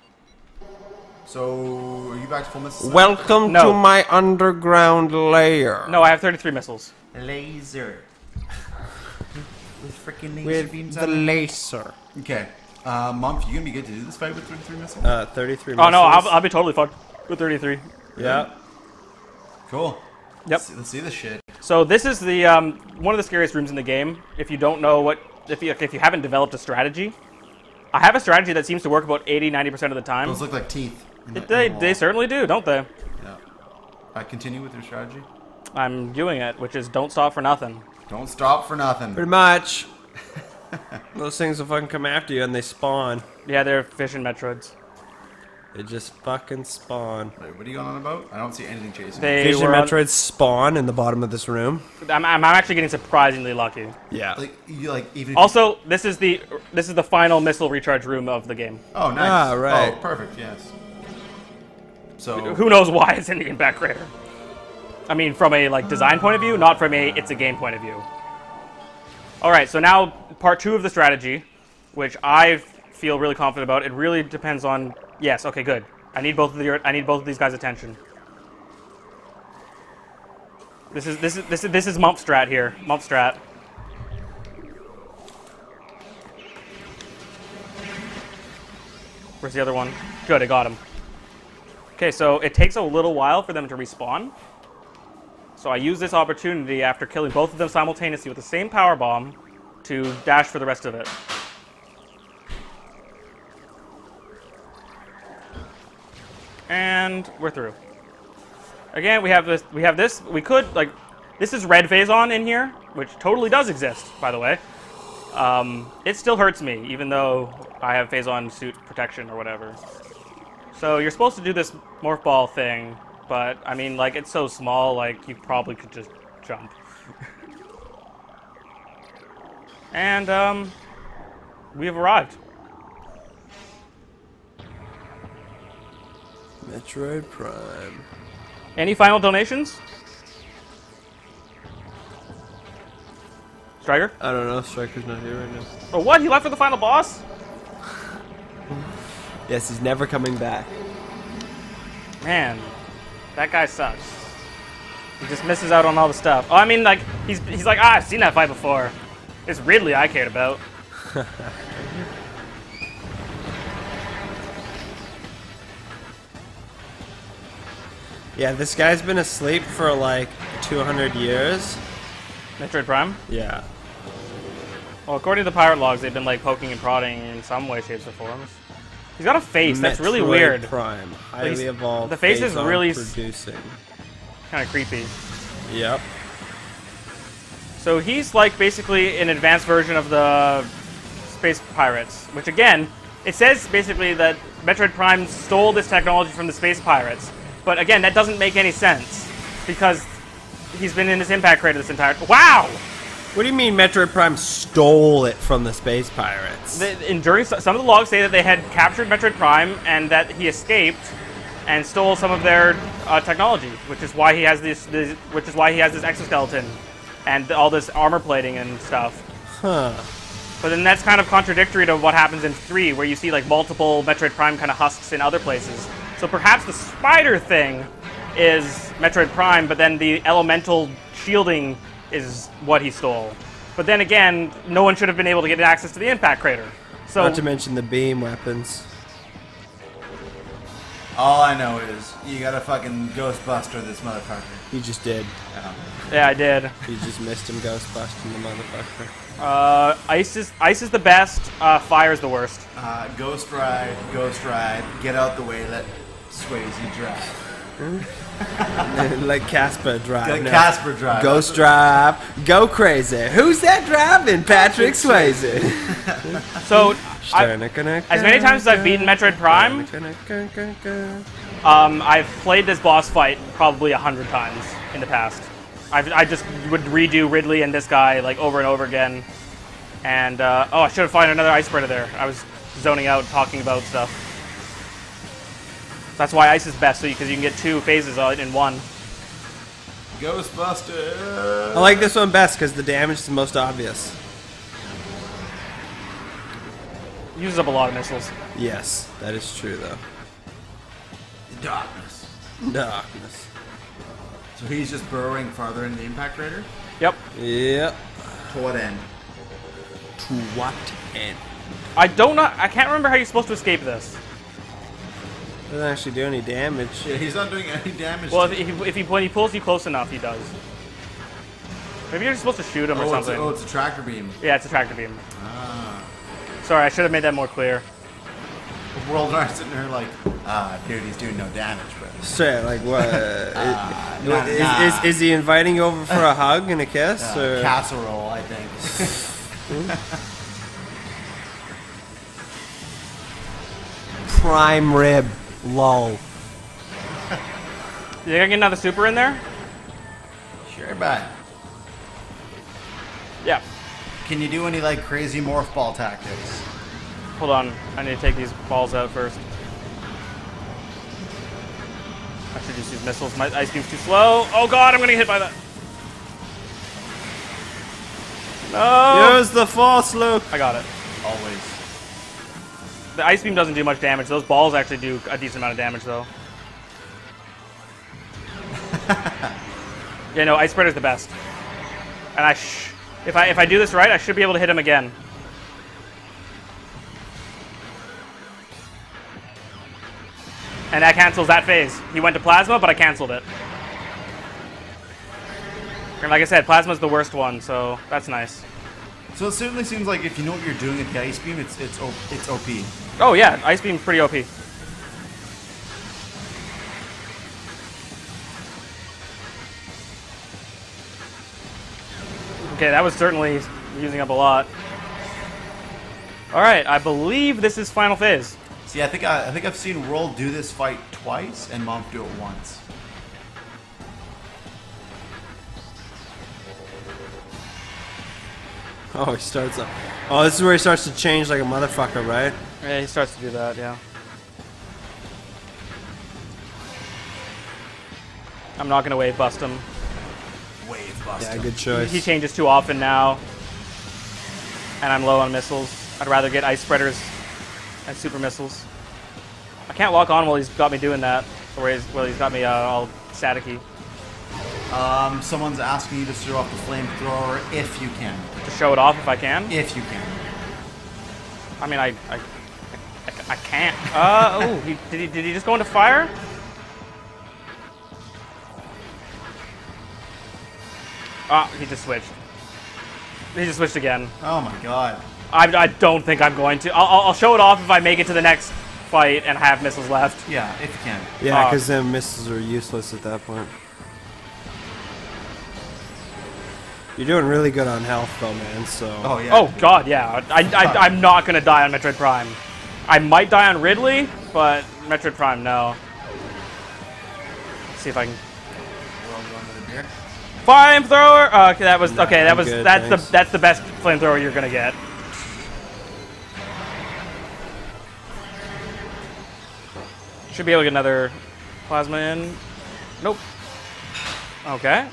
So, are you back to full missiles? Welcome No. to my underground lair. No, I have 33 missiles. Laser. With freaking laser With beams the on it? laser. Okay. Month, you gonna be good to do this fight with 33 missiles? 33 Oh no, missiles. I'll be totally fucked with 33. Yeah. Cool. Yep. Let's see this shit. So this is the one of the scariest rooms in the game. If you don't know if you haven't developed a strategy, I have a strategy that seems to work about 80-90% of the time. Those look like teeth. They certainly do, don't they? Yeah. Continue with your strategy. I'm doing it, which is don't stop for nothing. Don't stop for nothing. Pretty much. Those things will fucking come after you and they spawn. Yeah, they're fishing Metroids. They just fucking spawn. Wait, what are you going on about? I don't see anything chasing. They Vision were on- Metroids spawn in the bottom of this room. I'm actually getting surprisingly lucky. Yeah. Even if Also, this is the final missile recharge room of the game. Oh, nice. Ah, right. Oh, perfect. Yes. So Who knows why it's in the impact crater? I mean, from a like design point of view, not from a it's a game point of view. All right, so now part 2 of the strategy, which I feel really confident about. It really depends on. Yes, okay, good. I need both of these guys' attention. This is Mump strat here. Mump strat. Where's the other one? Good, I got him. Okay, so it takes a little while for them to respawn. So I use this opportunity after killing both of them simultaneously with the same power bomb to dash for the rest of it. And we're through. Again, we have this. We could, like, this is red Phason in here, which totally does exist, by the way. It still hurts me, even though I have Phason suit protection or whatever. So you're supposed to do this morph ball thing, but, I mean, like, it's so small, like, you probably could just jump. And, we have arrived. Metroid Prime. Any final donations? Striker? I don't know. Striker's not here right now. Oh, what? He left for the final boss? Yes, he's never coming back. Man, that guy sucks. He just misses out on all the stuff. Oh, I mean, like, he's like, I've seen that fight before. It's Ridley I cared about. Yeah, this guy's been asleep for like 200 years. Metroid Prime? Yeah. Well, according to the pirate logs, they've been, like, poking and prodding in some way, shapes, or forms. He's got a face. That's really Metroid weird. Prime, highly He's- evolved. the face is Phason really producing. Kind of creepy. Yep. So he's, like, basically an advanced version of the space pirates, which, again, it says basically that Metroid Prime stole this technology from the space pirates. But, again, that doesn't make any sense, because he's been in this impact crater this entire... Wow! What do you mean Metroid Prime stole it from the space pirates? During some of the logs say that they had captured Metroid Prime and that he escaped and stole some of their technology, which is why he has this exoskeleton and all this armor plating and stuff. Huh. But then that's kind of contradictory to what happens in 3, where you see like multiple Metroid Prime kind of husks in other places. So perhaps the spider thing is Metroid Prime, but then the elemental shielding is what he stole. But then again, no one should have been able to get access to the impact crater. So Not to mention the beam weapons. all I know is you gotta fucking Ghostbuster this motherfucker. You just did. yeah, I did. You just missed him ghostbusting the motherfucker. Ice is the best. Fire is the worst. Ghost Ride, get out the way, let Swayze drive. Like Casper drive. Let now. Casper drive. Ghost drive. Go crazy. Who's that driving? Patrick Swayze. So, as many times as I've beaten Metroid Prime, I've played this boss fight probably 100 times in the past. I just would redo Ridley and this guy like over and over again. And oh, I should have found another ice spreader there. I was zoning out talking about stuff. That's why ice is best, because you can get 2 phases in one. Ghostbuster. I like this one best because the damage is the most obvious. Uses up a lot of missiles. Yes, that is true though. Darkness. Darkness. So he's just burrowing farther into the impact crater? Yep. Yep. To what end? To what end? I can't remember how you're supposed to escape this. Doesn't actually do any damage. Yeah, he's not doing any damage. Well, to when he pulls you close enough, he does. Maybe you're supposed to shoot him or something. It's a tractor beam. Yeah, it's a tractor beam. Ah. Sorry, I should have made that more clear. World War sitting there like, dude, he's doing no damage, but. Straight, like what? Is he inviting you over for a hug and a kiss? Or? Casserole, I think. Prime rib. Lol. You think I can get another super in there? Sure, but. Yeah. Can you do any like crazy morph ball tactics? Hold on. I need to take these balls out first. I should just use missiles. My ice beam's too slow. Oh god, I'm gonna get hit by that. No! Use the force, Luke. I got it. Always. The ice beam doesn't do much damage. Those balls actually do a decent amount of damage, though. Yeah, no, ice spreader's the best. And if I do this right, I should be able to hit him again. And that cancels that phase. He went to plasma, but I canceled it. And like I said, plasma's the worst one, so that's nice. So it certainly seems like if you know what you're doing at the ice beam, it's OP. Oh yeah, ice beam's pretty OP. Okay, that was certainly using up a lot. All right, I believe this is final phase. See, I think I've seen World do this fight twice and Monk do it once. Oh, he starts up. Oh, this is where he starts to change like a motherfucker, right? Yeah, he starts to do that, yeah. I'm not gonna wave bust him. Wave bust. Yeah, good choice. He changes too often now. And I'm low on missiles. I'd rather get ice spreaders and super missiles. I can't walk on while he's got me doing that. Or while he's got me all staticky. Someone's asking you to throw off the flamethrower if you can. To show it off if I can. If you can. I mean, I can't. Oh, did he just go into fire? Ah, he just switched. He just switched again. Oh my god. I don't think I'm going to. I'll show it off if I make it to the next fight and have missiles left. Yeah, if you can. Yeah, because then missiles are useless at that point. You're doing really good on health, though, man. So. Oh yeah. Oh god, yeah. I'm not gonna die on Metroid Prime. I might die on Ridley, but Metroid Prime, no. Let's see if I can. Flamethrower. Okay, that was okay. That was good, that's the best flamethrower you're gonna get. Should be able to get another plasma in. Nope. Okay.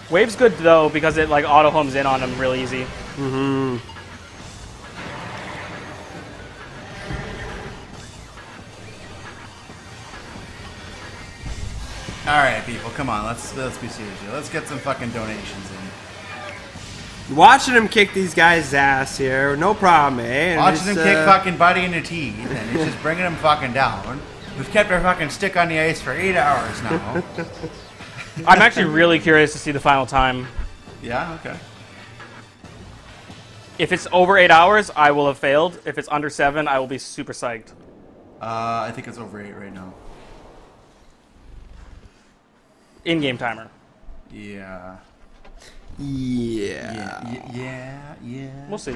Wave's good though because it like auto homes in on him real easy. Mm-hmm. All right, people, come on. Let's be serious here. Let's get some fucking donations in. Watching him kick these guys' ass here, no problem, eh? And Watching him just, kick fucking Buddy in the teeth, and it's just bringing him fucking down. We've kept our fucking stick on the ice for 8 hours now. I'm actually really curious to see the final time. Yeah. Okay. If it's over 8 hours, I will have failed. If it's under 7, I will be super psyched. I think it's over 8 right now. In-game timer. Yeah. Yeah. Yeah. We'll see.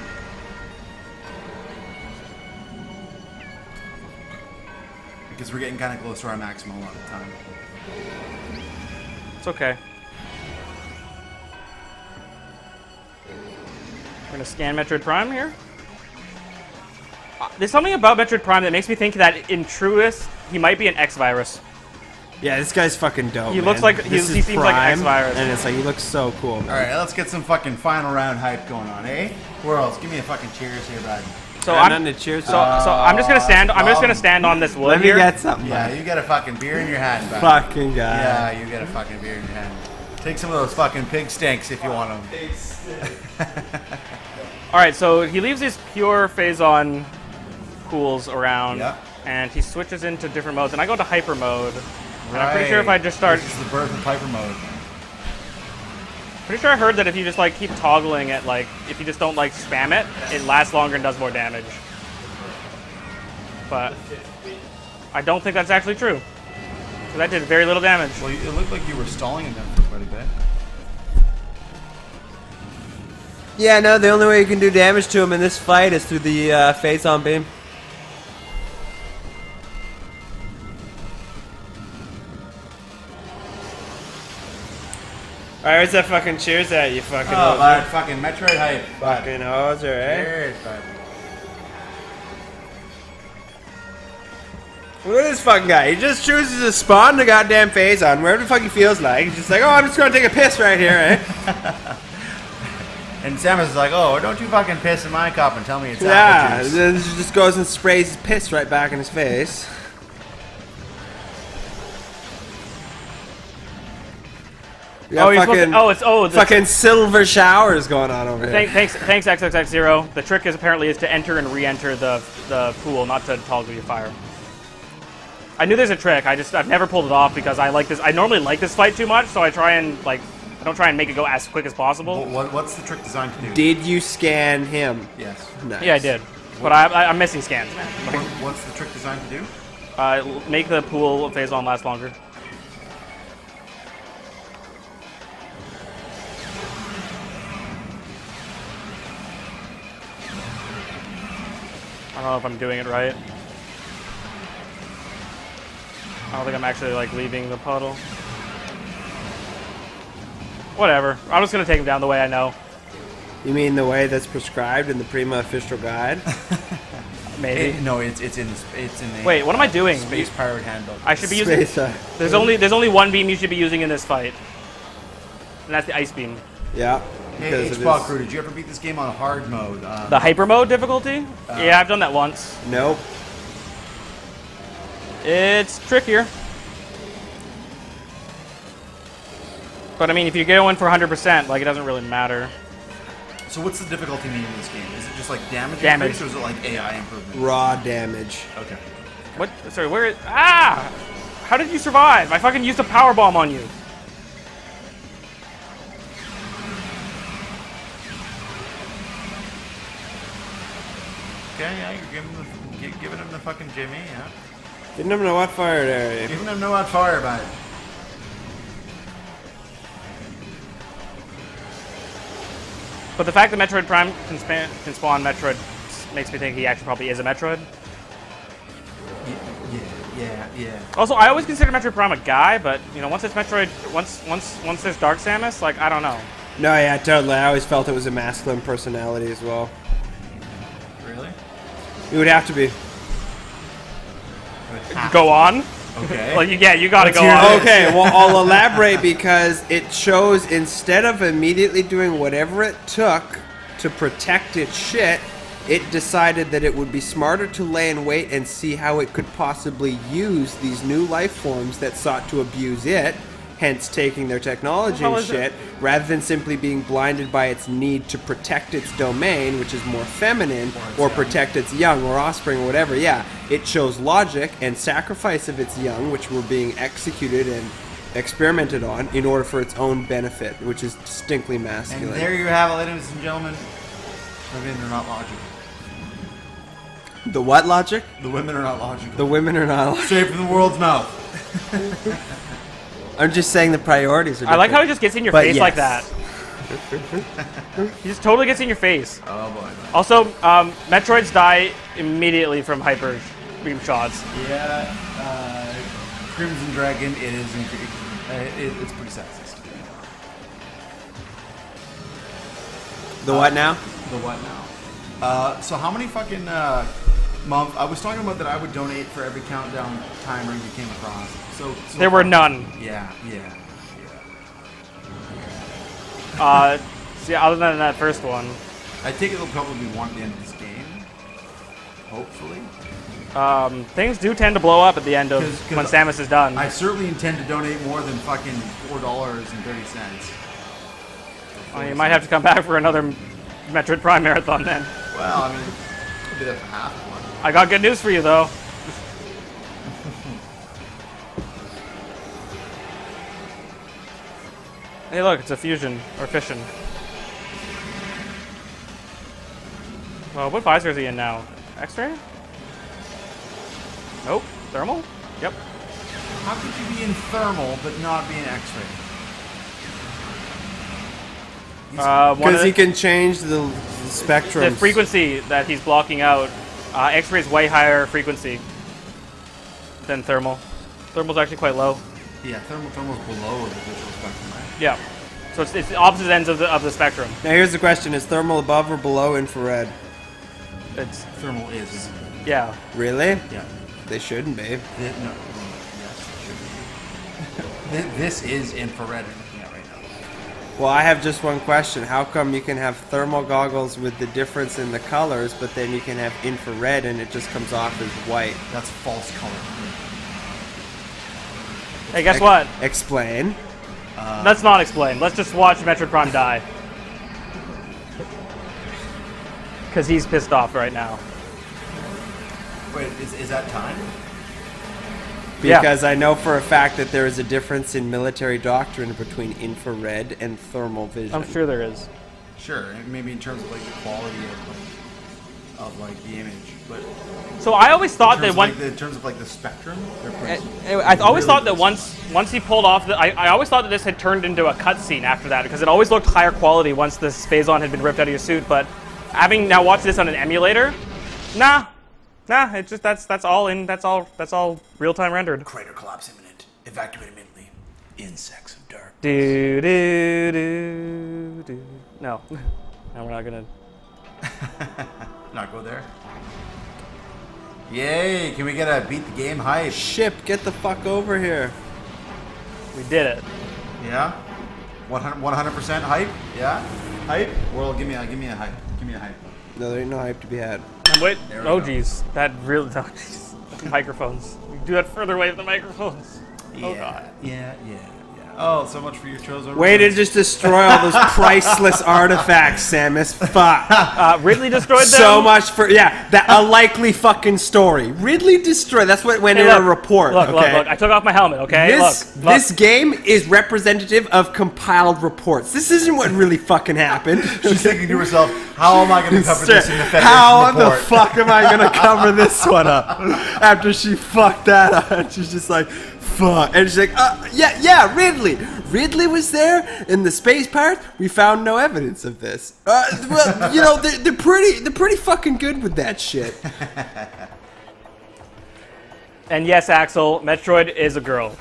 Because we're getting kind of close to our maximum amount of time. It's okay. We're gonna scan Metroid Prime here. There's something about Metroid Prime that makes me think that in Truest, he might be an X-Virus. Yeah, this guy's fucking dope. He man. looks like This he is seems like Prime, X-Virus. and it's like he looks so cool. Man. All right, let's get some fucking final round hype going on, eh? Worlds, give me a fucking cheers here, bud. So I'm I'm not to cheers. so I'm just gonna stand. I'm just gonna stand on this wood Let me here. get something. Yeah, you got a fucking beer in your hand, bud. Fucking guy. Yeah, you got a fucking beer in your hand. Take some of those fucking pig stinks if you want them. All right, so he leaves these pure Phason pools around, Yep. and he switches into different modes. And I go to hyper mode. And I'm pretty sure if I just start, This is the birth of hyper mode. pretty sure I heard that if you just like keep toggling it, like if you just don't like spam it, it lasts longer and does more damage. But I don't think that's actually true. So that did very little damage. Well, it looked like you were stalling him for quite a bit. Yeah, no, the only way you can do damage to him in this fight is through the Phason beam. Alright, where's that fucking cheers at, you fucking Oh, hoser? fucking Metroid hype. Fucking hoser, eh? Cheers, bud. Look at this fucking guy. He just chooses to spawn the goddamn Phason wherever the fuck he feels like. He's just like, oh, I'm just gonna take a piss right here, eh? And Samus is like, oh, don't you fucking piss in my cup and tell me it's Yeah, apple juice. then he just goes and sprays his piss right back in his face. We got Oh, you're supposed to, the fucking silver showers going on over here. thanks XXX0. The trick is apparently is to enter and re-enter the pool, not to toggle your fire. I knew there's a trick. I've never pulled it off because I like this. I normally like this fight too much, so I try and I don't try and make it go as quick as possible. What's the trick designed to do? Did you scan him? Yes. Nice. Yeah, I did, but I'm missing scans, man. What's the trick designed to do? Make the pool Phason last longer. I don't know if I'm doing it right. I don't think I'm actually leaving the puddle. Whatever. I'm just gonna take him down the way I know. You mean the way that's prescribed in the Prima official guide? Maybe. No, it's in the Wait, what am I doing? Space Pirate Handbook. I should be using. There's only one beam you should be using in this fight, and that's the ice beam. Yeah. Hey, HPAW crew, did you ever beat this game on hard mode? The hyper mode difficulty? Yeah, I've done that once. Nope. It's trickier. But I mean, if you're going for 100%, it doesn't really matter. So what's the difficulty mean in this game? Is it just damage Damage. increase, or is it AI improvement? Raw damage. Okay. What? Sorry, where is... Ah! How did you survive? I fucking used a power bomb on you. Okay, yeah, you're giving him the fucking Jimmy, yeah. Didn't have no what fire there. Giving him no hot fire, bud. But the fact that Metroid Prime can spawn Metroid makes me think he actually probably is a Metroid. Yeah. Also, I always consider Metroid Prime a guy, but once it's Metroid, once there's Dark Samus, I don't know. No, yeah, totally. I always felt it was a masculine personality as well. Really? It would have to be. Go on. Okay. Well, you gotta Let's go hear on. this. Okay, well, I'll elaborate because it shows instead of immediately doing whatever it took to protect its shit, it decided that it would be smarter to lay in wait and see how it could possibly use these new life forms that sought to abuse it, hence taking their technology and shit, rather than simply being blinded by its need to protect its domain, which is more feminine, or protect its young or offspring or whatever. Yeah, it chose logic and sacrifice of its young, which were being executed and experimented on in order for its own benefit, which is distinctly masculine. And there you have it, ladies and gentlemen. Women are not logical. The what logic? The women are not logical. The women are not logical. Straight from the world's mouth. I'm just saying the priorities are different. I like how he just gets in your But face yes. like that. He just totally gets in your face. Oh boy. Also, Metroids die immediately from hyper beam shots. Yeah, Crimson Dragon, it is it's pretty sexist. The what now? The what now? So how many fucking month? I was talking about that I would donate for every countdown timer you came across. So There were none. Yeah. See, other than that first one. I think it'll probably be one at the end of this game. Hopefully. Things do tend to blow up at the end of 'Cause when Samus is done. I certainly intend to donate more than fucking $4.30. You might have to come back for another Metroid Prime marathon then. Well, I mean, I'll do that for half of one. I got good news for you though. Hey look, it's a fusion, or fission. Well, what visor is he in now? X-ray? Nope. Thermal? Yep. How could you be in thermal but not be in X-ray? Because he can change the spectrum. The frequency that he's blocking out, X-ray is way higher frequency than thermal. Thermal's actually quite low. Yeah, thermal's below the visual spectrum, right? Yeah. So it's the opposite ends of the spectrum. Now here's the question: is thermal above or below infrared? It's Thermal is. yeah. Really? Yeah. They shouldn't be. No. Yes, it should be. This is infrared we're looking at right now. Well, I have just one question. How come you can have thermal goggles with the difference in the colors, but then you can have infrared and it just comes off as white? That's false color. Hey, guess what? Explain. Let's not explain. Let's just watch Metroid Prime die. Because he's pissed off right now. Wait, is that time? Yeah. Because I know for a fact that there is a difference in military doctrine between infrared and thermal vision. I'm sure there is. Sure, and maybe in terms of like the quality of the image, but So I always thought that in terms of like the spectrum, they're pretty. I always really thought that good. once he pulled off I always thought that this had turned into a cutscene after that because it always looked higher quality once this Phason had been ripped out of your suit. But having now watched this on an emulator, nah, it's just that's all real time rendered. Crater collapse imminent. Evacuate immediately. Insects of dark. Do do do do. No, we're not gonna. Not go there. Yay! Can we get a beat the game hype? Ship, get the fuck over here. We did it. Yeah. 100% hype. Yeah. Hype. World, give me a hype. Give me a hype. No, there ain't no hype to be had. Wait. There we Oh go. jeez, that really. Oh jeez. Microphones. You do that further away from the microphones. Oh god. Yeah. Oh, so much for your chosen. Way to just destroy all those priceless artifacts, Samus. Fuck. Ridley destroyed them. So much for a likely fucking story. Ridley destroyed. That's what went Hey, in look, a report. Look, okay? look! I took off my helmet. Okay, This look. this game is representative of compiled reports. This isn't what really fucking happened. She's thinking to herself, "How am I going to cover this in the Federation How report?" the fuck am I gonna cover this one up? After she fucked that up, and she's just like, fuck. And she's like, yeah, Ridley. Ridley was there in the space part. We found no evidence of this. Well, you know, they're pretty fucking good with that shit. And yes, Axel, Metroid is a girl.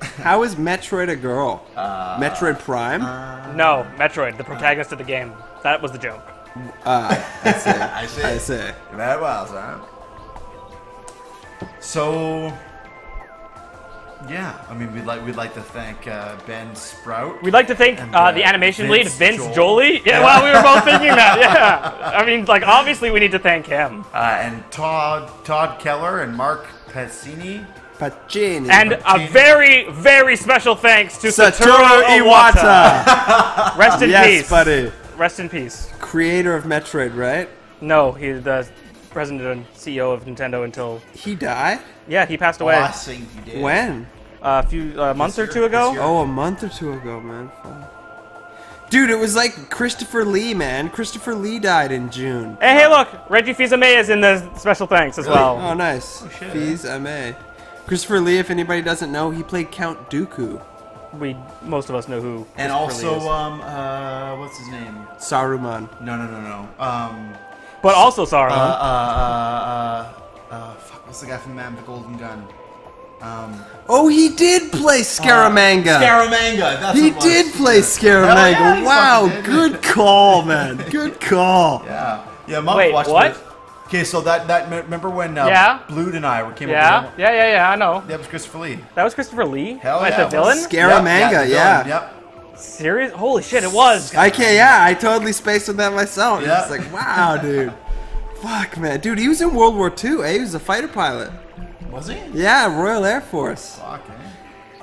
How is Metroid a girl? Metroid Prime? No, Metroid, the protagonist of the game. That was the joke. I see. Very well, son. So, yeah, I mean, we'd like to thank Ben Sprout. We'd like to thank And, the animation lead, Vince Vince Jolie. Jolie. Yeah, well, we were both thinking that. Yeah, I mean, like obviously we need to thank him. And Todd Keller and Mark Pacini. Pacini. And a very, very special thanks to Satoru Satoru Iwata. Iwata. Rest in Yes, peace, buddy. Rest in peace. Creator of Metroid, right? No, he's the president and CEO of Nintendo until He died? yeah, he passed away I think you did. When? a few months or year, two ago. this year. Oh, a month or two ago, man. Fuck. Dude, it was like Christopher Lee, man. Christopher Lee died in June. Hey, look, Reggie Fils-Aimé is in the special thanks as well. Oh, nice. shit. Fees, M.A. Christopher Lee, if anybody doesn't know, he played Count Dooku. Most of us know who. And Christopher also, Lee is. what's his name? Saruman. No. But also Sauron. Fuck, what's the guy from Man with the Golden Gun? Oh, he did play Scaramanga. Scaramanga. That's He what it was. did play Hell Scaramanga. yeah, he Wow, fucking did. good call, man. Good call. Yeah, Mom Wait, watched what? it. Okay, so that remember when Yeah? Blue and I came Yeah, up with yeah, I know. that was Christopher Lee. That was Christopher Lee? Hell Like yeah, the villain? Scaramanga, the yeah. villain, Yep. Serious? Holy shit, it was. I totally spaced on that myself. Yeah. It's like, wow, dude. Fuck, man. Dude, he was in World War II, eh? He was a fighter pilot. Was he? Yeah, Royal Air Force. Fuck, eh?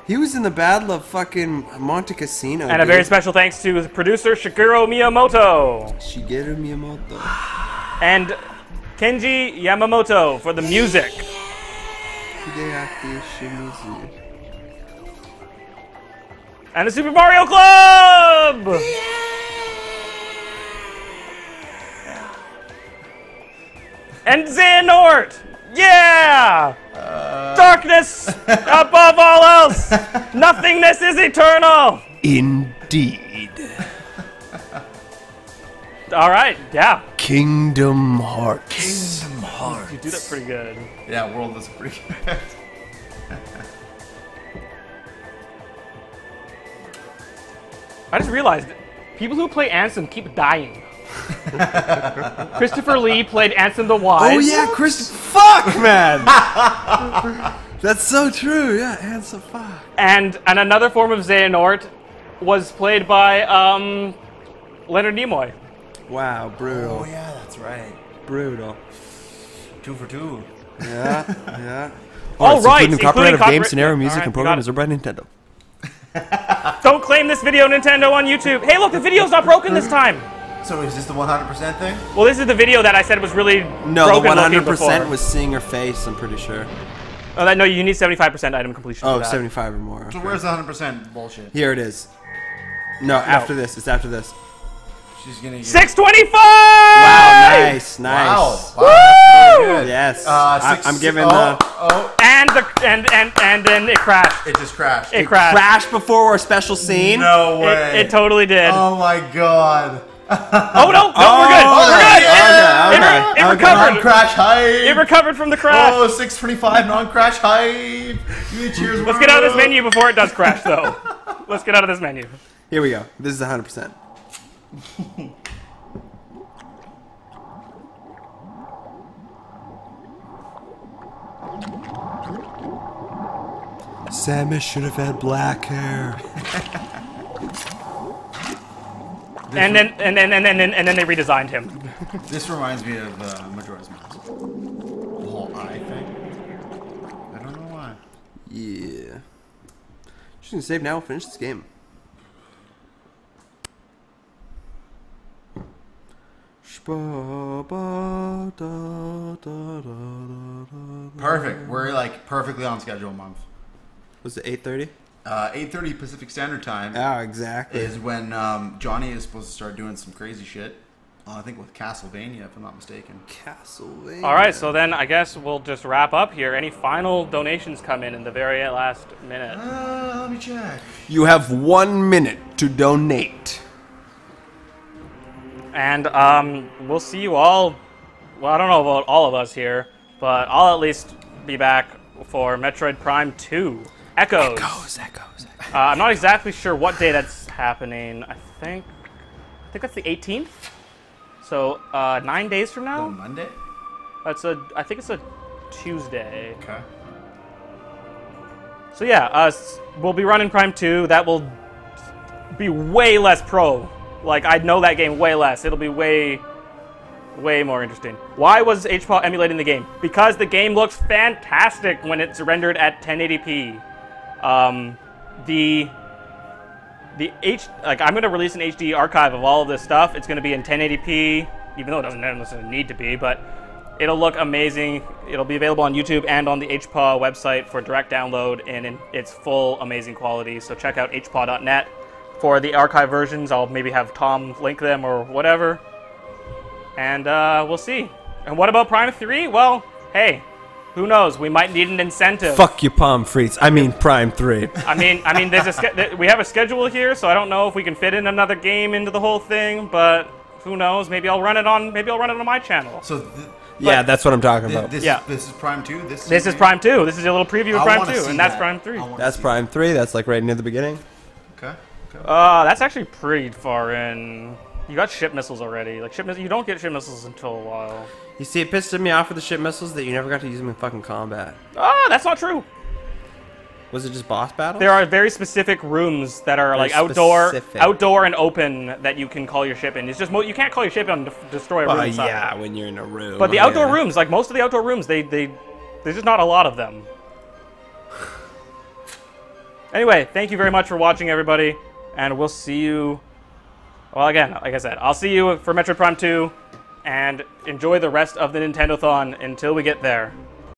He was in the Battle of fucking Monte Cassino. And a very special thanks to producer Shigeru Miyamoto Shigeru Miyamoto. and Kenji Yamamoto for the music. Hideaki Shimizu. And the Super Mario Club! And Xehanort! Yeah! Darkness above all else! Nothingness is eternal! Indeed. Alright, yeah. Kingdom Hearts. Kingdom Hearts. You do that pretty good. Yeah, World is pretty good. I just realized people who play Ansem keep dying. Christopher Lee played Ansem the Wise. Oh yeah, Chris. Fuck, man. That's so true. Yeah, Ansem. Fuck. And another form of Xehanort was played by Leonard Nimoy. Wow, brutal. Oh yeah, that's right. Brutal. 2 for 2. Yeah, yeah. All right, including copyright of game, scenario, All music, right, and we got programs are by Nintendo. Don't claim this video, Nintendo, on YouTube. Hey, look, the video's not broken this time. So is this the 100% thing? Well, this is the video that I said was really No, the broken looking 100% before. was seeing her face. I'm pretty sure. Oh, no, you need 75% item completion. Oh, for that. 75 or more. So okay. where's the 100% bullshit? Here it is. No, after this. It's after this. She's gonna get 625. Wow, nice, nice. Wow. Woo! That's really good. Yes. I'm giving And then it crashed. It just crashed. It crashed. Crash before our special scene. No way. It totally did. Oh my god. Oh no, we're good. We're good. Yeah. It recovered. Non-crash hype. It recovered from the crash. Oh, 625 non-crash hype. You cheers. Let's get out of this menu before it does crash, though. Let's get out of this menu. Here we go. This is 100%. Samus should have had black hair. And then they redesigned him. This reminds me of Majora's Mask. The whole eye thing. I don't know why. Yeah. Just gonna save now. We'll finish this game. Perfect. We're like perfectly on schedule, month. Was it 8:30? 8:30 Pacific Standard Time Oh, exactly. is when Johnny is supposed to start doing some crazy shit. I think with Castlevania, if I'm not mistaken. Castlevania. All right, so then I guess we'll just wrap up here. Any final donations come in the very last minute? Let me check. You have 1 minute to donate. And we'll see you all. Well, I don't know about all of us here, but I'll at least be back for Metroid Prime 2. Echoes. Echoes. I'm not exactly sure what day that's happening. I think that's the 18th. So 9 days from now. On Monday? I think it's a Tuesday. Okay. So yeah, we'll be running Prime 2. That will be way less pro. Like, I know that game way less. It'll be way more interesting. Why was HPAW emulating the game? Because the game looks fantastic when it's rendered at 1080p. I'm going to release an HD archive of all of this stuff. It's going to be in 1080p, even though it doesn't necessarily need to be, but it'll look amazing. It'll be available on YouTube and on the HPAW website for direct download and in its full amazing quality. So check out hpaw.net for the archive versions. I'll maybe have Tom link them or whatever. And we'll see. And what about Prime 3? Well, hey, who knows? We might need an incentive. Fuck your palm frites. I mean Prime 3. I mean, we have a schedule here, so I don't know if we can fit in another game into the whole thing. But who knows? Maybe I'll run it on my channel. So. Yeah, that's what I'm talking about. This is Prime 2? This is Prime 2. This is a little preview of Prime 2, and that's Prime 3. That's Prime 3. That's like right near the beginning. Okay. That's actually pretty far in. You got ship missiles already. Like, you don't get ship missiles until a while. You see, it pissed me off with the ship missiles that you never got to use them in fucking combat. That's not true. Was it just boss battles? There are very specific rooms that are like outdoor and open that you can call your ship in. It's just you can't call your ship in to destroy a room inside. Yeah, when you're in a room. But the outdoor rooms, like most of the outdoor rooms, there's just not a lot of them. Anyway, thank you very much for watching, everybody, and we'll see you. Well, again, like I said, I'll see you for Metroid Prime 2, and enjoy the rest of the Nintendothon until we get there.